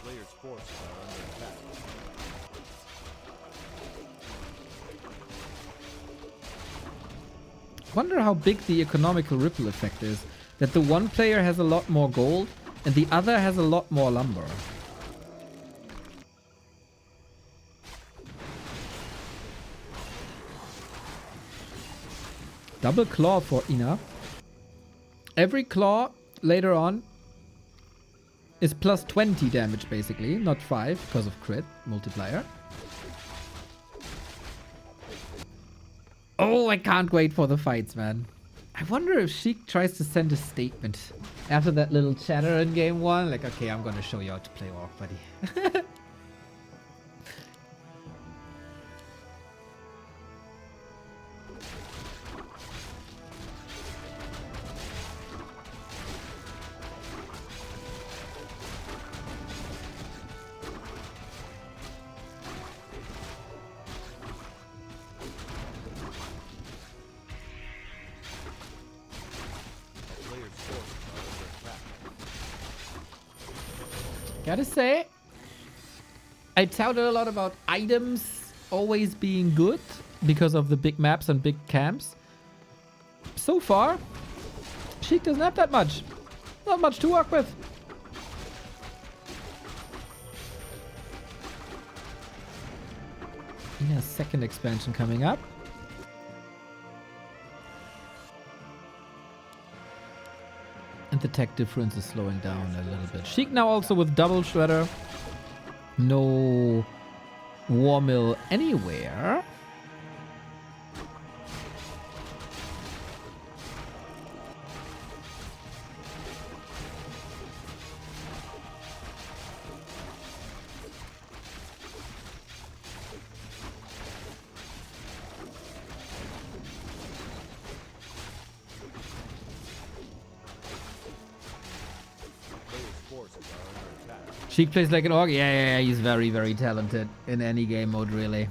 Players' forces are under attack. Wonder how big the economical ripple effect is. That the one player has a lot more gold and the other has a lot more lumber. Double claw for Ina. Every claw later on is plus 20 damage basically, not 5 because of crit multiplier. Oh, I can't wait for the fights, man. I wonder if Shik tries to send a statement after that little chatter in game 1. Like, okay, I'm gonna show you how to play Orc, buddy. Gotta say, I touted a lot about items always being good because of the big maps and big camps. So far, Shik doesn't have that much. Not much to work with. Yeah, second expansion coming up. And the tech difference is slowing down a little bit. Shik now also with double shredder. No war mill anywhere. Shik plays like an orc. Yeah, he's very, very talented in any game mode, really.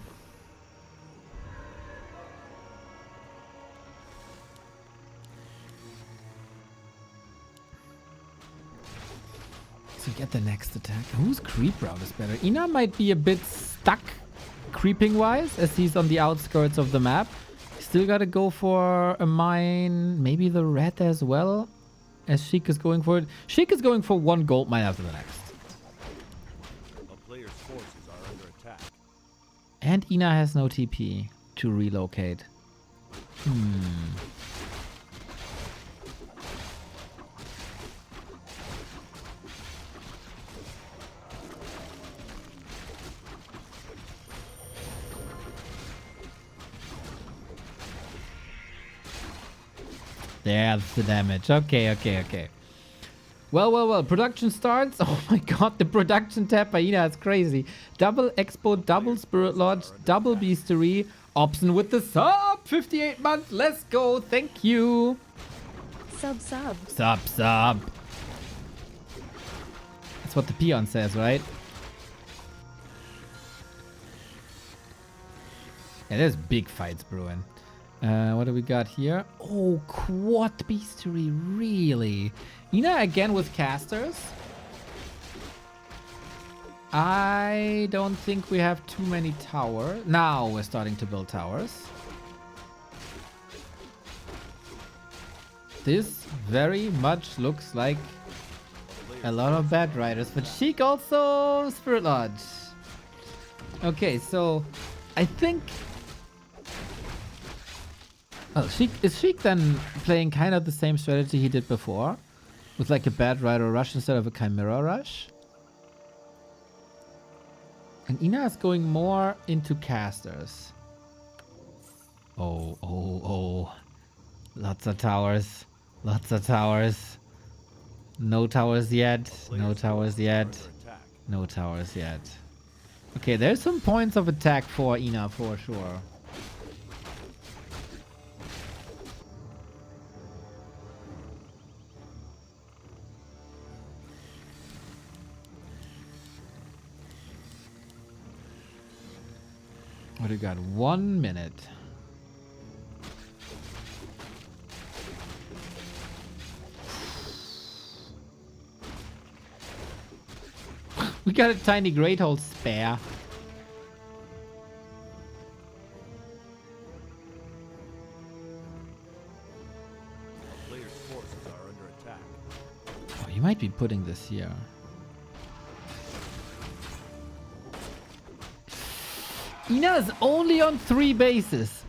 So get the next attack. Whose creep route is better? Ina might be a bit stuck creeping wise as he's on the outskirts of the map. Still gotta go for a mine. Maybe the red as well. As Shik is going for it. Shik is going for one gold mine after the next. And Ina has no TP to relocate. There's the damage. Okay. Well. Production starts. Oh my god, the production tab by Ina is crazy. Double Expo, double Spirit Lodge, double Beastery. Option with the sub. 58 months. Let's go. Thank you. Sub. Sub. That's what the peon says, right? Yeah, there's big fights brewing. What do we got here? Oh, quad beastery, really? Ina again with casters. I don't think we have too many towers. Now we're starting to build towers. This very much looks like a lot of bad riders, but Shik also Spirit Lodge. Okay, so I think... Oh, is Shik then playing kind of the same strategy he did before? With like a bad rider rush instead of a chimera rush? And Ina is going more into casters. Oh. Lots of towers. No towers yet. Okay, there's some points of attack for Ina for sure. What do we got? 1 minute. We got a tiny great hole spare. Player's forces are under attack. Oh, you might be putting this here. Ina is only on 3 bases.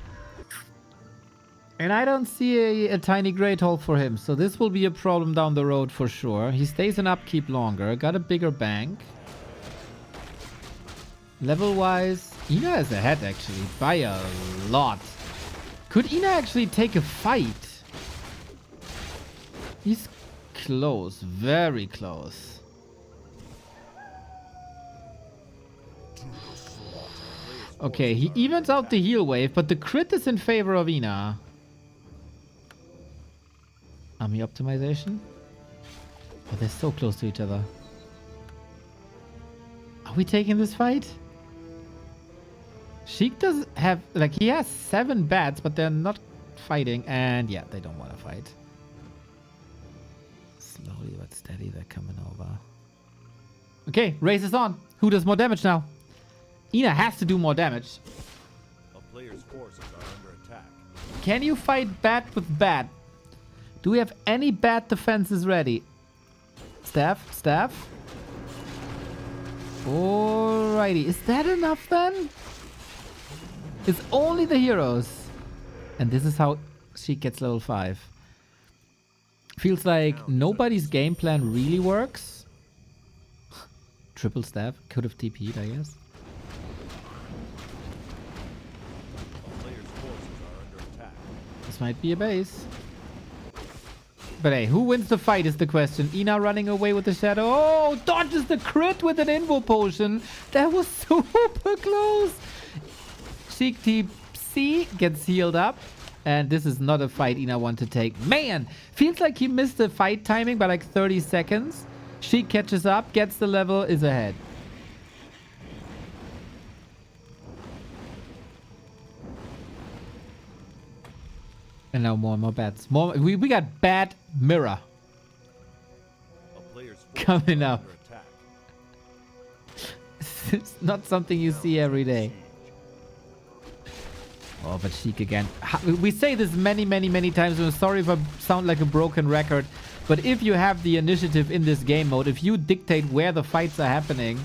And I don't see a tiny great hole for him. So this will be a problem down the road for sure. He stays in upkeep longer. Got a bigger bank. Level wise, Ina is ahead actually by a lot. Could Ina actually take a fight? He's close, very close. Okay, he evens out the heal wave, but the crit is in favor of Ina. Army optimization? Oh, they're so close to each other. Are we taking this fight? Shik does have, like, he has 7 bats, but they're not fighting. And yeah, they don't want to fight. Slowly but steady, they're coming over. Okay, race is on. Who does more damage now? Ina has to do more damage. A player's forces are under attack. Can you fight bat with bat? Do we have any bat defenses ready? Staff, staff. Alrighty, is that enough then? It's only the heroes. And this is how she gets level 5. Feels like nobody's game plan really works. Triple staff. Could have TP'd, I guess. A player's forces are under attack. This might be a base. But hey, who wins the fight is the question. Ina running away with the shadow. Oh, dodges the crit with an invo potion. That was super close. Shik TC gets healed up. And this is not a fight Ina want to take. Man, feels like he missed the fight timing by like 30 seconds. Shik catches up, gets the level, is ahead. And now more and more bats. More, we got bat mirror A player's forces coming are up. under attack. It's not something you see every day. Oh, but Shik again. We say this many times. I'm sorry if I sound like a broken record. But if you have the initiative in this game mode, if you dictate where the fights are happening,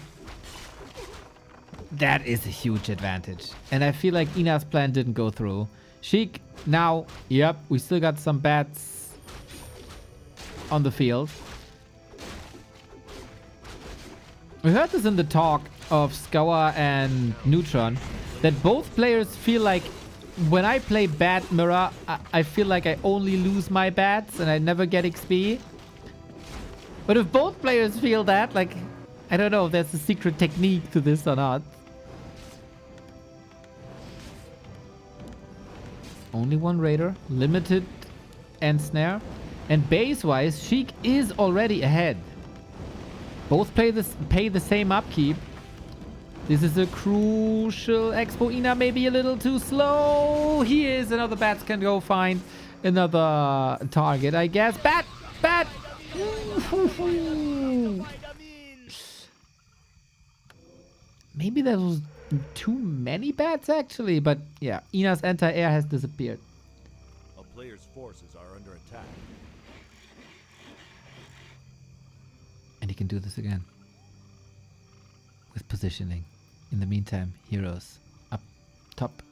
that is a huge advantage. And I feel like Ina's plan didn't go through. Shik, now, yep, we still got some bats on the field. We heard this in the talk of Scour and Neutron, that both players feel like when I play Bat Mirror, I feel like I only lose my bats and I never get XP. But if both players feel that, like, I don't know if there's a secret technique to this or not. Only one Raider, limited and snare. And base-wise, Shik is already ahead. Both pay the same upkeep. This is a crucial expo. Ina may be a little too slow. He is. Another bats can go find another target, I guess. Bat! Bat! Maybe there was too many bats, actually. But yeah, Ina's anti-air has disappeared. A player's forces are under attack. And he can do this again. With positioning. In the meantime, heroes up top.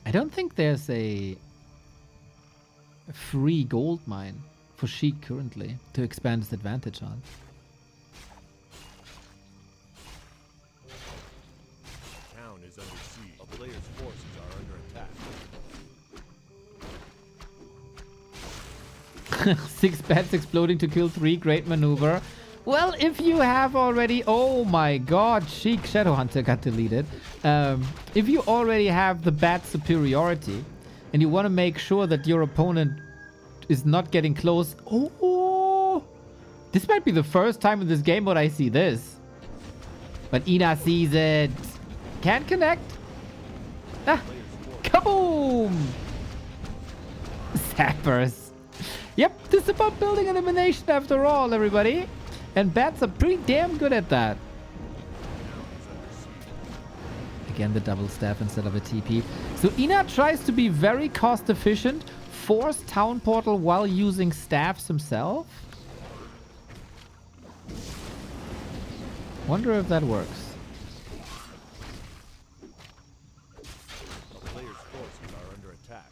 I don't think there's a free gold mine for Shik currently to expand his advantage on. Town is under siege. A player's forces are under attack. 6 bats exploding to kill 3. Great maneuver. Well, if you have already... Oh my god, Shik Shadowhunter got deleted. If you already have the bat superiority and you want to make sure that your opponent is not getting close... Oh! This might be the first time in this game mode I see this. But Ina sees it. Can't connect. Ah! Kaboom! Zappers. Yep, this is about building elimination after all, everybody. And bats are pretty damn good at that. Again, the double staff instead of a TP. So Ina tries to be very cost efficient, force town portal while using staffs himself. Wonder if that works. A player's forces are under attack.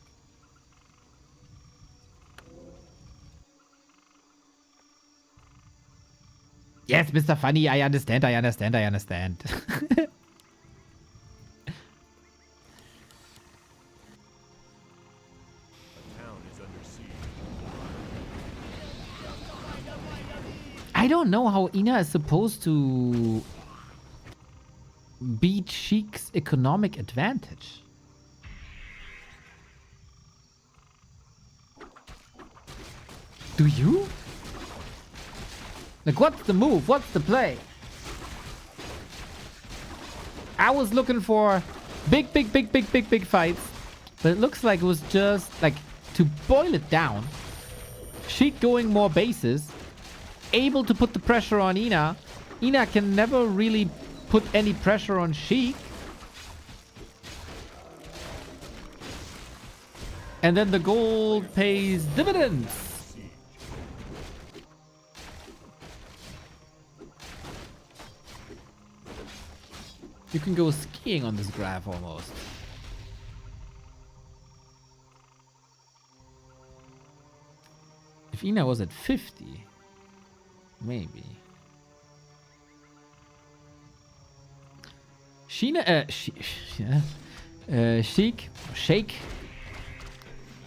Yes, Mr. Funny, I understand. I don't know how Ina is supposed to beat Shik's economic advantage. Do you? Like, what's the move? What's the play? I was looking for big fights, but it looks like it was just like, to boil it down, Shik going more bases, able to put the pressure on Ina. Ina can never really put any pressure on Shik. And then the gold pays dividends. You can go skiing on this graph almost. If Ina was at 50, maybe. Shake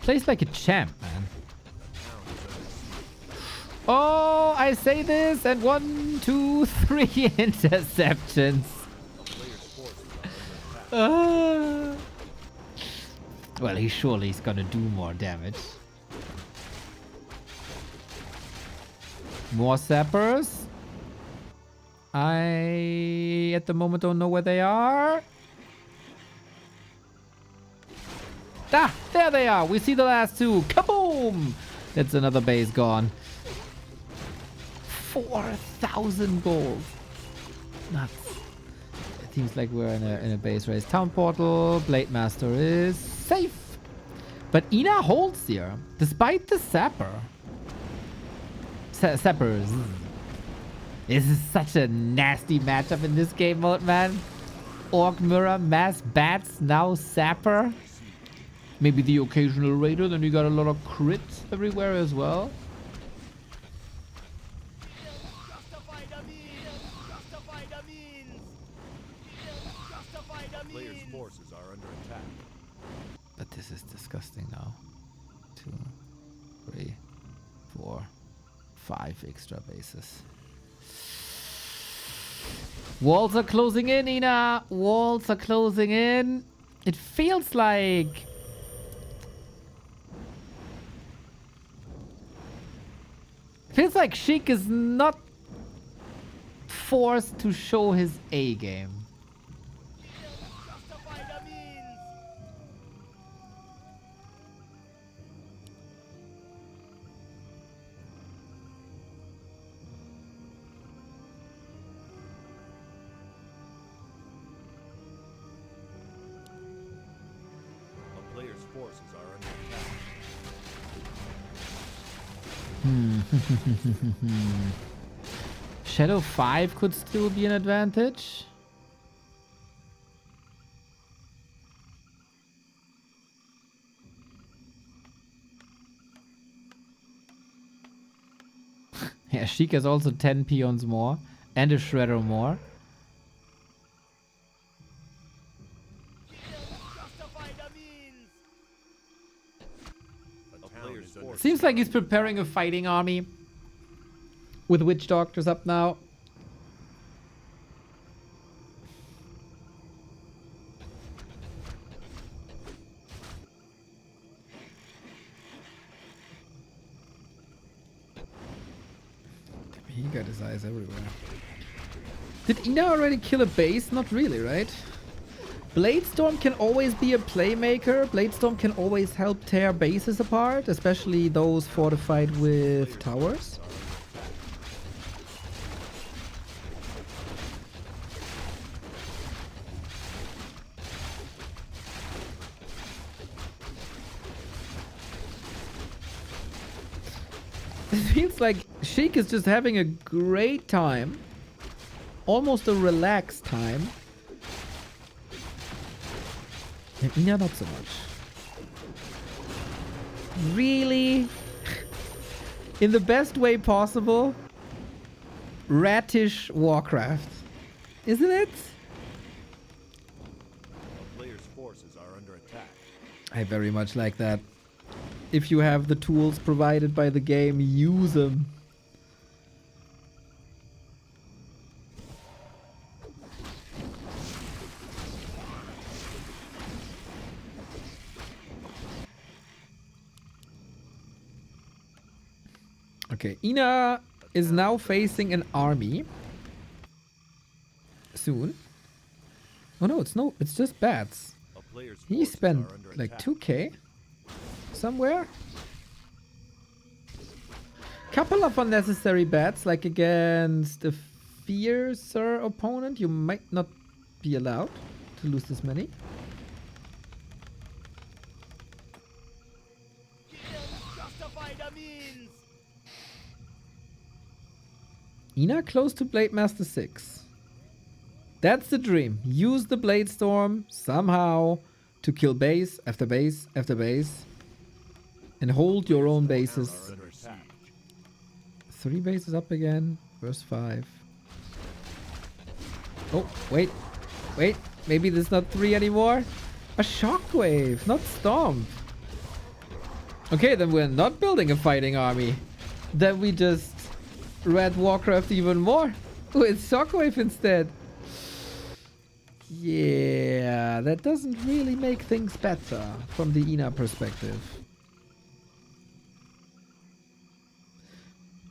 plays like a champ, man. Oh, I say this, and 1, 2, 3 interceptions. Well, he's gonna do more damage. More sappers. I, at the moment, don't know where they are. Ah, there they are. We see the last two. Kaboom! That's another base gone. 4,000 gold. Nuts. It seems like we're in a base race. Town portal. Blade Master is safe. But Ina holds here, despite the sapper. Sappers. This is such a nasty matchup in this game mode, man. Orc Mirror, Mass Bats, now Sapper. Maybe the occasional Raider, then you got a lot of crits everywhere as well. Player's forces are under attack. But this is disgusting now. 2, 3, 4, 5 extra bases. Walls are closing in, Ina. Walls are closing in. It feels like... feels like Shik is not forced to show his A game. Forces are under attack. Shadow 5 could still be an advantage. Yeah, Shik has also 10 peons more and a shredder more. Seems like he's preparing a fighting army with witch doctors up now. He got his eyes everywhere. Did Ina already kill a base? Not really, right? Bladestorm can always be a playmaker. Bladestorm can always help tear bases apart, especially those fortified with towers. It feels like Shik is just having a great time. Almost a relaxed time. And Ina not so much. Really? In the best way possible? Ratish Warcraft. Isn't it? A player's forces are under attack. I very much like that. If you have the tools provided by the game, use them. Okay, Ina is now facing an army. Soon. Oh no, it's just bats. A player's He forces spent are under like attack. 2k somewhere. Couple of unnecessary bats, like against a fiercer opponent. You might not be allowed to lose this many. Ina close to Blade Master 6. That's the dream. Use the Blade Storm somehow to kill base after base after base. And hold your own bases. Under attack. 3 bases up again. Verse 5. Oh, wait. Wait. Maybe there's not 3 anymore. A shockwave, not stomp. Okay, then we're not building a fighting army. Then we just read Warcraft even more. Oh, it's shockwave instead. Yeah, that doesn't really make things better from the Ina perspective.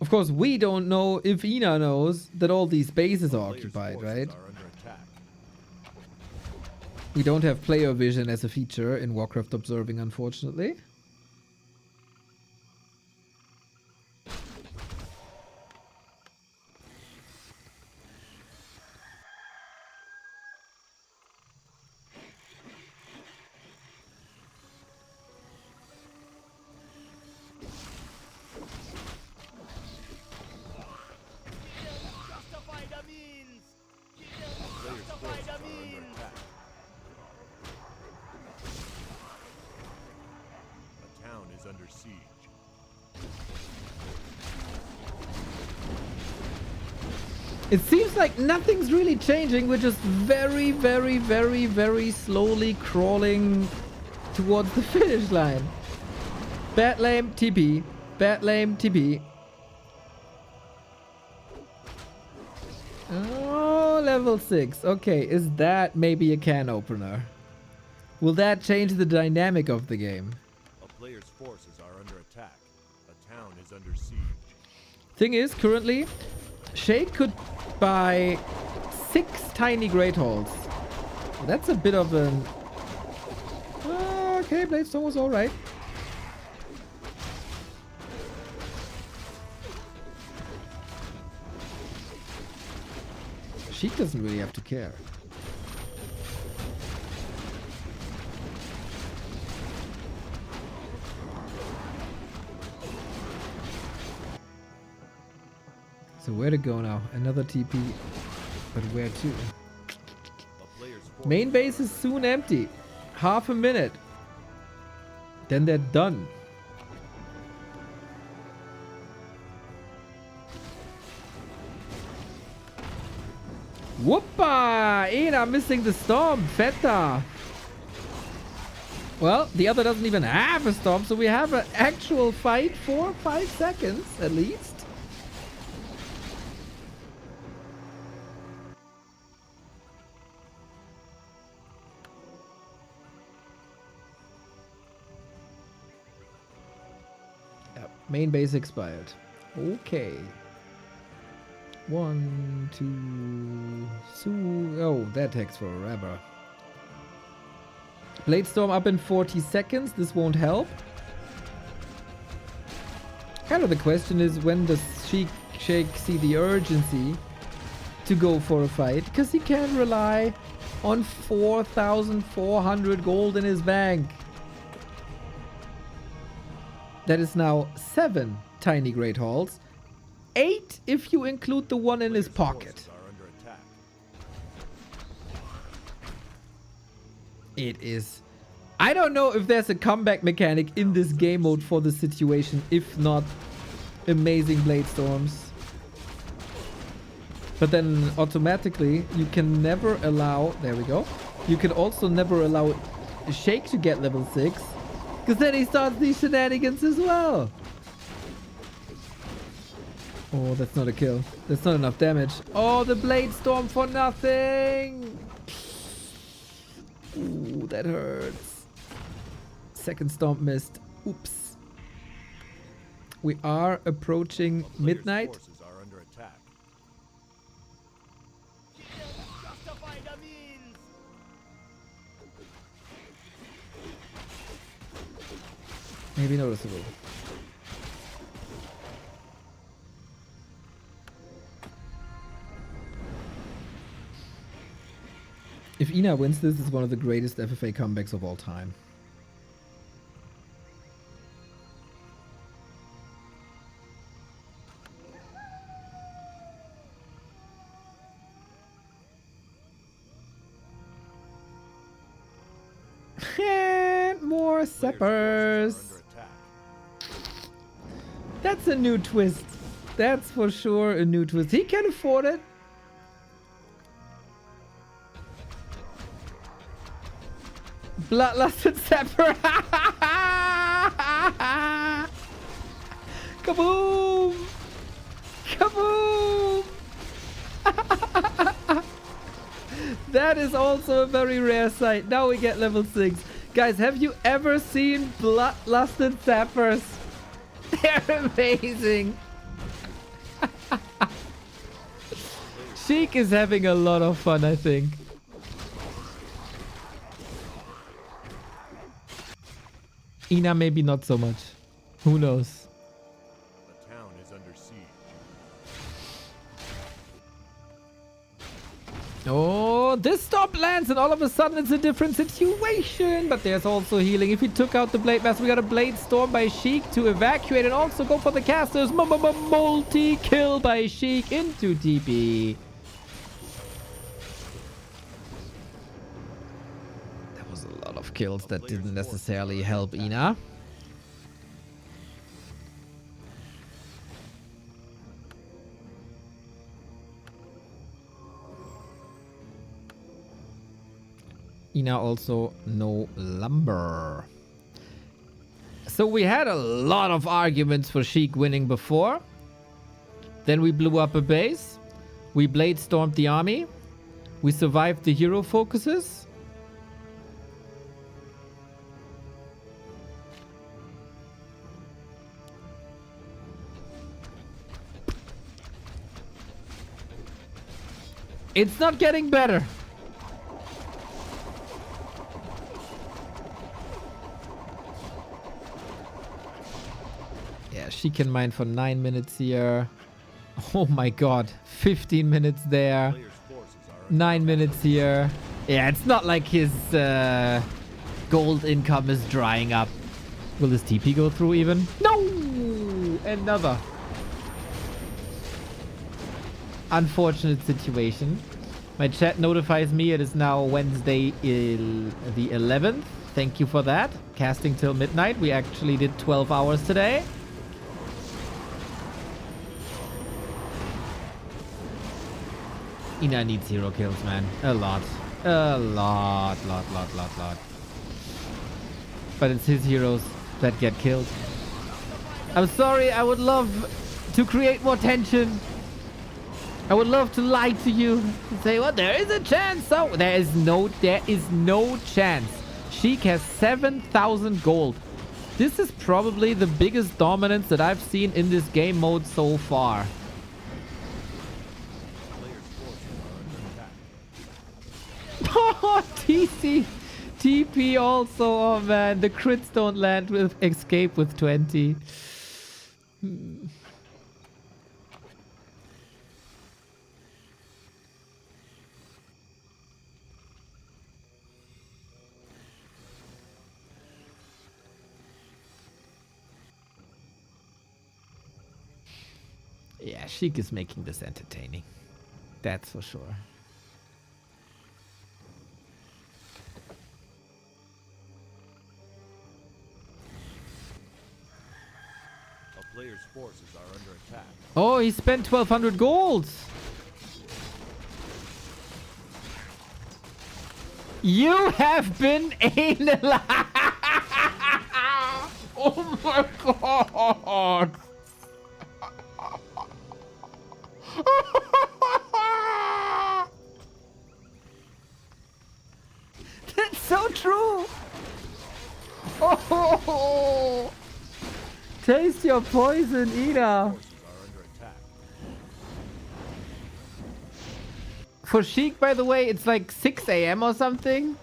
Of course, we don't know if Ina knows that all these bases are Player's occupied, forces right? are under attack. We don't have player vision as a feature in Warcraft Observing, unfortunately. Player's forces are under attack. A town is under siege. It seems like nothing's really changing. We're just very, very, very, very slowly crawling towards the finish line. Bat lane, TP. Bat lane, TP. Oh, level 6. Okay, is that maybe a can opener? Will that change the dynamic of the game? A player's forces are under attack. A town is under siege. Thing is, currently, Shik could buy 6 tiny Great Halls. That's a bit of an... okay, Bladestone was alright. Shik doesn't really have to care. So where to go now? Another TP. But where to? A player's forces Main base is soon empty. Half a minute. Then they're done. Whoopa! Ina missing the storm. Feta. Well, the other doesn't even have a storm, so we have an actual fight for 5 seconds at least. Yep, main base expired. Okay. 1, 2... Oh, that takes forever. Bladestorm up in 40 seconds. This won't help. Kind of the question is, when does Shik see the urgency to go for a fight? Because he can rely on 4,400 gold in his bank. That is now 7 tiny Great Halls. 8 if you include the one in his pocket. forces are under attack. It is. I don't know if there's a comeback mechanic in this game mode for the situation, if not amazing blade storms. But then automatically you can never allow, there we go. You can also never allow Shake to get level 6, because then he starts these shenanigans as well. Oh, that's not a kill. That's not enough damage. Oh, the blade storm for nothing. Ooh, that hurts. Second stomp missed. Oops. We are approaching Player's midnight. forces are under attack. Maybe noticeable. If Ina wins this, it's one of the greatest FFA comebacks of all time. And more Player's Seppers. forces are under attack. That's a new twist. That's for sure a new twist. He can afford it. Bloodlusted Sapper. Kaboom! Kaboom! That is also a very rare sight. Now we get level 6. Guys, have you ever seen Bloodlusted Sappers? They're amazing. Shik is having a lot of fun, I think. Ina maybe not so much. Who knows? The town is under siege. Oh, this stop lands and all of a sudden it's a different situation. But there's also healing. If he took out the Blade Master, we got a Blade Storm by Shik to evacuate and also go for the casters. Multi-kill by Shik into TP. That was a lot of kills that didn't necessarily help Ina. Ina also no lumber. So we had a lot of arguments for Shik winning before. Then we blew up a base. We blade stormed the army. We survived the hero focuses. It's not getting better. Yeah, she can mine for 9 minutes here. Oh my god. 15 minutes there. Player's forces are under 9 minutes here. Yeah, it's not like his gold income is drying up. Will his TP go through even? No! Another. Unfortunate situation. My chat notifies me it is now Wednesday the 11th. Thank you for that. Casting till midnight. We actually did 12 hours today. Ina needs hero kills, man. A lot. A lot. But it's his heroes that get killed. I'm sorry, I would love to create more tension. I would love to lie to you and say, well, there is a chance. So there is no chance. Sheik has 7,000 gold. This is probably the biggest dominance that I've seen in this game mode so far. Oh, TC. TP also. Oh, man. The crits don't land with escape with 20. Yeah, Sheik is making this entertaining. That's for sure. A player's forces are under attack. Oh, he spent 1,200 gold. You have been anal. Oh my god. That's so true. Oh, Taste your poison, Ina. Forces are under attack. For Shik, by the way, it's like 6 a.m. or something.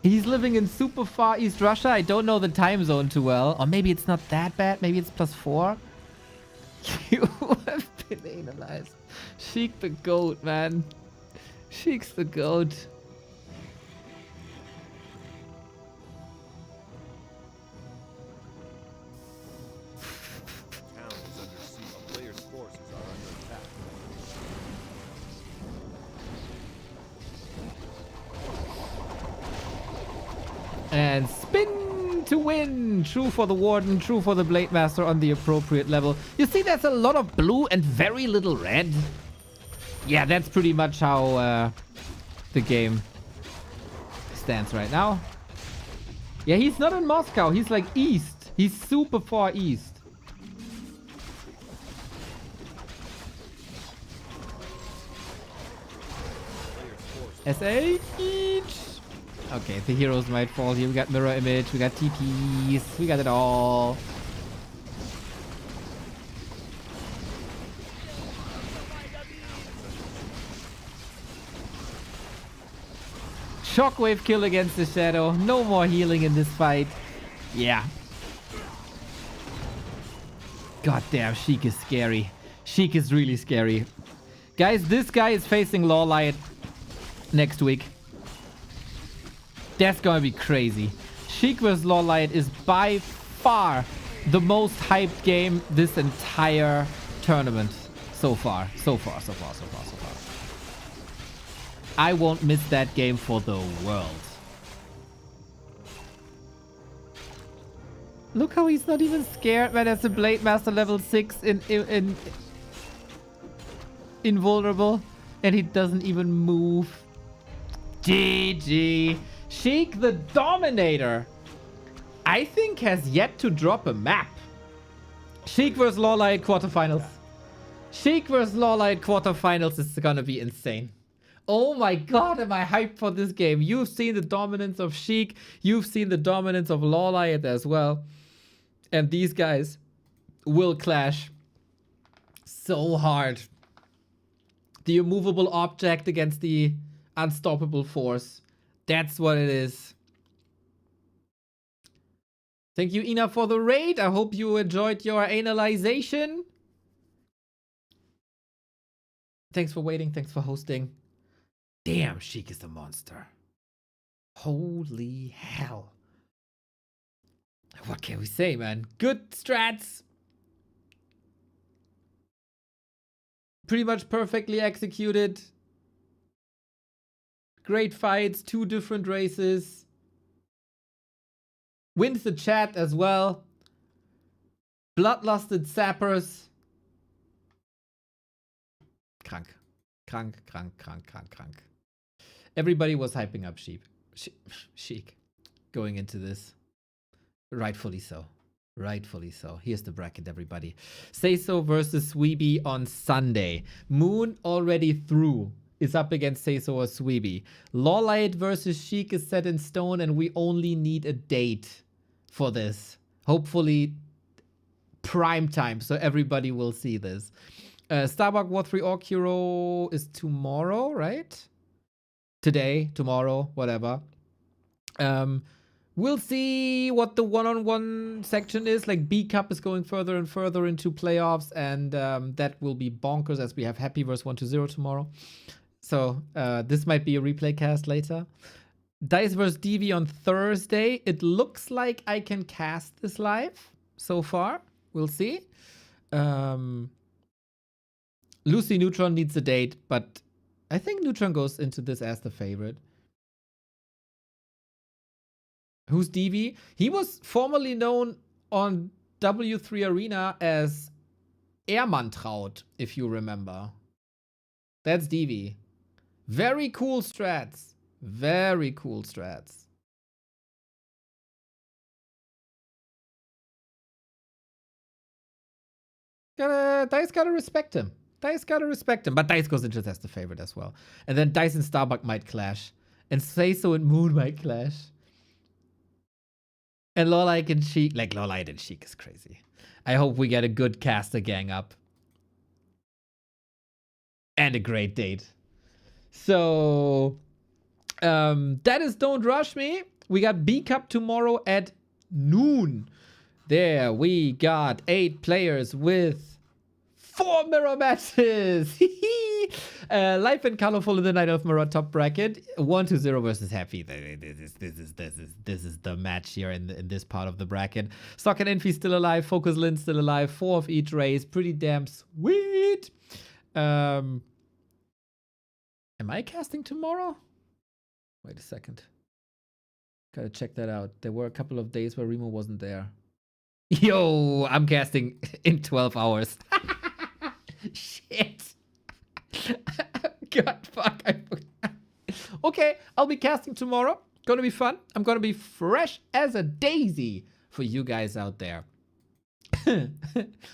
He's living in super far East Russia. I don't know the time zone too well. Or maybe it's not that bad. Maybe it's +4. You have been analyzed. Shik the goat, man. Shik's the goat. Town is under siege. A player's forces are under attack. And spin to win. True for the Warden, true for the Blade Master on the appropriate level. You see, there's a lot of blue and very little red. Yeah, that's pretty much how the game stands right now. Yeah, he's not in Moscow. He's like east. He's super far east. SA each. Okay, the heroes might fall here. We got mirror image, we got TPs, we got it all. Shockwave kill against the shadow. No more healing in this fight. Yeah. God damn, Shik is scary. Shik is really scary. Guys, this guy is facing Lawlight next week. That's gonna be crazy. Shik vs Lawlight is by far the most hyped game this entire tournament. So far. I won't miss that game for the world. Look how he's not even scared, man. As a Blade Master level 6 in invulnerable. And he doesn't even move. GG. Shik the Dominator, I think, has yet to drop a map. Shik vs Lawlight quarterfinals. Shik vs Lawlight quarterfinals is gonna be insane. Oh my god, am I hyped for this game. You've seen the dominance of Shik. You've seen the dominance of Lawlight as well. And these guys will clash so hard. The immovable object against the unstoppable force. That's what it is. Thank you, Ina, for the raid. I hope you enjoyed your analyzation. Thanks for waiting. Thanks for hosting. Damn, Shik is a monster. Holy hell. What can we say, man? Good strats. Pretty much perfectly executed. Great fights, 2 different races. Wins the chat as well. Bloodlusted sappers. Krank. Everybody was hyping up Shik going into this. Rightfully so. Here's the bracket, everybody. Seiso versus Sweeby on Sunday. Moon already through. Is up against Seiso or Sweeby. Lawlight versus Shik is set in stone, and we only need a date for this. Hopefully prime time, so everybody will see this. Starbuck War 3 Orc Hero is tomorrow, right? Today, tomorrow, whatever. We'll see what the one-on-one section is. Like, B Cup is going further and further into playoffs, and that will be bonkers as we have Happy vs 1-0 tomorrow. So this might be a replay cast later. Dice vs DV on Thursday. It looks like I can cast this live so far. We'll see. Lucy Neutron needs a date, but I think Neutron goes into this as the favorite. Who's DV? He was formerly known on W3 Arena as Ehrmantraut, if you remember. That's DV. Very cool strats. Very cool strats. Dice gotta respect him. But Dice goes into as the favorite as well. And then Dice and Starbuck might clash. And Seiso and Moon might clash. And Lolite and Shik, like Lolite and Shik is crazy. I hope we get a good caster gang up. And a great date. So, that is Don't Rush Me. We got B Cup tomorrow at noon. There we got 8 players with 4 mirror matches. Life and colorful in the Night of Mirror top bracket. 1-0 versus Happy. This is the match here in this part of the bracket. Stock and Infi still alive. Focus Lin still alive. 4 of each race. Pretty damn sweet. Am I casting tomorrow? Wait a second. Gotta check that out. There were a couple of days where Remo wasn't there. Yo, I'm casting in 12 hours. Shit. God, fuck. Okay, I'll be casting tomorrow. Gonna be fun. I'm gonna be fresh as a daisy for you guys out there.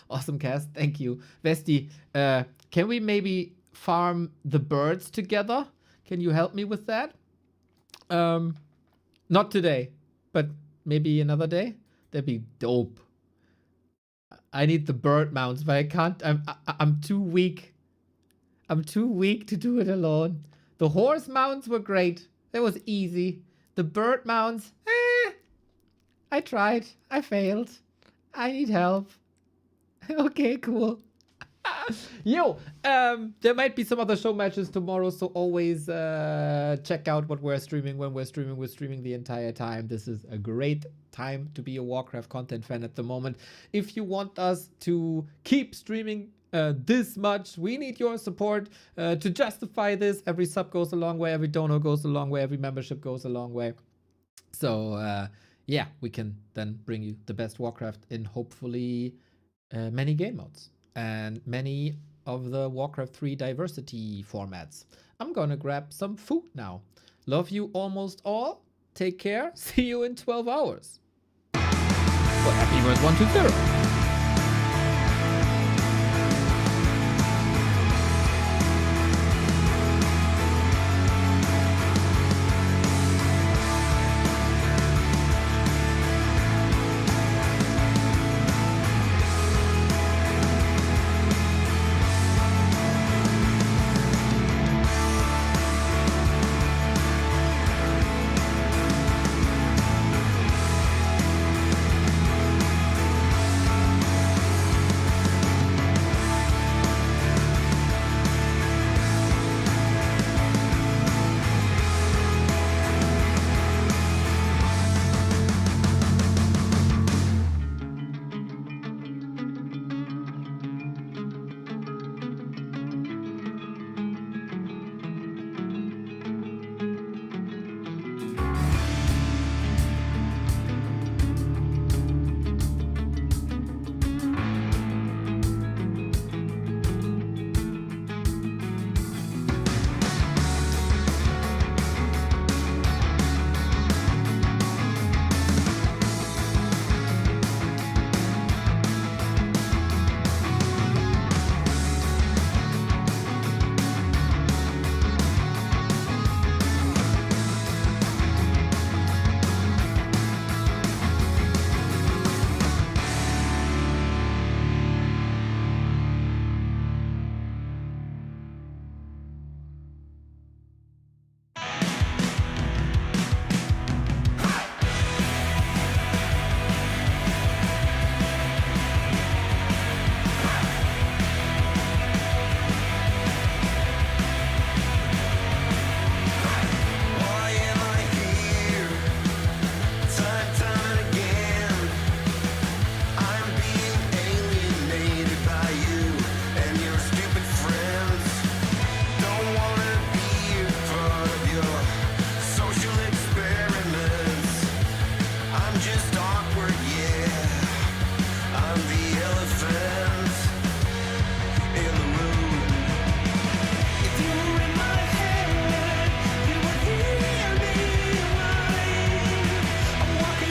Awesome cast. Thank you. Vesti, can we maybe farm the birds together? Can you help me with that? Not today, but maybe another day. That'd be dope. I need the bird mounts, but I can't. I'm too weak. I'm too weak to do it alone. The horse mounts were great. That was easy. The bird mounts, I tried. I failed. I need help. Okay, cool. Yo, there might be some other show matches tomorrow, so always check out what we're streaming when we're streaming. We're streaming the entire time. This is a great time to be a Warcraft content fan at the moment. If you want us to keep streaming this much, we need your support to justify this. Every sub goes a long way, every donor goes a long way, every membership goes a long way. So yeah, we can then bring you the best Warcraft in hopefully many game modes and many of the Warcraft 3 diversity formats. I'm gonna grab some food now. Love you almost all. Take care. See you in 12 hours. For Happy Birth 120.